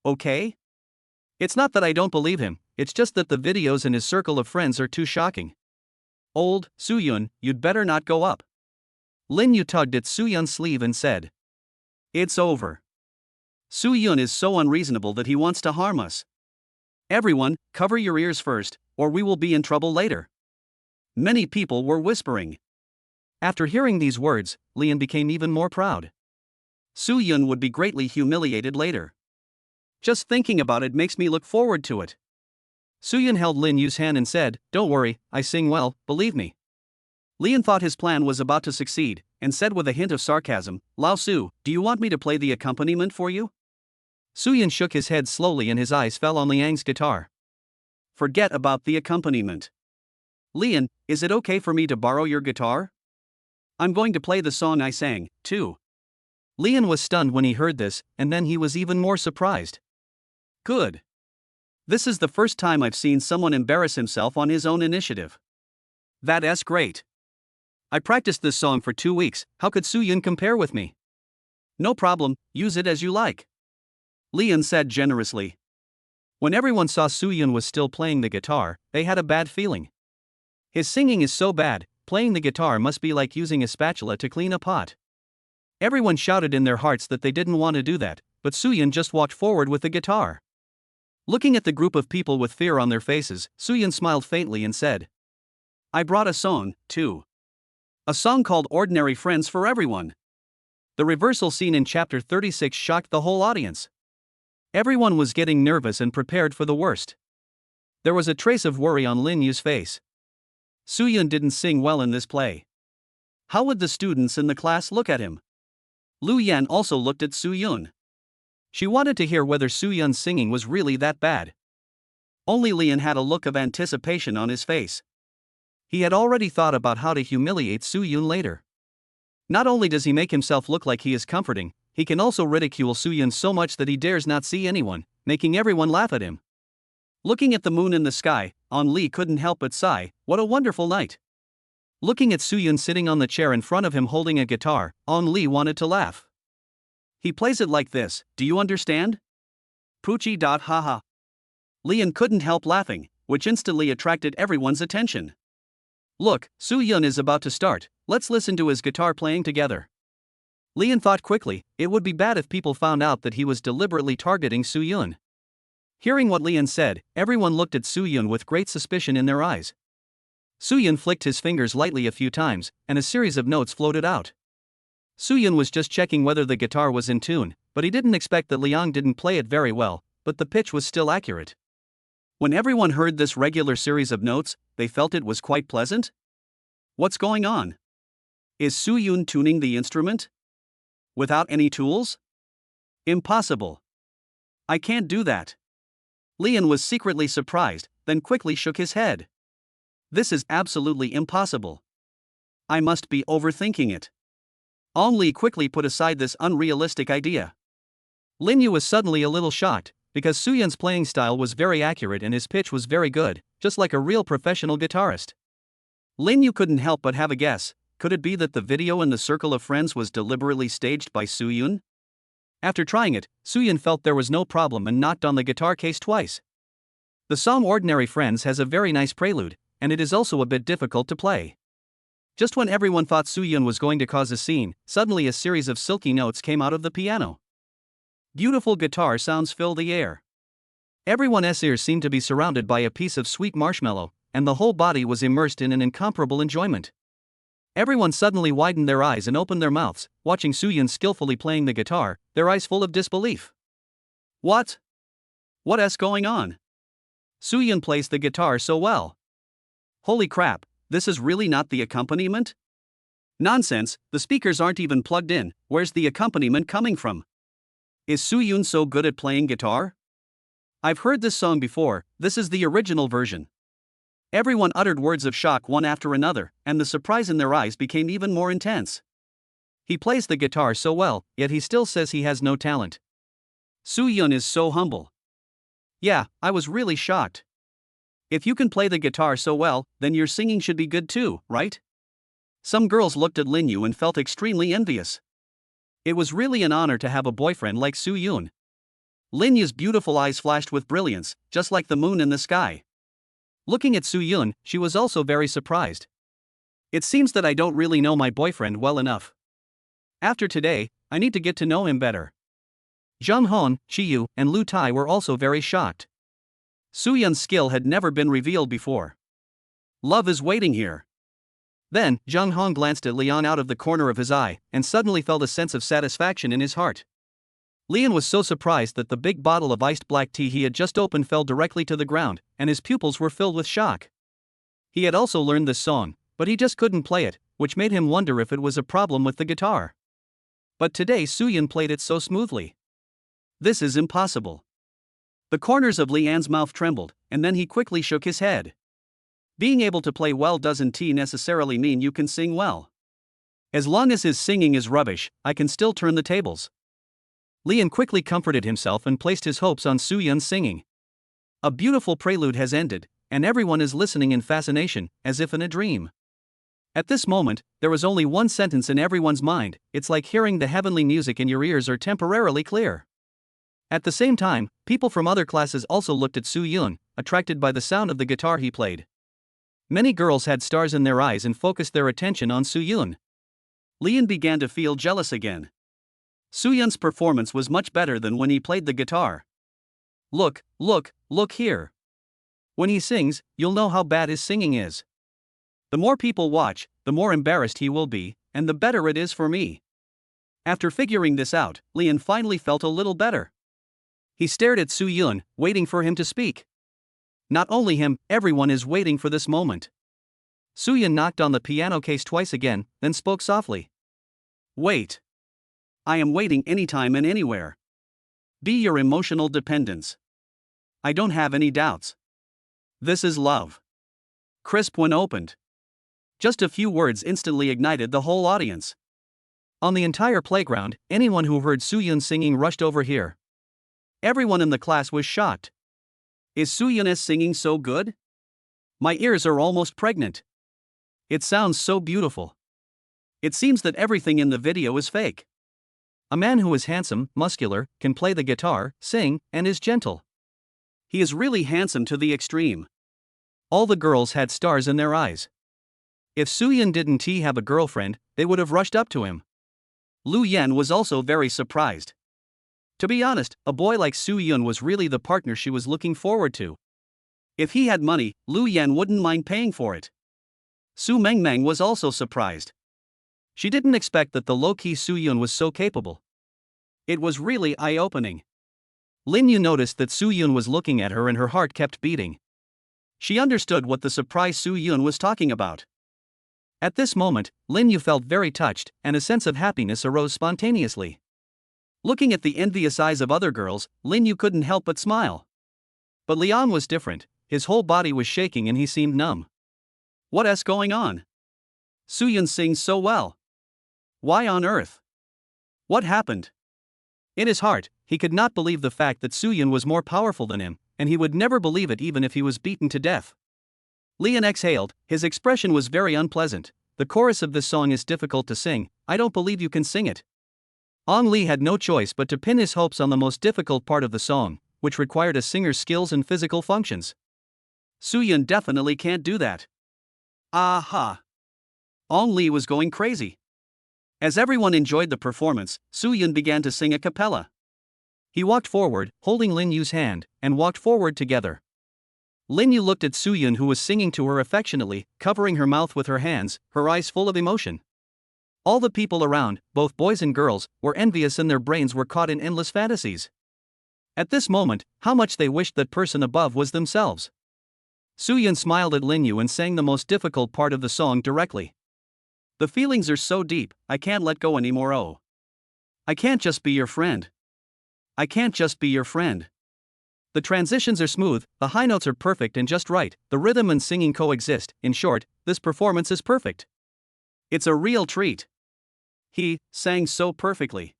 Okay? It's not that I don't believe him, it's just that the videos in his circle of friends are too shocking. Old Soo-yun, you'd better not go up. Lin Yu tugged at Soo-yun's sleeve and said. It's over. Soo-yun is so unreasonable that he wants to harm us. Everyone, cover your ears first, or we will be in trouble later. Many people were whispering. After hearing these words, Leon became even more proud. Soo-yun would be greatly humiliated later. Just thinking about it makes me look forward to it. Soo-yun held Lin Yu's hand and said, Don't worry, I sing well, believe me. Leon thought his plan was about to succeed, and said with a hint of sarcasm, Lao Su, do you want me to play the accompaniment for you? Soo-yun shook his head slowly and his eyes fell on Liang's guitar. Forget about the accompaniment. Leon, is it okay for me to borrow your guitar? I'm going to play the song I sang, too. Leon was stunned when he heard this, and then he was even more surprised. Good. This is the first time I've seen someone embarrass himself on his own initiative. That's great. I practiced this song for 2 weeks, how could Soo-yun compare with me? No problem, use it as you like. Leon said generously. When everyone saw Soo-yun was still playing the guitar, they had a bad feeling. His singing is so bad, playing the guitar must be like using a spatula to clean a pot. Everyone shouted in their hearts that they didn't want to do that, but Soo-yun just walked forward with the guitar. Looking at the group of people with fear on their faces, Soo-yun smiled faintly and said, I brought a song, too. A song called Ordinary Friends for Everyone. The reversal scene in chapter 36 shocked the whole audience. Everyone was getting nervous and prepared for the worst. There was a trace of worry on Lin Yu's face. Soo-yun didn't sing well in this play. How would the students in the class look at him? Lu Yan also looked at Soo-yun. She wanted to hear whether Soo-yun's singing was really that bad. Only Leon had a look of anticipation on his face. He had already thought about how to humiliate Soo-yun later. Not only does he make himself look like he is comforting, he can also ridicule Soo-yun so much that he dares not see anyone, making everyone laugh at him. Looking at the moon in the sky, An Li couldn't help but sigh, what a wonderful night. Looking at Soo-yun sitting on the chair in front of him holding a guitar, An Li wanted to laugh. He plays it like this, do you understand? Poochie. Haha. Leon couldn't help laughing, which instantly attracted everyone's attention. Look, Soo-yun is about to start, let's listen to his guitar playing together. Leon thought quickly, it would be bad if people found out that he was deliberately targeting Soo-yun. Hearing what Leon said, everyone looked at Soo-yun with great suspicion in their eyes. Soo-yun flicked his fingers lightly a few times, and a series of notes floated out. Soo-yun was just checking whether the guitar was in tune, but he didn't expect that Liang didn't play it very well, but the pitch was still accurate. When everyone heard this regular series of notes, they felt it was quite pleasant. What's going on? Is Soo-yun tuning the instrument? Without any tools? Impossible. I can't do that. Leon was secretly surprised, then quickly shook his head. This is absolutely impossible. I must be overthinking it. An Li quickly put aside this unrealistic idea. Lin Yu was suddenly a little shocked, because Soo-yun's playing style was very accurate and his pitch was very good, just like a real professional guitarist. Lin Yu couldn't help but have a guess, could it be that the video in the circle of friends was deliberately staged by Soo-yun? After trying it, Soo-yun felt there was no problem and knocked on the guitar case twice. The song Ordinary Friends has a very nice prelude, and it is also a bit difficult to play. Just when everyone thought Soo-yun was going to cause a scene, suddenly a series of silky notes came out of the piano. Beautiful guitar sounds fill the air. Everyone's ears seemed to be surrounded by a piece of sweet marshmallow, and the whole body was immersed in an incomparable enjoyment. Everyone suddenly widened their eyes and opened their mouths, watching Soo-yun skillfully playing the guitar, their eyes full of disbelief. What? What's going on? Soo-yun plays the guitar so well. Holy crap, this is really not the accompaniment? Nonsense, the speakers aren't even plugged in, where's the accompaniment coming from? Is Soo-yun so good at playing guitar? I've heard this song before, this is the original version. Everyone uttered words of shock one after another, and the surprise in their eyes became even more intense. He plays the guitar so well, yet he still says he has no talent. Soo-yun is so humble. Yeah, I was really shocked. If you can play the guitar so well, then your singing should be good too, right? Some girls looked at Lin Yu and felt extremely envious. It was really an honor to have a boyfriend like Soo-yun. Lin Yu's beautiful eyes flashed with brilliance, just like the moon in the sky. Looking at Soo-yun, she was also very surprised. It seems that I don't really know my boyfriend well enough. After today, I need to get to know him better. Zhang Hon, Chi-yu, and Lu Tai were also very shocked. Soo-yun's skill had never been revealed before. Love is waiting here. Then, Zhang Hong glanced at Leon out of the corner of his eye, and suddenly felt a sense of satisfaction in his heart. Leon was so surprised that the big bottle of iced black tea he had just opened fell directly to the ground, and his pupils were filled with shock. He had also learned this song, but he just couldn't play it, which made him wonder if it was a problem with the guitar. But today Soo-yun played it so smoothly. This is impossible. The corners of Lean's mouth trembled, and then he quickly shook his head. Being able to play well doesn't necessarily mean you can sing well. As long as his singing is rubbish, I can still turn the tables. Leon quickly comforted himself and placed his hopes on Soo-yun's singing. A beautiful prelude has ended, and everyone is listening in fascination, as if in a dream. At this moment, there was only one sentence in everyone's mind: it's like hearing the heavenly music in your ears are temporarily clear. At the same time, people from other classes also looked at Soo-yoon, attracted by the sound of the guitar he played. Many girls had stars in their eyes and focused their attention on Soo-yoon. Leon began to feel jealous again. Soo-yoon's performance was much better than when he played the guitar. Look here. When he sings, you'll know how bad his singing is. The more people watch, the more embarrassed he will be, and the better it is for me. After figuring this out, Leon finally felt a little better. He stared at Soo-yoon, waiting for him to speak. Not only him, everyone is waiting for this moment. Soo-yoon knocked on the piano case twice again, then spoke softly. Wait. I am waiting anytime and anywhere. Be your emotional dependence. I don't have any doubts. This is love. Crisp when opened. Just a few words instantly ignited the whole audience. On the entire playground, anyone who heard Soo-yoon singing rushed over here. Everyone in the class was shocked. Is Soo-yoon's singing so good? My ears are almost pregnant. It sounds so beautiful. It seems that everything in the video is fake. A man who is handsome, muscular, can play the guitar, sing, and is gentle. He is really handsome to the extreme. All the girls had stars in their eyes. If Soo-yoon didn't have a girlfriend, they would have rushed up to him. Lu Yen was also very surprised. To be honest, a boy like Soo-yoon was really the partner she was looking forward to. If he had money, Lu Yen wouldn't mind paying for it. Su Mengmeng was also surprised. She didn't expect that the low-key Soo-yoon was so capable. It was really eye-opening. Lin Yu noticed that Soo-yoon was looking at her and her heart kept beating. She understood what the surprised Soo-yoon was talking about. At this moment, Lin Yu felt very touched, and a sense of happiness arose spontaneously. Looking at the envious eyes of other girls, Lin Yu couldn't help but smile. But Leon was different. His whole body was shaking and he seemed numb. What's going on? Soo-yoon sings so well. Why on earth? What happened? In his heart, he could not believe the fact that Soo-yoon was more powerful than him, and he would never believe it even if he was beaten to death. Leon exhaled, his expression was very unpleasant. The chorus of this song is difficult to sing. I don't believe you can sing it. Ong Lee had no choice but to pin his hopes on the most difficult part of the song, which required a singer's skills and physical functions. Soo-yoon definitely can't do that. Aha! Ong Lee was going crazy. As everyone enjoyed the performance, Soo-yoon began to sing a cappella. He walked forward, holding Lin Yu's hand, and walked forward together. Lin Yu looked at Soo-yoon, who was singing to her affectionately, covering her mouth with her hands, her eyes full of emotion. All the people around, both boys and girls, were envious and their brains were caught in endless fantasies. At this moment, how much they wished that person above was themselves. Soo-yoon smiled at Lin Yu and sang the most difficult part of the song directly. The feelings are so deep, I can't let go anymore. Oh. I can't just be your friend. I can't just be your friend. The transitions are smooth, the high notes are perfect and just right, the rhythm and singing coexist. In short, this performance is perfect. It's a real treat. He sang so perfectly.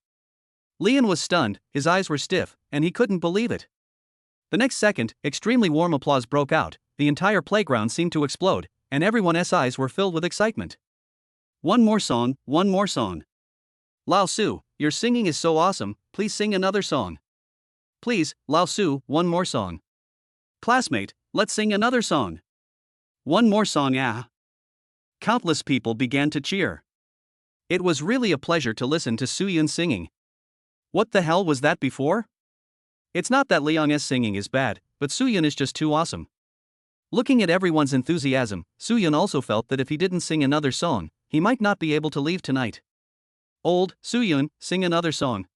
Leon was stunned, his eyes were stiff, and he couldn't believe it. The next second, extremely warm applause broke out, the entire playground seemed to explode, and everyone's eyes were filled with excitement. One more song, one more song. Lao Su, your singing is so awesome, please sing another song. Please, Lao Su, one more song. Classmate, let's sing another song. One more song, ah. Countless people began to cheer. It was really a pleasure to listen to Soo-yoon singing. What the hell was that before? It's not that Leong's singing is bad, but Soo-yoon is just too awesome. Looking at everyone's enthusiasm, Soo-yoon also felt that if he didn't sing another song, he might not be able to leave tonight. Old Soo-yoon, sing another song.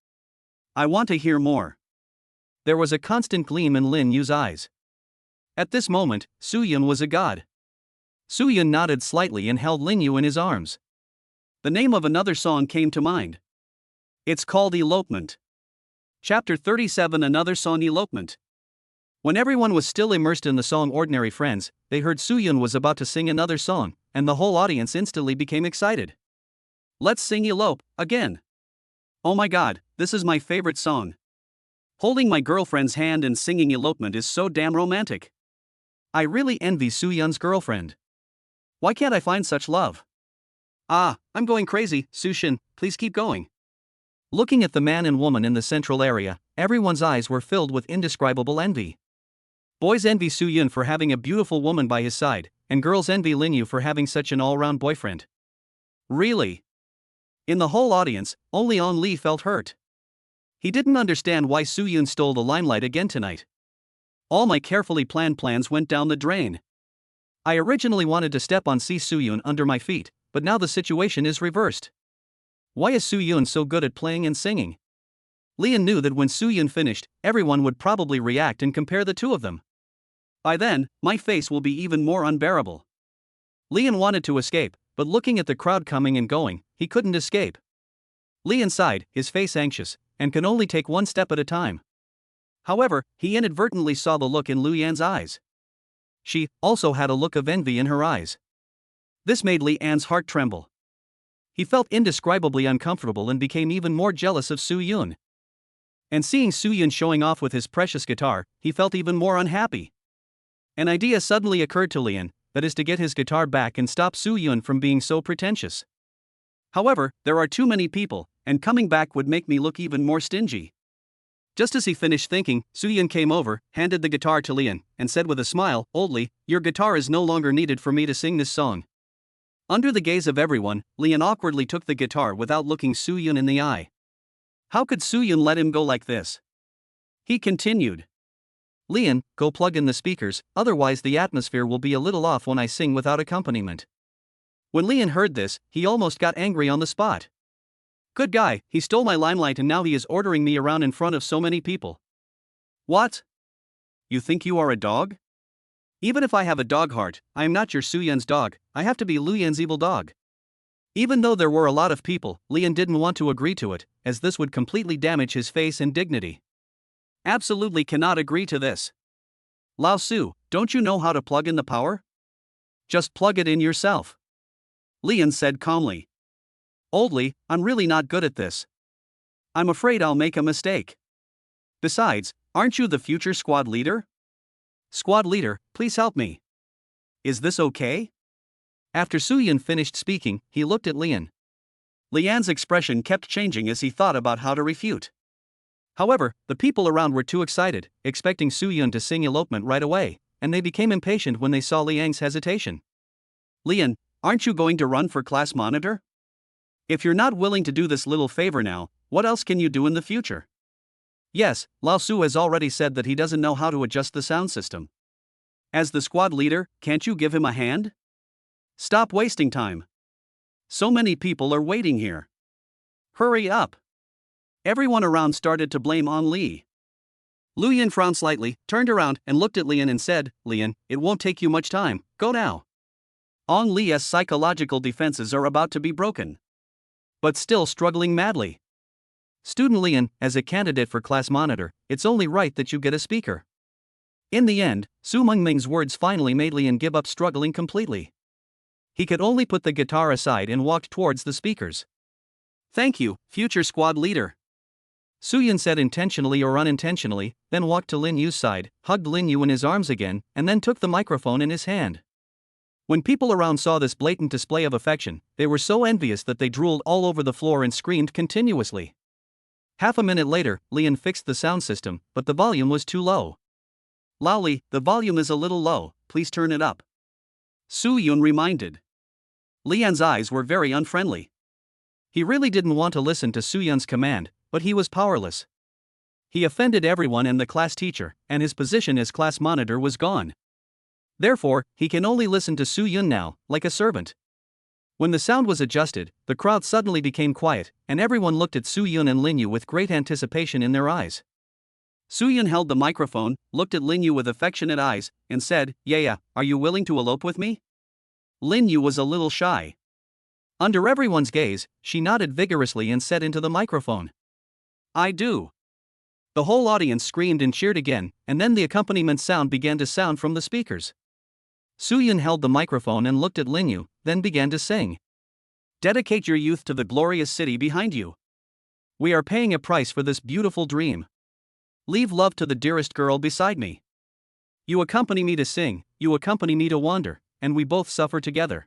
I want to hear more. There was a constant gleam in Lin Yu's eyes. At this moment, Soo-yoon was a god. Soo-yoon nodded slightly and held Lin Yu in his arms. The name of another song came to mind. It's called Elopement. Chapter 37, Another Song, Elopement. When everyone was still immersed in the song Ordinary Friends, they heard Soo-yoon was about to sing another song, and the whole audience instantly became excited. Let's sing Elope, again. Oh my god, this is my favorite song. Holding my girlfriend's hand and singing Elopement is so damn romantic. I really envy Soo-yoon's girlfriend. Why can't I find such love? Ah, I'm going crazy, Sushin, please keep going. Looking at the man and woman in the central area, everyone's eyes were filled with indescribable envy. Boys envy Soo-yun for having a beautiful woman by his side, and girls envy Lin Yu for having such an all-round boyfriend. Really? In the whole audience, only On Lee felt hurt. He didn't understand why Soo-yun stole the limelight again tonight. All my carefully planned plans went down the drain. I originally wanted to step on Soo-yun under my feet, but now the situation is reversed. Why is Soo-yun so good at playing and singing? Leon knew that when Soo-yun finished, everyone would probably react and compare the two of them. By then, my face will be even more unbearable. Leon wanted to escape, but looking at the crowd coming and going, he couldn't escape. Leon sighed, his face anxious, and can only take one step at a time. However, he inadvertently saw the look in Lu Yan's eyes. She also had a look of envy in her eyes. This made Li An's heart tremble. He felt indescribably uncomfortable and became even more jealous of Soo-yun. And seeing Soo-yun showing off with his precious guitar, he felt even more unhappy. An idea suddenly occurred to Leon, that is to get his guitar back and stop Soo-yun from being so pretentious. However, there are too many people, and coming back would make me look even more stingy. Just as he finished thinking, Soo-yun came over, handed the guitar to Leon, and said with a smile, "Oldly, your guitar is no longer needed for me to sing this song." Under the gaze of everyone, Leon awkwardly took the guitar without looking Soo-yun in the eye. How could Soo-yun let him go like this? He continued. "Leon, go plug in the speakers, otherwise the atmosphere will be a little off when I sing without accompaniment." When Leon heard this, he almost got angry on the spot. Good guy, he stole my limelight and now he is ordering me around in front of so many people. What? You think you are a dog? Even if I have a dog heart, I am not your Soo-yun's dog, I have to be Lu Yan's evil dog. Even though there were a lot of people, Leon didn't want to agree to it, as this would completely damage his face and dignity. Absolutely cannot agree to this. Lao Su, don't you know how to plug in the power? Just plug it in yourself. Leon said calmly. Oldly, I'm really not good at this. I'm afraid I'll make a mistake. Besides, aren't you the future squad leader? Squad leader, please help me. Is this okay? After Soo-yun finished speaking, he looked at Leon. Leon's expression kept changing as he thought about how to refute. However, the people around were too excited, expecting Soo-yun to sing Elopement right away, and they became impatient when they saw Liang's hesitation. Leon, aren't you going to run for class monitor? If you're not willing to do this little favor now, what else can you do in the future? Yes, Lao Su has already said that he doesn't know how to adjust the sound system. As the squad leader, can't you give him a hand? Stop wasting time. So many people are waiting here. Hurry up. Everyone around started to blame on Lee. Lu Yan frowned slightly, turned around and looked at Leon and said, Leon, it won't take you much time, go now. On Lee's psychological defenses are about to be broken. But still struggling madly. Student Leon, as a candidate for class monitor, it's only right that you get a speaker. In the end, Su Mengming's words finally made Leon give up struggling completely. He could only put the guitar aside and walked towards the speakers. Thank you, future squad leader. Soo-yun said intentionally or unintentionally, then walked to Lin Yu's side, hugged Lin Yu in his arms again, and then took the microphone in his hand. When people around saw this blatant display of affection, they were so envious that they drooled all over the floor and screamed continuously. Half a minute later, Leon fixed the sound system, but the volume was too low. Lowly, the volume is a little low, please turn it up. Soo-yun reminded. Leon's eyes were very unfriendly. He really didn't want to listen to Soo-yun's command, but he was powerless. He offended everyone and the class teacher, and his position as class monitor was gone. Therefore, he can only listen to Soo-yun now, like a servant. When the sound was adjusted, the crowd suddenly became quiet, and everyone looked at Soo-yun and Lin Yu with great anticipation in their eyes. Soo-yun held the microphone, looked at Lin Yu with affectionate eyes, and said, Yeah, are you willing to elope with me? Lin Yu was a little shy. Under everyone's gaze, she nodded vigorously and said into the microphone, I do. The whole audience screamed and cheered again, and then the accompaniment sound began to sound from the speakers. Soo-yun held the microphone and looked at Lin Yu, then began to sing. Dedicate your youth to the glorious city behind you. We are paying a price for this beautiful dream. Leave love to the dearest girl beside me. You accompany me to sing, you accompany me to wander, and we both suffer together.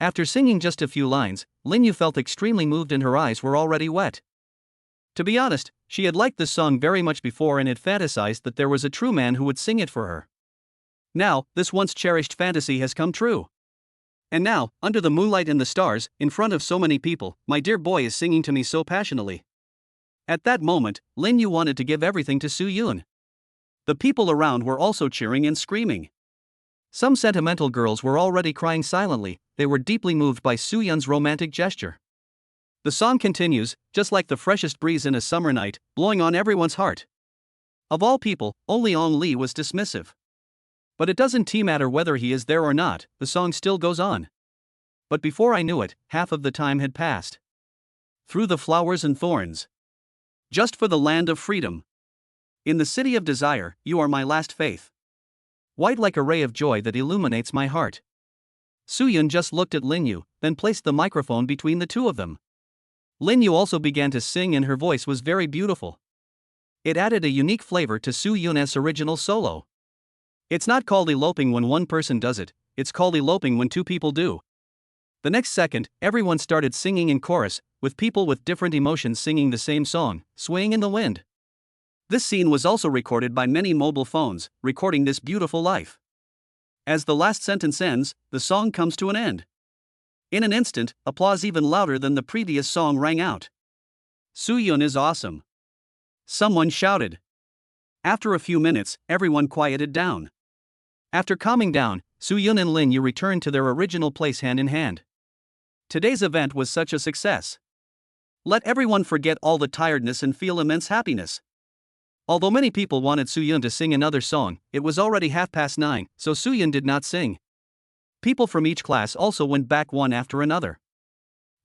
After singing just a few lines, Lin Yu felt extremely moved and her eyes were already wet. To be honest, she had liked this song very much before and had fantasized that there was a true man who would sing it for her. Now, this once cherished fantasy has come true. And now, under the moonlight and the stars, in front of so many people, my dear boy is singing to me so passionately. At that moment, Lin Yu wanted to give everything to Soo-yoon. The people around were also cheering and screaming. Some sentimental girls were already crying silently, they were deeply moved by Soo-yoon's romantic gesture. The song continues, just like the freshest breeze in a summer night, blowing on everyone's heart. Of all people, only Ong Lee was dismissive. But it doesn't matter whether he is there or not, the song still goes on. But before I knew it, half of the time had passed. Through the flowers and thorns. Just for the land of freedom. In the city of desire, you are my last faith. White like a ray of joy that illuminates my heart. Soo-yoon just looked at Lin Yu, then placed the microphone between the two of them. Lin Yu also began to sing and her voice was very beautiful. It added a unique flavor to Soo-yoon's original solo. It's not called eloping when one person does it, it's called eloping when two people do. The next second, everyone started singing in chorus, with people with different emotions singing the same song, swaying in the wind. This scene was also recorded by many mobile phones, recording this beautiful life. As the last sentence ends, the song comes to an end. In an instant, applause even louder than the previous song rang out. Soo-yoon is awesome. Someone shouted. After a few minutes, everyone quieted down. After calming down, Soo-yoon and Lin Yu returned to their original place hand in hand. Today's event was such a success. Let everyone forget all the tiredness and feel immense happiness. Although many people wanted Soo-yoon to sing another song, it was already 9:30, so Soo-yoon did not sing. People from each class also went back one after another.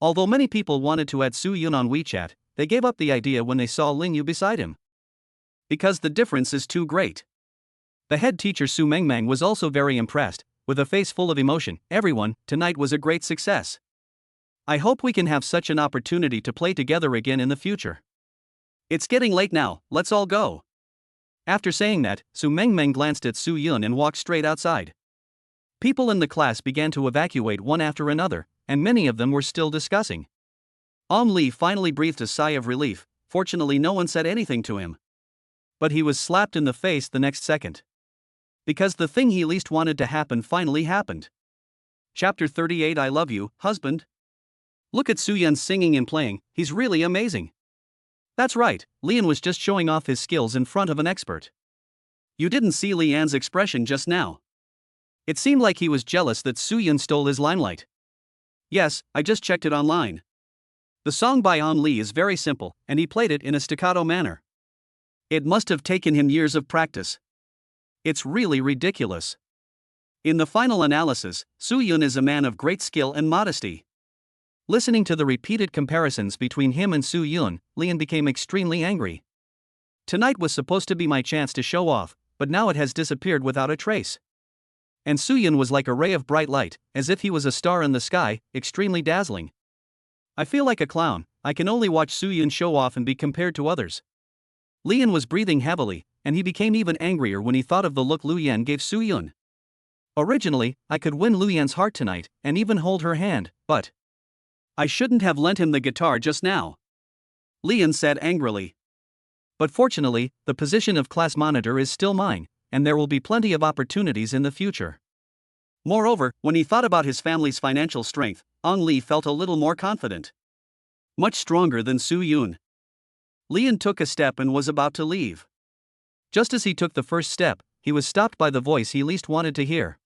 Although many people wanted to add Soo-yoon on WeChat, they gave up the idea when they saw Lin Yu beside him. Because the difference is too great. The head teacher Su Mengmang was also very impressed, with a face full of emotion. Everyone, tonight was a great success. I hope we can have such an opportunity to play together again in the future. It's getting late now, let's all go. After saying that, Su Mengmeng glanced at Soo-yoon and walked straight outside. People in the class began to evacuate one after another, and many of them were still discussing. Ong Lee finally breathed a sigh of relief. Fortunately no one said anything to him. But he was slapped in the face the next second. Because the thing he least wanted to happen finally happened. Chapter 38 I love you, husband. Look at Soo-yoon singing and playing, he's really amazing. That's right, Leon was just showing off his skills in front of an expert. You didn't see Leanne's expression just now. It seemed like he was jealous that Soo-yoon stole his limelight. Yes, I just checked it online. The song by Ong Lee is very simple, and he played it in a staccato manner. It must have taken him years of practice. It's really ridiculous. In the final analysis, Soo-yoon is a man of great skill and modesty. Listening to the repeated comparisons between him and Soo-yoon, Leon became extremely angry. Tonight was supposed to be my chance to show off, but now it has disappeared without a trace. And Soo-yoon was like a ray of bright light, as if he was a star in the sky, extremely dazzling. I feel like a clown, I can only watch Soo-yoon show off and be compared to others. Leon was breathing heavily, and he became even angrier when he thought of the look Luyan gave Soo-yoon. Originally, I could win Luyan's heart tonight, and even hold her hand, but I shouldn't have lent him the guitar just now. Leon said angrily. But fortunately, the position of class monitor is still mine, and there will be plenty of opportunities in the future. Moreover, when he thought about his family's financial strength, Ong Lee felt a little more confident. Much stronger than Soo-yoon. Leon took a step and was about to leave. Just as he took the first step, he was stopped by the voice he least wanted to hear.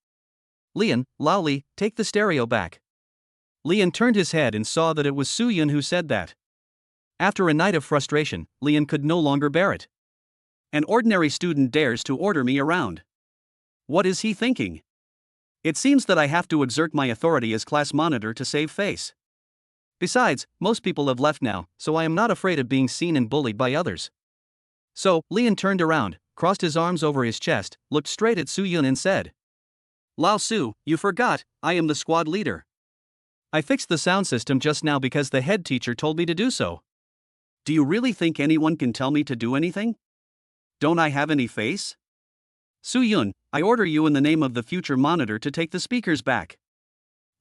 Leon, Lowly, take the stereo back. Leon turned his head and saw that it was Soo-yoon who said that. After a night of frustration, Leon could no longer bear it. An ordinary student dares to order me around. What is he thinking? It seems that I have to exert my authority as class monitor to save face. Besides, most people have left now, so I am not afraid of being seen and bullied by others. So, Leon turned around, crossed his arms over his chest, looked straight at Soo-yoon and said, Lao Su, you forgot, I am the squad leader. I fixed the sound system just now because the head teacher told me to do so. Do you really think anyone can tell me to do anything? Don't I have any face? Soo-yoon, I order you in the name of the future monitor to take the speakers back.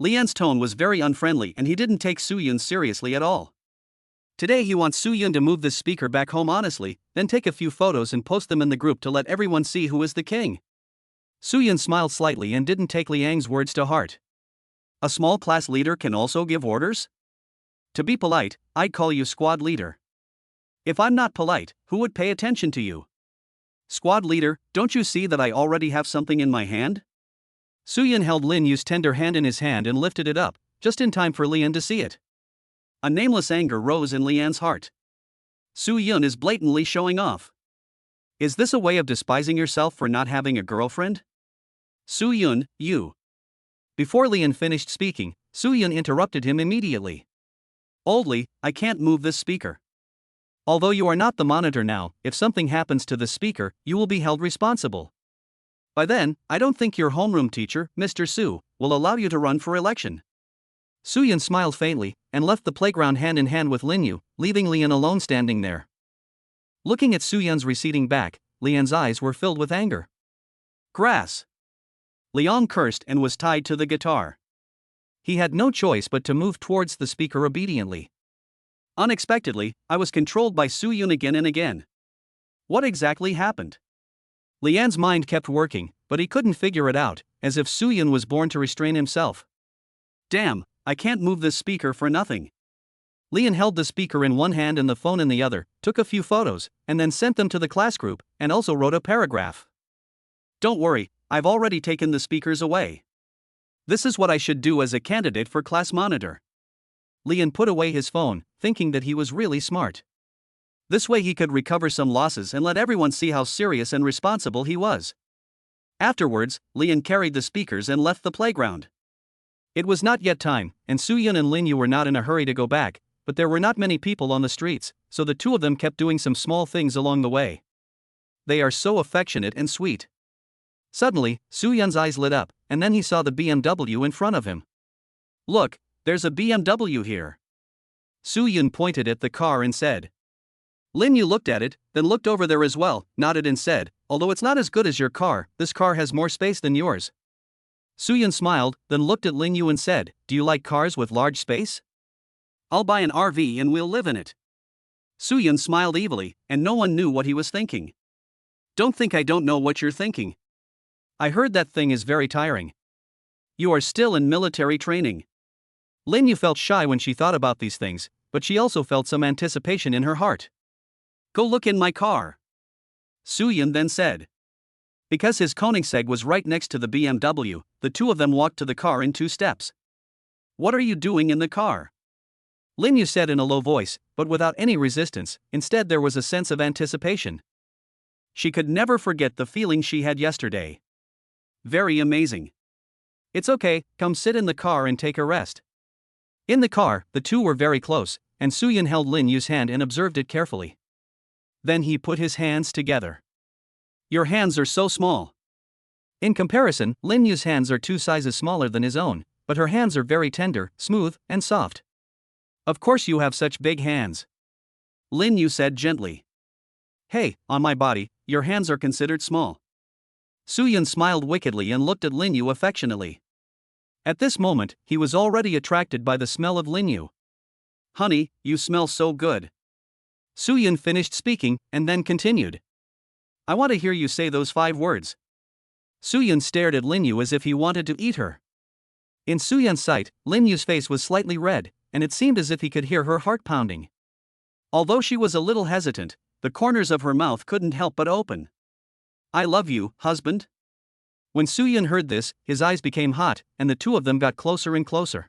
Lian's tone was very unfriendly and he didn't take Soo-Yun seriously at all. Today he wants Soo-Yun to move this speaker back home honestly, then take a few photos and post them in the group to let everyone see who is the king. Soo-Yun smiled slightly and didn't take Liang's words to heart. A small class leader can also give orders? To be polite, I'd call you squad leader. If I'm not polite, who would pay attention to you? Squad leader, don't you see that I already have something in my hand? Soo-Yun held Lin Yu's tender hand in his hand and lifted it up, just in time for Lian to see it. A nameless anger rose in Lian's heart. Soo-Yun is blatantly showing off. Is this a way of despising yourself for not having a girlfriend? Soo-Yun, you. Before Lian finished speaking, Soo-Yun interrupted him immediately. Oldly, I can't move this speaker. Although you are not the monitor now, if something happens to the speaker, you will be held responsible. By then, I don't think your homeroom teacher, Mr. Su, will allow you to run for election. Soo-Yun smiled faintly, and left the playground hand in hand with Lin Yu, leaving Lian alone standing there. Looking at Soo-Yun's receding back, Lian's eyes were filled with anger. Grass. Liang cursed and was tied to the guitar. He had no choice but to move towards the speaker obediently. Unexpectedly, I was controlled by Soo-Yun again and again. What exactly happened? Lian's mind kept working, but he couldn't figure it out, as if Soo-Yun was born to restrain himself. Damn, I can't move this speaker for nothing. Lian held the speaker in one hand and the phone in the other, took a few photos, and then sent them to the class group, and also wrote a paragraph. Don't worry, I've already taken the speakers away. This is what I should do as a candidate for class monitor. Lian put away his phone, thinking that he was really smart. This way he could recover some losses and let everyone see how serious and responsible he was. Afterwards, Lian carried the speakers and left the playground. It was not yet time, and Soo-Yun and Lin Yu were not in a hurry to go back, but there were not many people on the streets, so the two of them kept doing some small things along the way. They are so affectionate and sweet. Suddenly, Soo-Yun's eyes lit up, and then he saw the BMW in front of him. Look, there's a BMW here. Soo-Yun pointed at the car and said. Lin Yu looked at it, then looked over there as well, nodded and said, although it's not as good as your car, this car has more space than yours. Soo-Yun smiled, then looked at Lin Yu and said, do you like cars with large space? I'll buy an RV and we'll live in it. Soo-Yun smiled evilly, and no one knew what he was thinking. Don't think I don't know what you're thinking. I heard that thing is very tiring. You are still in military training. Lin Yu felt shy when she thought about these things, but she also felt some anticipation in her heart. Go look in my car. Soo-Yun then said. Because his Koenigsegg was right next to the BMW, the two of them walked to the car in 2 steps. What are you doing in the car? Lin Yu said in a low voice, but without any resistance. Instead there was a sense of anticipation. She could never forget the feeling she had yesterday. Very amazing. It's okay, come sit in the car and take a rest. In the car, the two were very close, and Soo-Yun held Lin Yu's hand and observed it carefully. Then he put his hands together. Your hands are so small. In comparison, Lin Yu's hands are 2 sizes smaller than his own, but her hands are very tender, smooth, and soft. Of course you have such big hands. Lin Yu said gently. Hey, on my body, your hands are considered small. Soo-Yun smiled wickedly and looked at Lin Yu affectionately. At this moment, he was already attracted by the smell of Lin Yu. Honey, you smell so good. Soo-Yun finished speaking, and then continued. I want to hear you say those 5 words. Soo-Yun stared at Lin Yu as if he wanted to eat her. In Soo-Yun's sight, Lin Yu's face was slightly red, and it seemed as if he could hear her heart pounding. Although she was a little hesitant, the corners of her mouth couldn't help but open. I love you, husband. When Soo-Yun heard this, his eyes became hot, and the two of them got closer and closer.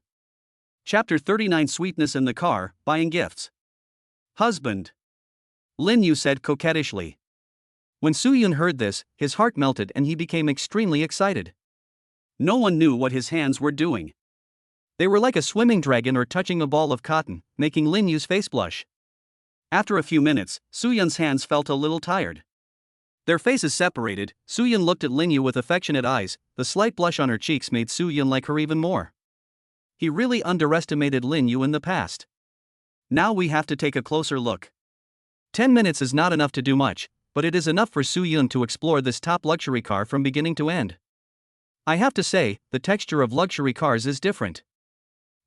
Chapter 39 Sweetness in the Car, Buying Gifts. Husband. Lin Yu said coquettishly. When Soo-Yun heard this, his heart melted and he became extremely excited. No one knew what his hands were doing. They were like a swimming dragon or touching a ball of cotton, making Lin Yu's face blush. After a few minutes, Soo-Yun's hands felt a little tired. Their faces separated, Soo-Yun looked at Lin Yu with affectionate eyes, the slight blush on her cheeks made Soo-Yun like her even more. He really underestimated Lin Yu in the past. Now we have to take a closer look. 10 minutes is not enough to do much, but it is enough for Soo-Yun to explore this top luxury car from beginning to end. I have to say, the texture of luxury cars is different.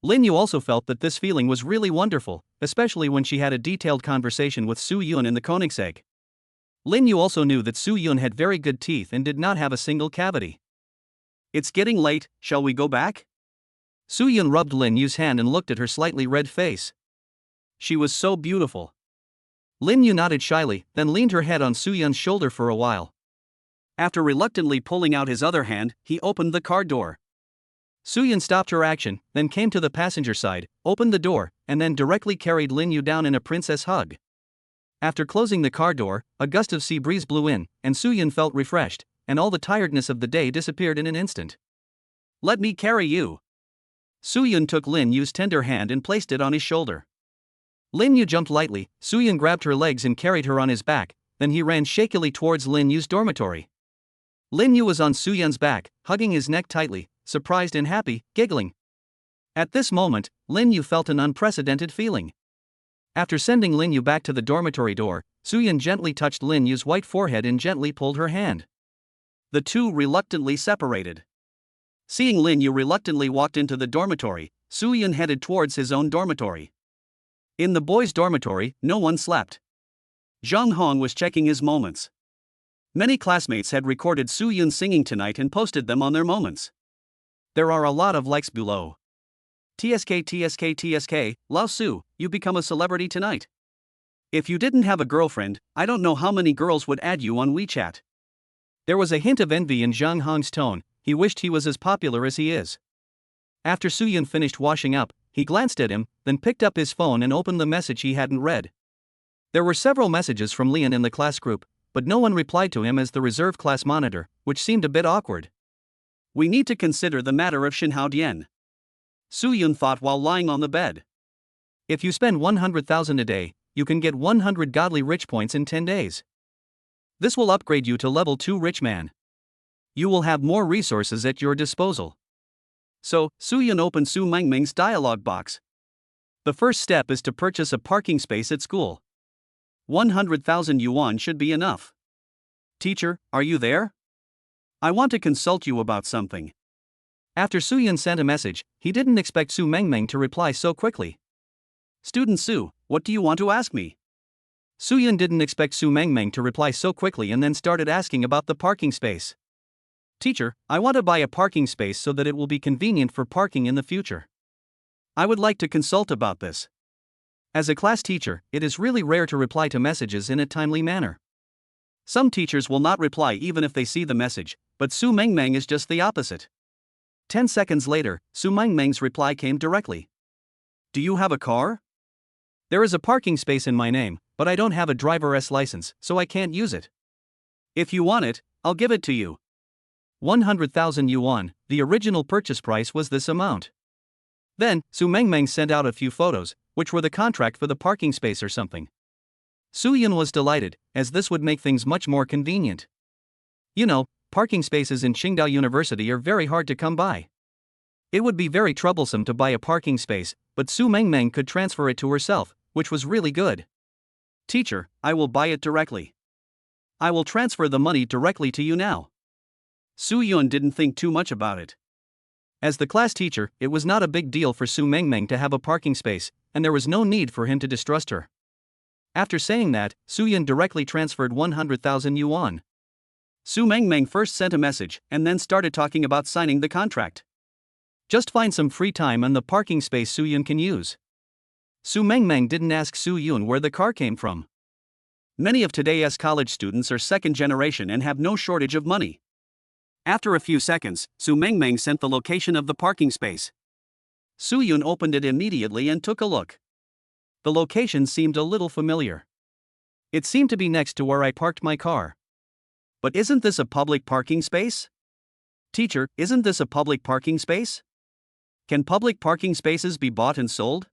Lin Yu also felt that this feeling was really wonderful, especially when she had a detailed conversation with Su Yun in the Koenigsegg. Lin Yu also knew that Su Yun had very good teeth and did not have a single cavity. It's getting late, shall we go back? Su Yun rubbed Lin Yu's hand and looked at her slightly red face. She was so beautiful. Lin Yu nodded shyly, then leaned her head on Su Yun's shoulder for a while. After reluctantly pulling out his other hand, he opened the car door. Su Yun stopped her action, then came to the passenger side, opened the door, and then directly carried Lin Yu down in a princess hug. After closing the car door, a gust of sea breeze blew in, and Su Yun felt refreshed, and all the tiredness of the day disappeared in an instant. Let me carry you. Su Yun took Lin Yu's tender hand and placed it on his shoulder. Lin Yu jumped lightly, Su Yun grabbed her legs and carried her on his back, then he ran shakily towards Lin Yu's dormitory. Lin Yu was on Su Yun's back, hugging his neck tightly, surprised and happy, giggling. At this moment, Lin Yu felt an unprecedented feeling. After sending Lin Yu back to the dormitory door, Su Yun gently touched Lin Yu's white forehead and gently pulled her hand. The two reluctantly separated. Seeing Lin Yu reluctantly walked into the dormitory, Su Yun headed towards his own dormitory. In the boys' dormitory, no one slept. Zhang Hong was checking his moments. Many classmates had recorded Su Yun singing tonight and posted them on their moments. There are a lot of likes below. TSK, Lao Su, you become a celebrity tonight. If you didn't have a girlfriend, I don't know how many girls would add you on WeChat. There was a hint of envy in Zhang Hong's tone. He wished he was as popular as he is. After Su Yun finished washing up, he glanced at him, then picked up his phone and opened the message he hadn't read. There were several messages from Lian in the class group, but no one replied to him as the reserve class monitor, which seemed a bit awkward. We need to consider the matter of Xinhao Dian. Su Yun thought while lying on the bed. If you spend 100,000 a day, you can get 100 godly rich points in 10 days. This will upgrade you to level 2 rich man. You will have more resources at your disposal. So, Su Yun opened Su Mengming's dialog box. The first step is to purchase a parking space at school. 100,000 yuan should be enough. Teacher, are you there? I want to consult you about something. After Su Yun sent a message, he didn't expect Su Mengming to reply so quickly. Student Su, what do you want to ask me? Su Yun didn't expect Su Mengming to reply so quickly and then started asking about the parking space. Teacher, I want to buy a parking space so that it will be convenient for parking in the future. I would like to consult about this. As a class teacher, it is really rare to reply to messages in a timely manner. Some teachers will not reply even if they see the message, but Su Mengming is just the opposite. 10 seconds later, Su Mengming's reply came directly. Do you have a car? There is a parking space in my name, but I don't have a driver's license, so I can't use it. If you want it, I'll give it to you. 100,000 yuan, the original purchase price was this amount. Then, Su Mengming sent out a few photos, which were the contract for the parking space or something. Su Yun was delighted, as this would make things much more convenient. You know, parking spaces in Qingdao University are very hard to come by. It would be very troublesome to buy a parking space, but Su Mengming could transfer it to herself, which was really good. Teacher, I will buy it directly. I will transfer the money directly to you now. Su Yun didn't think too much about it. As the class teacher, it was not a big deal for Su Mengming to have a parking space, and there was no need for him to distrust her. After saying that, Su Yun directly transferred 100,000 yuan. Su Mengming first sent a message and then started talking about signing the contract. Just find some free time and the parking space Su Yun can use. Su Mengming didn't ask Su Yun where the car came from. Many of today's college students are second generation and have no shortage of money. After a few seconds, Su Mengming sent the location of the parking space. Su Yun opened it immediately and took a look. The location seemed a little familiar. It seemed to be next to where I parked my car. But isn't this a public parking space? Teacher, isn't this a public parking space? Can public parking spaces be bought and sold?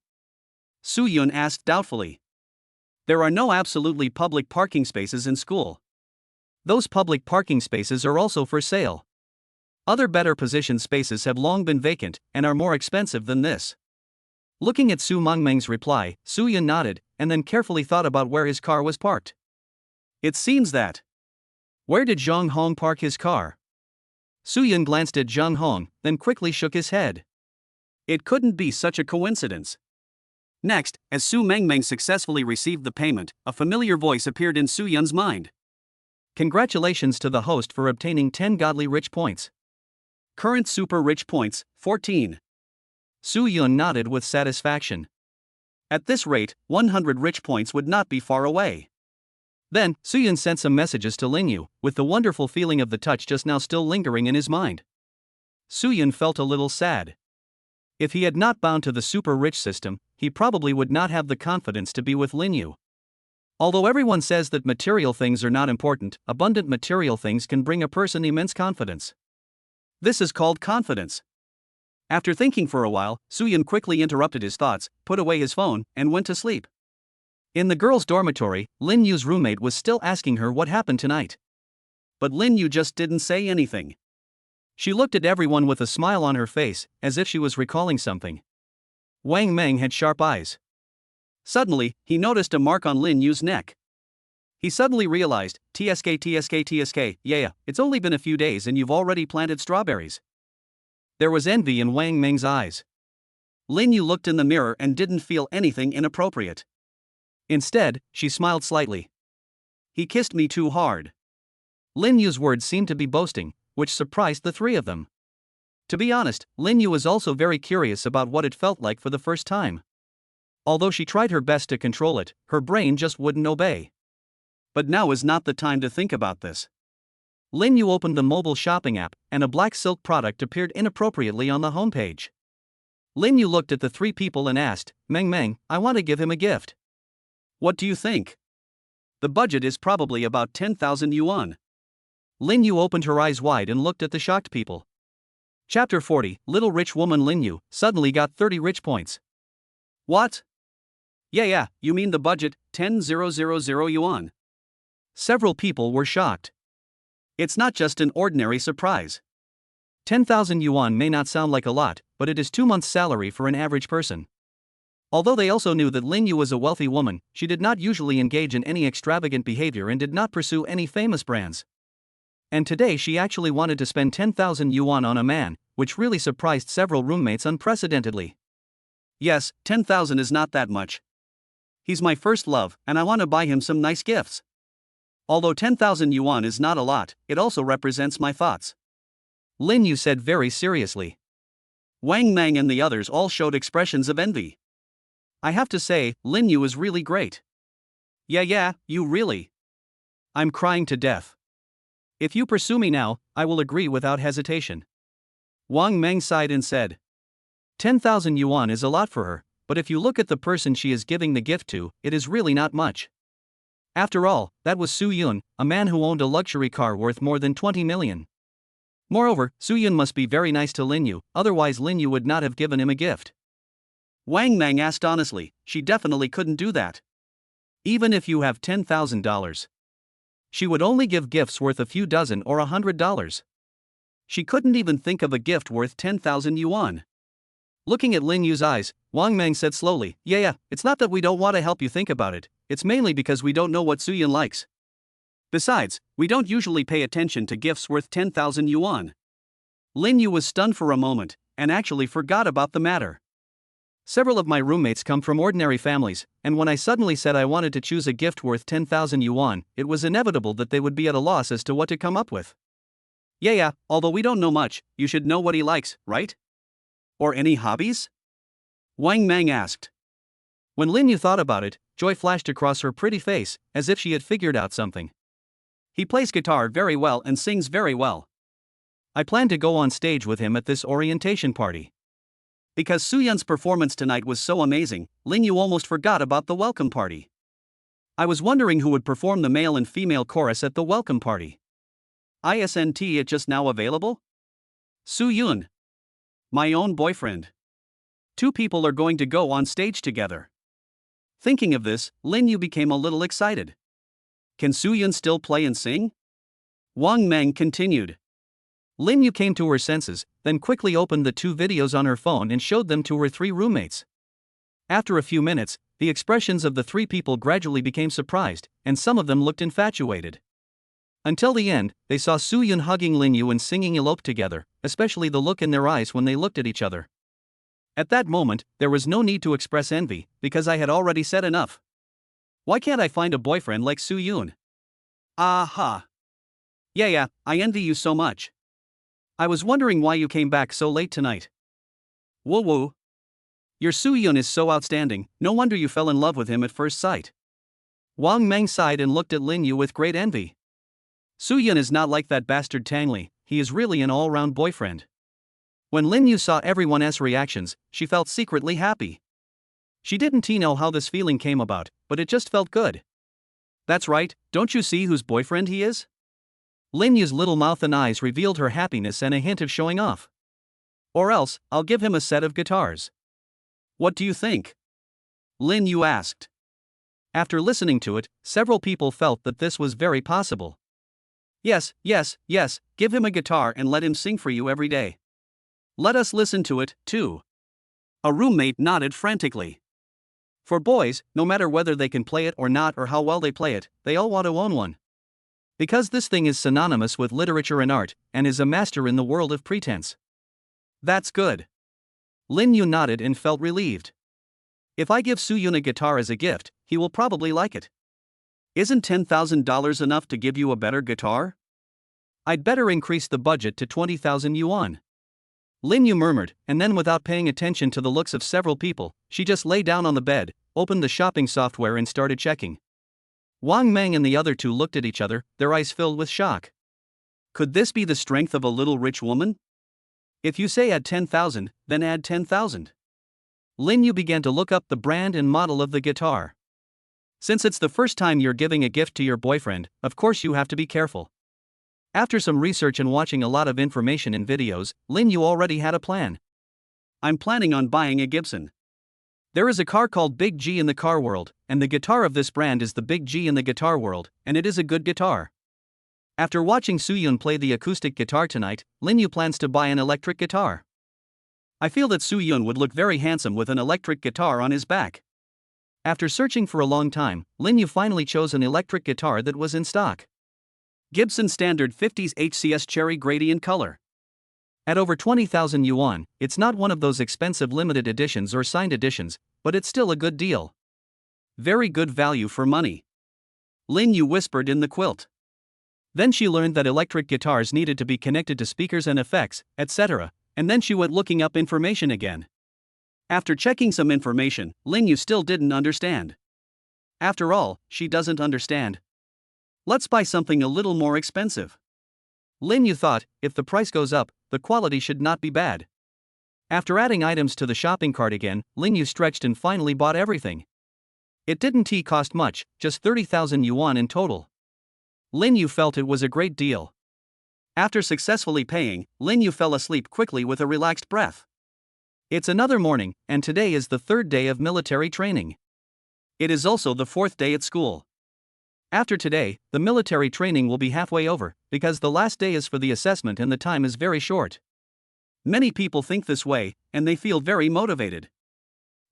Su Yun asked doubtfully. There are no absolutely public parking spaces in school. Those public parking spaces are also for sale. Other better positioned spaces have long been vacant and are more expensive than this. Looking at Su Mengming's reply, Su Yun nodded and then carefully thought about where his car was parked. It seems that. Where did Zhang Hong park his car? Soo-yun glanced at Jung Hong, then quickly shook his head. It couldn't be such a coincidence. Next, as Su Mengmeng successfully received the payment, a familiar voice appeared in Soo-yun's mind. Congratulations to the host for obtaining 10 godly rich points. Current super rich points, 14. Soo-yun nodded with satisfaction. At this rate, 100 rich points would not be far away. Then, Soo-yun sent some messages to Lin Yu, with the wonderful feeling of the touch just now still lingering in his mind. Soo-yun felt a little sad. If he had not bound to the super rich system, he probably would not have the confidence to be with Lin Yu. Although everyone says that material things are not important, abundant material things can bring a person immense confidence. This is called confidence. After thinking for a while, Soo-yun quickly interrupted his thoughts, put away his phone, and went to sleep. In the girls' dormitory, Lin Yu's roommate was still asking her what happened tonight. But Lin Yu just didn't say anything. She looked at everyone with a smile on her face, as if she was recalling something. Wang Meng had sharp eyes. Suddenly, he noticed a mark on Lin Yu's neck. He suddenly realized, TSK, yeah, it's only been a few days and you've already planted strawberries. There was envy in Wang Meng's eyes. Lin Yu looked in the mirror and didn't feel anything inappropriate. Instead, she smiled slightly. He kissed me too hard. Lin Yu's words seemed to be boasting, which surprised the three of them. To be honest, Lin Yu was also very curious about what it felt like for the first time. Although she tried her best to control it, her brain just wouldn't obey. But now is not the time to think about this. Lin Yu opened the mobile shopping app, and a black silk product appeared inappropriately on the homepage. Lin Yu looked at the three people and asked, Meng Meng, I want to give him a gift. What do you think? The budget is probably about 10,000 yuan. Lin Yu opened her eyes wide and looked at the shocked people. Chapter 40, Little Rich Woman Lin Yu suddenly got 30 rich points. What? Yeah, you mean the budget, 10,000 yuan. Several people were shocked. It's not just an ordinary surprise. 10,000 yuan may not sound like a lot, but it is 2 months' salary for an average person. Although they also knew that Lin Yu was a wealthy woman, she did not usually engage in any extravagant behavior and did not pursue any famous brands. And today she actually wanted to spend 10,000 yuan on a man, which really surprised several roommates unprecedentedly. Yes, 10,000 is not that much. He's my first love, and I want to buy him some nice gifts. Although 10,000 yuan is not a lot, it also represents my thoughts. Lin Yu said very seriously. Wang Meng and the others all showed expressions of envy. I have to say, Lin Yu is really great. Yeah, you really. I'm crying to death. If you pursue me now, I will agree without hesitation. Wang Meng sighed and said. 10,000 yuan is a lot for her, but if you look at the person she is giving the gift to, it is really not much. After all, that was Soo-yun, a man who owned a luxury car worth more than 20 million. Moreover, Soo-yun must be very nice to Lin Yu, otherwise Lin Yu would not have given him a gift. Wang Meng asked honestly, she definitely couldn't do that. Even if you have $10,000. She would only give gifts worth a few dozen or $100. She couldn't even think of a gift worth 10,000 yuan. Looking at Lin Yu's eyes, Wang Meng said slowly, Yeah, it's not that we don't want to help you think about it, it's mainly because we don't know what Soo-yun likes. Besides, we don't usually pay attention to gifts worth 10,000 yuan. Lin Yu was stunned for a moment, and actually forgot about the matter. Several of my roommates come from ordinary families, and when I suddenly said I wanted to choose a gift worth 10,000 yuan, it was inevitable that they would be at a loss as to what to come up with. Yeah, although we don't know much, you should know what he likes, right? Or any hobbies? Wang Meng asked. When Lin Yu thought about it, joy flashed across her pretty face, as if she had figured out something. He plays guitar very well and sings very well. I plan to go on stage with him at this orientation party. Because Soo-yun's performance tonight was so amazing, Lin Yu almost forgot about the welcome party. I was wondering who would perform the male and female chorus at the welcome party. Isn't it just now available? Soo-yun. My own boyfriend. 2 people are going to go on stage together. Thinking of this, Lin Yu became a little excited. Can Soo-yun still play and sing? Wang Meng continued. Lin Yu came to her senses, then quickly opened the 2 videos on her phone and showed them to her 3 roommates. After a few minutes, the expressions of the 3 people gradually became surprised, and some of them looked infatuated. Until the end, they saw Soo-yoon hugging Lin-yu and singing Elope together, especially the look in their eyes when they looked at each other. At that moment, there was no need to express envy, because I had already said enough. Why can't I find a boyfriend like Soo-yoon? Aha. Yeah, I envy you so much. I was wondering why you came back so late tonight. Woo. Your Soo-yoon is so outstanding, no wonder you fell in love with him at first sight. Wang Meng sighed and looked at Lin-yu with great envy. Soo-yoon is not like that bastard Tangley, he is really an all-round boyfriend. When Lin-yu saw everyone's reactions, she felt secretly happy. She didn't know how this feeling came about, but it just felt good. That's right, don't you see whose boyfriend he is? Lin-yu's little mouth and eyes revealed her happiness and a hint of showing off. Or else, I'll give him a set of guitars. What do you think? Lin-yu asked. After listening to it, several people felt that this was very possible. Yes, give him a guitar and let him sing for you every day. Let us listen to it, too. A roommate nodded frantically. For boys, no matter whether they can play it or not or how well they play it, they all want to own one. Because this thing is synonymous with literature and art, and is a master in the world of pretense. That's good. Lin-yu nodded and felt relieved. If I give Soo-yoon a guitar as a gift, he will probably like it. Isn't $10,000 enough to give you a better guitar? I'd better increase the budget to 20,000 yuan. Lin-yu murmured, and then without paying attention to the looks of several people, she just lay down on the bed, opened the shopping software and started checking. Wang Meng and the other two looked at each other, their eyes filled with shock. Could this be the strength of a little rich woman? If you say add 10,000, then add 10,000. Lin-yu began to look up the brand and model of the guitar. Since it's the first time you're giving a gift to your boyfriend, of course you have to be careful. After some research and watching a lot of information in videos, Lin-yu already had a plan. I'm planning on buying a Gibson. There is a car called Big G in the car world, and the guitar of this brand is the Big G in the guitar world, and it is a good guitar. After watching Soo-yoon play the acoustic guitar tonight, Lin-yu plans to buy an electric guitar. I feel that Soo-yoon would look very handsome with an electric guitar on his back. After searching for a long time, Lin-yu finally chose an electric guitar that was in stock. Gibson Standard 50s HCS Cherry Gradient Color. At over 20,000 yuan, it's not one of those expensive limited editions or signed editions, but it's still a good deal. Very good value for money. Lin-yu whispered in the quilt. Then she learned that electric guitars needed to be connected to speakers and effects, etc., and then she went looking up information again. After checking some information, Lin-yu still didn't understand. After all, she doesn't understand. Let's buy something a little more expensive. Lin-yu thought, if the price goes up, the quality should not be bad. After adding items to the shopping cart again, Lin-yu stretched and finally bought everything. It didn't cost much, just 30,000 yuan in total. Lin-yu felt it was a great deal. After successfully paying, Lin-yu fell asleep quickly with a relaxed breath. It's another morning, and today is the third day of military training. It is also the fourth day at school. After today, the military training will be halfway over, because the last day is for the assessment and the time is very short. Many people think this way, and they feel very motivated.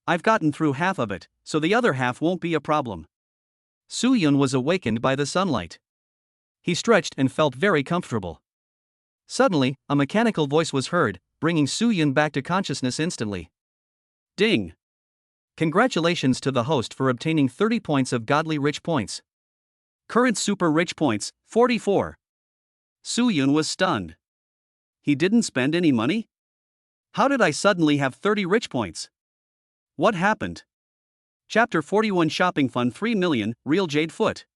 I've gotten through half of it, so the other half won't be a problem. Soo-yoon was awakened by the sunlight. He stretched and felt very comfortable. Suddenly, a mechanical voice was heard, bringing Soo-yoon back to consciousness instantly. Ding! Congratulations to the host for obtaining 30 points of godly rich points. Current super rich points, 44. Soo-yoon was stunned. He didn't spend any money? How did I suddenly have 30 rich points? What happened? Chapter 41 Shopping Fun 3 million, Real Jade Foot.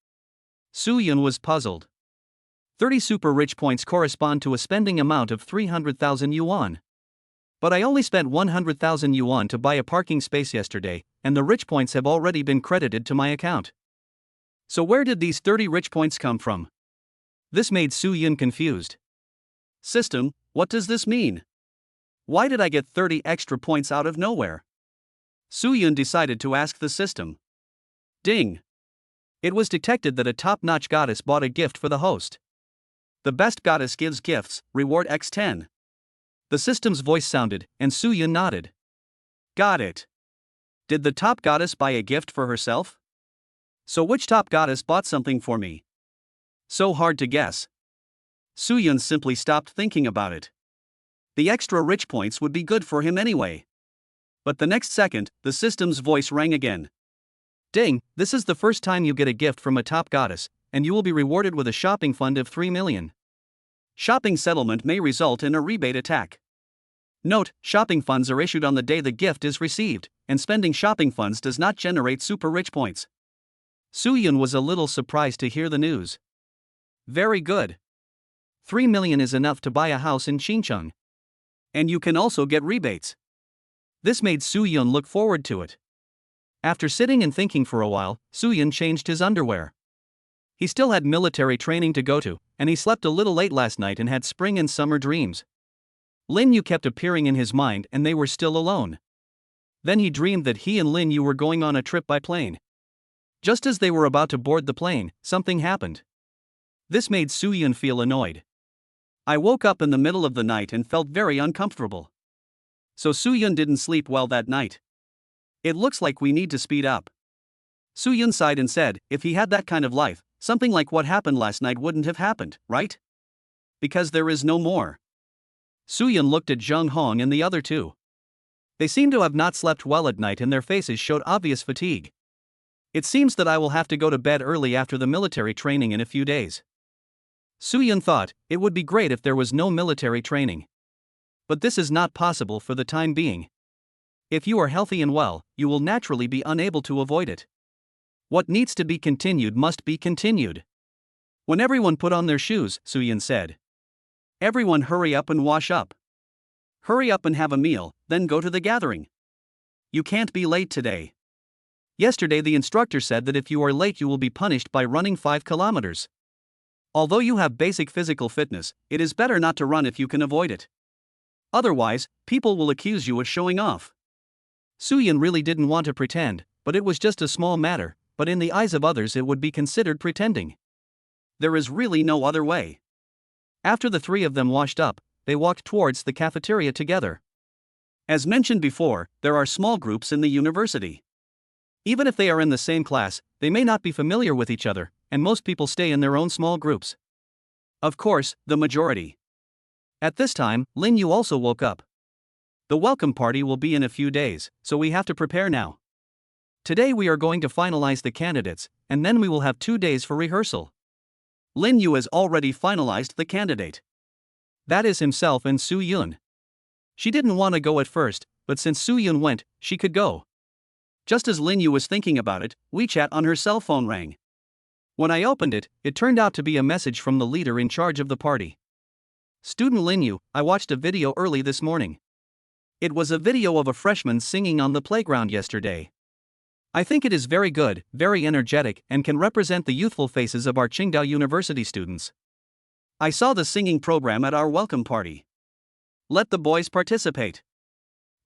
Soo-yoon was puzzled. 30 super rich points correspond to a spending amount of 300,000 yuan. But I only spent 100,000 yuan to buy a parking space yesterday, and the rich points have already been credited to my account. So where did these 30 rich points come from? This made Soo-yoon confused. System, what does this mean? Why did I get 30 extra points out of nowhere? Soo-yoon decided to ask the system. Ding! It was detected that a top-notch goddess bought a gift for the host. The best goddess gives gifts, reward X10. The system's voice sounded, and Soo-yoon nodded. Got it. Did the top goddess buy a gift for herself? So which top goddess bought something for me? So hard to guess. Soo-yun simply stopped thinking about it. The extra rich points would be good for him anyway. But the next second, the system's voice rang again. Ding, this is the first time you get a gift from a top goddess, and you will be rewarded with a shopping fund of 3 million. Shopping settlement may result in a rebate attack. Note, shopping funds are issued on the day the gift is received, and spending shopping funds does not generate super rich points. Soo-yun was a little surprised to hear the news. Very good. 3 million is enough to buy a house in Chingcheong. And you can also get rebates. This made Soo-yun look forward to it. After sitting and thinking for a while, Soo-yun changed his underwear. He still had military training to go to, and he slept a little late last night and had spring and summer dreams. Lin Yu kept appearing in his mind and they were still alone. Then he dreamed that he and Lin Yu were going on a trip by plane. Just as they were about to board the plane, something happened. This made Soo-yun feel annoyed. I woke up in the middle of the night and felt very uncomfortable. So Soo-yun didn't sleep well that night. It looks like we need to speed up. Soo-yun sighed and said, if he had that kind of life, something like what happened last night wouldn't have happened, right? Because there is no more. Soo-yun looked at Zheng Hong and the other two. They seemed to have not slept well at night and their faces showed obvious fatigue. It seems that I will have to go to bed early after the military training in a few days. Soo-yun thought, it would be great if there was no military training. But this is not possible for the time being. If you are healthy and well, you will naturally be unable to avoid it. What needs to be continued must be continued. When everyone put on their shoes, Soo-yun said. Everyone hurry up and wash up. Hurry up and have a meal, then go to the gathering. You can't be late today. Yesterday the instructor said that if you are late you will be punished by running 5 kilometers. Although you have basic physical fitness, it is better not to run if you can avoid it. Otherwise, people will accuse you of showing off. Soo-yun really didn't want to pretend, but it was just a small matter, but in the eyes of others it would be considered pretending. There is really no other way. After the three of them washed up, they walked towards the cafeteria together. As mentioned before, there are small groups in the university. Even if they are in the same class, they may not be familiar with each other, and most people stay in their own small groups. Of course, the majority. At this time, Lin Yu also woke up. The welcome party will be in a few days, so we have to prepare now. Today we are going to finalize the candidates, and then we will have 2 days for rehearsal. Lin Yu has already finalized the candidate. That is himself and Soo-yun. She didn't want to go at first, but since Soo-yun went, she could go. Just as Lin Yu was thinking about it, WeChat on her cell phone rang. When I opened it, it turned out to be a message from the leader in charge of the party. Student Lin Yu, I watched a video early this morning. It was a video of a freshman singing on the playground yesterday. I think it is very good, very energetic, and can represent the youthful faces of our Qingdao University students. I saw the singing program at our welcome party. Let the boys participate.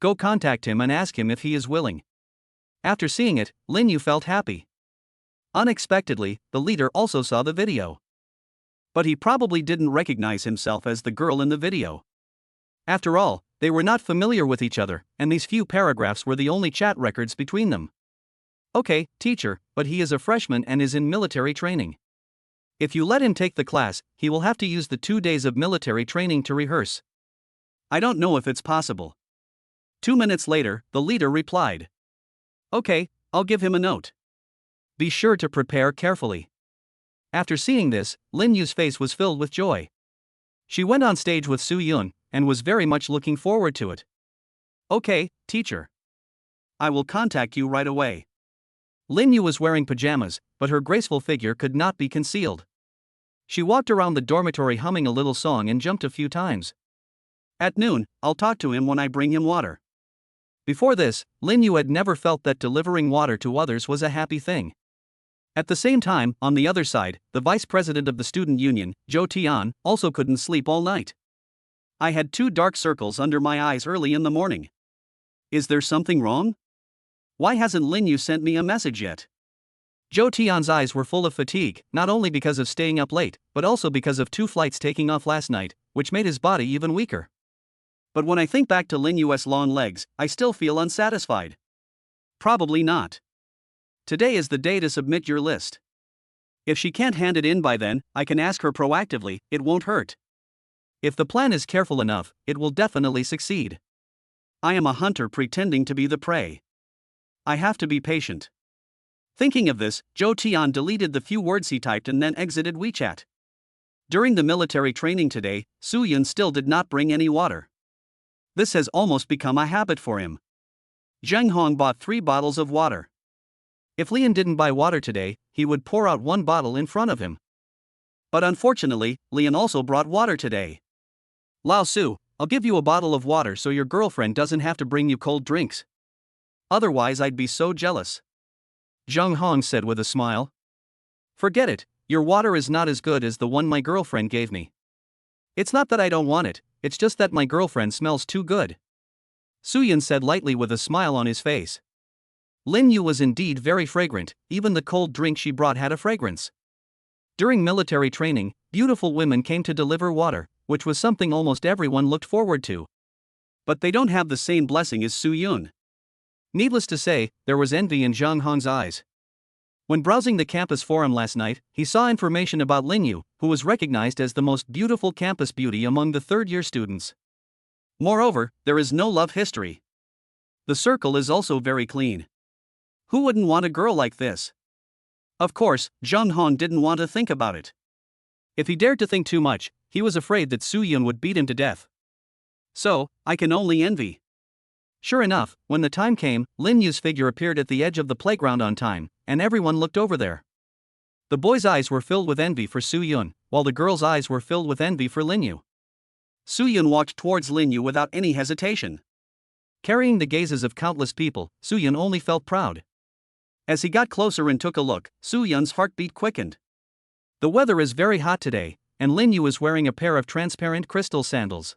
Go contact him and ask him if he is willing. After seeing it, Lin Yu felt happy. Unexpectedly, the leader also saw the video. But he probably didn't recognize himself as the girl in the video. After all, they were not familiar with each other, and these few paragraphs were the only chat records between them. Okay, teacher, but he is a freshman and is in military training. If you let him take the class, he will have to use the 2 days of military training to rehearse. I don't know if it's possible. 2 minutes later, the leader replied. Okay, I'll give him a note. Be sure to prepare carefully. After seeing this, Lin Yu's face was filled with joy. She went on stage with Soo-yun, and was very much looking forward to it. Okay, teacher. I will contact you right away. Lin Yu was wearing pajamas, but her graceful figure could not be concealed. She walked around the dormitory humming a little song and jumped a few times. At noon, I'll talk to him when I bring him water. Before this, Lin Yu had never felt that delivering water to others was a happy thing. At the same time, on the other side, the vice president of the student union, Zhou Tian, also couldn't sleep all night. I had 2 dark circles under my eyes early in the morning. Is there something wrong? Why hasn't Lin Yu sent me a message yet? Zhou Tian's eyes were full of fatigue, not only because of staying up late, but also because of 2 flights taking off last night, which made his body even weaker. But when I think back to Lin Yu's long legs, I still feel unsatisfied. Probably not. Today is the day to submit your list. If she can't hand it in by then, I can ask her proactively, it won't hurt. If the plan is careful enough, it will definitely succeed. I am a hunter pretending to be the prey. I have to be patient. Thinking of this, Zhou Tian deleted the few words he typed and then exited WeChat. During the military training today, Su Yun still did not bring any water. This has almost become a habit for him. Zheng Hong bought 3 bottles of water. If Lian didn't buy water today, he would pour out 1 bottle in front of him. But unfortunately, Lian also brought water today. Lao Su, I'll give you a bottle of water so your girlfriend doesn't have to bring you cold drinks. Otherwise I'd be so jealous. Zheng Hong said with a smile. Forget it, your water is not as good as the one my girlfriend gave me. It's not that I don't want it, it's just that my girlfriend smells too good. Su Yun said lightly with a smile on his face. Lin Yu was indeed very fragrant, even the cold drink she brought had a fragrance. During military training, beautiful women came to deliver water, which was something almost everyone looked forward to. But they don't have the same blessing as Su Yun. Needless to say, there was envy in Zhang Hong's eyes. When browsing the campus forum last night, he saw information about Lin Yu, who was recognized as the most beautiful campus beauty among the third-year students. Moreover, there is no love history. The circle is also very clean. Who wouldn't want a girl like this? Of course, Zhang Hong didn't want to think about it. If he dared to think too much, he was afraid that Su Yun would beat him to death. So, I can only envy. Sure enough, when the time came, Lin Yu's figure appeared at the edge of the playground on time, and everyone looked over there. The boys' eyes were filled with envy for Su Yun, while the girls' eyes were filled with envy for Lin Yu. Su Yun walked towards Lin Yu without any hesitation. Carrying the gazes of countless people, Su Yun only felt proud. As he got closer and took a look, Su Yun's heartbeat quickened. The weather is very hot today, and Lin Yu is wearing a pair of transparent crystal sandals.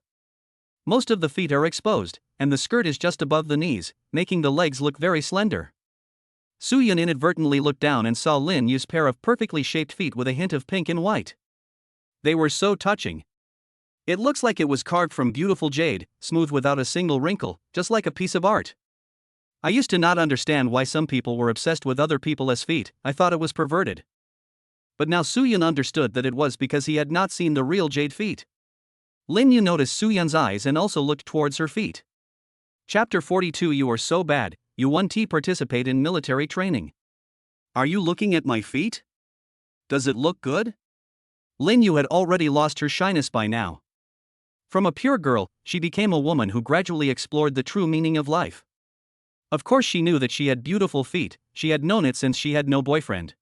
Most of the feet are exposed, and the skirt is just above the knees, making the legs look very slender. Su Yun inadvertently looked down and saw Lin Yu's pair of perfectly shaped feet with a hint of pink and white. They were so touching. It looks like it was carved from beautiful jade, smooth without a single wrinkle, just like a piece of art. I used to not understand why some people were obsessed with other people's feet, I thought it was perverted. But now Su Yun understood that it was because he had not seen the real jade feet. Lin Yu noticed Su Yun's eyes and also looked towards her feet. Chapter 42. You are so bad, you want to participate in military training. Are you looking at my feet? Does it look good? Lin Yu had already lost her shyness by now. From a pure girl, she became a woman who gradually explored the true meaning of life. Of course she knew that she had beautiful feet, she had known it since she had no boyfriend.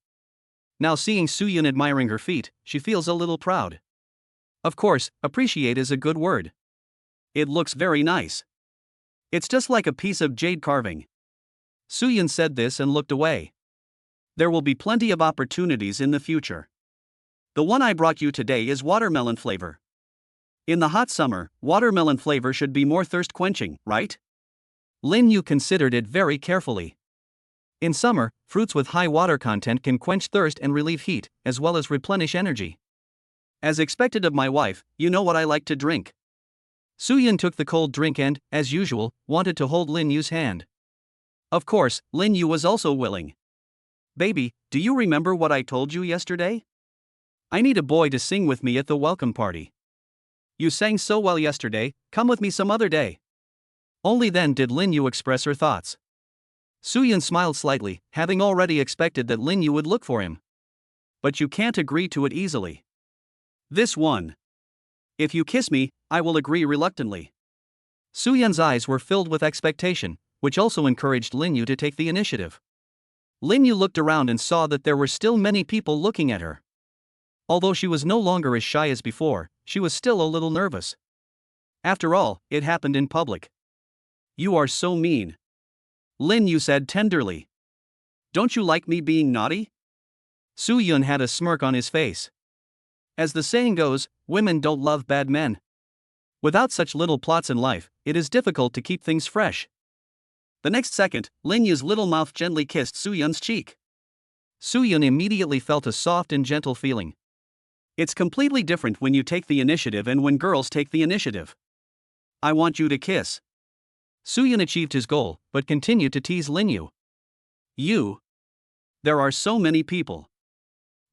Now seeing Su Yun admiring her feet, she feels a little proud. Of course, appreciate is a good word. It looks very nice. It's just like a piece of jade carving. Su Yun said this and looked away. There will be plenty of opportunities in the future. The one I brought you today is watermelon flavor. In the hot summer, watermelon flavor should be more thirst-quenching, right? Lin Yu considered it very carefully. In summer, fruits with high water content can quench thirst and relieve heat, as well as replenish energy. As expected of my wife, you know what I like to drink. Su Yun took the cold drink and, as usual, wanted to hold Lin Yu's hand. Of course, Lin Yu was also willing. Baby, do you remember what I told you yesterday? I need a boy to sing with me at the welcome party. You sang so well yesterday, come with me some other day. Only then did Lin Yu express her thoughts. Su Yun smiled slightly, having already expected that Lin Yu would look for him. But you can't agree to it easily. This one. If you kiss me, I will agree reluctantly. Su Yun's eyes were filled with expectation, which also encouraged Lin Yu to take the initiative. Lin Yu looked around and saw that there were still many people looking at her. Although she was no longer as shy as before, she was still a little nervous. After all, it happened in public. You are so mean. Lin Yu said tenderly. Don't you like me being naughty? Su Yun had a smirk on his face. As the saying goes, women don't love bad men. Without such little plots in life, it is difficult to keep things fresh. The next second, Lin Yu's little mouth gently kissed Su Yun's cheek. Su Yun immediately felt a soft and gentle feeling. It's completely different when you take the initiative and when girls take the initiative. I want you to kiss. Su Yun achieved his goal, but continued to tease Lin Yu. You. There are so many people.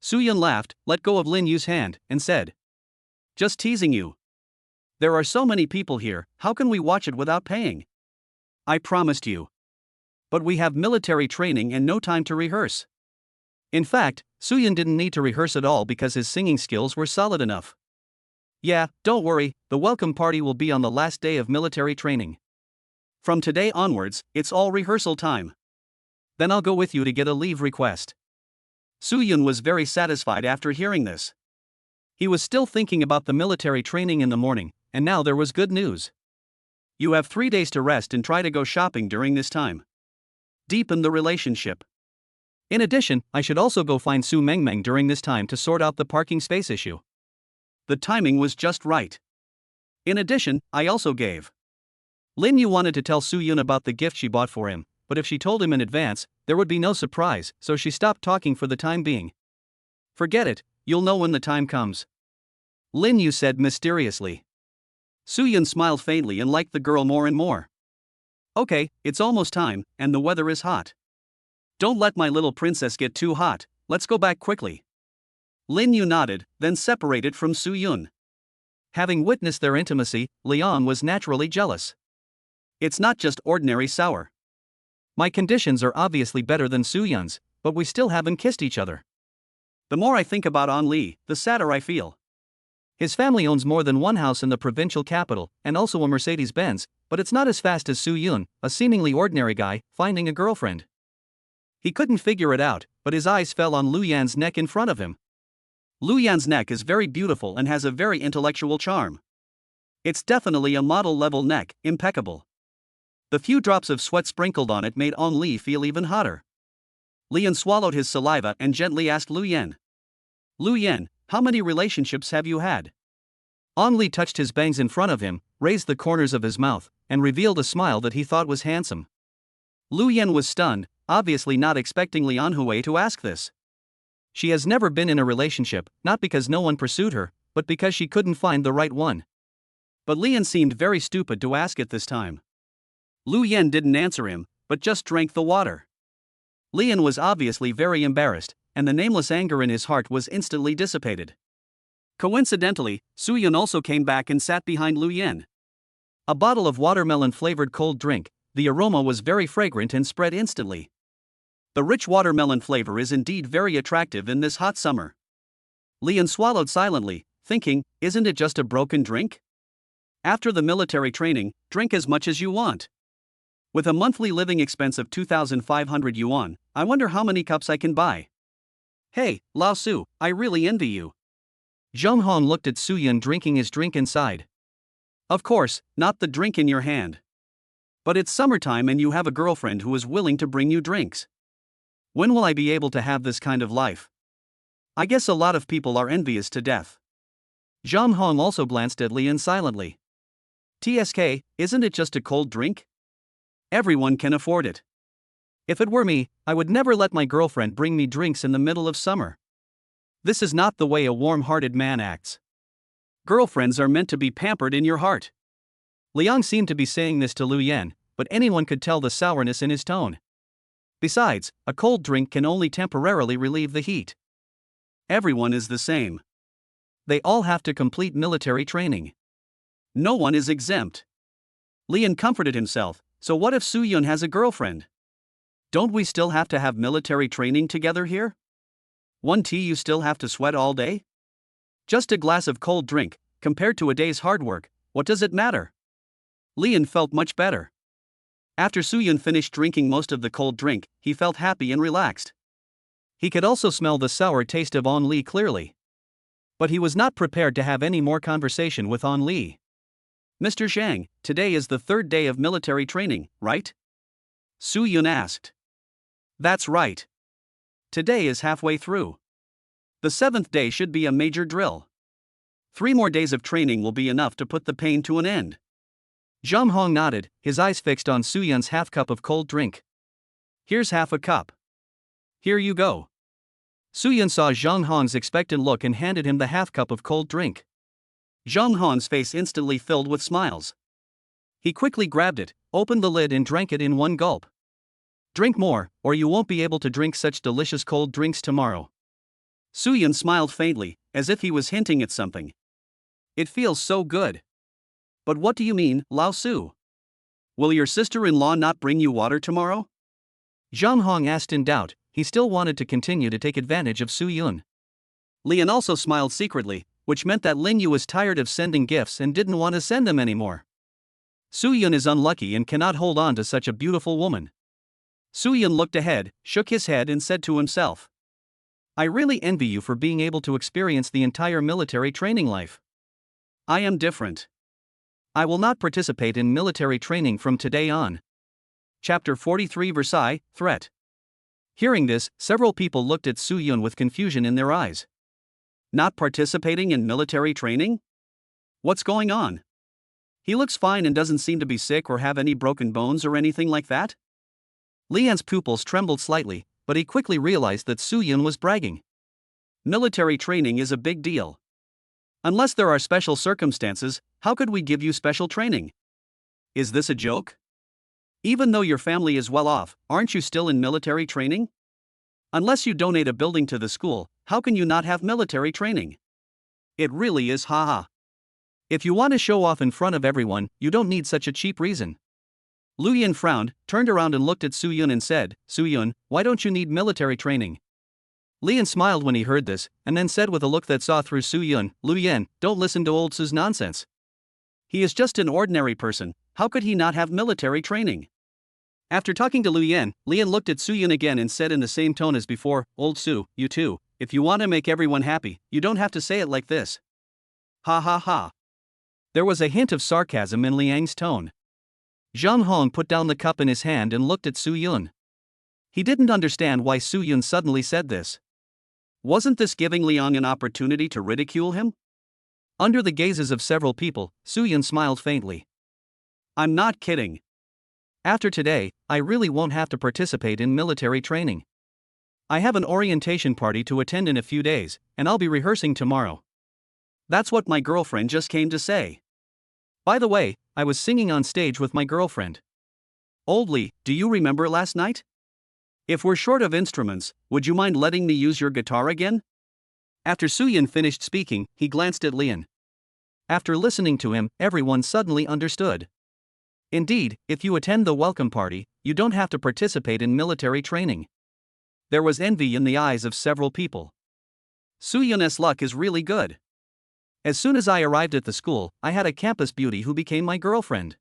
Soo-yun laughed, let go of Lin Yu's hand, and said, "Just teasing you. There are so many people here, how can we watch it without paying? I promised you. But we have military training and no time to rehearse." In fact, Soo-yun didn't need to rehearse at all because his singing skills were solid enough. "Yeah, don't worry, the welcome party will be on the last day of military training. From today onwards, it's all rehearsal time. Then I'll go with you to get a leave request." Soo-yun was very satisfied after hearing this. He was still thinking about the military training in the morning, and now there was good news. You have 3 days to rest and try to go shopping during this time. Deepen the relationship. In addition, I should also go find Su Mengmeng during this time to sort out the parking space issue. The timing was just right. In addition, I also gave. Lin Yu wanted to tell Soo-yun about the gift she bought for him, but if she told him in advance, there would be no surprise, so she stopped talking for the time being. "Forget it, you'll know when the time comes," Lin Yu said mysteriously. Soo-yun smiled faintly and liked the girl more and more. "Okay, it's almost time, and the weather is hot. Don't let my little princess get too hot, let's go back quickly." Lin Yu nodded, then separated from Soo-yun. Having witnessed their intimacy, Liang was naturally jealous. "It's not just ordinary sour. My conditions are obviously better than Soo-yun's, but we still haven't kissed each other. The more I think about An Li, the sadder I feel. His family owns more than one house in the provincial capital, and also a Mercedes-Benz, but it's not as fast as Soo-yun, a seemingly ordinary guy, finding a girlfriend." He couldn't figure it out, but his eyes fell on Lu Yan's neck in front of him. Lu Yan's neck is very beautiful and has a very intellectual charm. It's definitely a model-level neck, impeccable. The few drops of sweat sprinkled on it made An Li feel even hotter. Lian swallowed his saliva and gently asked Lu Yan. "Lu Yan, how many relationships have you had?" An Li touched his bangs in front of him, raised the corners of his mouth, and revealed a smile that he thought was handsome. Lu Yan was stunned, obviously not expecting Lian Hui to ask this. She has never been in a relationship, not because no one pursued her, but because she couldn't find the right one. But Lian seemed very stupid to ask it this time. Lu Yan didn't answer him, but just drank the water. Lian was obviously very embarrassed, and the nameless anger in his heart was instantly dissipated. Coincidentally, Soo-yun also came back and sat behind Lu Yan. A bottle of watermelon-flavored cold drink, the aroma was very fragrant and spread instantly. The rich watermelon flavor is indeed very attractive in this hot summer. Lian swallowed silently, thinking, isn't it just a broken drink? After the military training, drink as much as you want. With a monthly living expense of 2,500 yuan, I wonder how many cups I can buy. Hey, Lao Su, I really envy you. Zheng Hong looked at Soo-yun drinking his drink inside. Of course, not the drink in your hand. But it's summertime and you have a girlfriend who is willing to bring you drinks. When will I be able to have this kind of life? I guess a lot of people are envious to death. Zhang Hong also glanced at Lian silently. TSK, isn't it just a cold drink? Everyone can afford it. If it were me, I would never let my girlfriend bring me drinks in the middle of summer. This is not the way a warm-hearted man acts. Girlfriends are meant to be pampered in your heart. Liang seemed to be saying this to Lu Yan, but anyone could tell the sourness in his tone. Besides, a cold drink can only temporarily relieve the heat. Everyone is the same. They all have to complete military training. No one is exempt. Lian comforted himself, so what if Soo-yun has a girlfriend? Don't we still have to have military training together here? One tea you still have to sweat all day? Just a glass of cold drink, compared to a day's hard work, what does it matter? Lian felt much better. After Soo-yun finished drinking most of the cold drink, he felt happy and relaxed. He could also smell the sour taste of An Li clearly. But he was not prepared to have any more conversation with An Li. Mr. Zhang, today is the 3rd day of military training, right? Soo-yun asked. That's right. Today is halfway through. The 7th day should be a major drill. 3 more days of training will be enough to put the pain to an end. Zhang Hong nodded, his eyes fixed on Soo-yun's half cup of cold drink. Here's half a cup. Here you go. Soo-yun saw Zhang Hong's expectant look and handed him the half cup of cold drink. Zhang Hong's face instantly filled with smiles. He quickly grabbed it, opened the lid and drank it in one gulp. Drink more, or you won't be able to drink such delicious cold drinks tomorrow. Suyun smiled faintly, as if he was hinting at something. It feels so good. But what do you mean, Lao Su? Will your sister-in-law not bring you water tomorrow? Zhang Hong asked in doubt. He still wanted to continue to take advantage of Suyun. Lian also smiled secretly, which meant that Lin Yu was tired of sending gifts and didn't want to send them anymore. Suyun is unlucky and cannot hold on to such a beautiful woman. Suyun looked ahead, shook his head and said to himself, I really envy you for being able to experience the entire military training life. I am different. I will not participate in military training from today on. Chapter 43 Versailles, Threat. Hearing this, several people looked at Suyun with confusion in their eyes. Not participating in military training? What's going on? He looks fine and doesn't seem to be sick or have any broken bones or anything like that? Lian's pupils trembled slightly, but he quickly realized that Suyun was bragging. Military training is a big deal. Unless there are special circumstances, how could we give you special training? Is this a joke? Even though your family is well off, aren't you still in military training? Unless you donate a building to the school, how can you not have military training? It really is haha. If you want to show off in front of everyone, you don't need such a cheap reason. Lu Yin frowned, turned around and looked at Suyun and said, Suyun, why don't you need military training? Lian smiled when he heard this, and then said with a look that saw through Suyun, Lu Yin, don't listen to old Su's nonsense. He is just an ordinary person, how could he not have military training? After talking to Lu Yin, Lian looked at Suyun again and said in the same tone as before, Old Su, you too, if you want to make everyone happy, you don't have to say it like this. Ha ha ha. There was a hint of sarcasm in Liang's tone. Zhang Hong put down the cup in his hand and looked at Suyun. He didn't understand why Suyun suddenly said this. Wasn't this giving Liang an opportunity to ridicule him? Under the gazes of several people, Suyun smiled faintly. I'm not kidding. After today, I really won't have to participate in military training. I have an orientation party to attend in a few days, and I'll be rehearsing tomorrow. That's what my girlfriend just came to say. By the way, I was singing on stage with my girlfriend. Old Li, do you remember last night? If we're short of instruments, would you mind letting me use your guitar again? After Suyun finished speaking, he glanced at Lian. After listening to him, everyone suddenly understood. Indeed, if you attend the welcome party, you don't have to participate in military training. There was envy in the eyes of several people. Suyun's luck is really good. As soon as I arrived at the school, I had a campus beauty who became my girlfriend.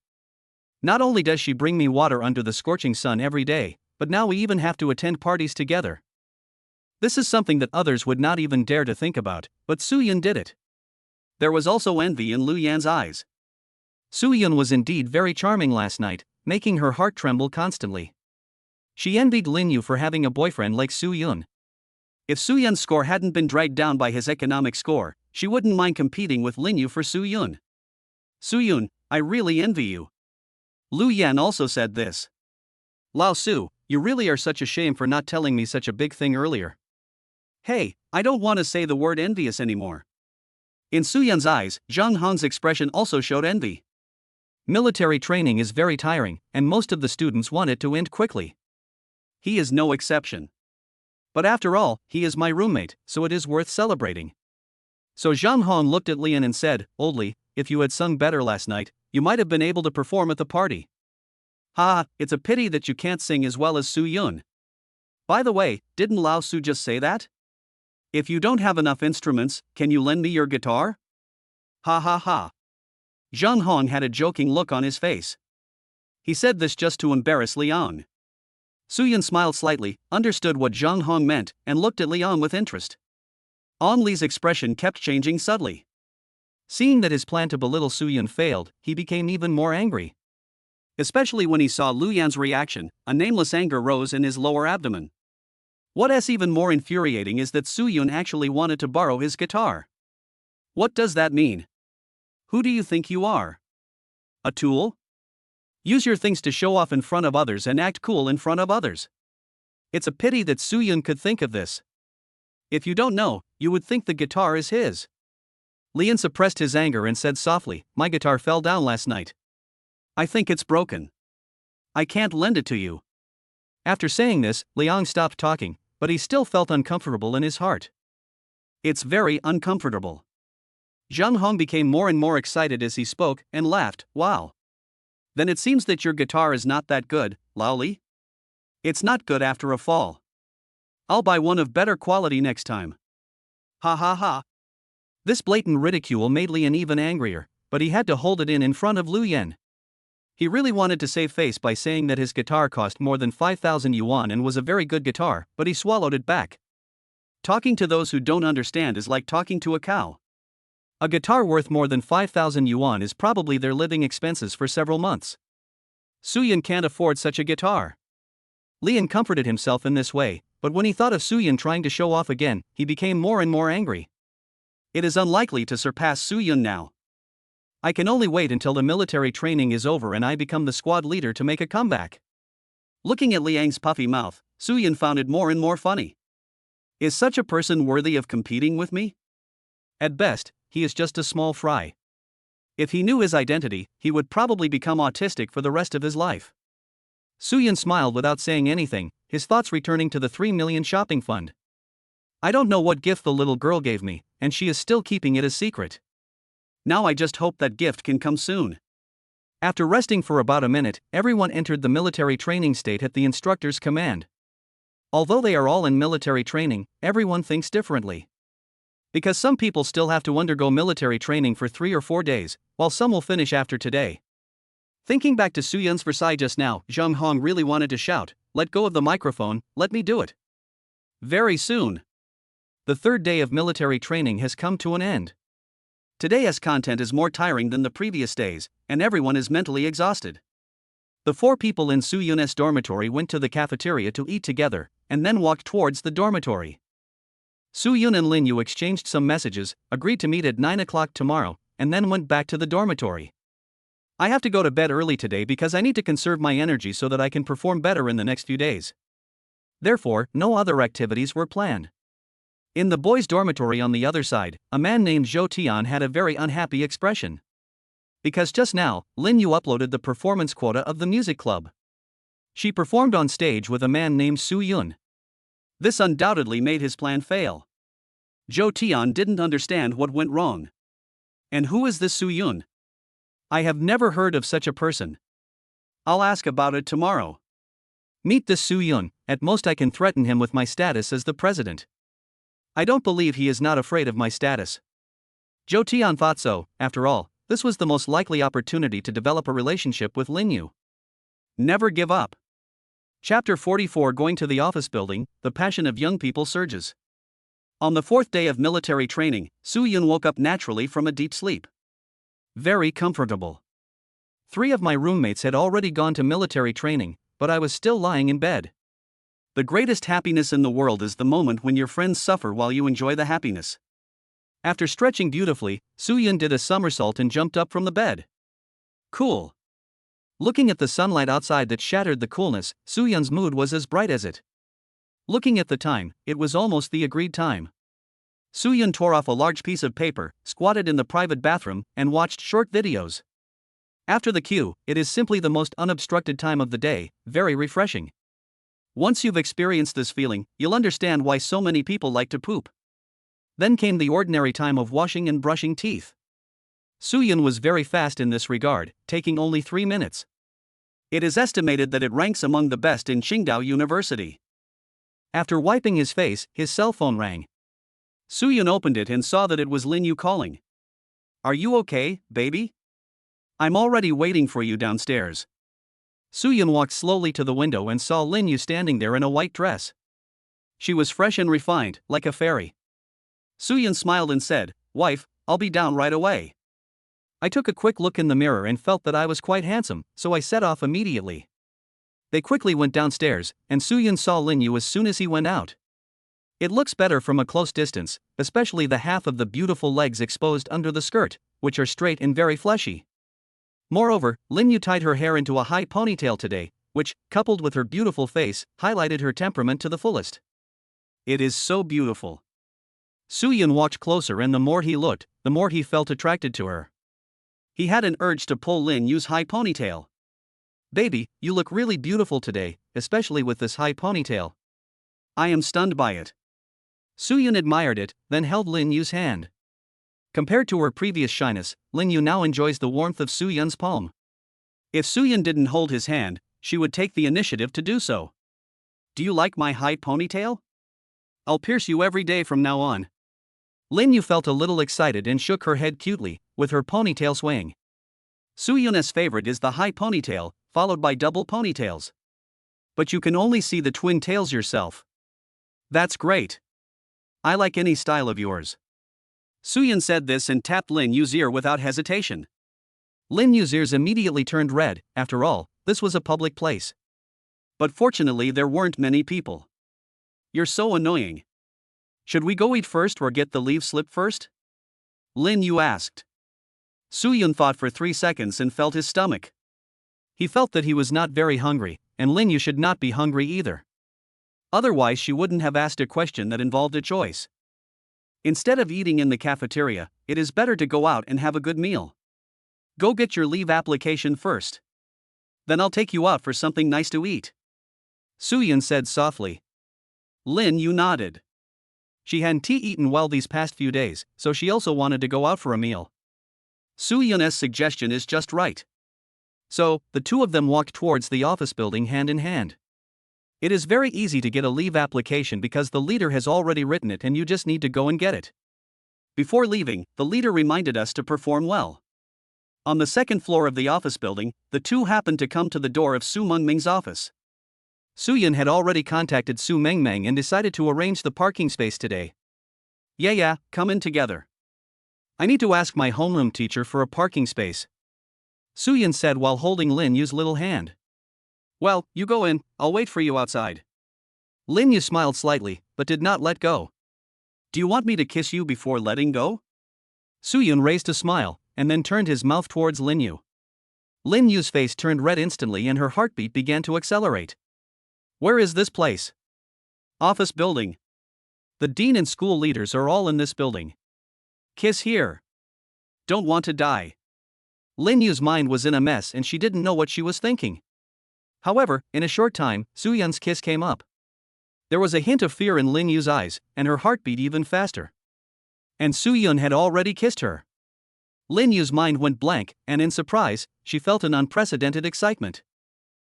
Not only does she bring me water under the scorching sun every day, but now we even have to attend parties together. This is something that others would not even dare to think about, but Suyun did it. There was also envy in Lu Yan's eyes. Suyun was indeed very charming last night, making her heart tremble constantly. She envied Lin Yu for having a boyfriend like Suyun. If Suyun's score hadn't been dragged down by his economic score, she wouldn't mind competing with Lin Yu for Suyun. Suyun, I really envy you. Lu Yan also said this. Lao Su, you really are such a shame for not telling me such a big thing earlier. Hey, I don't want to say the word envious anymore. In Suyun's eyes, Zhang Hong's expression also showed envy. Military training is very tiring, and most of the students want it to end quickly. He is no exception. But after all, he is my roommate, so it is worth celebrating. So Zhang Hong looked at Lian and said, Old Li, if you had sung better last night, you might have been able to perform at the party. It's a pity that you can't sing as well as Suyun. By the way, didn't Lao Su just say that? If you don't have enough instruments, can you lend me your guitar? Ha ha ha. Zhang Hong had a joking look on his face. He said this just to embarrass Liang. Suyun smiled slightly, understood what Zhang Hong meant, and looked at Liang with interest. On Li's expression kept changing subtly. Seeing that his plan to belittle Suyun failed, he became even more angry. Especially when he saw Lu Yan's reaction, a nameless anger rose in his lower abdomen. What's even more infuriating is that Suyun actually wanted to borrow his guitar. What does that mean? Who do you think you are? A tool? Use your things to show off in front of others and act cool in front of others. It's a pity that Suyun could think of this. If you don't know, you would think the guitar is his. Lian suppressed his anger and said softly, My guitar fell down last night. I think it's broken. I can't lend it to you. After saying this, Liang stopped talking, but he still felt uncomfortable in his heart. It's very uncomfortable. Zhang Hong became more and more excited as he spoke and laughed. Wow. Then it seems that your guitar is not that good, Lao Li? It's not good after a fall. I'll buy one of better quality next time. Ha ha ha. This blatant ridicule made Lian even angrier, but he had to hold it in front of Lu Yen. He really wanted to save face by saying that his guitar cost more than 5,000 yuan and was a very good guitar, but he swallowed it back. Talking to those who don't understand is like talking to a cow. A guitar worth more than 5,000 yuan is probably their living expenses for several months. Suyin can't afford such a guitar. Lian comforted himself in this way, but when he thought of Suyin trying to show off again, he became more and more angry. It is unlikely to surpass Suyin now. I can only wait until the military training is over and I become the squad leader to make a comeback. Looking at Liang's puffy mouth, Suyin found it more and more funny. Is such a person worthy of competing with me? At best, he is just a small fry. If he knew his identity, he would probably become autistic for the rest of his life. Suyin smiled without saying anything, his thoughts returning to the 3 million shopping fund. I don't know what gift the little girl gave me, and she is still keeping it a secret. Now I just hope that gift can come soon. After resting for about a minute, everyone entered the military training state at the instructor's command. Although they are all in military training, everyone thinks differently. Because some people still have to undergo military training for 3 or 4 days, while some will finish after today. Thinking back to Suyun's Versailles just now, Zhang Hong really wanted to shout, "Let go of the microphone, let me do it." Very soon. The third day of military training has come to an end. Today's content is more tiring than the previous days, and everyone is mentally exhausted. The 4 people in Suyun's dormitory went to the cafeteria to eat together, and then walked towards the dormitory. Suyun and Lin Yu exchanged some messages, agreed to meet at 9 o'clock tomorrow, and then went back to the dormitory. I have to go to bed early today because I need to conserve my energy so that I can perform better in the next few days. Therefore, no other activities were planned. In the boys' dormitory on the other side, a man named Zhou Tian had a very unhappy expression. Because just now, Lin Yu uploaded the performance quota of the music club. She performed on stage with a man named Su Yun. This undoubtedly made his plan fail. Zhou Tian didn't understand what went wrong. And who is this Su Yun? I have never heard of such a person. I'll ask about it tomorrow. Meet this Su Yun, at most I can threaten him with my status as the president. I don't believe he is not afraid of my status. Zhou Tian thought so. After all, this was the most likely opportunity to develop a relationship with Lin Yu. Never give up. Chapter 44. Going to the office building, the passion of young people surges. On the 4th day of military training, Su Yun woke up naturally from a deep sleep. Very comfortable. 3 of my roommates had already gone to military training, but I was still lying in bed. The greatest happiness in the world is the moment when your friends suffer while you enjoy the happiness. After stretching beautifully, Su Yun did a somersault and jumped up from the bed. Cool. Looking at the sunlight outside that shattered the coolness, Su Yun's mood was as bright as it. Looking at the time, it was almost the agreed time. Su Yun tore off a large piece of paper, squatted in the private bathroom, and watched short videos. After the queue, it is simply the most unobstructed time of the day, very refreshing. Once you've experienced this feeling, you'll understand why so many people like to poop. Then came the ordinary time of washing and brushing teeth. Su Yun was very fast in this regard, taking only 3 minutes. It is estimated that it ranks among the best in Qingdao University. After wiping his face, his cell phone rang. Su Yun opened it and saw that it was Lin Yu calling. Are you okay, baby? I'm already waiting for you downstairs. Su Yun walked slowly to the window and saw Lin Yu standing there in a white dress. She was fresh and refined, like a fairy. Su Yun smiled and said, "Wife, I'll be down right away." I took a quick look in the mirror and felt that I was quite handsome, so I set off immediately. They quickly went downstairs, and Su Yun saw Lin Yu as soon as he went out. It looks better from a close distance, especially the half of the beautiful legs exposed under the skirt, which are straight and very fleshy. Moreover, Lin Yu tied her hair into a high ponytail today, which, coupled with her beautiful face, highlighted her temperament to the fullest. It is so beautiful. Su Yun walked closer, and the more he looked, the more he felt attracted to her. He had an urge to pull Lin Yu's high ponytail. Baby, you look really beautiful today, especially with this high ponytail. I am stunned by it. Suyun admired it, then held Lin Yu's hand. Compared to her previous shyness, Lin Yu now enjoys the warmth of Suyun's palm. If Suyun didn't hold his hand, she would take the initiative to do so. Do you like my high ponytail? I'll pierce you every day from now on. Lin Yu felt a little excited and shook her head cutely, with her ponytail swaying. Suyun's favorite is the high ponytail, followed by double ponytails. But you can only see the twin tails yourself. That's great. I like any style of yours. Suyun said this and tapped Lin Yu's ear without hesitation. Lin Yu's ears immediately turned red. After all, this was a public place. But fortunately there weren't many people. You're so annoying. Should we go eat first or get the leave slip first? Lin Yu asked. Suyun thought for 3 seconds and felt his stomach. He felt that he was not very hungry, and Lin Yu should not be hungry either. Otherwise she wouldn't have asked a question that involved a choice. Instead of eating in the cafeteria, it is better to go out and have a good meal. Go get your leave application first. Then I'll take you out for something nice to eat. Suyun said softly. Lin Yu nodded. She hadn't eaten well these past few days, so she also wanted to go out for a meal. Suyun's suggestion is just right. So, the two of them walked towards the office building hand in hand. It is very easy to get a leave application because the leader has already written it and you just need to go and get it. Before leaving, the leader reminded us to perform well. On the second floor of the office building, the two happened to come to the door of Su Mengmeng's office. Suyun had already contacted Su Mengmeng and decided to arrange the parking space today. Yeah, come in together. I need to ask my homeroom teacher for a parking space, Suyun said while holding Lin Yu's little hand. Well, you go in, I'll wait for you outside. Lin Yu smiled slightly, but did not let go. Do you want me to kiss you before letting go? Suyun raised a smile, and then turned his mouth towards Lin Yu. Lin Yu's face turned red instantly and her heartbeat began to accelerate. Where is this place? Office building. The dean and school leaders are all in this building. Kiss here. Don't want to die. Lin Yu's mind was in a mess and she didn't know what she was thinking. However, in a short time, Suyun's kiss came up. There was a hint of fear in Lin Yu's eyes, and her heart beat even faster. And Suyun had already kissed her. Lin Yu's mind went blank, and in surprise, she felt an unprecedented excitement.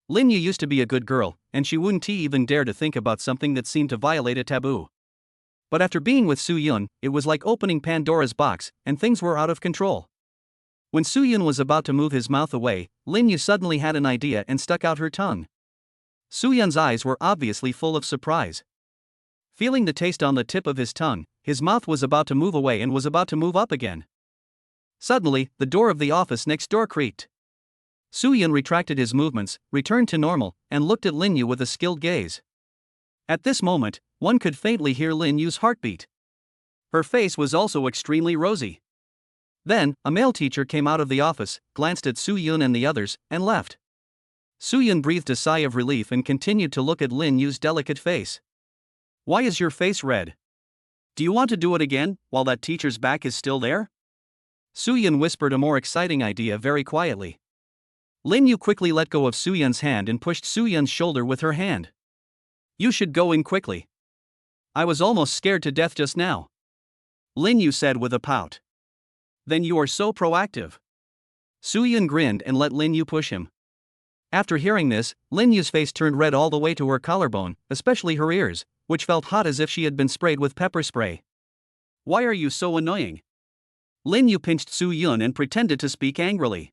Lin Yu used to be a good girl, and she wouldn't even dare to think about something that seemed to violate a taboo. But after being with Suyun, it was like opening Pandora's box, and things were out of control. When Suyun was about to move his mouth away, Lin Yu suddenly had an idea and stuck out her tongue. Suyun's eyes were obviously full of surprise. Feeling the taste on the tip of his tongue, his mouth was about to move away and was about to move up again. Suddenly, the door of the office next door creaked. Suyun retracted his movements, returned to normal, and looked at Lin Yu with a skilled gaze. At this moment, one could faintly hear Lin Yu's heartbeat. Her face was also extremely rosy. Then, a male teacher came out of the office, glanced at Suyun and the others, and left. Suyun breathed a sigh of relief and continued to look at Lin Yu's delicate face. Why is your face red? Do you want to do it again, while that teacher's back is still there? Suyun whispered a more exciting idea very quietly. Lin Yu quickly let go of Suyun's hand and pushed Suyun's shoulder with her hand. You should go in quickly. I was almost scared to death just now. Lin Yu said with a pout. Then you are so proactive. Suyun grinned and let Lin Yu push him. After hearing this, Lin Yu's face turned red all the way to her collarbone, especially her ears, which felt hot as if she had been sprayed with pepper spray. Why are you so annoying? Lin Yu pinched Suyun and pretended to speak angrily.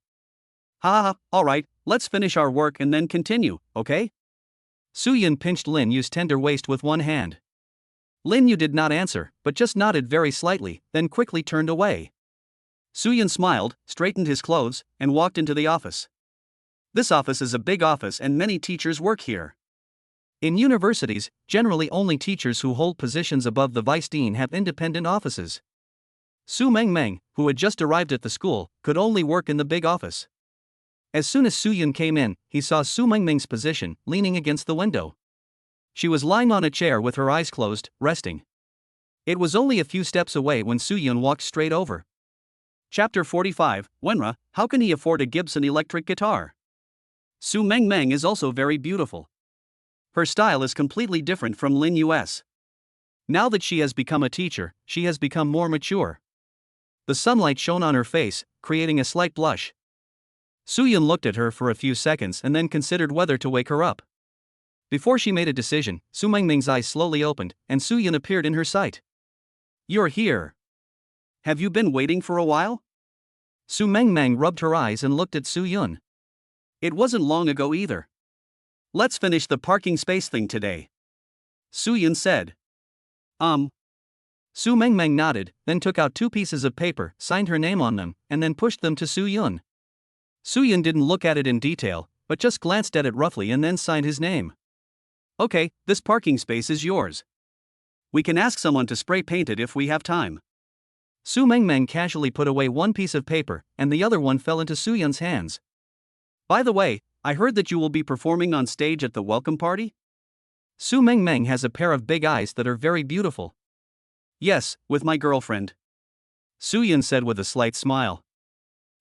Alright, let's finish our work and then continue, okay? Suyun pinched Lin Yu's tender waist with one hand. Lin Yu did not answer, but just nodded very slightly, then quickly turned away. Suyun smiled, straightened his clothes, and walked into the office. This office is a big office and many teachers work here. In universities, generally only teachers who hold positions above the vice dean have independent offices. Su Mengmeng, who had just arrived at the school, could only work in the big office. As soon as Suyun came in, he saw Su Mengmeng's position, leaning against the window. She was lying on a chair with her eyes closed, resting. It was only a few steps away when Suyun walked straight over. Chapter 45, Wenra, how can he afford a Gibson electric guitar? Su Mengmeng is also very beautiful. Her style is completely different from Lin Yu's. Now that she has become a teacher, she has become more mature. The sunlight shone on her face, creating a slight blush. Soo-Yun looked at her for a few seconds and then considered whether to wake her up. Before she made a decision, Su Mengmeng's eyes slowly opened, and Soo-Yun appeared in her sight. You're here. Have you been waiting for a while? Su Mengmeng rubbed her eyes and looked at Soo-Yun. It wasn't long ago either. Let's finish the parking space thing today. Soo-Yun said. Su Mengmeng nodded, then took out 2 pieces of paper, signed her name on them, and then pushed them to Soo-Yun. Soo-Yun didn't look at it in detail, but just glanced at it roughly and then signed his name. Okay, this parking space is yours. We can ask someone to spray paint it if we have time. Su Mengmeng casually put away 1 piece of paper, and the other one fell into Soo-Yun's hands. By the way, I heard that you will be performing on stage at the welcome party? Su Mengmeng has a pair of big eyes that are very beautiful. Yes, with my girlfriend. Soo-Yun said with a slight smile.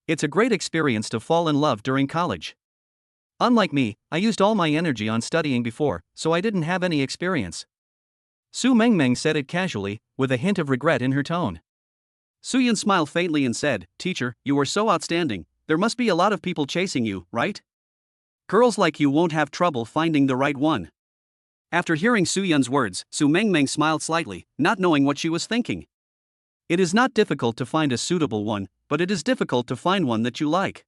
It's a great experience to fall in love during college. Unlike me, I used all my energy on studying before, so I didn't have any experience. Su Mengmeng said it casually, with a hint of regret in her tone. Soo-Yun smiled faintly and said, Teacher, you are so outstanding, there must be a lot of people chasing you, right? Girls like you won't have trouble finding the right one. After hearing Soo-Yun's words, Su Mengmeng smiled slightly, not knowing what she was thinking. It is not difficult to find a suitable one, but it is difficult to find one that you like.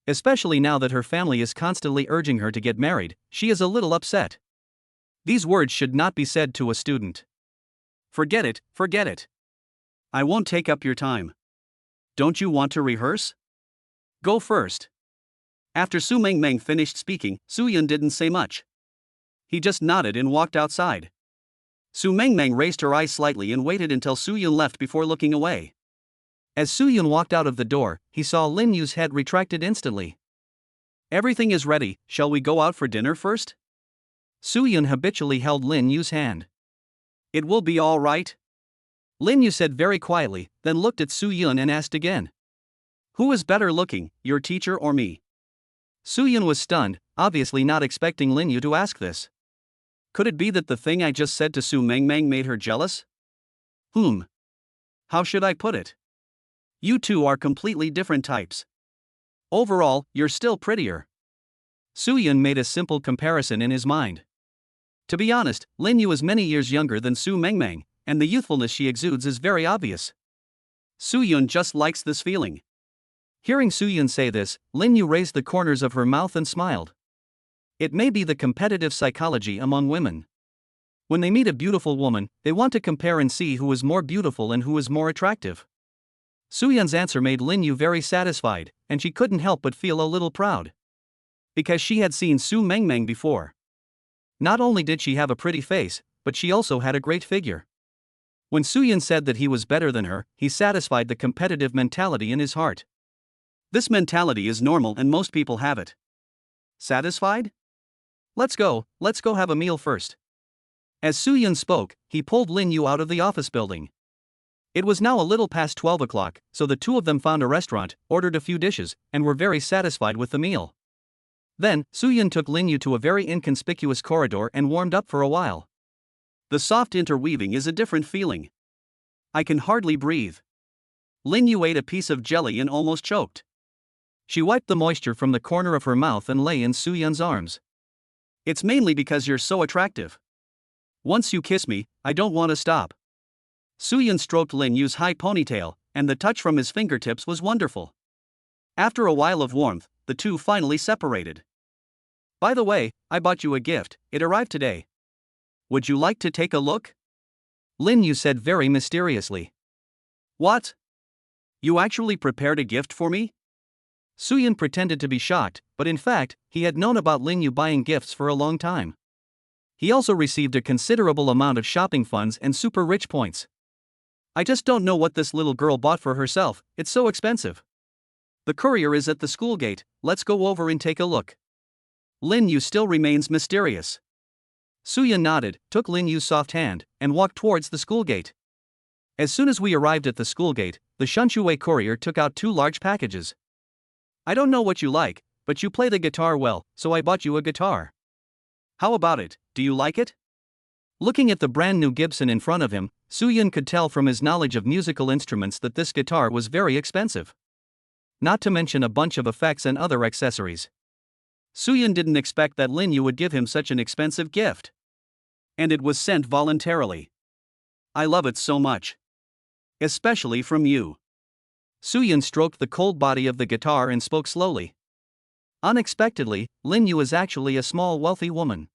Especially now that her family is constantly urging her to get married, she is a little upset. These words should not be said to a student. Forget it, forget it. I won't take up your time. Don't you want to rehearse? Go first. After Su Mengmeng finished speaking, Soo-Yun didn't say much. He just nodded and walked outside. Su Mengmeng raised her eyes slightly and waited until Soo-Yun left before looking away. As Soo-Yun walked out of the door, he saw Lin Yu's head retracted instantly. Everything is ready, shall we go out for dinner first? Soo-Yun habitually held Lin Yu's hand. It will be all right. Lin Yu said very quietly, then looked at Soo-Yun and asked again. Who is better looking, your teacher or me? Soo-Yun was stunned, obviously not expecting Lin Yu to ask this. Could it be that the thing I just said to Su Mengmeng made her jealous? How should I put it? You two are completely different types. Overall, you're still prettier. Soo-Yun made a simple comparison in his mind. To be honest, Lin Yu is many years younger than Su Mengmeng, and the youthfulness she exudes is very obvious. Soo-Yun just likes this feeling. Hearing Soo-Yun say this, Lin Yu raised the corners of her mouth and smiled. It may be the competitive psychology among women. When they meet a beautiful woman, they want to compare and see who is more beautiful and who is more attractive. Soo-Yun's answer made Lin Yu very satisfied, and she couldn't help but feel a little proud. Because she had seen Su Mengmeng before. Not only did she have a pretty face, but she also had a great figure. When Soo-Yun said that he was better than her, he satisfied the competitive mentality in his heart. This mentality is normal and most people have it. Satisfied? Let's go have a meal first. As Soo-Yun spoke, he pulled Lin Yu out of the office building. It was now a little past 12 o'clock, so the two of them found a restaurant, ordered a few dishes, and were very satisfied with the meal. Then, Soo-Yun took Lin Yu to a very inconspicuous corridor and warmed up for a while. The soft interweaving is a different feeling. I can hardly breathe. Lin Yu ate a piece of jelly and almost choked. She wiped the moisture from the corner of her mouth and lay in Soo-Yun's arms. It's mainly because you're so attractive. Once you kiss me, I don't want to stop. Soo-Yun stroked Lin Yu's high ponytail, and the touch from his fingertips was wonderful. After a while of warmth, the two finally separated. By the way, I bought you a gift, it arrived today. Would you like to take a look? Lin Yu said very mysteriously. What? You actually prepared a gift for me? Soo-Yun pretended to be shocked, but in fact, he had known about Lin Yu buying gifts for a long time. He also received a considerable amount of shopping funds and super rich points. I just don't know what this little girl bought for herself, it's so expensive. The courier is at the school gate, let's go over and take a look. Lin Yu still remains mysterious. Soo-Yun nodded, took Lin Yu's soft hand, and walked towards the school gate. As soon as we arrived at the school gate, the Shunshui courier took out 2 large packages. I don't know what you like, but you play the guitar well, so I bought you a guitar. How about it, do you like it? Looking at the brand new Gibson in front of him, Soo-Yun could tell from his knowledge of musical instruments that this guitar was very expensive. Not to mention a bunch of effects and other accessories. Soo-Yun didn't expect that Lin Yu would give him such an expensive gift. And it was sent voluntarily. I love it so much. Especially from you. Soo-Yun stroked the cold body of the guitar and spoke slowly. Unexpectedly, Lin Yu is actually a small wealthy woman.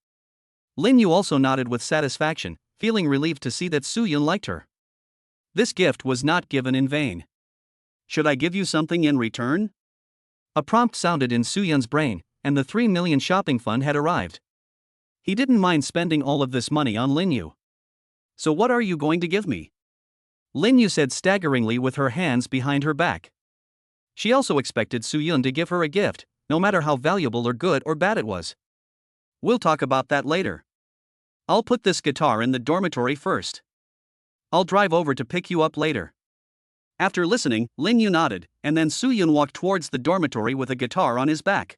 Lin Yu also nodded with satisfaction, feeling relieved to see that Soo-Yun liked her. This gift was not given in vain. Should I give you something in return? A prompt sounded in Soo-Yun's brain, and the 3 million shopping fund had arrived. He didn't mind spending all of this money on Lin Yu. So what are you going to give me? Lin Yu said staggeringly with her hands behind her back. She also expected Soo-Yun to give her a gift, no matter how valuable or good or bad it was. We'll talk about that later. I'll put this guitar in the dormitory first. I'll drive over to pick you up later. After listening, Lin Yu nodded, and then Soo-Yun walked towards the dormitory with a guitar on his back.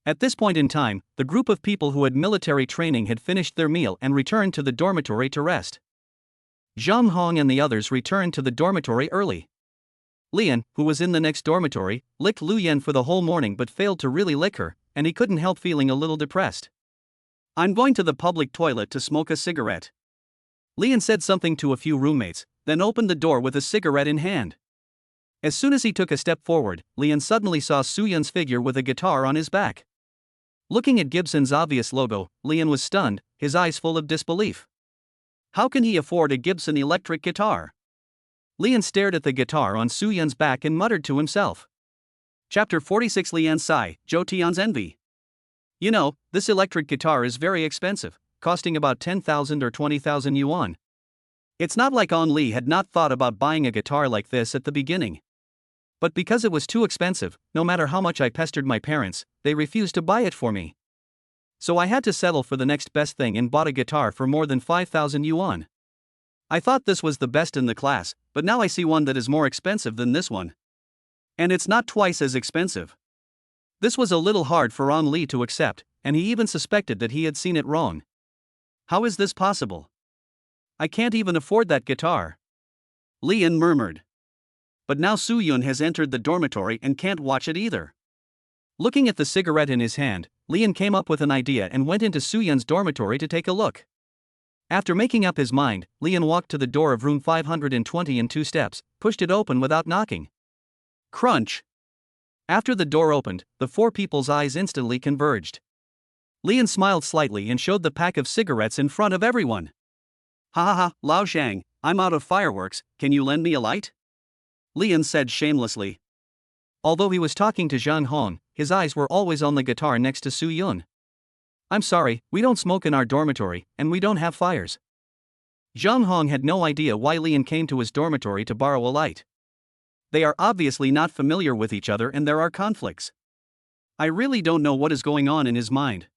At this point in time, the group of people who had military training had finished their meal and returned to the dormitory to rest. Zhang Hong and the others returned to the dormitory early. Lian, who was in the next dormitory, licked Lu Yan for the whole morning but failed to really lick her, and he couldn't help feeling a little depressed. I'm going to the public toilet to smoke a cigarette. Lian said something to a few roommates, then opened the door with a cigarette in hand. As soon as he took a step forward, Lian suddenly saw Soo-Yun's figure with a guitar on his back. Looking at Gibson's obvious logo, Lian was stunned, his eyes full of disbelief. How can he afford a Gibson electric guitar? Lian stared at the guitar on Soo-Yun's back and muttered to himself. Chapter 46 Lian Sai, Zhou Tian's Envy. You know, this electric guitar is very expensive, costing about 10,000 or 20,000 yuan. It's not like On Li had not thought about buying a guitar like this at the beginning. But because it was too expensive, no matter how much I pestered my parents, they refused to buy it for me. So I had to settle for the next best thing and bought a guitar for more than 5,000 yuan. I thought this was the best in the class, but now I see one that is more expensive than this one. And it's not twice as expensive. This was a little hard for On Li to accept, and he even suspected that he had seen it wrong. How is this possible? I can't even afford that guitar. Lian murmured. But now Soo-Yun has entered the dormitory and can't watch it either. Looking at the cigarette in his hand, Lian came up with an idea and went into Soo-Yun's dormitory to take a look. After making up his mind, Lian walked to the door of room 520 in 2 steps, pushed it open without knocking. Crunch! After the door opened, the 4 people's eyes instantly converged. Lian smiled slightly and showed the pack of cigarettes in front of everyone. Ha ha ha, Lao Shang, I'm out of fireworks, can you lend me a light? Lian said shamelessly. Although he was talking to Zhang Hong, his eyes were always on the guitar next to Soo-Yun. I'm sorry, we don't smoke in our dormitory, and we don't have fires. Zhang Hong had no idea why Lian came to his dormitory to borrow a light. They are obviously not familiar with each other and there are conflicts. I really don't know what is going on in his mind.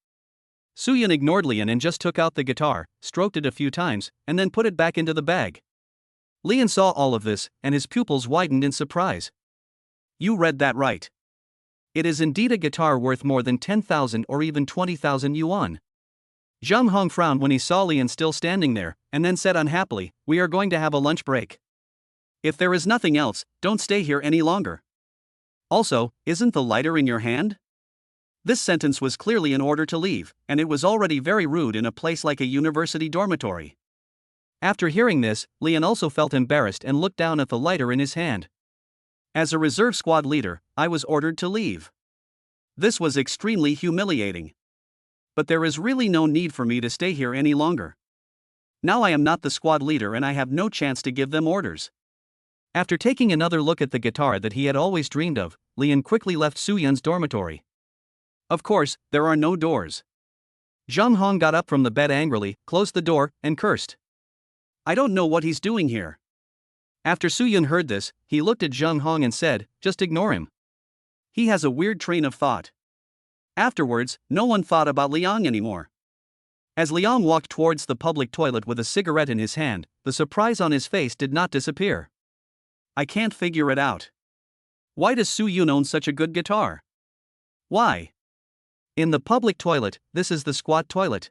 Soo-Yun ignored Lian and just took out the guitar, stroked it a few times, and then put it back into the bag. Lian saw all of this, and his pupils widened in surprise. You read that right. It is indeed a guitar worth more than 10,000 or even 20,000 yuan. Zhang Hong frowned when he saw Lian still standing there, and then said unhappily, "We are going to have a lunch break. If there is nothing else, don't stay here any longer. Also, isn't the lighter in your hand?" This sentence was clearly an order to leave, and it was already very rude in a place like a university dormitory. After hearing this, Lian also felt embarrassed and looked down at the lighter in his hand. As a reserve squad leader, I was ordered to leave. This was extremely humiliating. But there is really no need for me to stay here any longer. Now I am not the squad leader and I have no chance to give them orders. After taking another look at the guitar that he had always dreamed of, Lian quickly left Soo-Yun's dormitory. Of course, there are no doors. Zhang Hong got up from the bed angrily, closed the door, and cursed. I don't know what he's doing here. After Soo-Yun heard this, he looked at Zhang Hong and said, "Just ignore him. He has a weird train of thought." Afterwards, no one thought about Liang anymore. As Liang walked towards the public toilet with a cigarette in his hand, the surprise on his face did not disappear. I can't figure it out. Why does Soo-Yun own such a good guitar? Why? In the public toilet, this is the squat toilet.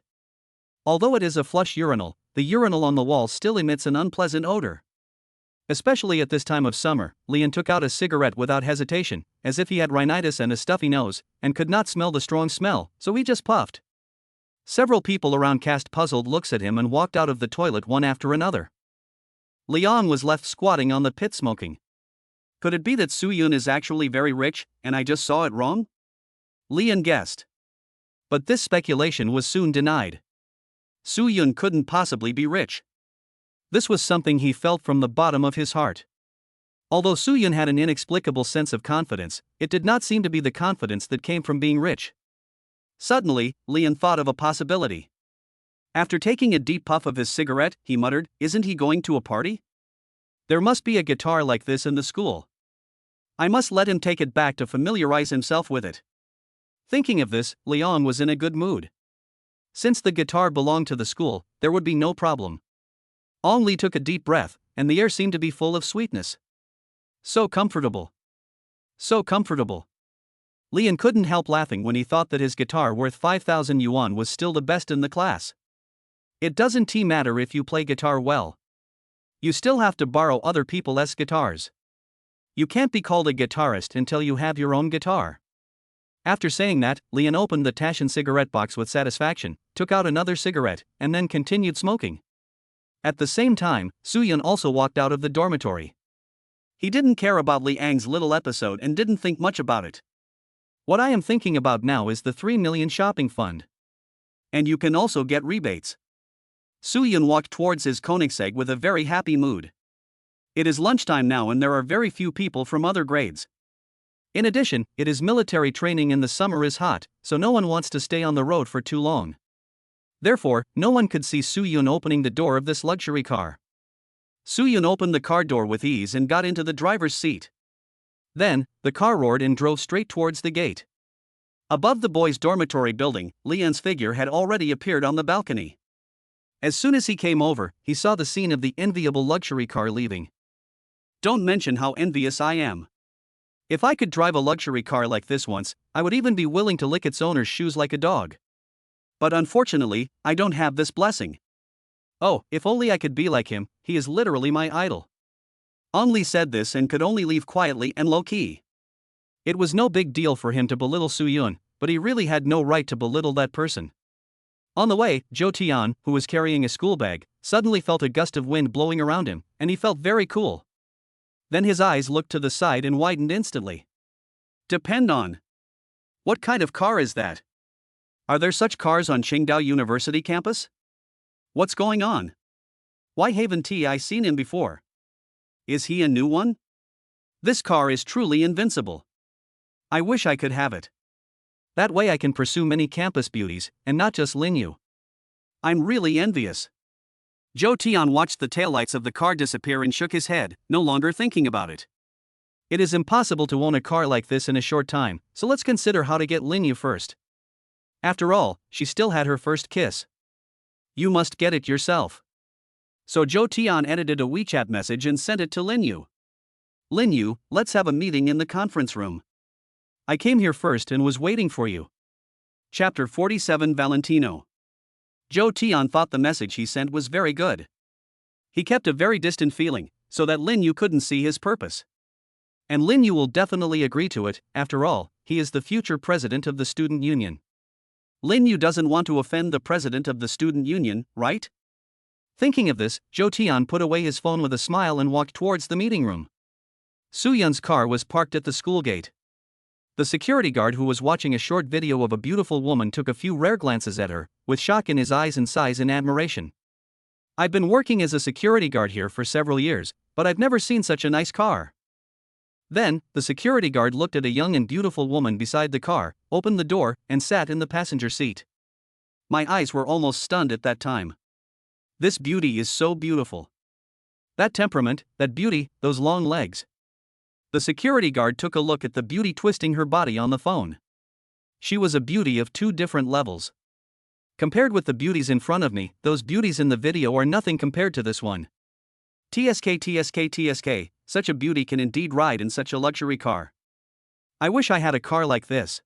Although it is a flush urinal, the urinal on the wall still emits an unpleasant odor. Especially at this time of summer, Leon took out a cigarette without hesitation, as if he had rhinitis and a stuffy nose, and could not smell the strong smell, so he just puffed. Several people around cast puzzled looks at him and walked out of the toilet one after another. Leon was left squatting on the pit smoking. Could it be that Soo-yoon is actually very rich, and I just saw it wrong? Leon guessed. But this speculation was soon denied. Soo-yoon couldn't possibly be rich. This was something he felt from the bottom of his heart. Although Soo-yoon had an inexplicable sense of confidence, it did not seem to be the confidence that came from being rich. Suddenly, Leon thought of a possibility. After taking a deep puff of his cigarette, he muttered, "Isn't he going to a party? There must be a guitar like this in the school. I must let him take it back to familiarize himself with it." Thinking of this, Leon was in a good mood. Since the guitar belonged to the school, there would be no problem. Lee took a deep breath, and the air seemed to be full of sweetness. So comfortable. So comfortable. Leon couldn't help laughing when he thought that his guitar worth 5,000 yuan was still the best in the class. It doesn't matter if you play guitar well. You still have to borrow other people's guitars. You can't be called a guitarist until you have your own guitar. After saying that, Leon opened the Taschen cigarette box with satisfaction, took out another cigarette, and then continued smoking. At the same time, Soo-yoon also walked out of the dormitory. He didn't care about Liang's little episode and didn't think much about it. What I am thinking about now is the 3 million shopping fund. And you can also get rebates. Soo-yoon walked towards his Koenigsegg with a very happy mood. It is lunchtime now and there are very few people from other grades. In addition, it is military training and the summer is hot, so no one wants to stay on the road for too long. Therefore, no one could see Soo-yoon opening the door of this luxury car. Soo-yoon opened the car door with ease and got into the driver's seat. Then, the car roared and drove straight towards the gate. Above the boys' dormitory building, Leon's figure had already appeared on the balcony. As soon as he came over, he saw the scene of the enviable luxury car leaving. Don't mention how envious I am. If I could drive a luxury car like this once, I would even be willing to lick its owner's shoes like a dog. But unfortunately, I don't have this blessing. Oh, if only I could be like him, he is literally my idol. Lee said this and could only leave quietly and low-key. It was no big deal for him to belittle Soo-yoon, but he really had no right to belittle that person. On the way, Jo Tian, who was carrying a school bag, suddenly felt a gust of wind blowing around him, and he felt very cool. Then his eyes looked to the side and widened instantly. Depend on. What kind of car is that? Are there such cars on Qingdao University campus? What's going on? Why haven't I seen him before? Is he a new one? This car is truly invincible. I wish I could have it. That way I can pursue many campus beauties, and not just Lin Yu. I'm really envious. Jo Tian watched the taillights of the car disappear and shook his head, no longer thinking about it. It is impossible to own a car like this in a short time, so let's consider how to get Lin Yu first. After all, she still had her first kiss. You must get it yourself. So Jo Tian edited a WeChat message and sent it to Lin Yu. Lin Yu, let's have a meeting in the conference room. I came here first and was waiting for you. Chapter 47 Valentino. Jo Tian thought the message he sent was very good. He kept a very distant feeling, so that Lin Yu couldn't see his purpose. And Lin Yu will definitely agree to it, after all, he is the future president of the student union. Lin Yu doesn't want to offend the president of the student union, right? Thinking of this, Jo Tian put away his phone with a smile and walked towards the meeting room. Soo-yoon's car was parked at the school gate. The security guard who was watching a short video of a beautiful woman took a few rare glances at her, with shock in his eyes and sighs in admiration. I've been working as a security guard here for several years, but I've never seen such a nice car. Then, the security guard looked at a young and beautiful woman beside the car, opened the door, and sat in the passenger seat. My eyes were almost stunned at that time. This beauty is so beautiful. That temperament, that beauty, those long legs. The security guard took a look at the beauty twisting her body on the phone. She was a beauty of two different levels. Compared with the beauties in front of me, those beauties in the video are nothing compared to this one. TSK, such a beauty can indeed ride in such a luxury car. I wish I had a car like this.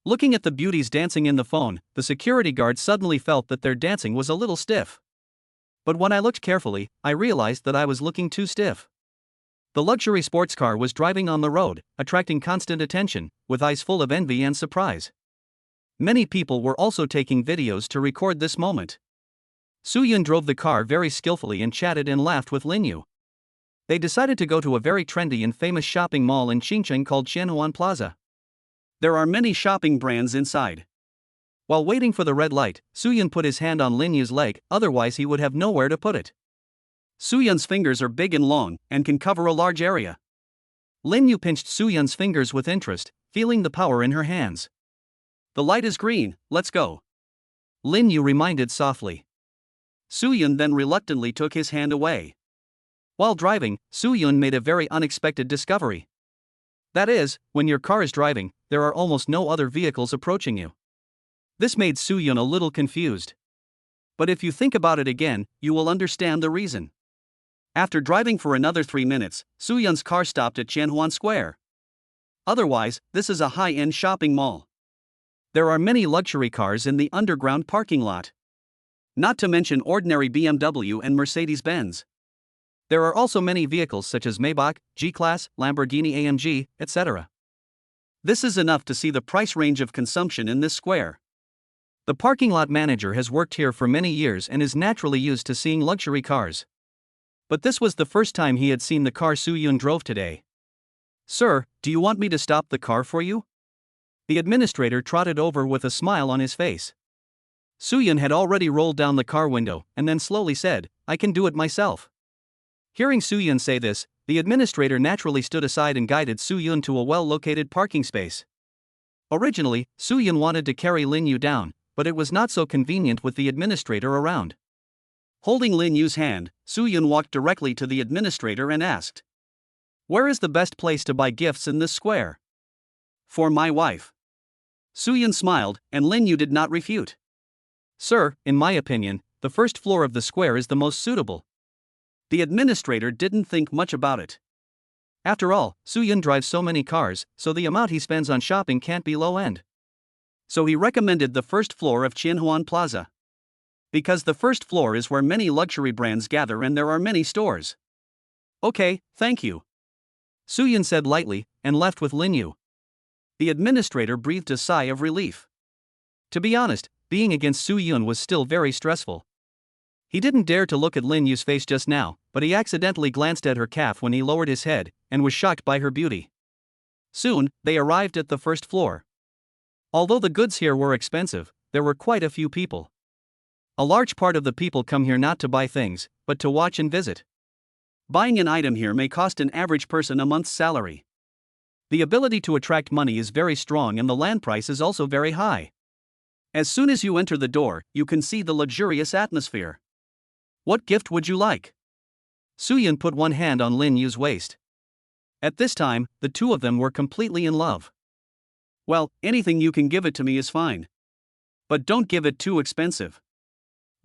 Looking at the beauties dancing in the phone, the security guard suddenly felt that their dancing was a little stiff. But when I looked carefully, I realized that I was looking too stiff. The luxury sports car was driving on the road, attracting constant attention, with eyes full of envy and surprise. Many people were also taking videos to record this moment. Soo-yun drove the car very skillfully and chatted and laughed with Lin-yu. They decided to go to a very trendy and famous shopping mall in Chingcheng called Qianhuan Plaza. There are many shopping brands inside. While waiting for the red light, Soo-yun put his hand on Lin-yu's leg, otherwise he would have nowhere to put it. Soo-yun's fingers are big and long, and can cover a large area. Lin-yu pinched Soo-yun's fingers with interest, feeling the power in her hands. The light is green, let's go. Lin-yu reminded softly. Soo-yun then reluctantly took his hand away. While driving, Soo-yun made a very unexpected discovery. That is, when your car is driving, there are almost no other vehicles approaching you. This made Soo-yun a little confused. But if you think about it again, you will understand the reason. After driving for another 3 minutes, Soo-yun's car stopped at Qianhuan Square. Otherwise, this is a high-end shopping mall. There are many luxury cars in the underground parking lot. Not to mention ordinary BMW and Mercedes-Benz. There are also many vehicles such as Maybach, G-Class, Lamborghini AMG, etc. This is enough to see the price range of consumption in this square. The parking lot manager has worked here for many years and is naturally used to seeing luxury cars. But this was the first time he had seen the car Soo-yun drove today. Sir, do you want me to stop the car for you? The administrator trotted over with a smile on his face. Soo-yun had already rolled down the car window and then slowly said, "I can do it myself." Hearing Soo-yun say this, the administrator naturally stood aside and guided Soo-yun to a well-located parking space. Originally, Soo-yun wanted to carry Lin-yu down, but it was not so convenient with the administrator around. Holding Lin-yu's hand, Soo-yun walked directly to the administrator and asked, "Where is the best place to buy gifts in this square?" "For my wife." Soo-yun smiled, and Lin-yu did not refute. "Sir, in my opinion, the first floor of the square is the most suitable." The administrator didn't think much about it. After all, Soo-yun drives so many cars, so the amount he spends on shopping can't be low-end. So he recommended the first floor of Qianhuan Plaza. Because the first floor is where many luxury brands gather and there are many stores. "Okay, thank you," Soo-yun said lightly, and left with Lin-yu. The administrator breathed a sigh of relief. To be honest, being against Soo-yun was still very stressful. He didn't dare to look at Lin-yu's face just now, but he accidentally glanced at her calf when he lowered his head, and was shocked by her beauty. Soon, they arrived at the first floor. Although the goods here were expensive, there were quite a few people. A large part of the people come here not to buy things, but to watch and visit. Buying an item here may cost an average person a month's salary. The ability to attract money is very strong and the land price is also very high. As soon as you enter the door, you can see the luxurious atmosphere. What gift would you like? Soo-yun put one hand on Lin-yu's waist. At this time, the two of them were completely in love. Well, anything you can give it to me is fine. But don't give it too expensive.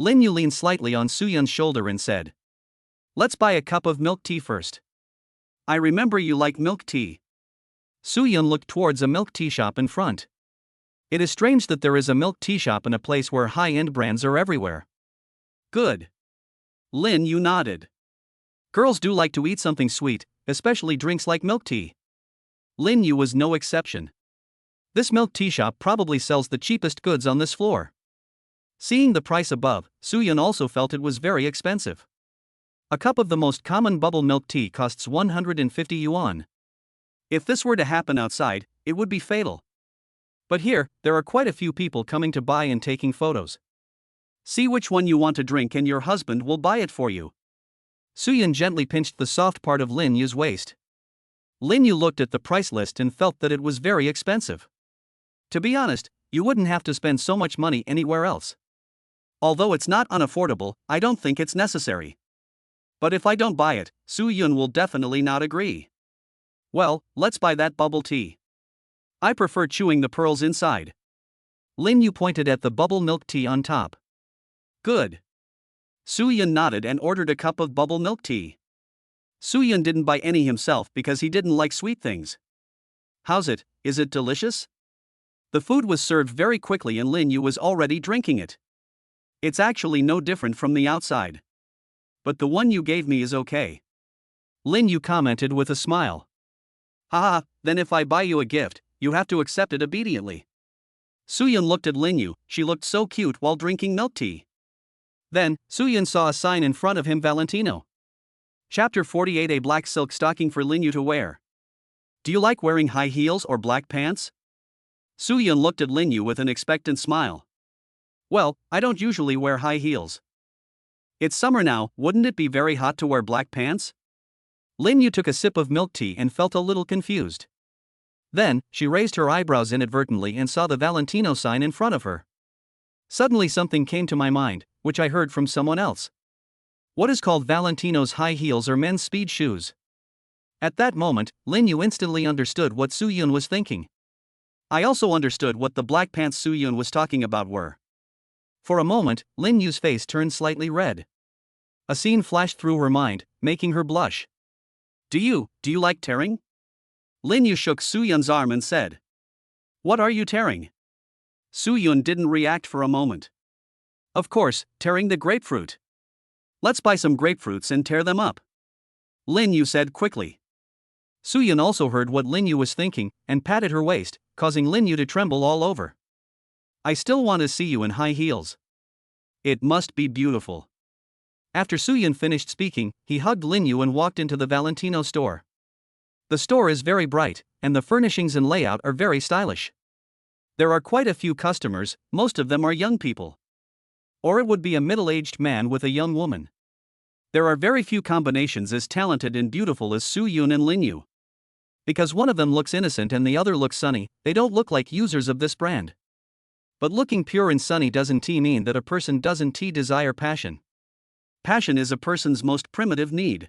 Lin-yu leaned slightly on Soo-yun's shoulder and said, "Let's buy a cup of milk tea first." I remember you like milk tea. Soo-yun looked towards a milk tea shop in front. It is strange that there is a milk tea shop in a place where high-end brands are everywhere. Good. Lin-yu nodded. Girls do like to eat something sweet, especially drinks like milk tea. Lin-yu was no exception. This milk tea shop probably sells the cheapest goods on this floor. Seeing the price above, Soo-yun also felt it was very expensive. A cup of the most common bubble milk tea costs 150 yuan. If this were to happen outside, it would be fatal. But here, there are quite a few people coming to buy and taking photos. See which one you want to drink and your husband will buy it for you. Soo-yun gently pinched the soft part of Lin-yu's waist. Lin-yu looked at the price list and felt that it was very expensive. To be honest, you wouldn't have to spend so much money anywhere else. Although it's not unaffordable, I don't think it's necessary. But if I don't buy it, Soo-yun will definitely not agree. Well, let's buy that bubble tea. I prefer chewing the pearls inside. Lin-yu pointed at the bubble milk tea on top. Good. Soo-yun nodded and ordered a cup of bubble milk tea. Soo-yun didn't buy any himself because he didn't like sweet things. How's it? Is it delicious? The food was served very quickly and Lin Yu was already drinking it. It's actually no different from the outside. But the one you gave me is okay. Lin Yu commented with a smile. Haha, then if I buy you a gift, you have to accept it obediently. Suyun looked at Lin Yu, she looked so cute while drinking milk tea. Then, Suyun saw a sign in front of him, Valentino. Chapter 48, a black silk stocking for Lin Yu to wear. Do you like wearing high heels or black pants? Suyun looked at Lin Yu with an expectant smile. Well, I don't usually wear high heels. It's summer now, wouldn't it be very hot to wear black pants? Lin Yu took a sip of milk tea and felt a little confused. Then, she raised her eyebrows inadvertently and saw the Valentino sign in front of her. Suddenly something came to my mind, which I heard from someone else. What is called Valentino's high heels or men's speed shoes? At that moment, Lin Yu instantly understood what Suyun was thinking. I also understood what the black pants Suyun was talking about were. For a moment, Lin Yu's face turned slightly red. A scene flashed through her mind, making her blush. Do you like tearing? Lin Yu shook Suyun's arm and said. What are you tearing? Suyun didn't react for a moment. Of course, tearing the grapefruit. Let's buy some grapefruits and tear them up. Lin Yu said quickly. Suyun also heard what Lin Yu was thinking, and patted her waist, causing Lin Yu to tremble all over. I still want to see you in high heels. It must be beautiful. After Suyun finished speaking, he hugged Lin Yu and walked into the Valentino store. The store is very bright, and the furnishings and layout are very stylish. There are quite a few customers, most of them are young people. Or it would be a middle-aged man with a young woman. There are very few combinations as talented and beautiful as Suyun and Lin Yu. Because one of them looks innocent and the other looks sunny, they don't look like users of this brand. But looking pure and sunny doesn't mean that a person doesn't desire passion. Passion is a person's most primitive need.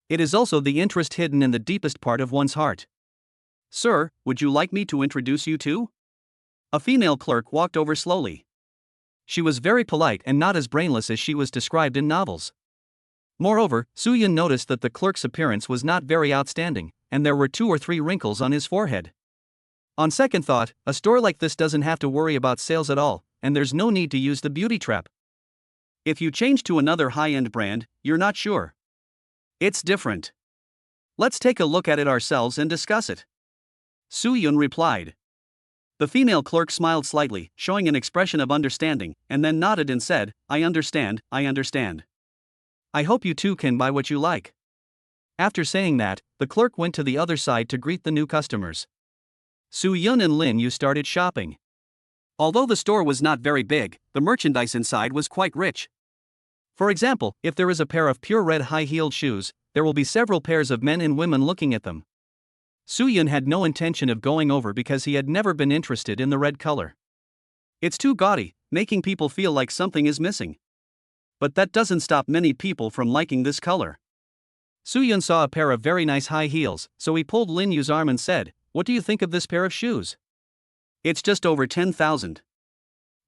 It is also the interest hidden in the deepest part of one's heart. Sir, would you like me to introduce you to? A female clerk walked over slowly. She was very polite and not as brainless as she was described in novels. Moreover, Suyun noticed that the clerk's appearance was not very outstanding, and there were 2 or 3 wrinkles on his forehead. On second thought, a store like this doesn't have to worry about sales at all, and there's no need to use the beauty trap. If you change to another high-end brand, you're not sure. It's different. Let's take a look at it ourselves and discuss it. Suyun replied. The female clerk smiled slightly, showing an expression of understanding, and then nodded and said, I understand. I hope you too can buy what you like. After saying that, the clerk went to the other side to greet the new customers. Suyun and Lin Yu started shopping. Although the store was not very big, the merchandise inside was quite rich. For example, if there is a pair of pure red high-heeled shoes, there will be several pairs of men and women looking at them. Suyun had no intention of going over because he had never been interested in the red color. It's too gaudy, making people feel like something is missing. But that doesn't stop many people from liking this color. Suyun saw a pair of very nice high heels, so he pulled Lin Yu's arm and said, What do you think of this pair of shoes? It's just over 10,000.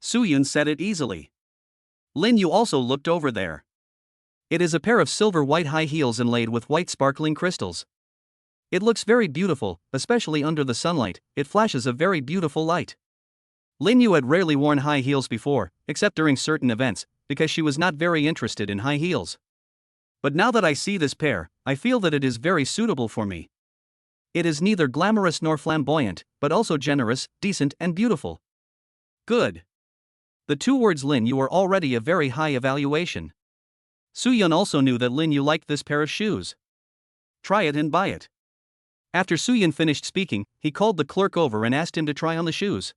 Suyun said it easily. Lin Yu also looked over there. It is a pair of silver white high heels inlaid with white sparkling crystals. It looks very beautiful, especially under the sunlight, it flashes a very beautiful light. Lin Yu had rarely worn high heels before, except during certain events, because she was not very interested in high heels. But now that I see this pair, I feel that it is very suitable for me. It is neither glamorous nor flamboyant, but also generous, decent and beautiful. Good. The 2 words Lin Yu were already a very high evaluation. Suyun also knew that Lin Yu liked this pair of shoes. Try it and buy it. After Suyun finished speaking, he called the clerk over and asked him to try on the shoes.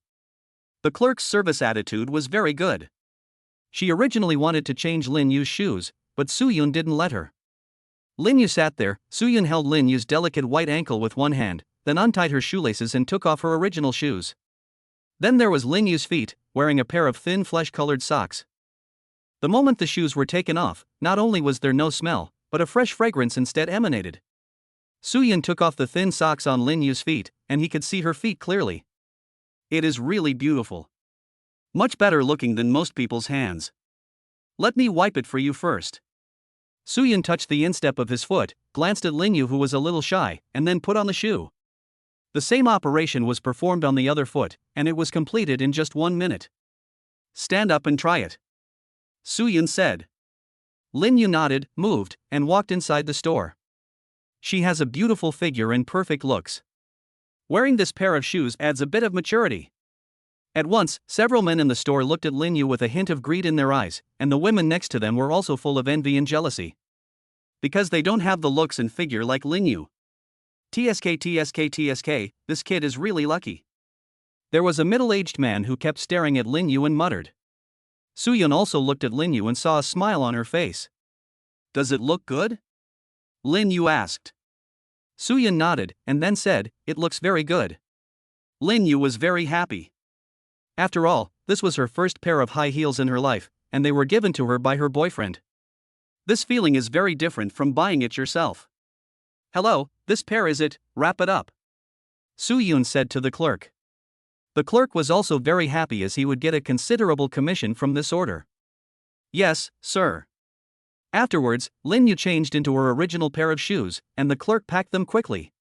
The clerk's service attitude was very good. She originally wanted to change Lin Yu's shoes, but Suyun didn't let her. Lin Yu sat there, Suyun held Lin Yu's delicate white ankle with one hand, then untied her shoelaces and took off her original shoes. Then there was Lin Yu's feet, wearing a pair of thin flesh-colored socks. The moment the shoes were taken off, not only was there no smell, but a fresh fragrance instead emanated. Suyun took off the thin socks on Lin Yu's feet, and he could see her feet clearly. It is really beautiful. Much better looking than most people's hands. Let me wipe it for you first. Suyun touched the instep of his foot, glanced at Lin Yu who was a little shy, and then put on the shoe. The same operation was performed on the other foot, and it was completed in just 1 minute. Stand up and try it, Soo-Yun said. Lin Yu nodded, moved, and walked inside the store. She has a beautiful figure and perfect looks. Wearing this pair of shoes adds a bit of maturity. At once, several men in the store looked at Lin Yu with a hint of greed in their eyes, and the women next to them were also full of envy and jealousy. Because they don't have the looks and figure like Lin Yu. TSK, this kid is really lucky. There was a middle-aged man who kept staring at Lin Yu and muttered. Soo-Yun also looked at Lin Yu and saw a smile on her face. Does it look good? Lin Yu asked. Soo-Yun nodded, and then said, it looks very good. Lin Yu was very happy. After all, this was her first pair of high heels in her life, and they were given to her by her boyfriend. This feeling is very different from buying it yourself. Hello, this pair is it, wrap it up, Soo-Yun said to the clerk. The clerk was also very happy as he would get a considerable commission from this order. Yes, sir. Afterwards, Lin Yu changed into her original pair of shoes, and the clerk packed them quickly.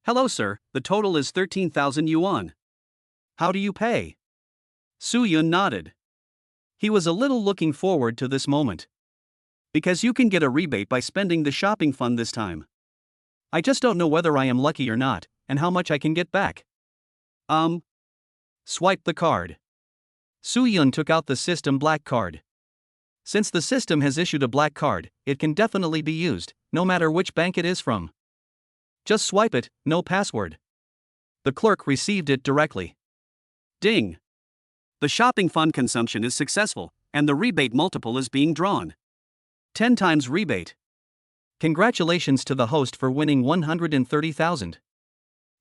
Hello, sir, the total is 13,000 yuan. How do you pay? Soo-Yun nodded. He was a little looking forward to this moment. Because you can get a rebate by spending the shopping fund this time. I just don't know whether I am lucky or not, and how much I can get back. Swipe the card. Soo-Yun took out the system black card. Since the system has issued a black card, it can definitely be used, no matter which bank it is from. Just swipe it, no password. The clerk received it directly. Ding! The shopping fund consumption is successful, and the rebate multiple is being drawn. 10 times rebate. Congratulations to the host for winning 130,000.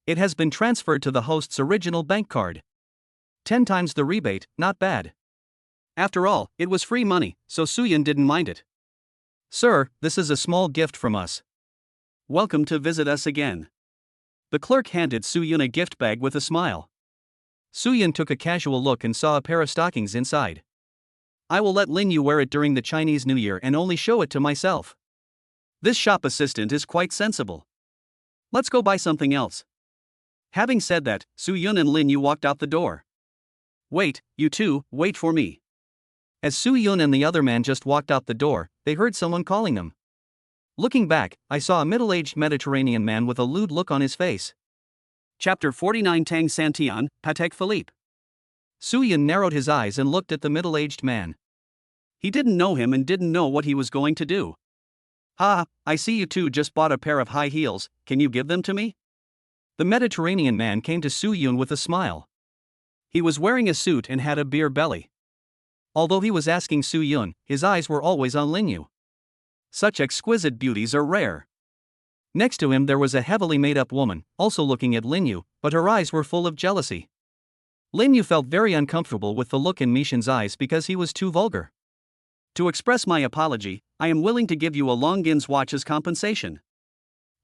It has been transferred to the host's original bank card. 10 times the rebate, not bad. After all, it was free money, so Soo-Yun didn't mind it. Sir, this is a small gift from us. Welcome to visit us again. The clerk handed Soo-Yun a gift bag with a smile. Soo-Yun took a casual look and saw a pair of stockings inside. I will let Lin Yu wear it during the Chinese New Year and only show it to myself. This shop assistant is quite sensible. Let's go buy something else. Having said that, Soo-Yun and Lin Yu walked out the door. Wait, you two, wait for me. As Soo-Yun and the other man just walked out the door, they heard someone calling them. Looking back, I saw a middle-aged Mediterranean man with a lewd look on his face. Chapter 49 Tang Santian, Patek Philippe. Soo-Yun narrowed his eyes and looked at the middle-aged man. He didn't know him and didn't know what he was going to do. I see you two just bought a pair of high heels, can you give them to me? The Mediterranean man came to Soo-Yun with a smile. He was wearing a suit and had a beer belly. Although he was asking Soo-Yun, his eyes were always on Lin Yu. Such exquisite beauties are rare. Next to him there was a heavily made-up woman, also looking at Lin Yu, but her eyes were full of jealousy. Lin Yu felt very uncomfortable with the look in Mishan's eyes because he was too vulgar. To express my apology, I am willing to give you a Longines watch as compensation.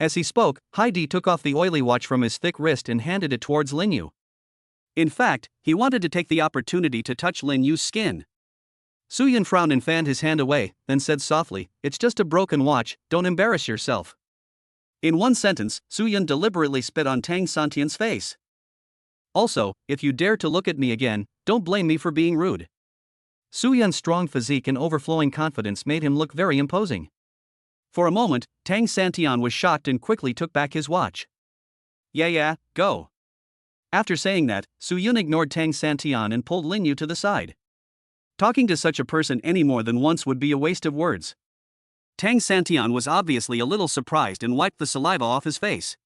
As he spoke, Heidi took off the oily watch from his thick wrist and handed it towards Lin Yu. In fact, he wanted to take the opportunity to touch Lin Yu's skin. Soo-Yun frowned and fanned his hand away, then said softly, it's just a broken watch, don't embarrass yourself. In one sentence, Soo-Yun deliberately spit on Tang Santian's face. Also, if you dare to look at me again, don't blame me for being rude. Soo-Yun's strong physique and overflowing confidence made him look very imposing. For a moment, Tang Santian was shocked and quickly took back his watch. Yeah, go. After saying that, Soo-Yun ignored Tang Santian and pulled Lin Yu to the side. Talking to such a person any more than once would be a waste of words. Tang Santian was obviously a little surprised and wiped the saliva off his face.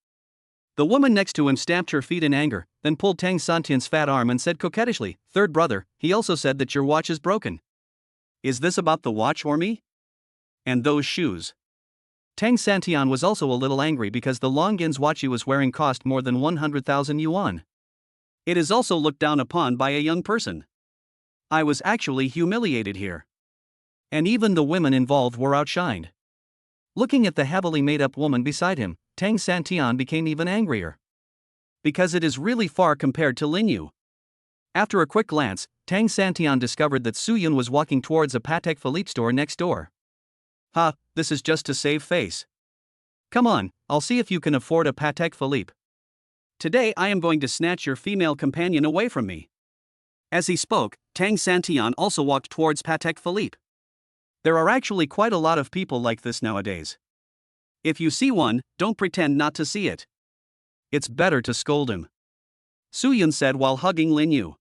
The woman next to him stamped her feet in anger, then pulled Tang Santian's fat arm and said coquettishly, third brother, he also said that your watch is broken. Is this about the watch or me? And those shoes. Tang Santian was also a little angry because the Longines watch he was wearing cost more than 100,000 yuan. It is also looked down upon by a young person. I was actually humiliated here. And even the women involved were outshined. Looking at the heavily made-up woman beside him, Tang Santian became even angrier. Because it is really far compared to Lin Yu. After a quick glance, Tang Santian discovered that Soo-Yun was walking towards a Patek Philippe store next door. This is just to save face. Come on, I'll see if you can afford a Patek Philippe. Today I am going to snatch your female companion away from me. As he spoke, Tang Santian also walked towards Patek Philippe. There are actually quite a lot of people like this nowadays. If you see one, don't pretend not to see it. It's better to scold him, Su Yun said while hugging Lin Yu.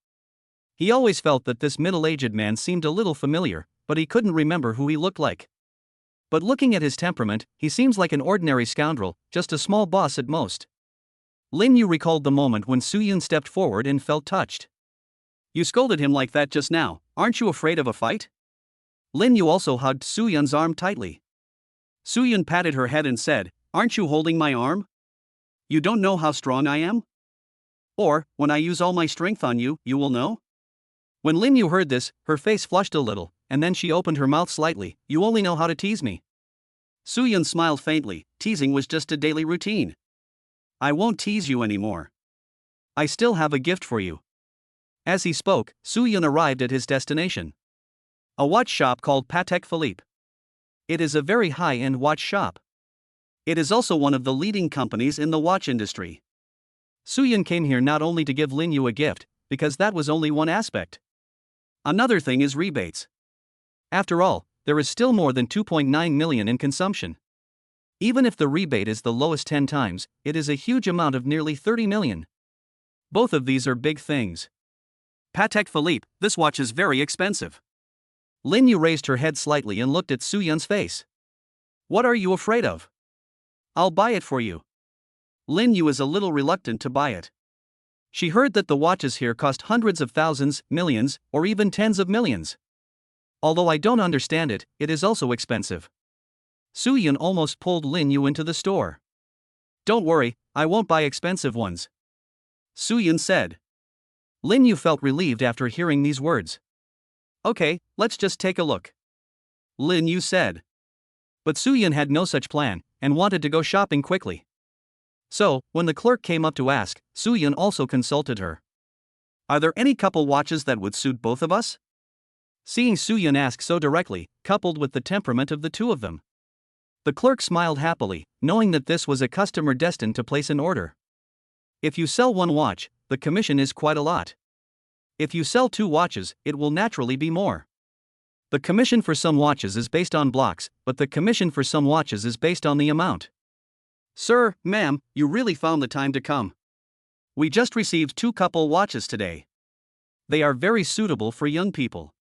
He always felt that this middle-aged man seemed a little familiar, but he couldn't remember who he looked like. But looking at his temperament, he seems like an ordinary scoundrel, just a small boss at most. Lin Yu recalled the moment when Su Yun stepped forward and felt touched. You scolded him like that just now, aren't you afraid of a fight? Lin Yu also hugged Su Yun's arm tightly. Su Yun patted her head and said, aren't you holding my arm? You don't know how strong I am? Or, when I use all my strength on you, you will know? When Lin Yu heard this, her face flushed a little, and then she opened her mouth slightly. You only know how to tease me. Su Yun smiled faintly. Teasing was just a daily routine. I won't tease you anymore. I still have a gift for you. As he spoke, Su Yun arrived at his destination. A watch shop called Patek Philippe. It is a very high-end watch shop. It is also one of the leading companies in the watch industry. Su Yun came here not only to give Lin Yu a gift, because that was only one aspect. Another thing is rebates. After all, there is still more than 2.9 million in consumption. Even if the rebate is the lowest 10 times, it is a huge amount of nearly 30 million. Both of these are big things. Patek Philippe, this watch is very expensive. Lin Yu raised her head slightly and looked at Su Yun's face. What are you afraid of? I'll buy it for you. Lin Yu is a little reluctant to buy it. She heard that the watches here cost hundreds of thousands, millions, or even tens of millions. Although I don't understand it, it is also expensive. Su Yun almost pulled Lin Yu into the store. Don't worry, I won't buy expensive ones, Su Yun said. Lin Yu felt relieved after hearing these words. Okay, let's just take a look, Lin Yu said. But Su Yun had no such plan, and wanted to go shopping quickly. So, when the clerk came up to ask, Su Yun also consulted her. Are there any couple watches that would suit both of us? Seeing Su Yun ask so directly, coupled with the temperament of the two of them, the clerk smiled happily, knowing that this was a customer destined to place an order. If you sell one watch, the commission is quite a lot. If you sell two watches, it will naturally be more. The commission for some watches is based on blocks, but the commission for some watches is based on the amount. Sir, ma'am, you really found the time to come. We just received 2 couple watches today. They are very suitable for young people.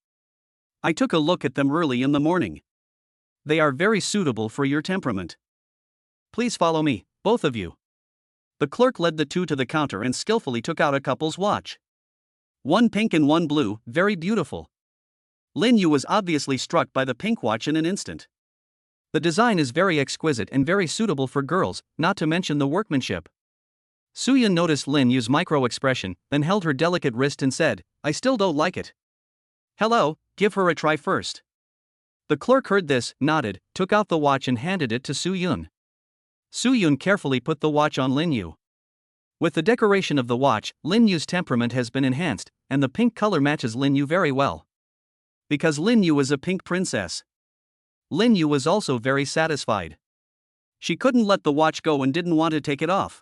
I took a look at them early in the morning. They are very suitable for your temperament. Please follow me, both of you. The clerk led the two to the counter and skillfully took out a couple's watch. One pink and one blue, very beautiful. Lin Yu was obviously struck by the pink watch in an instant. The design is very exquisite and very suitable for girls, not to mention the workmanship. Su Yun noticed Lin Yu's micro-expression, then held her delicate wrist and said, I still don't like it. Hello, give her a try first. The clerk heard this, nodded, took out the watch and handed it to Su Yun. Su Yun carefully put the watch on Lin Yu. With the decoration of the watch, Lin Yu's temperament has been enhanced, and the pink color matches Lin Yu very well. Because Lin Yu is a pink princess. Lin Yu was also very satisfied. She couldn't let the watch go and didn't want to take it off.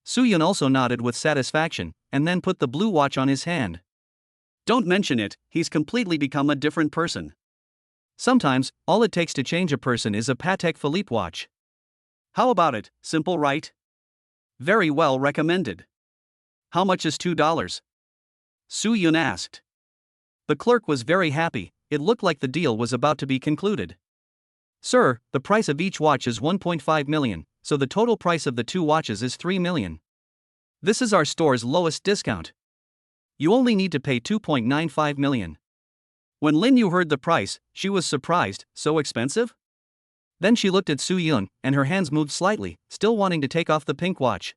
Su Yun also nodded with satisfaction, and then put the blue watch on his hand. Don't mention it, he's completely become a different person. Sometimes, all it takes to change a person is a Patek Philippe watch. How about it, simple right? Very well recommended. How much is $2? Su Yun asked. The clerk was very happy, it looked like the deal was about to be concluded. Sir, the price of each watch is 1.5 million, so the total price of the 2 watches is 3 million. This is our store's lowest discount. You only need to pay 2.95 million. When Lin Yu heard the price, she was surprised, so expensive? Then she looked at Su Yun, and her hands moved slightly, still wanting to take off the pink watch.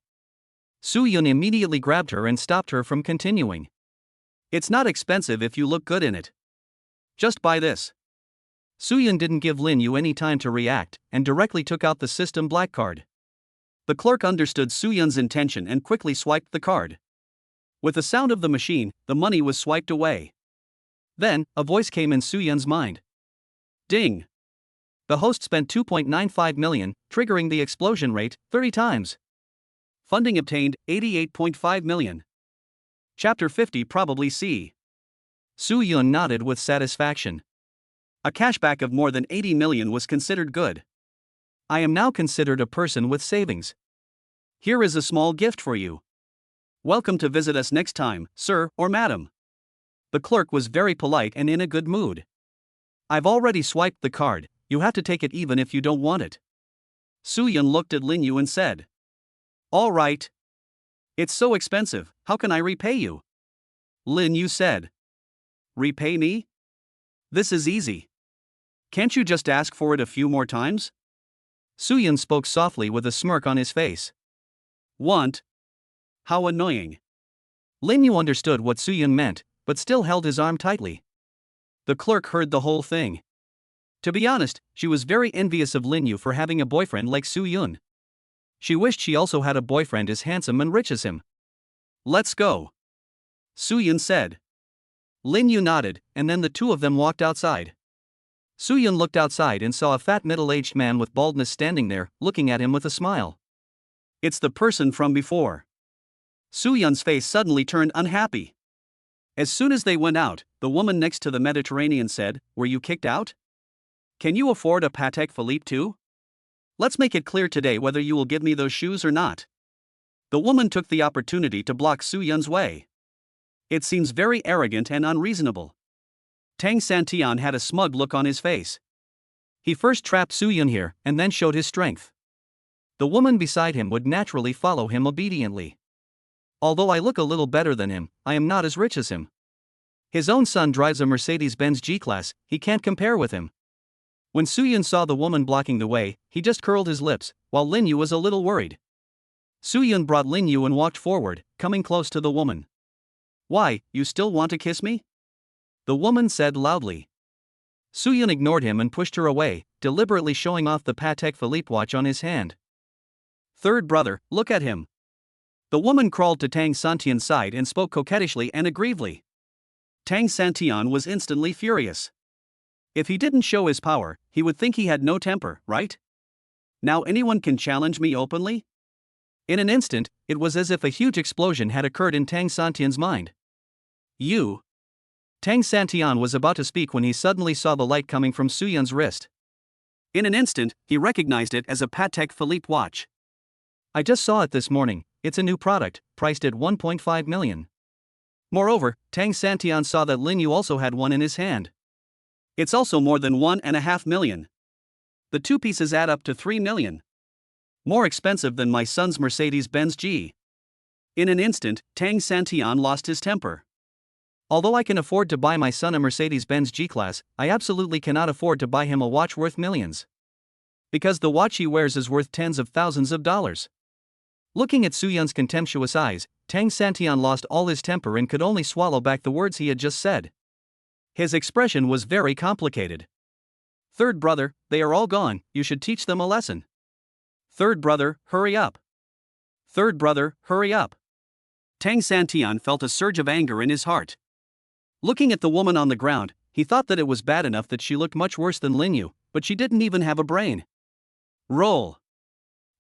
Su Yun immediately grabbed her and stopped her from continuing. It's not expensive if you look good in it. Just buy this. Su Yun didn't give Lin Yu any time to react, and directly took out the system black card. The clerk understood Su Yun's intention and quickly swiped the card. With the sound of the machine, the money was swiped away. Then, a voice came in Su Yun's mind. Ding! The host spent 2.95 million, triggering the explosion rate 30 times. Funding obtained, 88.5 million. Chapter 50 probably C. Su Yun nodded with satisfaction. A cashback of more than 80 million was considered good. I am now considered a person with savings. Here is a small gift for you. Welcome to visit us next time, sir or madam. The clerk was very polite and in a good mood. I've already swiped the card, you have to take it even if you don't want it. Su Yun looked at Lin Yu and said. All right. It's so expensive, how can I repay you? Lin Yu said. Repay me? This is easy. Can't you just ask for it a few more times? Su Yun spoke softly with a smirk on his face. Want? How annoying. Lin Yu understood what Su Yun meant, but still held his arm tightly. The clerk heard the whole thing. To be honest, she was very envious of Lin Yu for having a boyfriend like Su Yun. She wished she also had a boyfriend as handsome and rich as him. Let's go. Su Yun said. Lin Yu nodded, and then the two of them walked outside. Su Yun looked outside and saw a fat middle-aged man with baldness standing there, looking at him with a smile. It's the person from before. Su Yun's face suddenly turned unhappy. As soon as they went out, the woman next to the Mediterranean said, Were you kicked out? Can you afford a Patek Philippe too? Let's make it clear today whether you will give me those shoes or not. The woman took the opportunity to block Su Yun's way. It seems very arrogant and unreasonable. Tang Santian had a smug look on his face. He first trapped Su Yun here and then showed his strength. The woman beside him would naturally follow him obediently. Although I look a little better than him, I am not as rich as him. His own son drives a Mercedes-Benz G-Class, he can't compare with him. When Su Yun saw the woman blocking the way, he just curled his lips, while Lin Yu was a little worried. Su Yun brought Lin Yu and walked forward, coming close to the woman. Why, you still want to kiss me? The woman said loudly. Su Yun ignored him and pushed her away, deliberately showing off the Patek Philippe watch on his hand. Third brother, look at him. The woman crawled to Tang Santian's side and spoke coquettishly and aggressively. Tang Santian was instantly furious. If he didn't show his power, he would think he had no temper, right? Now anyone can challenge me openly? In an instant, it was as if a huge explosion had occurred in Tang Santian's mind. You. Tang Santian was about to speak when he suddenly saw the light coming from Su Yun's wrist. In an instant, he recognized it as a Patek Philippe watch. I just saw it this morning, it's a new product, priced at 1.5 million. Moreover, Tang Santian saw that Lin Yu also had one in his hand. It's also more than 1.5 million. The two pieces add up to 3 million. More expensive than my son's Mercedes-Benz G. In an instant, Tang Santian lost his temper. Although I can afford to buy my son a Mercedes-Benz G-Class, I absolutely cannot afford to buy him a watch worth millions. Because the watch he wears is worth tens of thousands of dollars. Looking at Su Yun's contemptuous eyes, Tang Santian lost all his temper and could only swallow back the words he had just said. His expression was very complicated. Third brother, they are all gone, you should teach them a lesson. Third brother, hurry up. Third brother, hurry up. Tang Santian felt a surge of anger in his heart. Looking at the woman on the ground, he thought that it was bad enough that she looked much worse than Lin Yu, but she didn't even have a brain. Roll.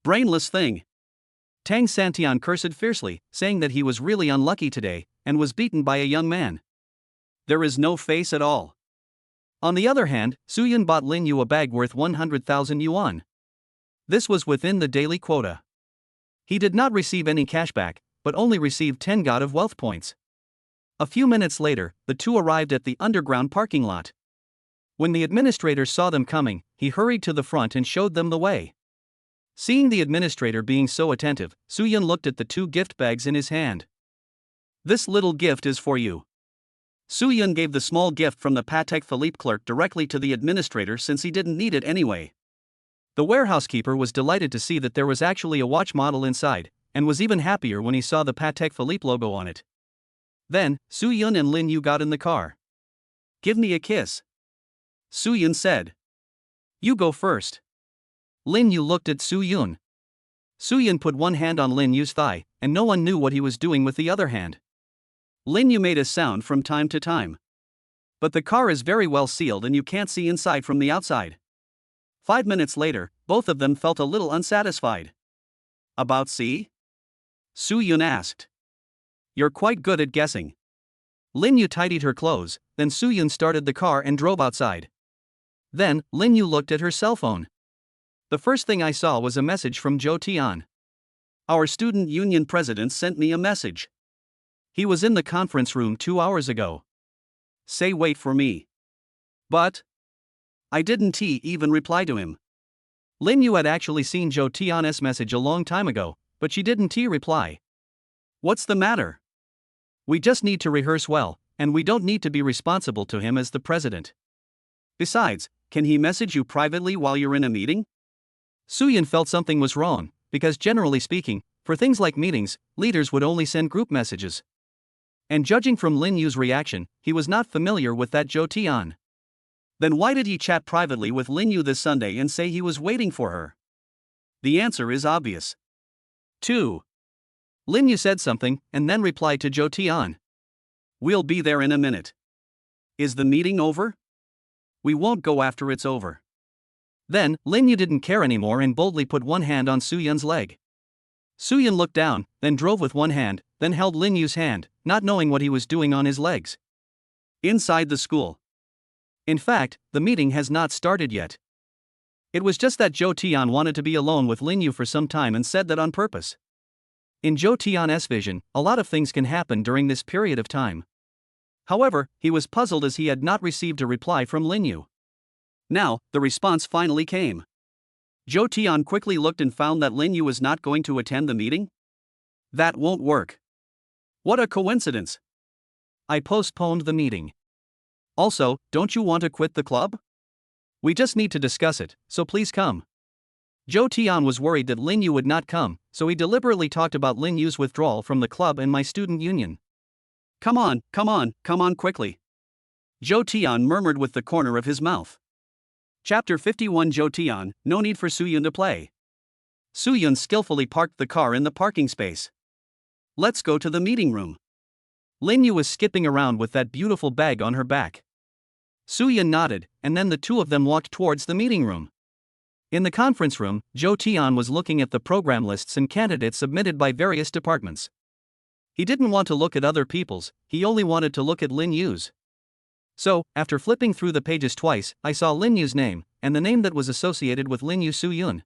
Brainless thing. Tang Santian cursed fiercely, saying that he was really unlucky today, and was beaten by a young man. There is no face at all. On the other hand, Su Yun bought Lin Yu a bag worth 100,000 yuan. This was within the daily quota. He did not receive any cashback, but only received 10 God of wealth points. A few minutes later, the two arrived at the underground parking lot. When the administrator saw them coming, he hurried to the front and showed them the way. Seeing the administrator being so attentive, Su Yun looked at the two gift bags in his hand. This little gift is for you. Su Yun gave the small gift from the Patek Philippe clerk directly to the administrator since he didn't need it anyway. The warehouse keeper was delighted to see that there was actually a watch model inside, and was even happier when he saw the Patek Philippe logo on it. Then, Su Yun and Lin Yu got in the car. Give me a kiss. Su Yun said. You go first. Lin Yu looked at Su Yun. Su Yun put one hand on Lin Yu's thigh, and no one knew what he was doing with the other hand. Lin Yu made a sound from time to time. But the car is very well sealed and you can't see inside from the outside. 5 minutes later, both of them felt a little unsatisfied. About C? Su Yun asked. You're quite good at guessing. Lin Yu tidied her clothes, then Su Yun started the car and drove outside. Then, Lin Yu looked at her cell phone. The first thing I saw was a message from Zhou Tian. Our student union president sent me a message. He was in the conference room 2 hours ago. Say wait for me. But I didn't even reply to him. Lin Yu had actually seen Zhou Tian's message a long time ago, but she didn't reply. What's the matter? We just need to rehearse well, and we don't need to be responsible to him as the president. Besides, can he message you privately while you're in a meeting? Su Yun felt something was wrong, because generally speaking, for things like meetings, leaders would only send group messages. And judging from Lin Yu's reaction, he was not familiar with that Zhou Tian. Then why did he chat privately with Lin Yu this Sunday and say he was waiting for her? The answer is obvious. 2. Lin Yu said something, and then replied to Zhou Tian. We'll be there in a minute. Is the meeting over? We won't go after it's over. Then, Lin Yu didn't care anymore and boldly put one hand on Su Yun's leg. Su Yun looked down, then drove with one hand, then held Lin Yu's hand, not knowing what he was doing on his legs. Inside the school. In fact, the meeting has not started yet. It was just that Zhou Tian wanted to be alone with Lin Yu for some time and said that on purpose. In Zhou Tian's vision, a lot of things can happen during this period of time. However, he was puzzled as he had not received a reply from Lin Yu. Now, the response finally came. Zhou Tian quickly looked and found that Lin Yu was not going to attend the meeting. That won't work. What a coincidence. I postponed the meeting. Also, don't you want to quit the club? We just need to discuss it, so please come. Zhou Tian was worried that Lin Yu would not come, so he deliberately talked about Lin Yu's withdrawal from the club and my student union. Come on quickly. Zhou Tian murmured with the corner of his mouth. Chapter 51 Zhou Tian, no need for Su Yun to play. Su Yun skillfully parked the car in the parking space. Let's go to the meeting room. Lin Yu was skipping around with that beautiful bag on her back. Su Yun nodded, and then the two of them walked towards the meeting room. In the conference room, Zhou Tian was looking at the program lists and candidates submitted by various departments. He didn't want to look at other people's, he only wanted to look at Lin Yu's. So, after flipping through the pages twice, I saw Lin Yu's name, and the name that was associated with Lin Yu Su Yun.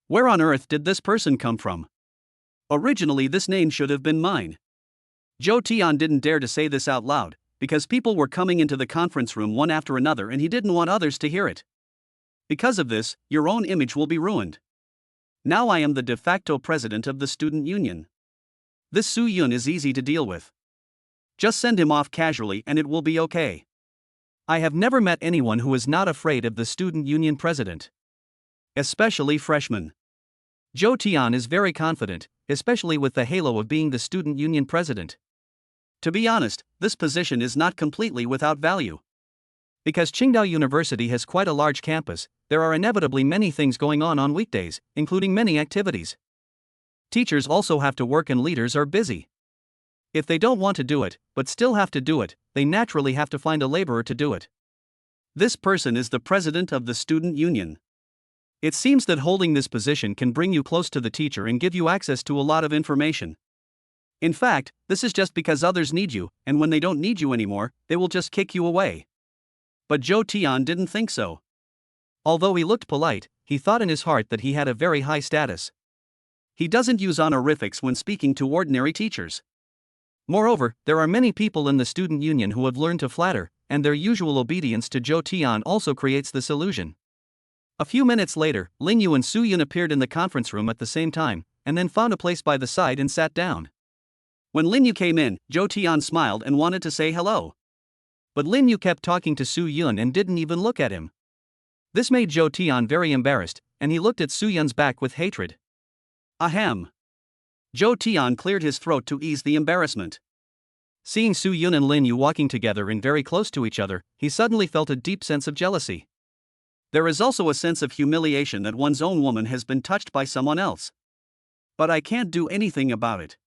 Where on earth did this person come from? Originally this name should have been mine. Zhou Tian didn't dare to say this out loud, because people were coming into the conference room one after another and he didn't want others to hear it. Because of this, your own image will be ruined. Now I am the de facto president of the student union. This Su Yun is easy to deal with. Just send him off casually and it will be okay. I have never met anyone who is not afraid of the student union president. Especially freshmen. Zhou Tian is very confident, especially with the halo of being the student union president. To be honest, this position is not completely without value. Because Qingdao University has quite a large campus, there are inevitably many things going on weekdays, including many activities. Teachers also have to work and leaders are busy. If they don't want to do it, but still have to do it, they naturally have to find a laborer to do it. This person is the president of the student union. It seems that holding this position can bring you close to the teacher and give you access to a lot of information. In fact, this is just because others need you, and when they don't need you anymore, they will just kick you away. But Zhou Tian didn't think so. Although he looked polite, he thought in his heart that he had a very high status. He doesn't use honorifics when speaking to ordinary teachers. Moreover, there are many people in the student union who have learned to flatter, and their usual obedience to Zhou Tian also creates this illusion. A few minutes later, Lin Yu and Su Yun appeared in the conference room at the same time, and then found a place by the side and sat down. When Lin Yu came in, Zhou Tian smiled and wanted to say hello. But Lin Yu kept talking to Su Yun and didn't even look at him. This made Zhou Tian very embarrassed, and he looked at Su Yun's back with hatred. Ahem. Zhou Tian cleared his throat to ease the embarrassment. Seeing Su Yun and Lin Yu walking together and very close to each other, he suddenly felt a deep sense of jealousy. There is also a sense of humiliation that one's own woman has been touched by someone else. But I can't do anything about it.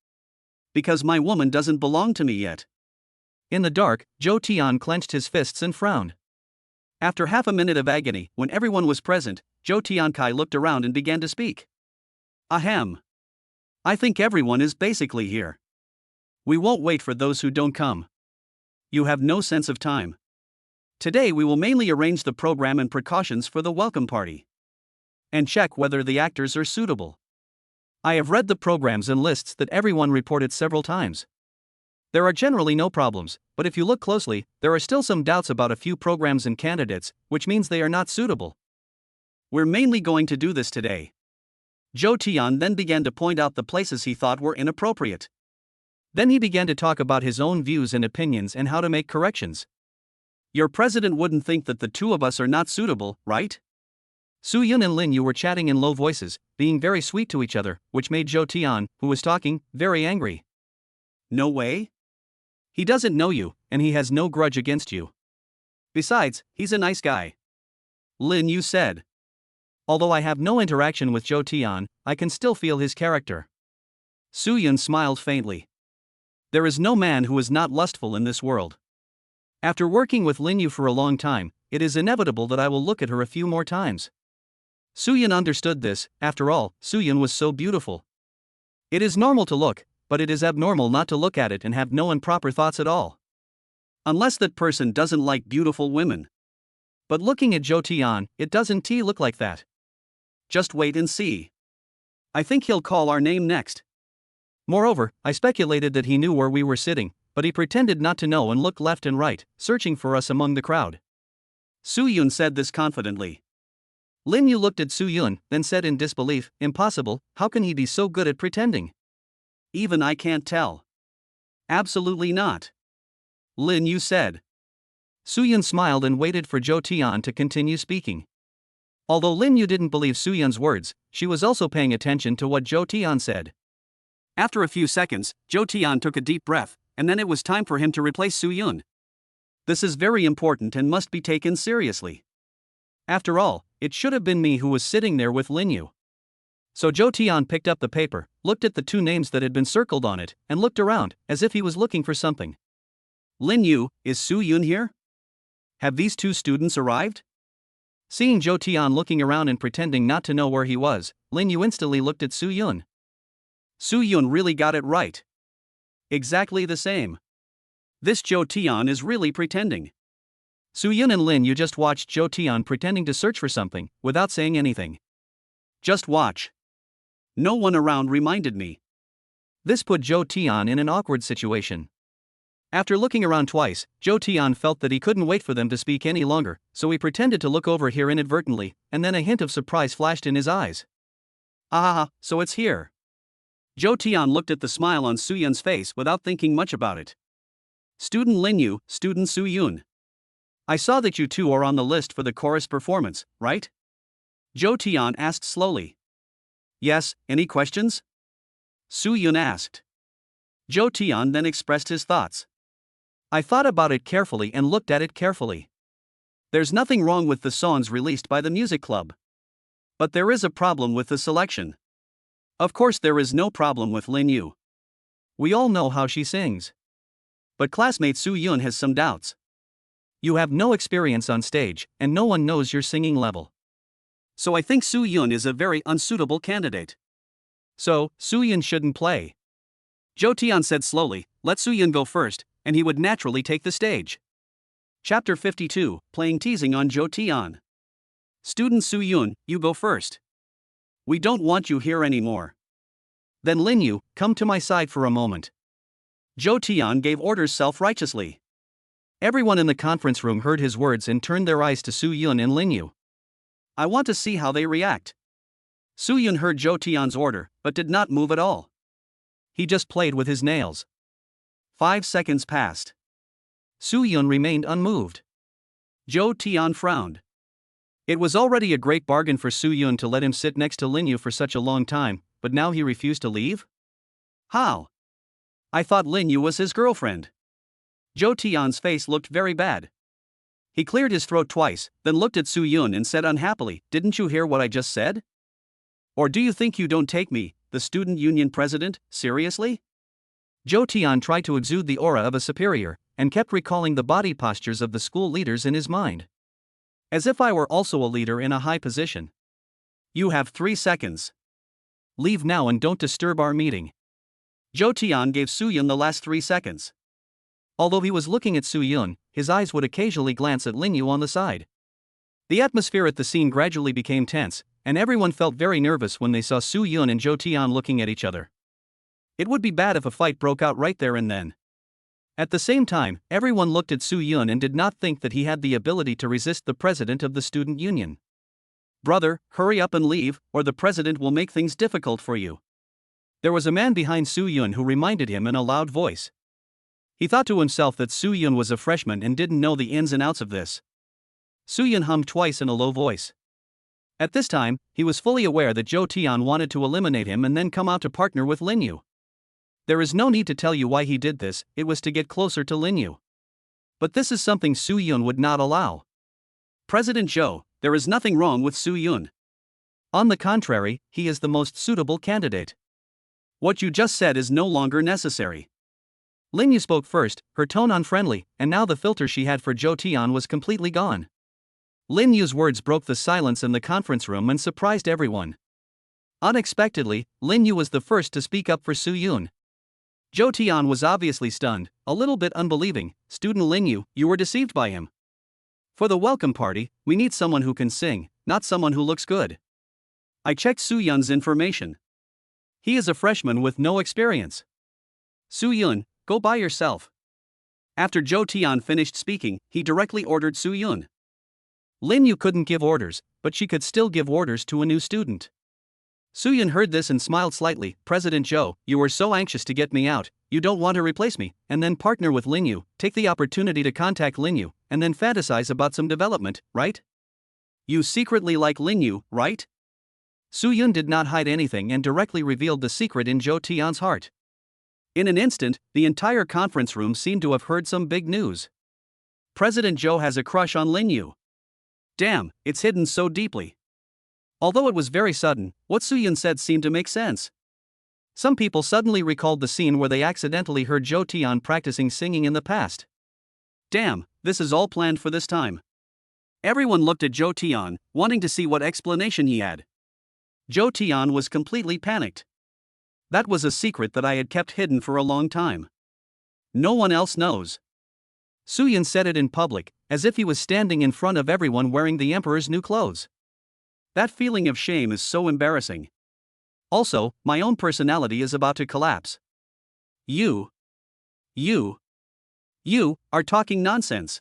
Because my woman doesn't belong to me yet. In the dark, Zhou Tian clenched his fists and frowned. After half a minute of agony, when everyone was present, Zhou Tiankai looked around and began to speak. Ahem. I think everyone is basically here. We won't wait for those who don't come. You have no sense of time. Today we will mainly arrange the program and precautions for the welcome party. And check whether the actors are suitable. I have read the programs and lists that everyone reported several times. There are generally no problems, but if you look closely, there are still some doubts about a few programs and candidates, which means they are not suitable. We're mainly going to do this today. Zhou Tian then began to point out the places he thought were inappropriate. Then he began to talk about his own views and opinions and how to make corrections. Your president wouldn't think that the two of us are not suitable, right? Su Yun and Lin Yu were chatting in low voices, being very sweet to each other, which made Zhou Tian, who was talking, very angry. No way? He doesn't know you, and he has no grudge against you. Besides, he's a nice guy. Lin Yu said. Although I have no interaction with Zhou Tian, I can still feel his character. Su Yun smiled faintly. There is no man who is not lustful in this world. After working with Lin Yu for a long time, it is inevitable that I will look at her a few more times. Su Yun understood this. After all, Su Yun was so beautiful. It is normal to look, but it is abnormal not to look at it and have no improper thoughts at all. Unless that person doesn't like beautiful women. But looking at Zhou Tian, it doesn't look like that. Just wait and see. I think he'll call our name next. Moreover, I speculated that he knew where we were sitting, but he pretended not to know and looked left and right, searching for us among the crowd. Su Yun said this confidently. Lin Yu looked at Su Yun, then said in disbelief, "Impossible, how can he be so good at pretending? Even I can't tell." "Absolutely not," Lin Yu said. Su Yun smiled and waited for Zhou Tian to continue speaking. Although Lin Yu didn't believe Su Yun's words, she was also paying attention to what Zhou Tian said. After a few seconds, Zhou Tian took a deep breath, and then it was time for him to replace Su Yun. This is very important and must be taken seriously. After all, it should have been me who was sitting there with Lin Yu. So Zhou Tian picked up the paper, looked at the two names that had been circled on it, and looked around, as if he was looking for something. Lin Yu, is Su Yun here? Have these two students arrived? Seeing Zhou Tian looking around and pretending not to know where he was, Lin Yu instantly looked at Su Yun. Su Yun really got it right. Exactly the same. This Zhou Tian is really pretending. Su Yun and Lin Yu just watched Zhou Tian pretending to search for something, without saying anything. Just watch. No one around reminded me. This put Zhou Tian in an awkward situation. After looking around twice, Zhou Tian felt that he couldn't wait for them to speak any longer, so he pretended to look over here inadvertently, and then a hint of surprise flashed in his eyes. Ah, so it's here. Zhou Tian looked at the smile on Su Yun's face without thinking much about it. Student Lin Yu, student Su Yun. I saw that you two are on the list for the chorus performance, right? Zhou Tian asked slowly. Yes, any questions? Su Yun asked. Zhou Tian then expressed his thoughts. I thought about it carefully and looked at it carefully. There's nothing wrong with the songs released by the music club. But there is a problem with the selection. Of course there is no problem with Lin Yu. We all know how she sings. But classmate Su Yun has some doubts. You have no experience on stage, and no one knows your singing level. So I think Su Yun is a very unsuitable candidate. So, Su Yun shouldn't play. Zhou Tian said slowly, let Su Yun go first, and he would naturally take the stage. Chapter 52, Playing Teasing on Zhou Tian. Student Su Yun, you go first. We don't want you here anymore. Then Lin Yu, come to my side for a moment. Zhou Tian gave orders self-righteously. Everyone in the conference room heard his words and turned their eyes to Su Yun and Lin Yu. I want to see how they react. Su Yun heard Zhou Tian's order, but did not move at all. He just played with his nails. 5 seconds passed. Su Yun remained unmoved. Zhou Tian frowned. It was already a great bargain for Su Yun to let him sit next to Lin Yu for such a long time, but now he refused to leave? How? I thought Lin Yu was his girlfriend. Zhou Tian's face looked very bad. He cleared his throat twice, then looked at Su Yun and said unhappily, didn't you hear what I just said? Or do you think you don't take me, the student union president, seriously? Zhou Tian tried to exude the aura of a superior, and kept recalling the body postures of the school leaders in his mind. As if I were also a leader in a high position. You have 3 seconds. leave now and don't disturb our meeting. Zhou Tian gave Su Yun the last 3 seconds. Although he was looking at Su Yun, his eyes would occasionally glance at Lin Yu on the side. The atmosphere at the scene gradually became tense, and everyone felt very nervous when they saw Su Yun and Zhou Tian looking at each other. It would be bad if a fight broke out right there and then. At the same time, everyone looked at Su Yun and did not think that he had the ability to resist the president of the student union. Brother, hurry up and leave, or the president will make things difficult for you. There was a man behind Su Yun who reminded him in a loud voice. He thought to himself that Su Yun was a freshman and didn't know the ins and outs of this. Su Yun hummed twice in a low voice. At this time, he was fully aware that Zhou Tian wanted to eliminate him and then come out to partner with Lin Yu. There is no need to tell you why he did this, it was to get closer to Lin Yu. But this is something Su Yun would not allow. President Zhou, there is nothing wrong with Su Yun. On the contrary, he is the most suitable candidate. What you just said is no longer necessary. Lin Yu spoke first, her tone unfriendly, and now the filter she had for Zhou Tian was completely gone. Lin Yu's words broke the silence in the conference room and surprised everyone. Unexpectedly, Lin Yu was the first to speak up for Su Yun. Zhou Tian was obviously stunned, a little bit unbelieving. Student Lin Yu, you were deceived by him. For the welcome party, we need someone who can sing, not someone who looks good. I checked Su Yun's information. He is a freshman with no experience. Su Yun, go by yourself. After Zhou Tian finished speaking, he directly ordered Su Yun. Lin Yu couldn't give orders, but she could still give orders to a new student. Su Yun heard this and smiled slightly. President Zhou, you were so anxious to get me out, you don't want to replace me, and then partner with Lin Yu, take the opportunity to contact Lin Yu, and then fantasize about some development, right? You secretly like Lin Yu, right? Su Yun did not hide anything and directly revealed the secret in Zhou Tian's heart. In an instant, the entire conference room seemed to have heard some big news. President Zhou has a crush on Lin Yu. Damn, it's hidden so deeply. Although it was very sudden, what Su Yun said seemed to make sense. Some people suddenly recalled the scene where they accidentally heard Zhou Tian practicing singing in the past. Damn, this is all planned for this time. Everyone looked at Zhou Tian, wanting to see what explanation he had. Zhou Tian was completely panicked. That was a secret that I had kept hidden for a long time. No one else knows. Su Yun said it in public, as if he was standing in front of everyone wearing the emperor's new clothes. That feeling of shame is so embarrassing. Also, my own personality is about to collapse. You are talking nonsense.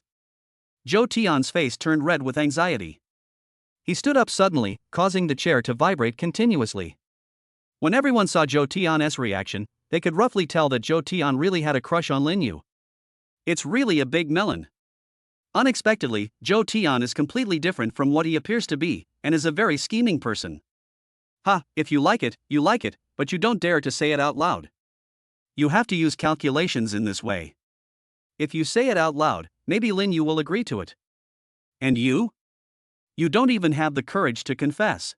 Zhou Tian's face turned red with anxiety. He stood up suddenly, causing the chair to vibrate continuously. When everyone saw Zhou Tian's reaction, they could roughly tell that Zhou Tian really had a crush on Lin Yu. It's really a big melon. Unexpectedly, Zhou Tian is completely different from what he appears to be, and is a very scheming person. Ha, if you like it, but you don't dare to say it out loud. You have to use calculations in this way. If you say it out loud, maybe Lin Yu will agree to it. And you? You don't even have the courage to confess.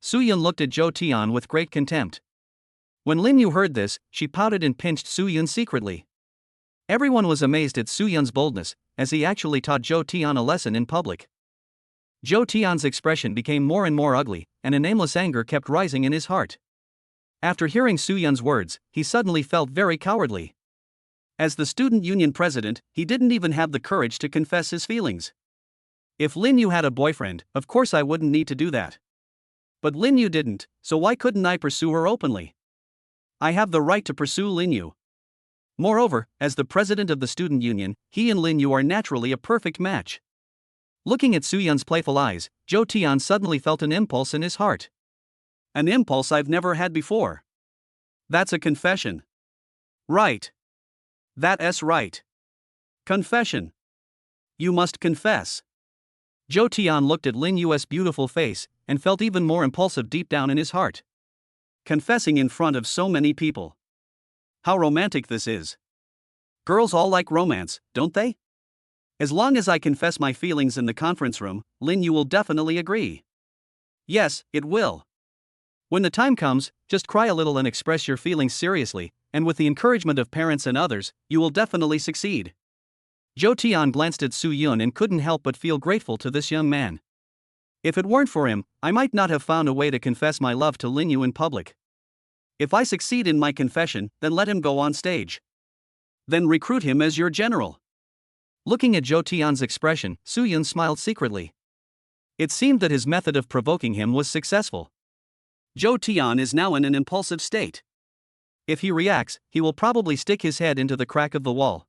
Su Yun looked at Zhou Tian with great contempt. When Lin Yu heard this, she pouted and pinched Su Yun secretly. Everyone was amazed at Su Yun's boldness, as he actually taught Zhou Tian a lesson in public. Zhou Tian's expression became more and more ugly, and a nameless anger kept rising in his heart. After hearing Su Yun's words, he suddenly felt very cowardly. As the student union president, he didn't even have the courage to confess his feelings. If Lin Yu had a boyfriend, of course I wouldn't need to do that. But Lin Yu didn't, so why couldn't I pursue her openly? I have the right to pursue Lin Yu. Moreover, as the president of the student union, he and Lin Yu are naturally a perfect match. Looking at Su Yun's playful eyes, Zhou Tian suddenly felt an impulse in his heart. An impulse I've never had before. That's a confession. Right. That's right. Confession. You must confess. Zhou Tian looked at Lin Yu's beautiful face, and felt even more impulsive deep down in his heart. Confessing in front of so many people. How romantic this is. Girls all like romance, don't they? As long as I confess my feelings in the conference room, Lin Yu will definitely agree. Yes, it will. When the time comes, just cry a little and express your feelings seriously, and with the encouragement of parents and others, you will definitely succeed. Zhou Tian glanced at Su Yun and couldn't help but feel grateful to this young man. If it weren't for him, I might not have found a way to confess my love to Lin Yu in public. If I succeed in my confession, then let him go on stage. Then recruit him as your general. Looking at Zhou Tian's expression, Su-yun smiled secretly. It seemed that his method of provoking him was successful. Zhou Tian is now in an impulsive state. If he reacts, he will probably stick his head into the crack of the wall.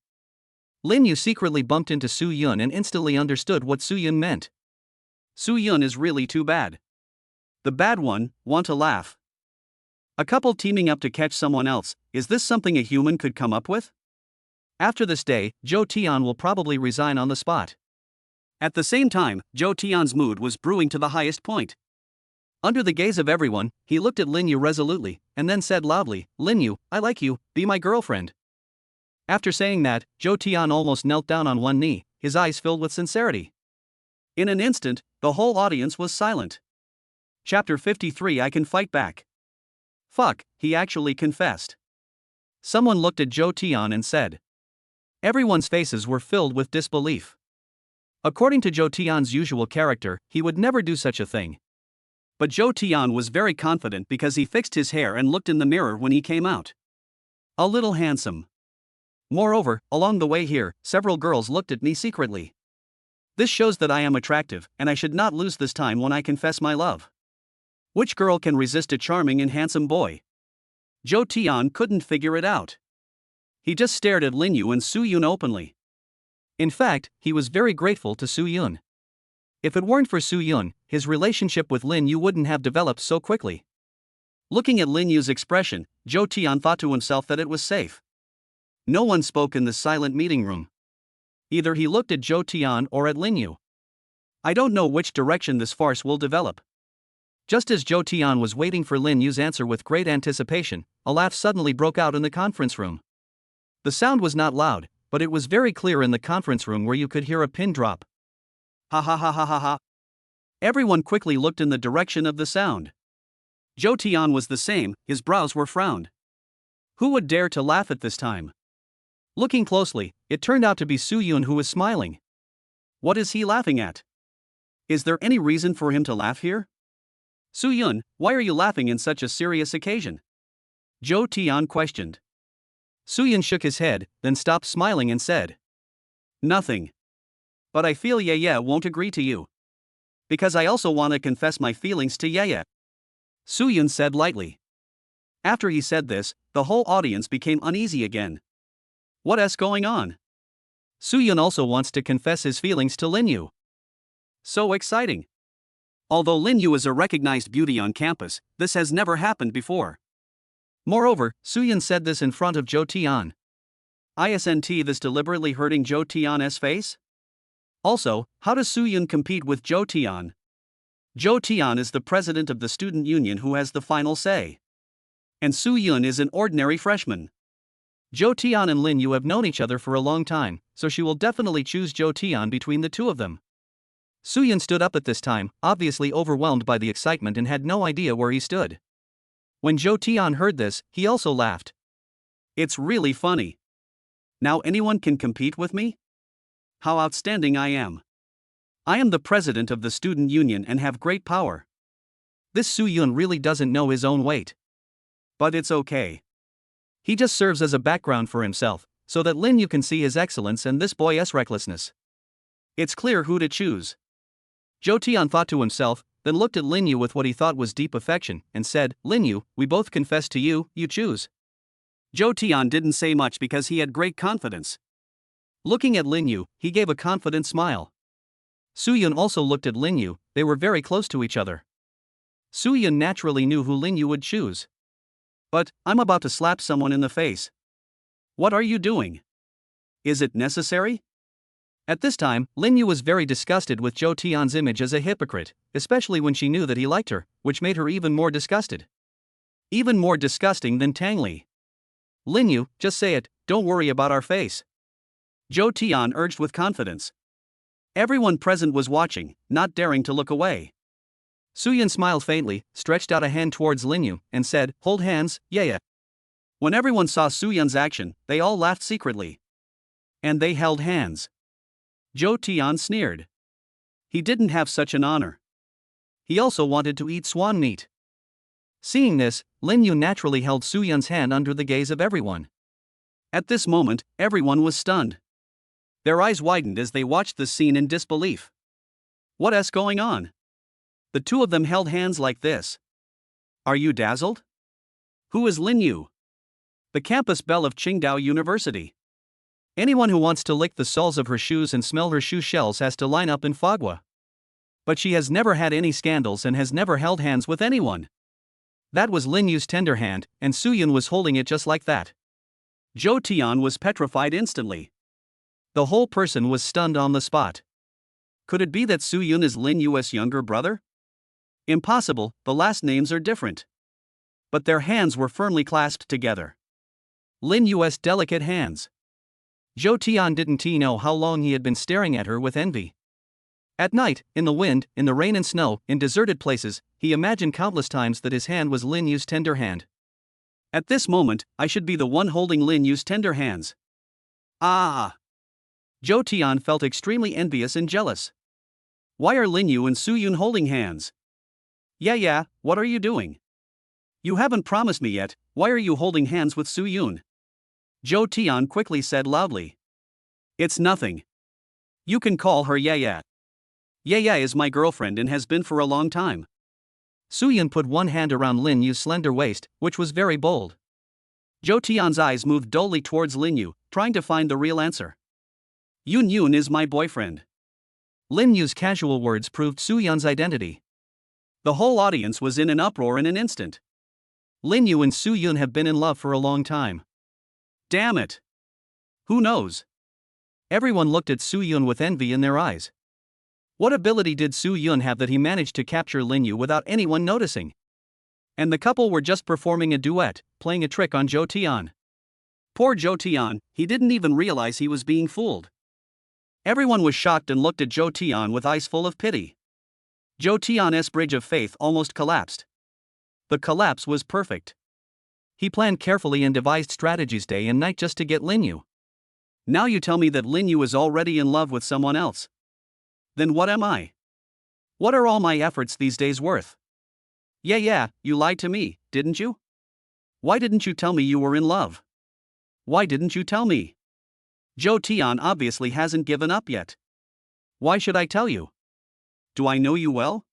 Lin Yu secretly bumped into Su-yun and instantly understood what Su-yun meant. Su-yun is really too bad. The bad one, want to laugh. A couple teaming up to catch someone else, is this something a human could come up with? After this day, Zhou Tian will probably resign on the spot. At the same time, Zhou Tian's mood was brewing to the highest point. Under the gaze of everyone, he looked at Lin Yu resolutely, and then said loudly, "Lin Yu, I like you, be my girlfriend." After saying that, Zhou Tian almost knelt down on one knee, his eyes filled with sincerity. In an instant, the whole audience was silent. Chapter 53. I can fight back. Fuck, he actually confessed. Someone looked at Zhou Tian and said. Everyone's faces were filled with disbelief. According to Zhou Tian's usual character, he would never do such a thing. But Zhou Tian was very confident because he fixed his hair and looked in the mirror when he came out. A little handsome. Moreover, along the way here, several girls looked at me secretly. This shows that I am attractive, and I should not lose this time when I confess my love. Which girl can resist a charming and handsome boy? Zhou Tian couldn't figure it out. He just stared at Lin Yu and Su-yun openly. In fact, he was very grateful to Su-yun. If it weren't for Su-yun, his relationship with Lin Yu wouldn't have developed so quickly. Looking at Lin Yu's expression, Zhou Tian thought to himself that it was safe. No one spoke in the silent meeting room. Either he looked at Zhou Tian or at Lin Yu. I don't know which direction this farce will develop. Just as Zhou Tian was waiting for Lin Yu's answer with great anticipation, a laugh suddenly broke out in the conference room. The sound was not loud, but it was very clear in the conference room where you could hear a pin drop. Ha ha ha ha ha ha. Everyone quickly looked in the direction of the sound. Zhou Tian was the same, his brows were frowned. Who would dare to laugh at this time? Looking closely, it turned out to be Su-yun who was smiling. What is he laughing at? Is there any reason for him to laugh here? Su-yun, why are you laughing in such a serious occasion? Zhou Tian questioned. Su-yun shook his head, then stopped smiling and said. Nothing. But I feel Ye won't agree to you. Because I also want to confess my feelings to Ye. Su-yun said lightly. After he said this, the whole audience became uneasy again. What's going on? Su-yun also wants to confess his feelings to Lin Yu. So exciting. Although Lin Yu is a recognized beauty on campus, this has never happened before. Moreover, Su-yun said this in front of Zhou Tian. Isn't this deliberately hurting Zhou Tian's face? Also, how does Su-yun compete with Zhou Tian? Zhou Tian is the president of the student union who has the final say. And Su-yun is an ordinary freshman. Zhou Tian and Lin Yu have known each other for a long time, so she will definitely choose Zhou Tian between the two of them. Su-yun stood up at this time, obviously overwhelmed by the excitement and had no idea where he stood. When Zhou Tian heard this, he also laughed. It's really funny. Now anyone can compete with me? How outstanding I am. I am the president of the student union and have great power. This Su-yun really doesn't know his own weight. But it's okay. He just serves as a background for himself, so that Lin Yu can see his excellence and this boy's recklessness. It's clear who to choose. Zhou Tian thought to himself, then looked at Lin Yu with what he thought was deep affection, and said, Lin Yu, we both confess to you, you choose. Zhou Tian didn't say much because he had great confidence. Looking at Lin Yu, he gave a confident smile. Su-yun also looked at Lin Yu, they were very close to each other. Su-yun naturally knew who Lin Yu would choose. But, I'm about to slap someone in the face. What are you doing? Is it necessary? At this time, Lin Yu was very disgusted with Zhou Tian's image as a hypocrite, especially when she knew that he liked her, which made her even more disgusted. Even more disgusting than Tangley. Lin Yu, just say it, don't worry about our face. Zhou Tian urged with confidence. Everyone present was watching, not daring to look away. Su-yun smiled faintly, stretched out a hand towards Lin Yu, and said, hold hands, yeah. When everyone saw Su-yun's action, they all laughed secretly. And they held hands. Zhou Tian sneered. He didn't have such an honor. He also wanted to eat swan meat. Seeing this, Lin Yu naturally held Soo-yun's hand under the gaze of everyone. At this moment, everyone was stunned. Their eyes widened as they watched the scene in disbelief. What's going on? The two of them held hands like this. Are you dazzled? Who is Lin Yu? The campus belle of Qingdao University. Anyone who wants to lick the soles of her shoes and smell her shoe shells has to line up in Fagua. But she has never had any scandals and has never held hands with anyone. That was Lin Yu's tender hand, and Soo-yun was holding it just like that. Zhou Tian was petrified instantly. The whole person was stunned on the spot. Could it be that Soo-yun is Lin Yu's younger brother? Impossible, the last names are different. But their hands were firmly clasped together. Lin Yu's delicate hands. Zhou Tian didn't know how long he had been staring at her with envy. At night, in the wind, in the rain and snow, in deserted places, he imagined countless times that his hand was Lin Yu's tender hand. At this moment, I should be the one holding Lin Yu's tender hands. Ah! Zhou Tian felt extremely envious and jealous. Why are Lin Yu and Soo-yun holding hands? Yeah, what are you doing? You haven't promised me yet, why are you holding hands with Soo-yun? Zhou Tian quickly said loudly. It's nothing. You can call her Yaya. Yaya is my girlfriend and has been for a long time. Soo-yun put one hand around Lin Yu's slender waist, which was very bold. Zhou Tian's eyes moved dully towards Lin Yu, trying to find the real answer. Yun is my boyfriend. Lin Yu's casual words proved Soo-yun's identity. The whole audience was in an uproar in an instant. Lin Yu and Soo-yun have been in love for a long time. Damn it! Who knows? Everyone looked at Soo-yun with envy in their eyes. What ability did Soo-yun have that he managed to capture Lin Yu without anyone noticing? And the couple were just performing a duet, playing a trick on Zhou Tian. Poor Zhou Tian, he didn't even realize he was being fooled. Everyone was shocked and looked at Zhou Tian with eyes full of pity. Zhou Tian's bridge of faith almost collapsed. The collapse was perfect. He planned carefully and devised strategies day and night just to get Lin Yu. Now you tell me that Lin Yu is already in love with someone else. Then what am I? What are all my efforts these days worth? Yeah, you lied to me, didn't you? Why didn't you tell me you were in love? Why didn't you tell me? Zhou Tian obviously hasn't given up yet. Why should I tell you? Do I know you well?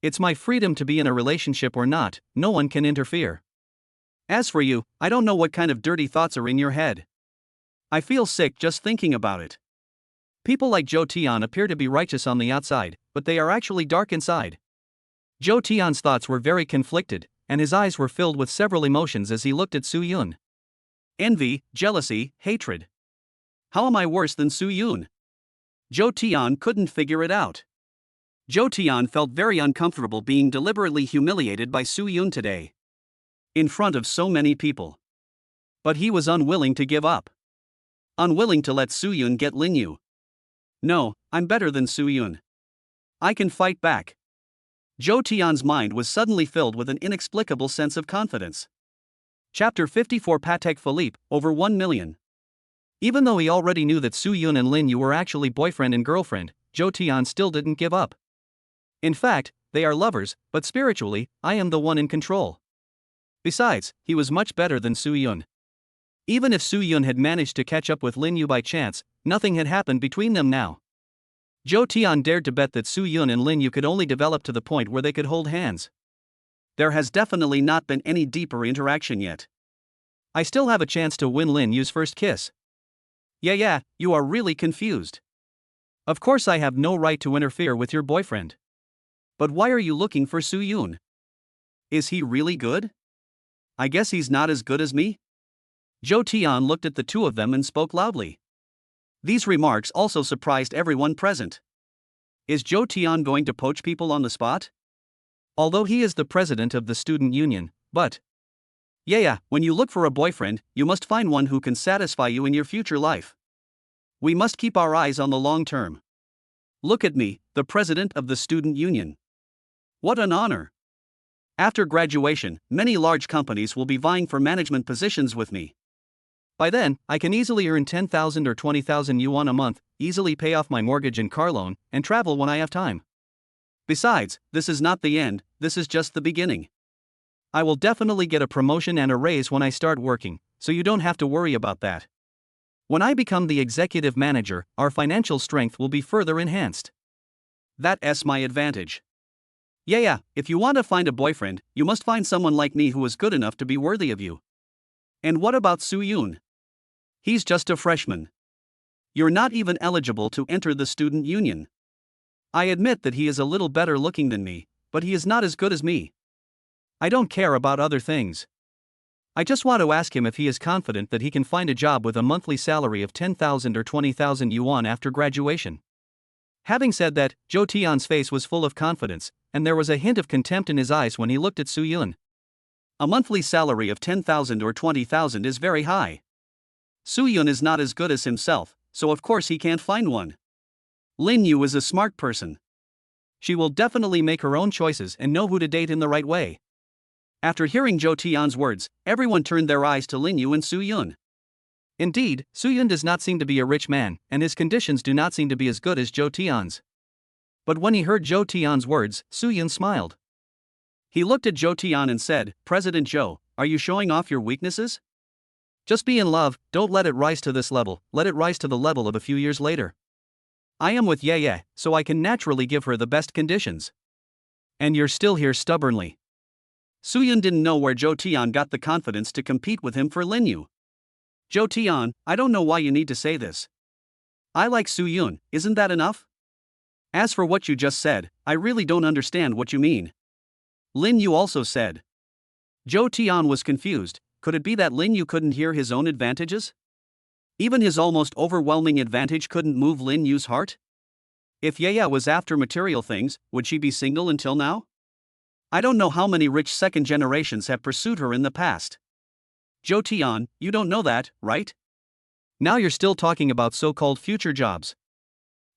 It's my freedom to be in a relationship or not, no one can interfere. As for you, I don't know what kind of dirty thoughts are in your head. I feel sick just thinking about it. People like Zhou Tian appear to be righteous on the outside, but they are actually dark inside. Zhou Tian's thoughts were very conflicted, and his eyes were filled with several emotions as he looked at Soo-yun. Envy, jealousy, hatred. How am I worse than Soo-yun? Zhou Tian couldn't figure it out. Zhou Tian felt very uncomfortable being deliberately humiliated by Soo-yun today. In front of so many people. But he was unwilling to give up. Unwilling to let Soo-yun get Lin Yu. No, I'm better than Soo-yun. I can fight back. Zhou Tian's mind was suddenly filled with an inexplicable sense of confidence. Chapter 54 Patek Philippe, over 1 million. Even though he already knew that Soo-yun and Lin Yu were actually boyfriend and girlfriend, Zhou Tian still didn't give up. In fact, they are lovers, but spiritually, I am the one in control. Besides, he was much better than Soo-yun. Even if Soo-yun had managed to catch up with Lin Yu by chance, nothing had happened between them now. Zhou Tian dared to bet that Soo-yun and Lin Yu could only develop to the point where they could hold hands. There has definitely not been any deeper interaction yet. I still have a chance to win Lin Yu's first kiss. Yeah, you are really confused. Of course I have no right to interfere with your boyfriend. But why are you looking for Soo-yun? Is he really good? I guess he's not as good as me? Zhou Tian looked at the two of them and spoke loudly. These remarks also surprised everyone present. Is Zhou Tian going to poach people on the spot? Although he is the president of the student union, but... Yeah, when you look for a boyfriend, you must find one who can satisfy you in your future life. We must keep our eyes on the long term. Look at me, the president of the student union. What an honor. After graduation, many large companies will be vying for management positions with me. By then, I can easily earn 10,000 or 20,000 yuan a month, easily pay off my mortgage and car loan, and travel when I have time. Besides, this is not the end, this is just the beginning. I will definitely get a promotion and a raise when I start working, so you don't have to worry about that. When I become the executive manager, our financial strength will be further enhanced. That's my advantage. Yeah, if you want to find a boyfriend, you must find someone like me who is good enough to be worthy of you. And what about Soo-yoon? He's just a freshman. You're not even eligible to enter the student union. I admit that he is a little better looking than me, but he is not as good as me. I don't care about other things. I just want to ask him if he is confident that he can find a job with a monthly salary of 10,000 or 20,000 yuan after graduation. Having said that, Jo Taeyeon's face was full of confidence, and there was a hint of contempt in his eyes when he looked at Soo-yoon. A monthly salary of 10,000 or 20,000 is very high. Soo-yoon is not as good as himself, so of course he can't find one. Lin Yu is a smart person. She will definitely make her own choices and know who to date in the right way. After hearing Jo Taeyeon's words, everyone turned their eyes to Lin Yu and Soo-yoon. Indeed, Soo-yoon does not seem to be a rich man, and his conditions do not seem to be as good as Jo Taeyeon's. But when he heard Jo Taeyeon's words, Soo-yoon smiled. He looked at Jo Taeyeon and said, "President Jo, are you showing off your weaknesses? Just be in love, don't let it rise to this level, let it rise to the level of a few years later. I am with Ye, so I can naturally give her the best conditions. And you're still here stubbornly." Soo-yoon didn't know where Jo Taeyeon got the confidence to compete with him for Lin Yu. Jo Taeyeon, I don't know why you need to say this. I like Soo-yoon, isn't that enough? As for what you just said, I really don't understand what you mean. Lin Yu also said. Jo Taeyeon was confused. Could it be that Lin Yu couldn't hear his own advantages? Even his almost overwhelming advantage couldn't move Lin Yu's heart? If Ye was after material things, would she be single until now? I don't know how many rich second generations have pursued her in the past. Jo Taeyeon, you don't know that, right? Now you're still talking about so-called future jobs.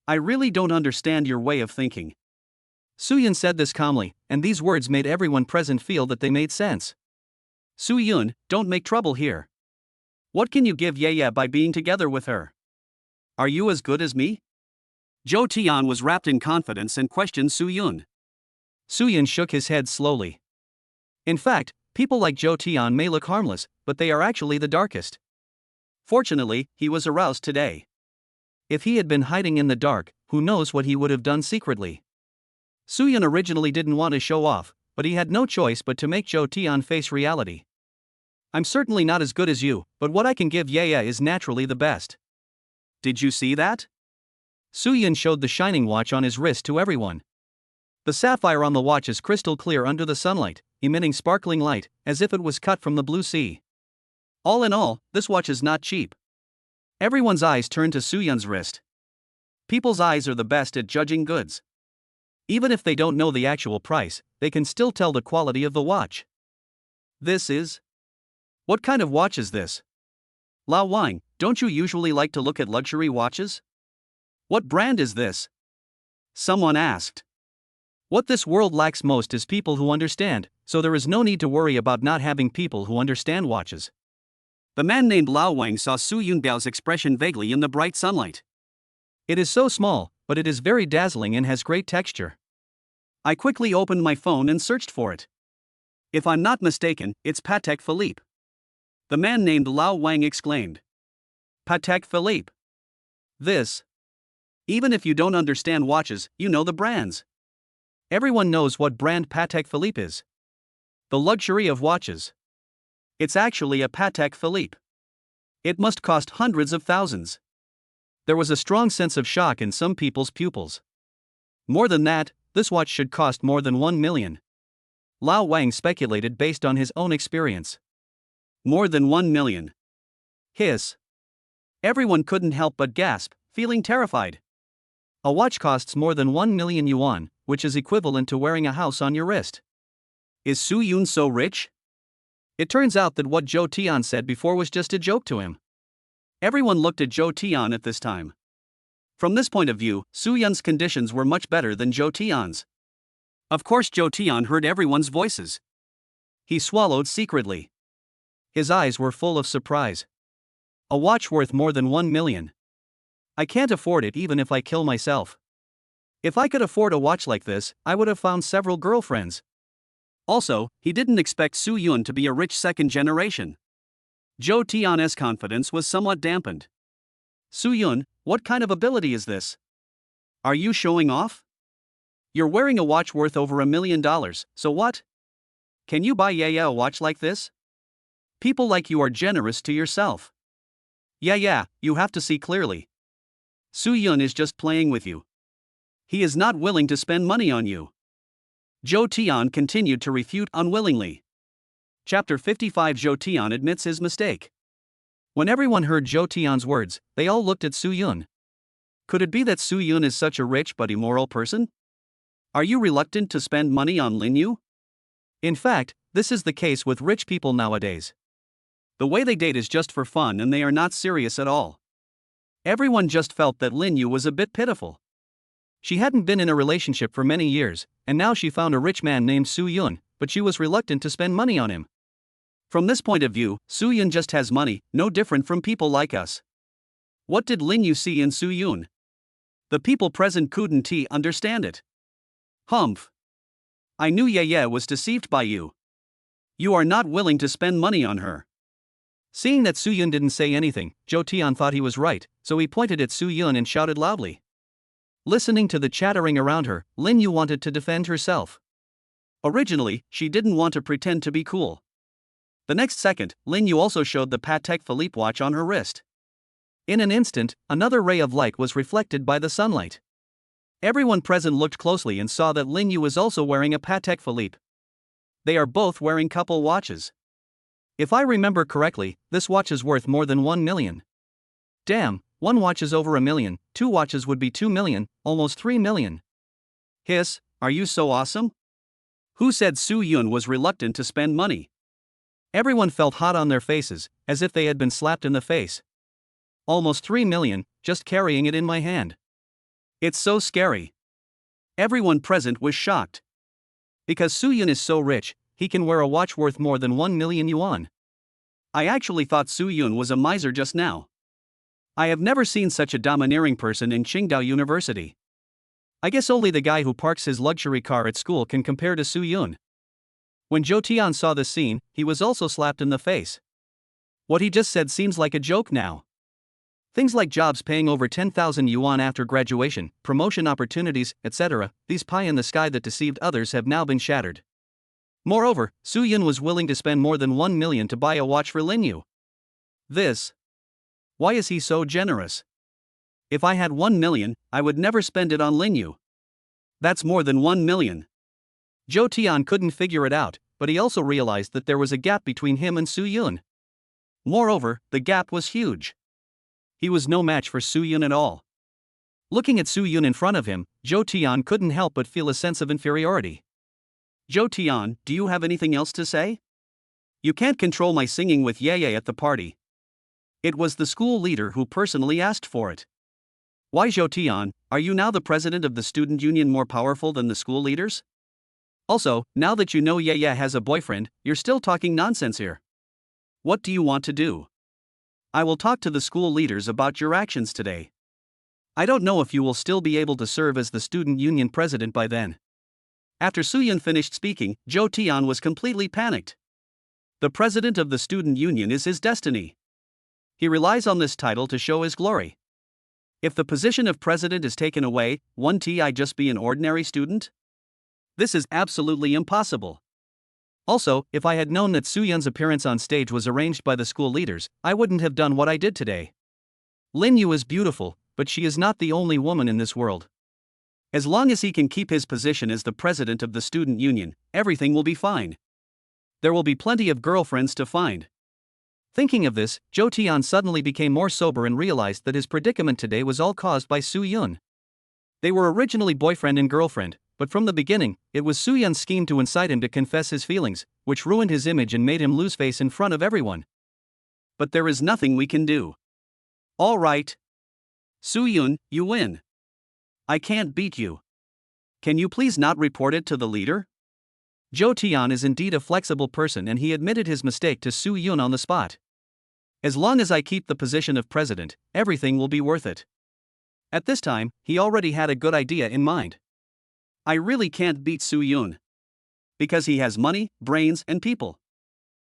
I really don't understand your way of thinking. Soo-yoon said this calmly, and these words made everyone present feel that they made sense. Soo-yoon, don't make trouble here. What can you give Ye by being together with her? Are you as good as me? Jo Taeyeon was wrapped in confidence and questioned Soo-yoon. Soo-yoon shook his head slowly. In fact, people like Jo Taeyeon may look harmless, but they are actually the darkest. Fortunately, he was aroused today. If he had been hiding in the dark, who knows what he would have done secretly. Soo-yoon originally didn't want to show off, but he had no choice but to make Jo Taeyeon face reality. I'm certainly not as good as you, but what I can give Ye is naturally the best. Did you see that? Soo-yoon showed the shining watch on his wrist to everyone. The sapphire on the watch is crystal clear under the sunlight, emitting sparkling light, as if it was cut from the blue sea. All in all, this watch is not cheap. Everyone's eyes turned to Soo-yoon's wrist. People's eyes are the best at judging goods. Even if they don't know the actual price, they can still tell the quality of the watch. This is? What kind of watch is this? Lao Wang, don't you usually like to look at luxury watches? What brand is this? Someone asked. What this world lacks most is people who understand, so there is no need to worry about not having people who understand watches. The man named Lao Wang saw Soo-yoon Biao's expression vaguely in the bright sunlight. It is so small, but it is very dazzling and has great texture. I quickly opened my phone and searched for it. If I'm not mistaken, it's Patek Philippe. The man named Lao Wang exclaimed. Patek Philippe. This. Even if you don't understand watches, you know the brands. Everyone knows what brand Patek Philippe is. The luxury of watches. It's actually a Patek Philippe. It must cost hundreds of thousands. There was a strong sense of shock in some people's pupils. More than that, this watch should cost more than 1 million. Lao Wang speculated based on his own experience. More than 1 million. Hiss. Everyone couldn't help but gasp, feeling terrified. A watch costs more than 1 million yuan, which is equivalent to wearing a house on your wrist. Is Soo-yoon so rich? It turns out that what Jo Taeyeon said before was just a joke to him. Everyone looked at Jo Taeyeon at this time. From this point of view, Soo-yoon's conditions were much better than Jo Taeyeon's. Of course Jo Taeyeon heard everyone's voices. He swallowed secretly. His eyes were full of surprise. A watch worth more than 1 million. I can't afford it even if I kill myself. If I could afford a watch like this, I would have found several girlfriends. Also, he didn't expect Soo Yun to be a rich second generation. Jo Taeyeon's confidence was somewhat dampened. Soo Yun, what kind of ability is this? Are you showing off? You're wearing a watch worth over $1 million, so what? Can you buy Yaya a watch like this? People like you are generous to yourself. Yeah, you have to see clearly. Soo Yun is just playing with you. He is not willing to spend money on you. Jo Taeyeon continued to refute unwillingly. Chapter 55. Jo Taeyeon admits his mistake. When everyone heard Jo Taeyeon's words, they all looked at Soo Yun. Could it be that Soo Yun is such a rich but immoral person? Are you reluctant to spend money on Lin Yu? In fact, this is the case with rich people nowadays. The way they date is just for fun and they are not serious at all. Everyone just felt that Lin Yu was a bit pitiful. She hadn't been in a relationship for many years, and now she found a rich man named Soo Yun, but she was reluctant to spend money on him. From this point of view, Soo Yun just has money, no different from people like us. What did Lin Yu see in Soo Yun? The people present couldn't understand it. Humph. I knew Yaya was deceived by you. You are not willing to spend money on her. Seeing that Soo Yun didn't say anything, Jo Taeyeon thought he was right, so he pointed at Soo Yun and shouted loudly. Listening to the chattering around her, Lin Yu wanted to defend herself. Originally, she didn't want to pretend to be cool. The next second, Lin Yu also showed the Patek Philippe watch on her wrist. In an instant, another ray of light was reflected by the sunlight. Everyone present looked closely and saw that Lin Yu was also wearing a Patek Philippe. They are both wearing couple watches. If I remember correctly, this watch is worth more than 1 million. Damn, one watch is over 1 million, 2 watches would be 2 million, almost 3 million. Hiss, are you so awesome? Who said Soo Yun was reluctant to spend money? Everyone felt hot on their faces, as if they had been slapped in the face. Almost 3 million, just carrying it in my hand. It's so scary. Everyone present was shocked. Because Soo Yun is so rich, he can wear a watch worth more than 1 million yuan. I actually thought Soo Yun was a miser just now. I have never seen such a domineering person in Qingdao University. I guess only the guy who parks his luxury car at school can compare to Soo Yun. When Jo Taeyeon saw this scene, he was also slapped in the face. What he just said seems like a joke now. Things like jobs paying over 10,000 yuan after graduation, promotion opportunities, etc., these pie in the sky that deceived others have now been shattered. Moreover, Soo Yun was willing to spend more than 1 million to buy a watch for Lin Yu. Why is he so generous? If I had 1 million, I would never spend it on Lin Yu. That's more than 1 million. Jo Taeyeon couldn't figure it out, but he also realized that there was a gap between him and Soo Yun. Moreover, the gap was huge. He was no match for Soo Yun at all. Looking at Soo Yun in front of him, Jo Taeyeon couldn't help but feel a sense of inferiority. Jo Taeyeon, do you have anything else to say? You can't control my singing with Yaya at the party. It was the school leader who personally asked for it. Why, Jo Taeyeon, are you now the president of the student union more powerful than the school leaders? Also, now that you know Yaya has a boyfriend, you're still talking nonsense here. What do you want to do? I will talk to the school leaders about your actions today. I don't know if you will still be able to serve as the student union president by then. After Soo Yun finished speaking, Jo Taeyeon was completely panicked. The president of the student union is his destiny. He relies on this title to show his glory. If the position of president is taken away, won't I just be an ordinary student? This is absolutely impossible. Also, if I had known that Soo Yun's appearance on stage was arranged by the school leaders, I wouldn't have done what I did today. Lin Yu is beautiful, but she is not the only woman in this world. As long as he can keep his position as the president of the student union, everything will be fine. There will be plenty of girlfriends to find. Thinking of this, Jo Taeyeon suddenly became more sober and realized that his predicament today was all caused by Soo Yun. They were originally boyfriend and girlfriend, but from the beginning, it was Soo Yun's scheme to incite him to confess his feelings, which ruined his image and made him lose face in front of everyone. But there is nothing we can do. All right. Soo Yun, you win. I can't beat you. Can you please not report it to the leader? Jo Taeyeon is indeed a flexible person and he admitted his mistake to Soo Yun on the spot. As long as I keep the position of president, everything will be worth it. At this time, he already had a good idea in mind. I really can't beat Soo-yoon. Because he has money, brains, and people.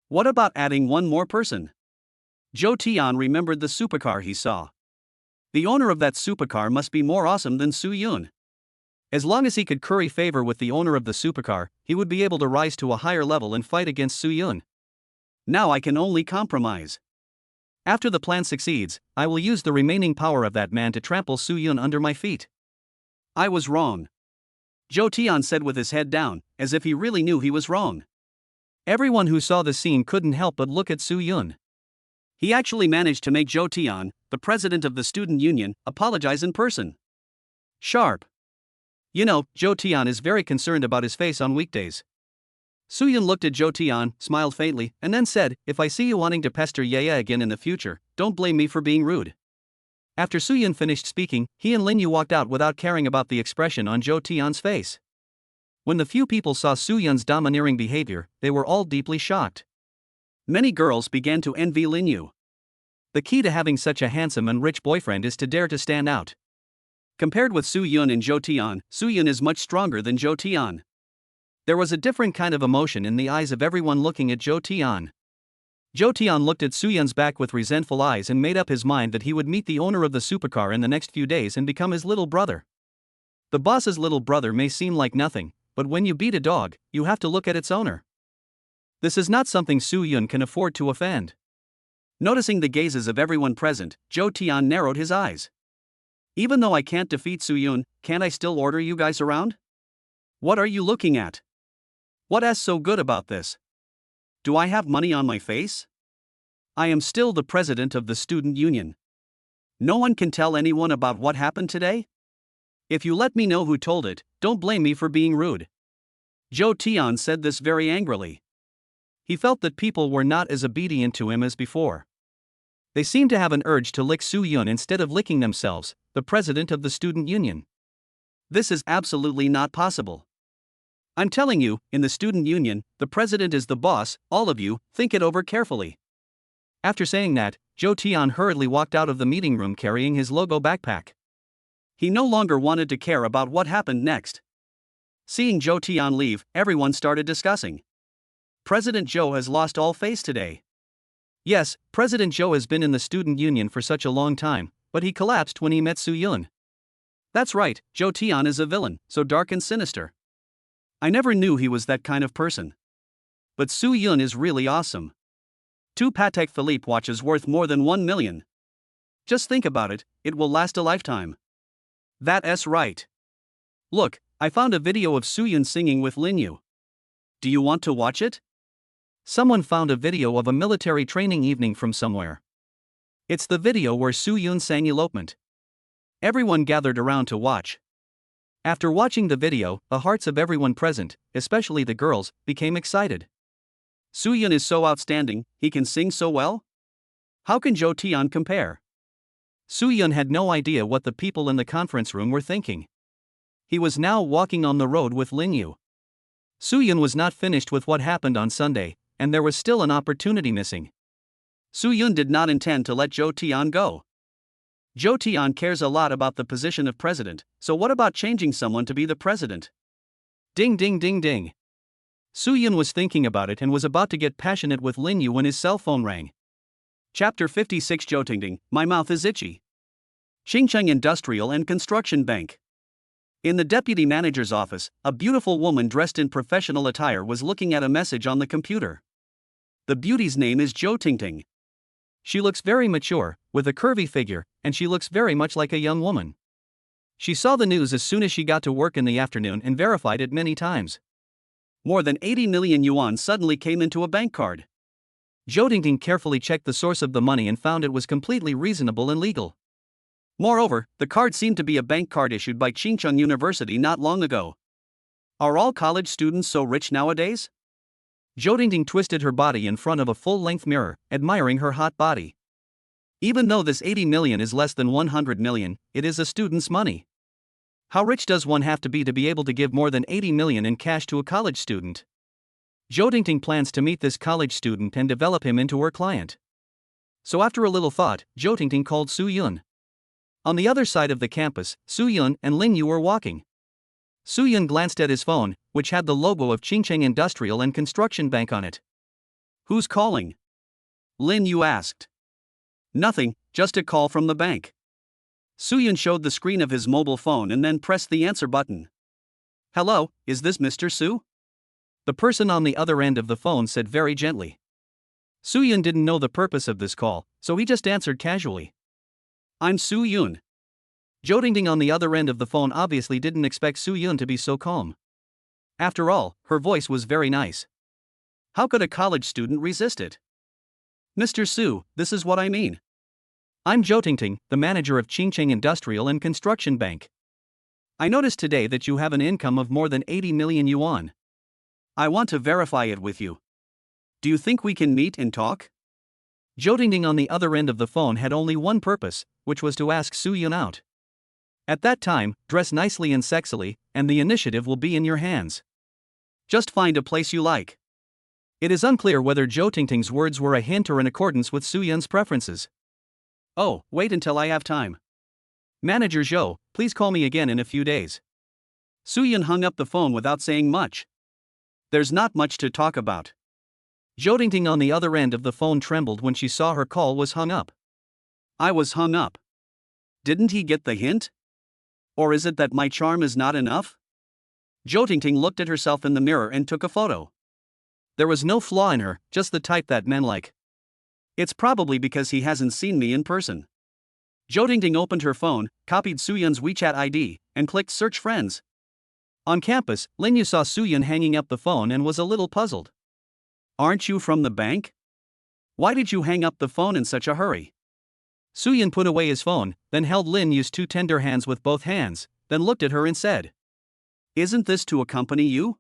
What about adding one more person? Jo Tae-yeon remembered the supercar he saw. The owner of that supercar must be more awesome than Soo-yoon. As long as he could curry favor with the owner of the supercar, he would be able to rise to a higher level and fight against Soo-yoon. Now I can only compromise. After the plan succeeds, I will use the remaining power of that man to trample Soo-yoon under my feet. I was wrong. Jo Tae-yeon said with his head down, as if he really knew he was wrong. Everyone who saw the scene couldn't help but look at Soo-yoon. He actually managed to make Jo Tae-yeon, the president of the student union, apologize in person. Sharp. You know, Jo Tae-yeon is very concerned about his face on weekdays. Soo-yoon looked at Jo Tae-yeon, smiled faintly, and then said, "If I see you wanting to pester Yaya again in the future, don't blame me for being rude." After Soo-yoon finished speaking, he and Lin Yu walked out without caring about the expression on Jo Tae-yeon's face. When the few people saw Soo-yoon's domineering behavior, they were all deeply shocked. Many girls began to envy Lin Yu. The key to having such a handsome and rich boyfriend is to dare to stand out. Compared with Soo-yoon and Jo Tae-yeon, Soo-yoon is much stronger than Jo Tae-yeon. There was a different kind of emotion in the eyes of everyone looking at Jo Tae-yeon. Jo Tae-yeon looked at Soo-yoon's back with resentful eyes and made up his mind that he would meet the owner of the supercar in the next few days and become his little brother. The boss's little brother may seem like nothing, but when you beat a dog, you have to look at its owner. This is not something Soo-yoon can afford to offend. Noticing the gazes of everyone present, Jo Tae-yeon narrowed his eyes. Even though I can't defeat Soo-yoon, can't I still order you guys around? What are you looking at? What's so good about this? Do I have money on my face? I am still the president of the student union. No one can tell anyone about what happened today? If you let me know who told it, don't blame me for being rude. Jo Tae-yeon said this very angrily. He felt that people were not as obedient to him as before. They seemed to have an urge to lick Soo-yoon instead of licking themselves, the president of the student union. This is absolutely not possible. I'm telling you, in the student union, the president is the boss. All of you, think it over carefully. After saying that, Jo Tae-yeon hurriedly walked out of the meeting room carrying his logo backpack. He no longer wanted to care about what happened next. Seeing Jo Tae-yeon leave, everyone started discussing. President Jo has lost all face today. Yes, President Jo has been in the student union for such a long time, but he collapsed when he met Soo-yoon. That's right, Jo Tae-yeon is a villain, so dark and sinister. I never knew he was that kind of person. But Soo-yoon is really awesome. 2 Patek Philippe watches worth more than 1 million. Just think about it, it will last a lifetime. That's right. Look, I found a video of Soo-yoon singing with Lin Yu. Do you want to watch it? Someone found a video of a military training evening from somewhere. It's the video where Soo-yoon sang Elopement. Everyone gathered around to watch. After watching the video, the hearts of everyone present, especially the girls, became excited. Soo-yoon is so outstanding, he can sing so well? How can Jo Tae-yeon compare? Soo-yoon had no idea what the people in the conference room were thinking. He was now walking on the road with Lin Yu. Soo-yoon was not finished with what happened on Sunday, and there was still an opportunity missing. Soo-yoon did not intend to let Jo Tae-yeon go. Jo Tae-yeon cares a lot about the position of president, so what about changing someone to be the president? Ding ding ding ding. Soo-yoon was thinking about it and was about to get passionate with Lin Yu when his cell phone rang. Chapter 56 Jotingding, my mouth is itchy. Chingcheng Industrial and Construction Bank. In the deputy manager's office, a beautiful woman dressed in professional attire was looking at a message on the computer. The beauty's name is Jotingding. She looks very mature, with a curvy figure, and she looks very much like a young woman. She saw the news as soon as she got to work in the afternoon and verified it many times. More than 80 million yuan suddenly came into a bank card. Jotingding carefully checked the source of the money and found it was completely reasonable and legal. Moreover, the card seemed to be a bank card issued by Chingcheng University not long ago. Are all college students so rich nowadays? Jotingding twisted her body in front of a full-length mirror, admiring her hot body. Even though this 80 million is less than 100 million, it is a student's money. How rich does one have to be able to give more than 80 million in cash to a college student? Jotingding plans to meet this college student and develop him into her client. So after a little thought, Jotingding called Soo-yoon. On the other side of the campus, Soo-yun and Lin Yu were walking. Soo-yun glanced at his phone, which had the logo of Chingcheng Industrial and Construction Bank on it. Who's calling? Lin Yu asked. Nothing, just a call from the bank. Soo-yun showed the screen of his mobile phone and then pressed the answer button. Hello, is this Mr. Soo? The person on the other end of the phone said very gently. Soo-yun didn't know the purpose of this call, so he just answered casually. I'm Soo-yun. Jo Ding on the other end of the phone obviously didn't expect Soo-yun to be so calm. After all, her voice was very nice. How could a college student resist it? Mr. Soo, this is what I mean. I'm Jo Ding, the manager of Chingcheng Industrial and Construction Bank. I noticed today that you have an income of more than 80 million yuan. I want to verify it with you. Do you think we can meet and talk? Jo Ding on the other end of the phone had only one purpose, which was to ask Soo-yun out. At that time, dress nicely and sexily, and the initiative will be in your hands. Just find a place you like. It is unclear whether Jo Ding's words were a hint or in accordance with Soo-yun's preferences. Oh, wait until I have time. Manager Zhou, please call me again in a few days. Soo-yun hung up the phone without saying much. There's not much to talk about. Jo Ding on the other end of the phone trembled when she saw her call was hung up. I was hung up. Didn't he get the hint? Or is it that my charm is not enough? Jo Ding looked at herself in the mirror and took a photo. There was no flaw in her, just the type that men like. It's probably because he hasn't seen me in person. Jo Ding opened her phone, copied Soo-yun's WeChat ID, and clicked Search Friends. On campus, Lin Yu saw Soo-yun hanging up the phone and was a little puzzled. Aren't you from the bank? Why did you hang up the phone in such a hurry? Soo-yun put away his phone, then held Lin Yu's two tender hands with both hands, then looked at her and said, Isn't this to accompany you?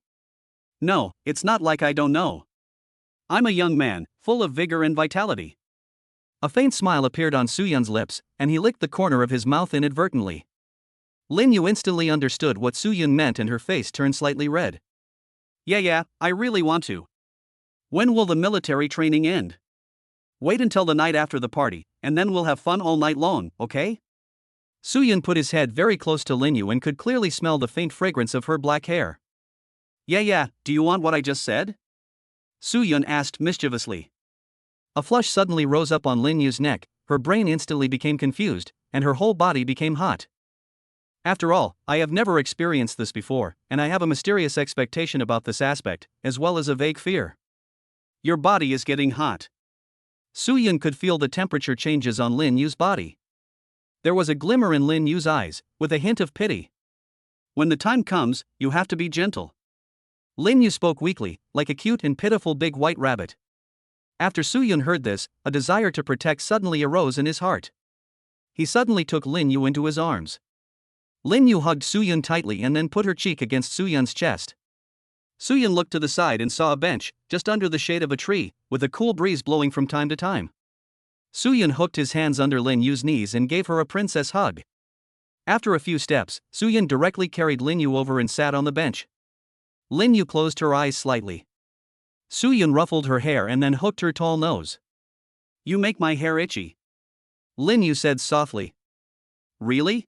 No, it's not like I don't know. I'm a young man, full of vigor and vitality. A faint smile appeared on Soo-yun's lips, and he licked the corner of his mouth inadvertently. Lin Yu instantly understood what Soo-yun meant and her face turned slightly red. Yeah, I really want to. When will the military training end? Wait until the night after the party, and then we'll have fun all night long, okay? Soo-yun put his head very close to Lin Yu and could clearly smell the faint fragrance of her black hair. Yeah, do you want what I just said? Soo-yun asked mischievously. A flush suddenly rose up on Lin Yu's neck, her brain instantly became confused, and her whole body became hot. After all, I have never experienced this before, and I have a mysterious expectation about this aspect, as well as a vague fear. Your body is getting hot. Soo-yun could feel the temperature changes on Lin Yu's body. There was a glimmer in Lin Yu's eyes, with a hint of pity. When the time comes, you have to be gentle. Lin Yu spoke weakly, like a cute and pitiful big white rabbit. After Soo-yun heard this, a desire to protect suddenly arose in his heart. He suddenly took Lin Yu into his arms. Lin Yu hugged Soo-yun tightly and then put her cheek against Soo-yun's chest. Soo-yun looked to the side and saw a bench, just under the shade of a tree, with a cool breeze blowing from time to time. Soo-yun hooked his hands under Lin Yu's knees and gave her a princess hug. After a few steps, Soo-yun directly carried Lin Yu over and sat on the bench. Lin Yu closed her eyes slightly. Soo-yun ruffled her hair and then hooked her tall nose. You make my hair itchy. Lin Yu said softly. Really?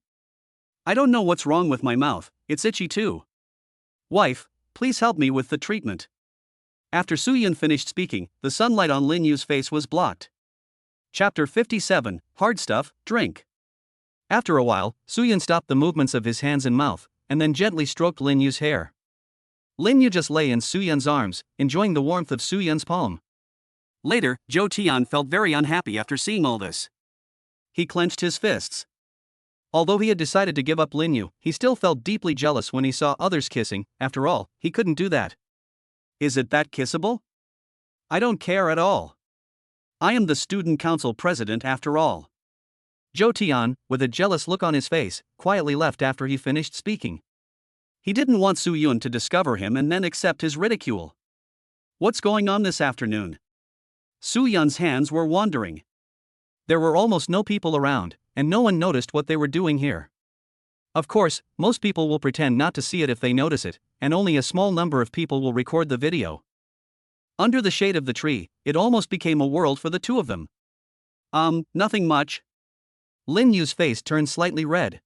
I don't know what's wrong with my mouth, it's itchy too. Wife, please help me with the treatment. After Soo-yun finished speaking, the sunlight on Lin Yu's face was blocked. Chapter 57, Hard Stuff, Drink. After a while, Soo-yun stopped the movements of his hands and mouth, and then gently stroked Lin Yu's hair. Lin Yu just lay in Soo-yun's arms, enjoying the warmth of Soo-yun's palm. Later, Jo Tian felt very unhappy after seeing all this. He clenched his fists. Although he had decided to give up Lin Yu, he still felt deeply jealous when he saw others kissing. After all, he couldn't do that. Is it that kissable? I don't care at all. I am the student council president after all. Jo Tian, with a jealous look on his face, quietly left after he finished speaking. He didn't want Soo-yun to discover him and then accept his ridicule. What's going on this afternoon? Soo-yun's hands were wandering. There were almost no people around, and no one noticed what they were doing here. Of course, most people will pretend not to see it if they notice it, and only a small number of people will record the video. Under the shade of the tree, it almost became a world for the two of them. Nothing much. Lin Yu's face turned slightly red.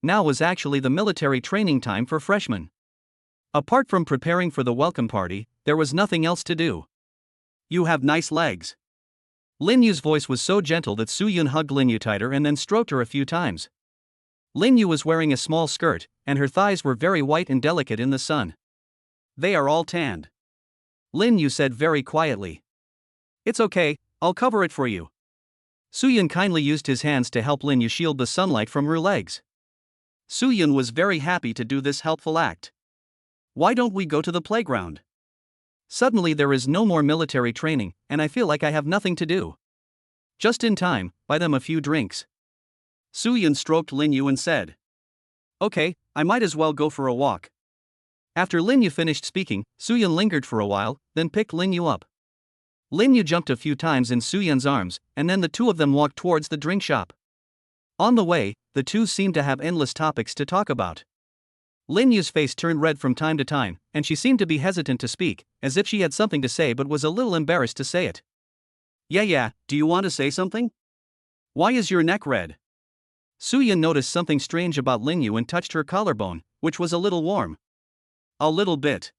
Now was actually the military training time for freshmen. Apart from preparing for the welcome party, there was nothing else to do. You have nice legs. Lin Yu's voice was so gentle that Soo-Yun hugged Lin Yu tighter and then stroked her a few times. Lin Yu was wearing a small skirt, and her thighs were very white and delicate in the sun. They are all tanned. Lin Yu said very quietly. It's okay, I'll cover it for you. Soo-Yun kindly used his hands to help Lin Yu shield the sunlight from her legs. Soo-Yun was very happy to do this helpful act. Why don't we go to the playground? Suddenly there is no more military training, and I feel like I have nothing to do. Just in time, buy them a few drinks. Soo-Yun stroked Lin Yu and said. Okay, I might as well go for a walk. After Lin Yu finished speaking, Soo-Yun lingered for a while, then picked Lin Yu up. Lin Yu jumped a few times in Soo-Yun's arms, and then the two of them walked towards the drink shop. On the way, the two seemed to have endless topics to talk about. Lin Yu's face turned red from time to time, and she seemed to be hesitant to speak, as if she had something to say but was a little embarrassed to say it. Yeah, do you want to say something? Why is your neck red? Soo-Yun noticed something strange about Lin Yu and touched her collarbone, which was a little warm. A little bit.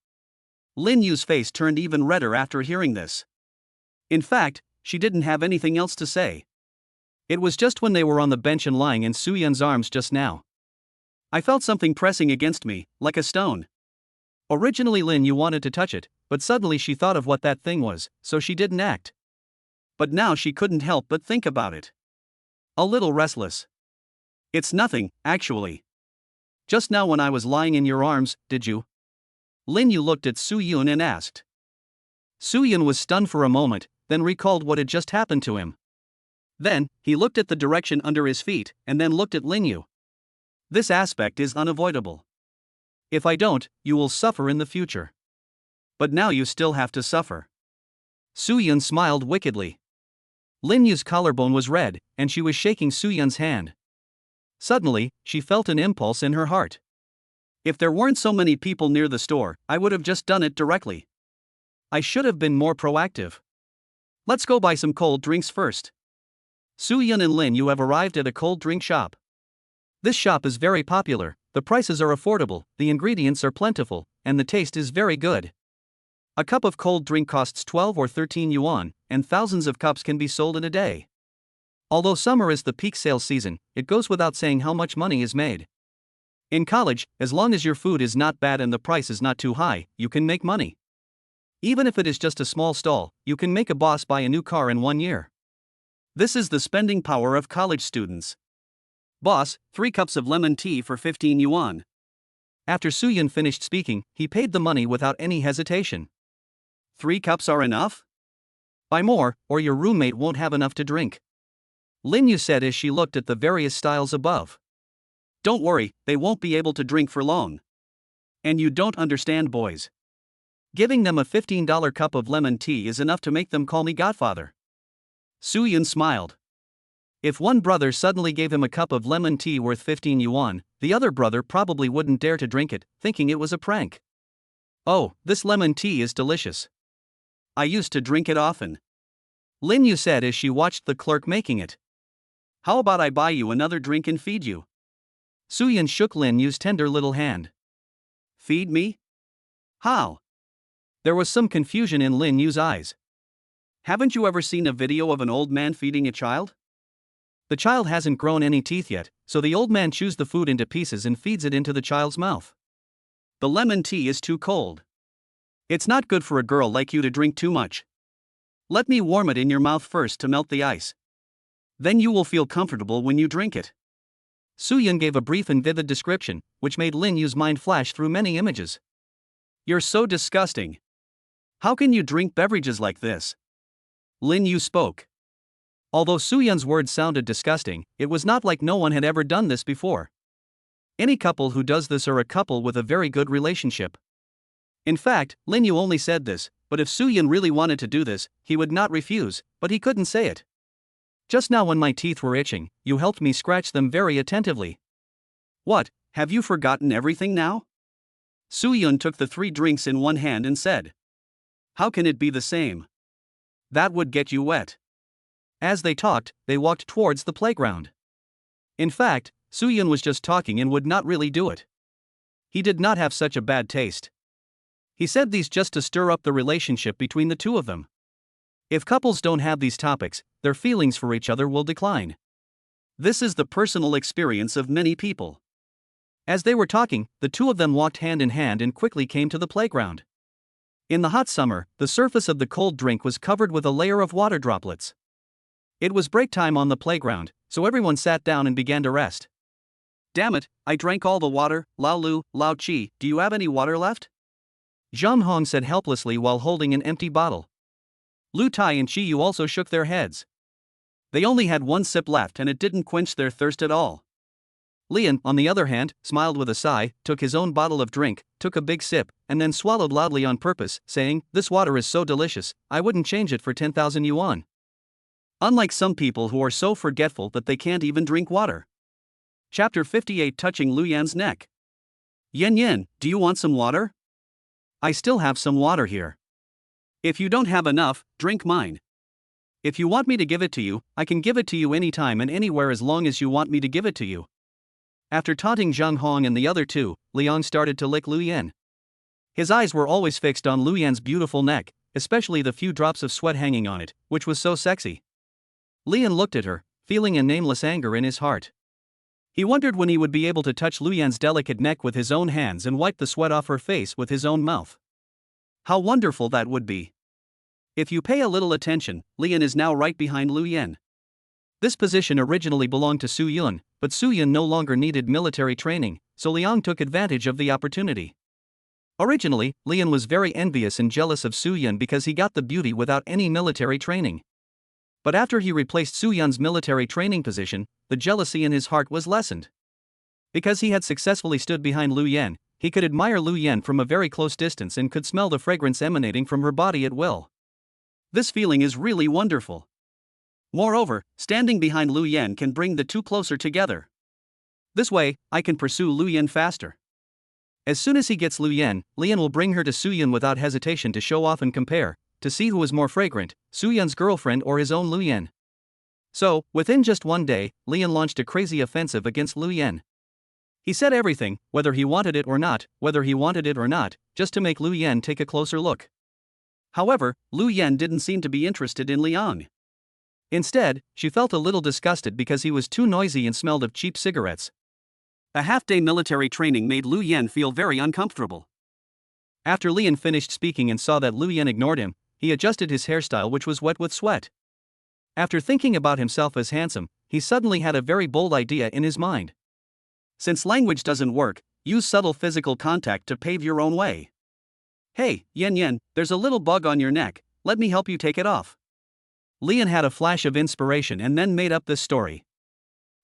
Lin Yu's face turned even redder after hearing this. In fact, she didn't have anything else to say. It was just when they were on the bench and lying in Soo-Yun's arms just now. I felt something pressing against me, like a stone. Originally Lin Yu wanted to touch it, but suddenly she thought of what that thing was, so she didn't act. But now she couldn't help but think about it. A little restless. It's nothing, actually. Just now when I was lying in your arms, did you? Lin Yu looked at Soo-Yun and asked. Soo-Yun was stunned for a moment, then recalled what had just happened to him. Then, he looked at the direction under his feet, and then looked at Lin Yu. This aspect is unavoidable. If I don't, you will suffer in the future. But now you still have to suffer. Soo-Yun smiled wickedly. Lin Yu's collarbone was red, and she was shaking Soo-Yun's hand. Suddenly, she felt an impulse in her heart. If there weren't so many people near the store, I would have just done it directly. I should have been more proactive. Let's go buy some cold drinks first. Soo-Yun and Lin Yu have arrived at a cold drink shop. This shop is very popular, the prices are affordable, the ingredients are plentiful, and the taste is very good. A cup of cold drink costs 12 or 13 yuan, and thousands of cups can be sold in a day. Although summer is the peak sales season, it goes without saying how much money is made. In college, as long as your food is not bad and the price is not too high, you can make money. Even if it is just a small stall, you can make a boss buy a new car in 1 year. This is the spending power of college students. Boss, 3 cups of lemon tea for 15 yuan. After Soo-Yun finished speaking, he paid the money without any hesitation. 3 cups are enough? Buy more, or your roommate won't have enough to drink. Lin Yu said as she looked at the various styles above. Don't worry, they won't be able to drink for long. And you don't understand, boys. Giving them a $15 cup of lemon tea is enough to make them call me godfather. Soo-Yun smiled. If one brother suddenly gave him a cup of lemon tea worth 15 yuan, the other brother probably wouldn't dare to drink it, thinking it was a prank. Oh, this lemon tea is delicious. I used to drink it often. Lin Yu said as she watched the clerk making it. How about I buy you another drink and feed you? Soo-Yun shook Lin Yu's tender little hand. Feed me? How? There was some confusion in Lin Yu's eyes. Haven't you ever seen a video of an old man feeding a child? The child hasn't grown any teeth yet, so the old man chews the food into pieces and feeds it into the child's mouth. The lemon tea is too cold. It's not good for a girl like you to drink too much. Let me warm it in your mouth first to melt the ice. Then you will feel comfortable when you drink it. Soo-Yun gave a brief and vivid description, which made Lin Yu's mind flash through many images. You're so disgusting. How can you drink beverages like this? Lin Yu spoke. Although Soo-Yun's words sounded disgusting, it was not like no one had ever done this before. Any couple who does this are a couple with a very good relationship. In fact, Lin Yu only said this, but if Soo-Yun really wanted to do this, he would not refuse, but he couldn't say it. Just now when my teeth were itching, you helped me scratch them very attentively. What, have you forgotten everything now? Soo-Yun took the 3 drinks in one hand and said. How can it be the same? That would get you wet. As they talked, they walked towards the playground. In fact, Soo-yun was just talking and would not really do it. He did not have such a bad taste. He said these just to stir up the relationship between the two of them. If couples don't have these topics, their feelings for each other will decline. This is the personal experience of many people. As they were talking, the two of them walked hand in hand and quickly came to the playground. In the hot summer, the surface of the cold drink was covered with a layer of water droplets. It was break time on the playground, so everyone sat down and began to rest. Damn it, I drank all the water, Lao Lu, Lao Chi, do you have any water left? Zhang Hong said helplessly while holding an empty bottle. Lu Tai and Chi Yu also shook their heads. They only had one sip left and it didn't quench their thirst at all. Lian, on the other hand, smiled with a sigh, took his own bottle of drink, took a big sip, and then swallowed loudly on purpose, saying, "This water is so delicious, I wouldn't change it for 10,000 yuan. Unlike some people who are so forgetful that they can't even drink water. Chapter 58 Touching Lu Yan's neck. Yen Yen, do you want some water? I still have some water here. If you don't have enough, drink mine. If you want me to give it to you, I can give it to you anytime and anywhere as long as you want me to give it to you." After taunting Zhang Hong and the other two, Liang started to lick Lu Yan. His eyes were always fixed on Lu Yan's beautiful neck, especially the few drops of sweat hanging on it, which was so sexy. Lian looked at her, feeling a nameless anger in his heart. He wondered when he would be able to touch Lu Yan's delicate neck with his own hands and wipe the sweat off her face with his own mouth. How wonderful that would be. If you pay a little attention, Lian is now right behind Lu Yan. This position originally belonged to Soo-yun, but Soo-yun no longer needed military training, so Liang took advantage of the opportunity. Originally, Lian was very envious and jealous of Soo-yun because he got the beauty without any military training. But after he replaced Soo-yun's military training position, the jealousy in his heart was lessened. Because he had successfully stood behind Lu Yan, he could admire Lu Yan from a very close distance and could smell the fragrance emanating from her body at will. This feeling is really wonderful. Moreover, standing behind Lu Yan can bring the two closer together. This way, I can pursue Lu Yan faster. As soon as he gets Lu Yan, Lian will bring her to Soo-yun without hesitation to show off and compare, to see who is more fragrant, Soo-yun's girlfriend or his own Lu Yan. So, within just one day, Lian launched a crazy offensive against Lu Yan. He said everything, whether he wanted it or not, just to make Lu Yan take a closer look. However, Lu Yan didn't seem to be interested in Liang. Instead, she felt a little disgusted because he was too noisy and smelled of cheap cigarettes. A half-day military training made Lu Yan feel very uncomfortable. After Lian finished speaking and saw that Lu Yan ignored him, he adjusted his hairstyle, which was wet with sweat. After thinking about himself as handsome, he suddenly had a very bold idea in his mind. Since language doesn't work, use subtle physical contact to pave your own way. Hey, Yen Yen, there's a little bug on your neck, let me help you take it off. Lian had a flash of inspiration and then made up this story.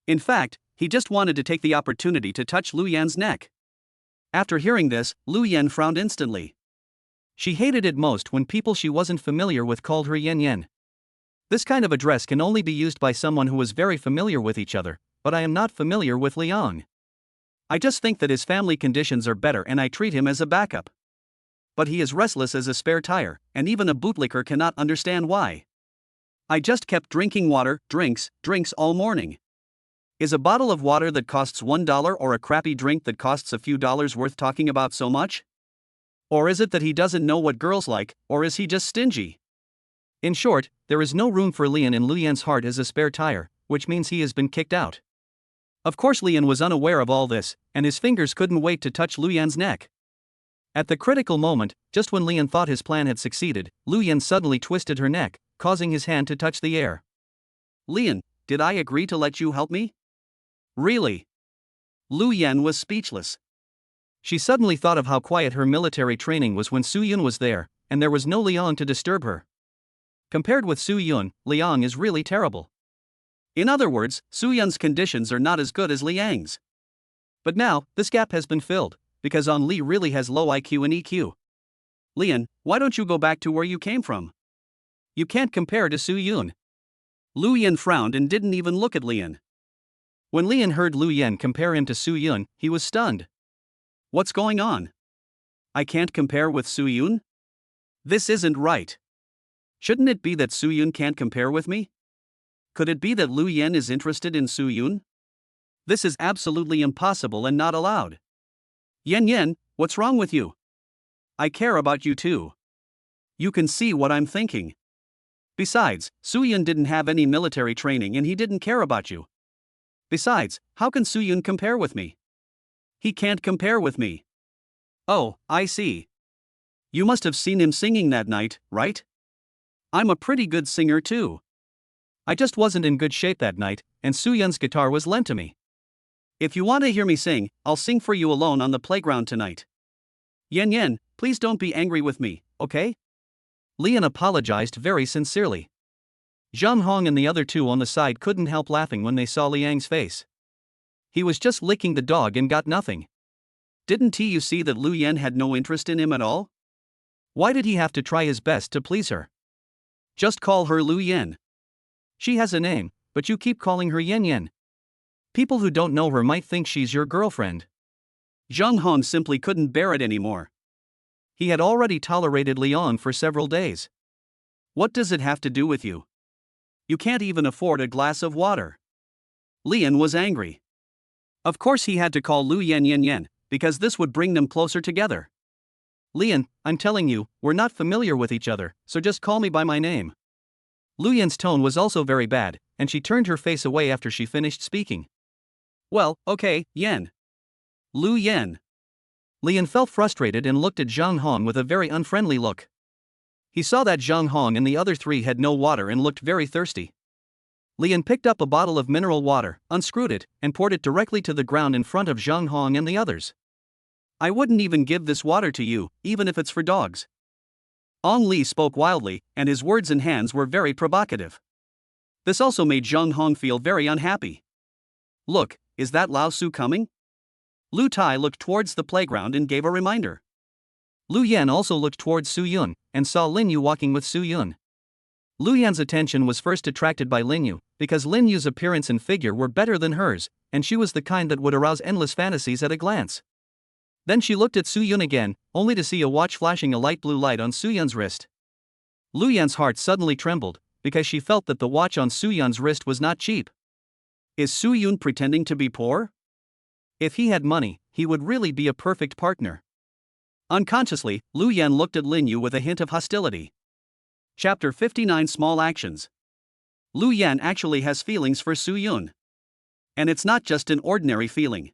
In fact, he just wanted to take the opportunity to touch Lu Yan's neck. After hearing this, Lu Yan frowned instantly. She hated it most when people she wasn't familiar with called her Yen Yen. This kind of address can only be used by someone who was very familiar with each other, but I am not familiar with Liang. I just think that his family conditions are better and I treat him as a backup. But he is restless as a spare tire, and even a bootlicker cannot understand why. I just kept drinking water, drinks all morning. Is a bottle of water that costs $1 or a crappy drink that costs a few dollars worth talking about so much? Or is it that he doesn't know what girls like, or is he just stingy? In short, there is no room for Lian in Lu Yan's heart as a spare tire, which means he has been kicked out. Of course Lian was unaware of all this, and his fingers couldn't wait to touch Lu Yan's neck. At the critical moment, just when Lian thought his plan had succeeded, Lu Yan suddenly twisted her neck, causing his hand to touch the air. Lian, did I agree to let you help me? Really? Lu Yan was speechless. She suddenly thought of how quiet her military training was when Soo-yun was there, and there was no Liang to disturb her. Compared with Soo-yun, Liang is really terrible. In other words, Soo-yun's conditions are not as good as Liang's. But now, this gap has been filled, because On Li really has low IQ and EQ. Lian, why don't you go back to where you came from? You can't compare to Soo-yun. Lu Yan frowned and didn't even look at Lian. When Lian heard Lu Yan compare him to Soo-yun, he was stunned. What's going on? I can't compare with Soo-yun? This isn't right. Shouldn't it be that Soo-yun can't compare with me? Could it be that Lu Yan is interested in Soo-yun? This is absolutely impossible and not allowed. Yen, what's wrong with you? I care about you too. You can see what I'm thinking. Besides, Suyun didn't have any military training and he didn't care about you. Besides, how can Suyun compare with me? He can't compare with me. Oh, I see. You must have seen him singing that night, right? I'm a pretty good singer too. I just wasn't in good shape that night, and Suyun's guitar was lent to me. If you want to hear me sing, I'll sing for you alone on the playground tonight. Yen, please don't be angry with me, okay? Lian apologized very sincerely. Zhang Hong and the other two on the side couldn't help laughing when they saw Liang's face. He was just licking the dog and got nothing. Didn't you see that Lu Yan had no interest in him at all? Why did he have to try his best to please her? Just call her Lu Yan. She has a name, but you keep calling her Yen. People who don't know her might think she's your girlfriend. Zhang Hong simply couldn't bear it anymore. He had already tolerated Liang for several days. What does it have to do with you? You can't even afford a glass of water. Lian was angry. Of course he had to call Lu Yen, because this would bring them closer together. Lian, I'm telling you, we're not familiar with each other, so just call me by my name. Lu Yan's tone was also very bad, and she turned her face away after she finished speaking. Well, okay, Yan. Lu Yan. Lian felt frustrated and looked at Zhang Hong with a very unfriendly look. He saw that Zhang Hong and the other three had no water and looked very thirsty. Lian picked up a bottle of mineral water, unscrewed it, and poured it directly to the ground in front of Zhang Hong and the others. I wouldn't even give this water to you, even if it's for dogs. Ong Li spoke wildly, and his words and hands were very provocative. This also made Zhang Hong feel very unhappy. Look, is that Lao Su coming? Lu Tai looked towards the playground and gave a reminder. Lu Yan also looked towards Su Yun, and saw Lin Yu walking with Su Yun. Lu Yan's attention was first attracted by Lin Yu, because Lin Yu's appearance and figure were better than hers, and she was the kind that would arouse endless fantasies at a glance. Then she looked at Su Yun again, only to see a watch flashing a light blue light on Su Yun's wrist. Lu Yan's heart suddenly trembled, because she felt that the watch on Su Yun's wrist was not cheap. Is Su Yun pretending to be poor? If he had money, he would really be a perfect partner. Unconsciously, Lu Yan looked at Lin Yu with a hint of hostility. Chapter 59 Small Actions. Lu Yan actually has feelings for Su Yun. And it's not just an ordinary feeling.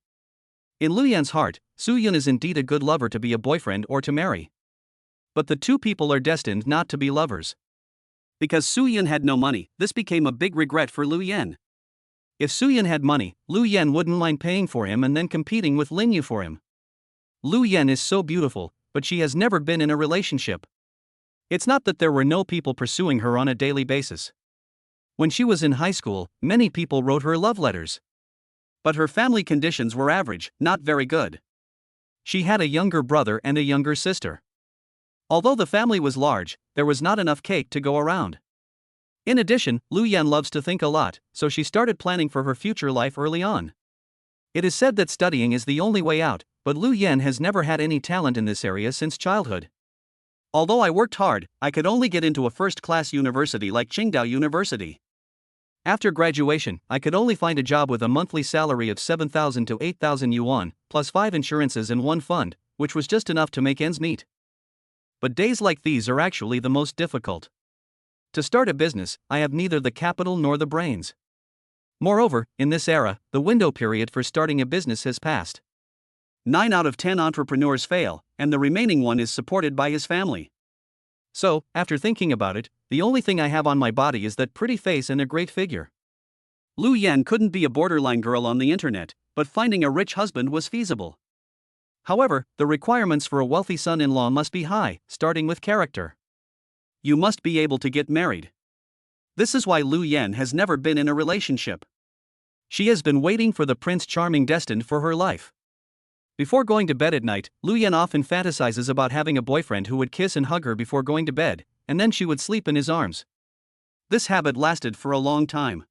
In Lu Yan's heart, Su Yun is indeed a good lover to be a boyfriend or to marry. But the two people are destined not to be lovers. Because Su Yun had no money, this became a big regret for Lu Yan. If Su Yun had money, Lu Yan wouldn't mind paying for him and then competing with Lin Yu for him. Lu Yan is so beautiful, but she has never been in a relationship. It's not that there were no people pursuing her on a daily basis. When she was in high school, many people wrote her love letters. But her family conditions were average, not very good. She had a younger brother and a younger sister. Although the family was large, there was not enough cake to go around. In addition, Lu Yan loves to think a lot, so she started planning for her future life early on. It is said that studying is the only way out, but Lu Yan has never had any talent in this area since childhood. Although I worked hard, I could only get into a first-class university like Qingdao University. After graduation, I could only find a job with a monthly salary of 7,000 to 8,000 yuan, plus 5 insurances and 1 fund, which was just enough to make ends meet. But days like these are actually the most difficult. To start a business, I have neither the capital nor the brains. Moreover, in this era, the window period for starting a business has passed. 9 out of 10 entrepreneurs fail, and the remaining one is supported by his family. So, after thinking about it, the only thing I have on my body is that pretty face and a great figure. Lu Yan couldn't be a borderline girl on the internet, but finding a rich husband was feasible. However, the requirements for a wealthy son-in-law must be high, starting with character. You must be able to get married. This is why Lu Yan has never been in a relationship. She has been waiting for the Prince Charming destined for her life. Before going to bed at night, Lu Yan often fantasizes about having a boyfriend who would kiss and hug her before going to bed, and then she would sleep in his arms. This habit lasted for a long time.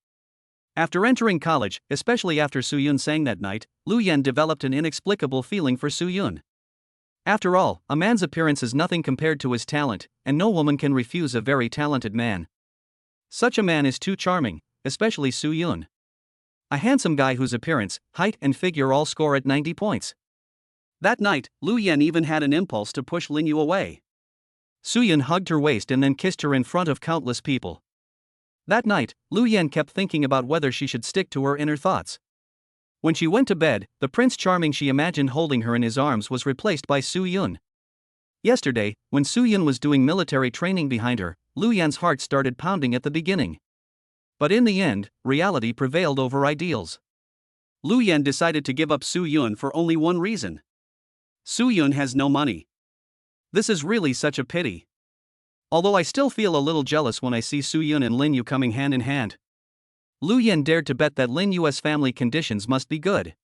After entering college, especially after Su Yun sang that night, Lu Yan developed an inexplicable feeling for Su Yun. After all, a man's appearance is nothing compared to his talent, and no woman can refuse a very talented man. Such a man is too charming, especially Su Yun. A handsome guy whose appearance, height, and figure all score at 90 points. That night, Lu Yan even had an impulse to push Lin Yu away. Suyun hugged her waist and then kissed her in front of countless people. That night, Lu Yan kept thinking about whether she should stick to her inner thoughts. When she went to bed, the Prince Charming she imagined holding her in his arms was replaced by Suyun. Yesterday, when Suyun was doing military training behind her, Lu Yan's heart started pounding at the beginning. But in the end, reality prevailed over ideals. Lu Yan decided to give up Suyun for only one reason. Suyun has no money. This is really such a pity. Although I still feel a little jealous when I see Suyun and Lin Yu coming hand in hand. Lu Yan dared to bet that Lin Yu's family conditions must be good.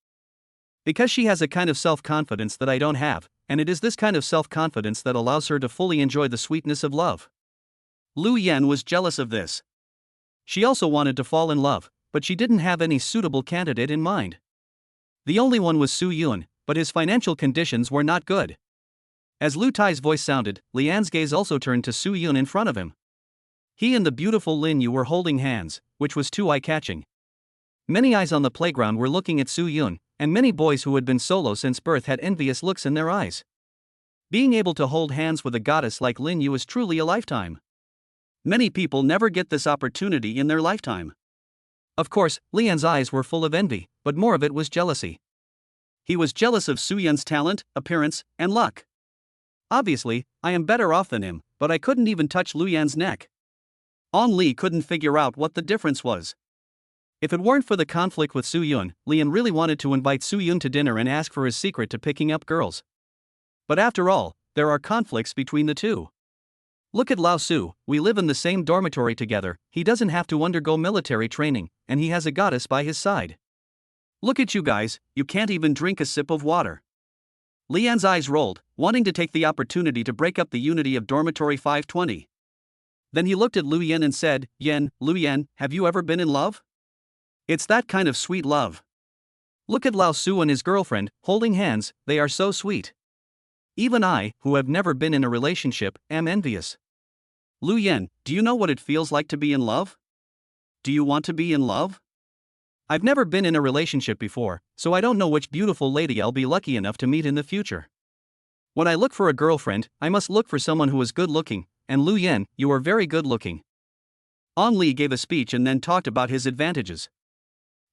Because she has a kind of self-confidence that I don't have, and it is this kind of self-confidence that allows her to fully enjoy the sweetness of love. Lu Yan was jealous of this. She also wanted to fall in love, but she didn't have any suitable candidate in mind. The only one was Suyun, but his financial conditions were not good. As Lu Tai's voice sounded, Lian's gaze also turned to Suyun in front of him. He and the beautiful Lin Yu were holding hands, which was too eye-catching. Many eyes on the playground were looking at Suyun, and many boys who had been solo since birth had envious looks in their eyes. Being able to hold hands with a goddess like Lin Yu is truly a lifetime. Many people never get this opportunity in their lifetime. Of course, Lian's eyes were full of envy, but more of it was jealousy. He was jealous of Suyun's talent, appearance, and luck. Obviously, I am better off than him, but I couldn't even touch Lu Yan's neck. On Li couldn't figure out what the difference was. If it weren't for the conflict with Suyun, Lian really wanted to invite Suyun to dinner and ask for his secret to picking up girls. But after all, there are conflicts between the two. Look at Lao Su, we live in the same dormitory together, he doesn't have to undergo military training, and he has a goddess by his side. Look at you guys, you can't even drink a sip of water. Lian's eyes rolled, wanting to take the opportunity to break up the unity of Dormitory 520. Then he looked at Lu Yan and said, Lu Yan, have you ever been in love? It's that kind of sweet love. Look at Lao Su and his girlfriend, holding hands, they are so sweet. Even I, who have never been in a relationship, am envious. Lu Yan, do you know what it feels like to be in love? Do you want to be in love? I've never been in a relationship before, so I don't know which beautiful lady I'll be lucky enough to meet in the future. When I look for a girlfriend, I must look for someone who is good looking, and Lu Yan, you are very good looking. On Li gave a speech and then talked about his advantages.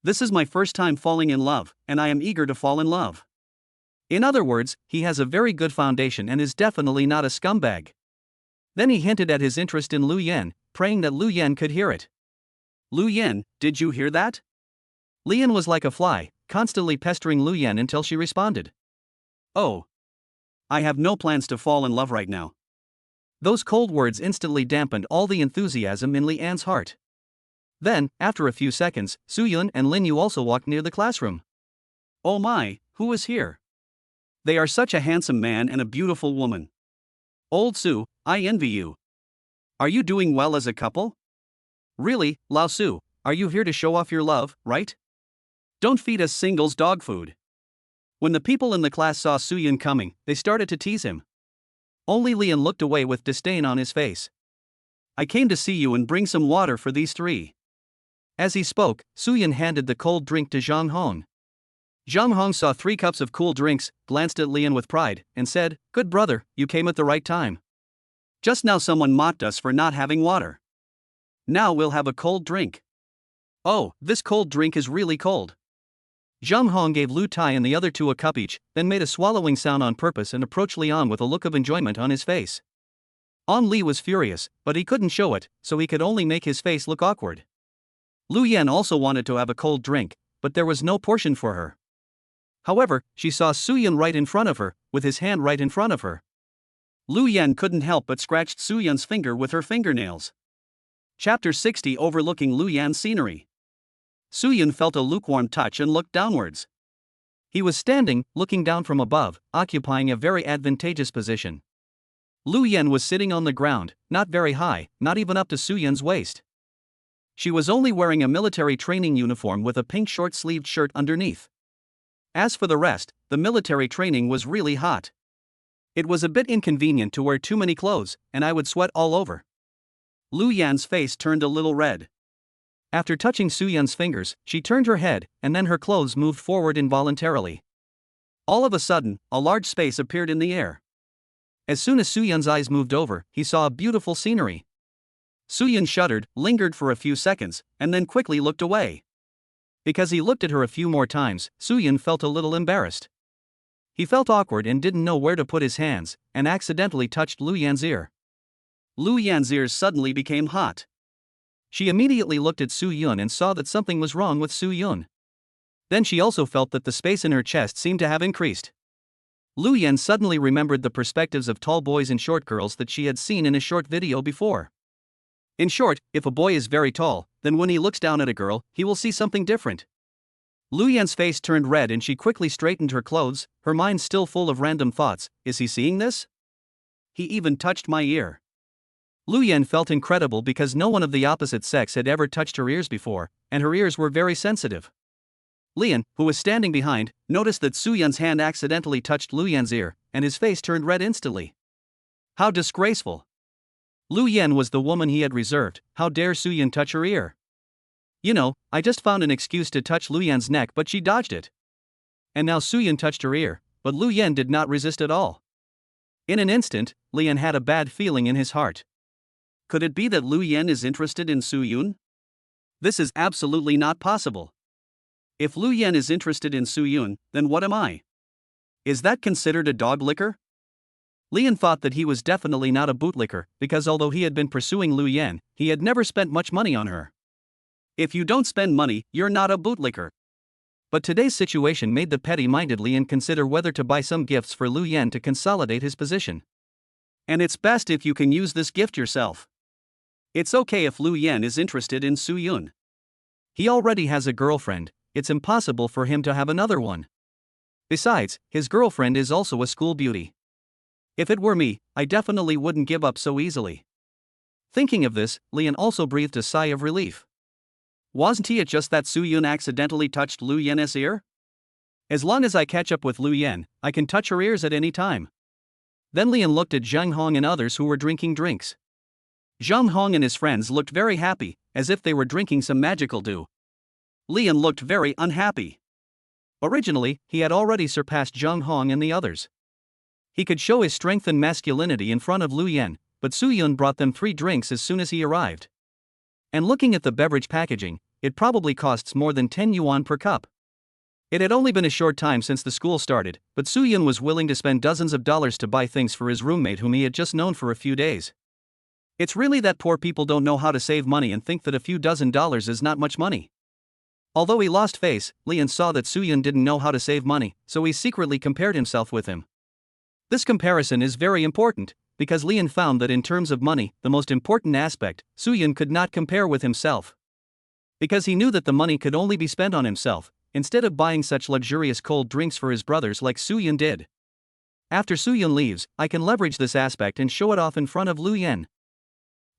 This is my first time falling in love, and I am eager to fall in love. In other words, he has a very good foundation and is definitely not a scumbag. Then he hinted at his interest in Lu Yan, praying that Lu Yan could hear it. Lu Yan, did you hear that? Lian was like a fly, constantly pestering Lu Yan until she responded. Oh. I have no plans to fall in love right now. Those cold words instantly dampened all the enthusiasm in Lian's heart. Then, after a few seconds, Suyun and Lin Yu also walked near the classroom. Oh my, who is here? They are such a handsome man and a beautiful woman. Old Su, I envy you. Are you doing well as a couple? Really, Lao Su, are you here to show off your love, right? Don't feed us singles dog food. When the people in the class saw Suyun coming, they started to tease him. Only Lian looked away with disdain on his face. I came to see you and bring some water for these three. As he spoke, Suyun handed the cold drink to Zhang Hong. Zhang Hong saw 3 cups of cool drinks, glanced at Lian with pride, and said, "Good brother, you came at the right time. Just now someone mocked us for not having water. Now we'll have a cold drink. Oh, this cold drink is really cold." Zhang Hong gave Lu Tai and the other 2 a cup each, then made a swallowing sound on purpose and approached Lian with a look of enjoyment on his face. On Li was furious, but he couldn't show it, so he could only make his face look awkward. Lu Yan also wanted to have a cold drink, but there was no portion for her. However, she saw Suyun right in front of her, with his hand right in front of her. Lu Yan couldn't help but scratched Suyun's finger with her fingernails. Chapter 60 Overlooking Lu Yan's scenery. Suyun felt a lukewarm touch and looked downwards. He was standing, looking down from above, occupying a very advantageous position. Lu Yan was sitting on the ground, not very high, not even up to Suyun's waist. She was only wearing a military training uniform with a pink short-sleeved shirt underneath. As for the rest, the military training was really hot. It was a bit inconvenient to wear too many clothes, and I would sweat all over. Lu Yan's face turned a little red. After touching Soo-yeon's fingers, she turned her head, and then her clothes moved forward involuntarily. All of a sudden, a large space appeared in the air. As soon as Soo-yeon's eyes moved over, he saw a beautiful scenery. Soo-yeon shuddered, lingered for a few seconds, and then quickly looked away. Because he looked at her a few more times, Soo-yeon felt a little embarrassed. He felt awkward and didn't know where to put his hands, and accidentally touched Lu-yeon's ear. Lu-yeon's ears suddenly became hot. She immediately looked at Soo-yeon and saw that something was wrong with Soo-yeon. Then she also felt that the space in her chest seemed to have increased. Lu-yeon suddenly remembered the perspectives of tall boys and short girls that she had seen in a short video before. In short, if a boy is very tall, then when he looks down at a girl, he will see something different. Lu-yeon's face turned red and she quickly straightened her clothes, her mind still full of random thoughts. Is he seeing this? He even touched my ear. Lu-yeon felt incredible because no one of the opposite sex had ever touched her ears before, and her ears were very sensitive. Leon, who was standing behind, noticed that Soo-yeon's hand accidentally touched Lu-yeon's ear, and his face turned red instantly. How disgraceful! Lu-yeon was the woman he had reserved. How dare Soo-yeon touch her ear? You know, I just found an excuse to touch Lu-yeon's neck, but she dodged it. And now Soo-yeon touched her ear, but Lu-yeon did not resist at all. In an instant, Leon had a bad feeling in his heart. Could it be that Lu-yeon is interested in Soo-yeon? This is absolutely not possible. If Lu-yeon is interested in Soo-yeon, then what am I? Is that considered a dog licker? Leon thought that he was definitely not a bootlicker, because although he had been pursuing Lu-yeon, he had never spent much money on her. If you don't spend money, you're not a bootlicker. But today's situation made the petty-minded Leon consider whether to buy some gifts for Lu-yeon to consolidate his position. And it's best if you can use this gift yourself. It's okay if Lu-yeon is interested in Soo-yeon. He already has a girlfriend, it's impossible for him to have another one. Besides, his girlfriend is also a school beauty. If it were me, I definitely wouldn't give up so easily. Thinking of this, Leon also breathed a sigh of relief. Wasn't it just that Soo-yeon accidentally touched Lu-yeon's ear? As long as I catch up with Lu-yeon, I can touch her ears at any time. Then Leon looked at Jung Hong and others who were drinking drinks. Jung Hong and his friends looked very happy, as if they were drinking some magical dew. Leon looked very unhappy. Originally, he had already surpassed Jung Hong and the others. He could show his strength and masculinity in front of Lu-yeon, but Soo-yeon brought them 3 drinks as soon as he arrived. And looking at the beverage packaging, it probably costs more than 10 yuan per cup. It had only been a short time since the school started, but Soo-yeon was willing to spend dozens of dollars to buy things for his roommate whom he had just known for a few days. It's really that poor people don't know how to save money and think that a few dozen dollars is not much money. Although he lost face, Leon saw that Soo-yeon didn't know how to save money, so he secretly compared himself with him. This comparison is very important, because Leon found that in terms of money, the most important aspect, Soo-yeon could not compare with himself. Because he knew that the money could only be spent on himself, instead of buying such luxurious cold drinks for his brothers like Soo-yeon did. After Soo-yeon leaves, I can leverage this aspect and show it off in front of Lu-yeon.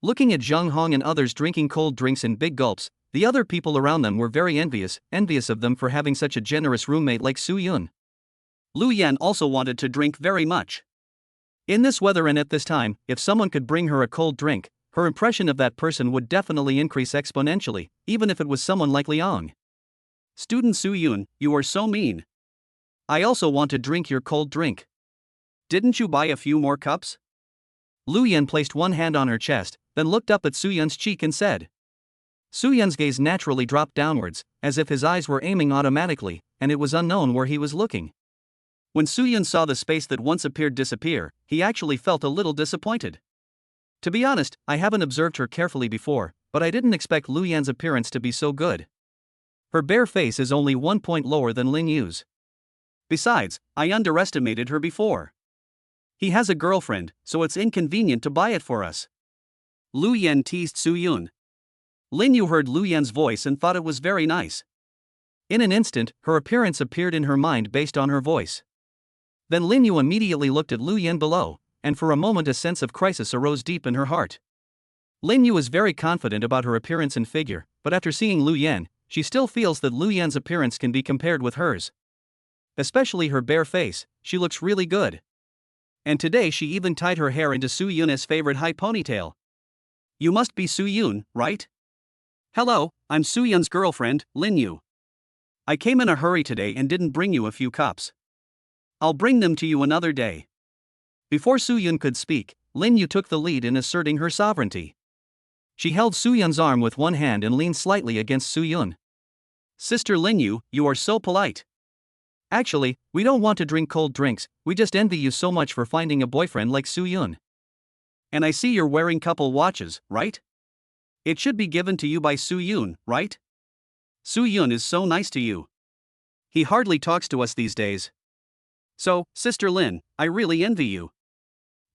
Looking at Jung Hong and others drinking cold drinks in big gulps, the other people around them were very envious of them for having such a generous roommate like Soo-yeon. Lu-yeon also wanted to drink very much. In this weather and at this time, if someone could bring her a cold drink, her impression of that person would definitely increase exponentially, even if it was someone like Leong. Student Soo-yeon, you are so mean. I also want to drink your cold drink. Didn't you buy a few more cups? Lu-yeon placed one hand on her chest, then looked up at Soo-yeon's cheek and said. Soo-yeon's gaze naturally dropped downwards, as if his eyes were aiming automatically, and it was unknown where he was looking. When Soo-yeon saw the space that once appeared disappear, he actually felt a little disappointed. To be honest, I haven't observed her carefully before, but I didn't expect Lu-yeon's appearance to be so good. Her bare face is only 1 point lower than Lin Yu's. Besides, I underestimated her before. He has a girlfriend, so it's inconvenient to buy it for us. Lu-yeon teased Soo-yeon. Lin Yu heard Lu-yeon's voice and thought it was very nice. In an instant, her appearance appeared in her mind based on her voice. Then Lin Yu immediately looked at Lu-yeon below, and for a moment a sense of crisis arose deep in her heart. Lin Yu is very confident about her appearance and figure, but after seeing Lu-yeon, she still feels that Lu-yeon's appearance can be compared with hers. Especially her bare face, she looks really good. And today she even tied her hair into Soo-yeon's favorite high ponytail. You must be Soo-yeon, right? Hello, I'm Suyun's girlfriend, Lin Yu. I came in a hurry today and didn't bring you a few cups. I'll bring them to you another day. Before Suyun could speak, Lin Yu took the lead in asserting her sovereignty. She held Suyun's arm with one hand and leaned slightly against Suyun. Sister Lin Yu, you are so polite. Actually, we don't want to drink cold drinks, we just envy you so much for finding a boyfriend like Suyun. And I see you're wearing couple watches, right? It should be given to you by Suyun, right? Suyun is so nice to you. He hardly talks to us these days. So, Sister Lin, I really envy you.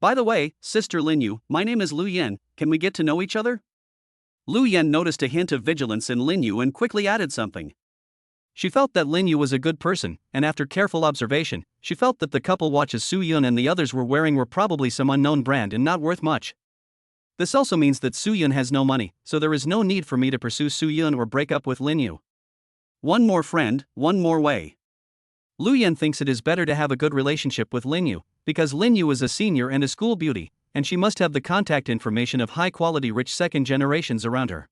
By the way, Sister Lin Yu, my name is Lu Yen, can we get to know each other? Lu Yen noticed a hint of vigilance in Lin Yu and quickly added something. She felt that Lin Yu was a good person, and after careful observation, she felt that the couple watches Suyun and the others were wearing were probably some unknown brand and not worth much. This also means that Suyun has no money, so there is no need for me to pursue Suyun or break up with Lin Yu. One more friend, one more way. Lu Yen thinks it is better to have a good relationship with Lin Yu, because Lin Yu is a senior and a school beauty, and she must have the contact information of high-quality rich second generations around her.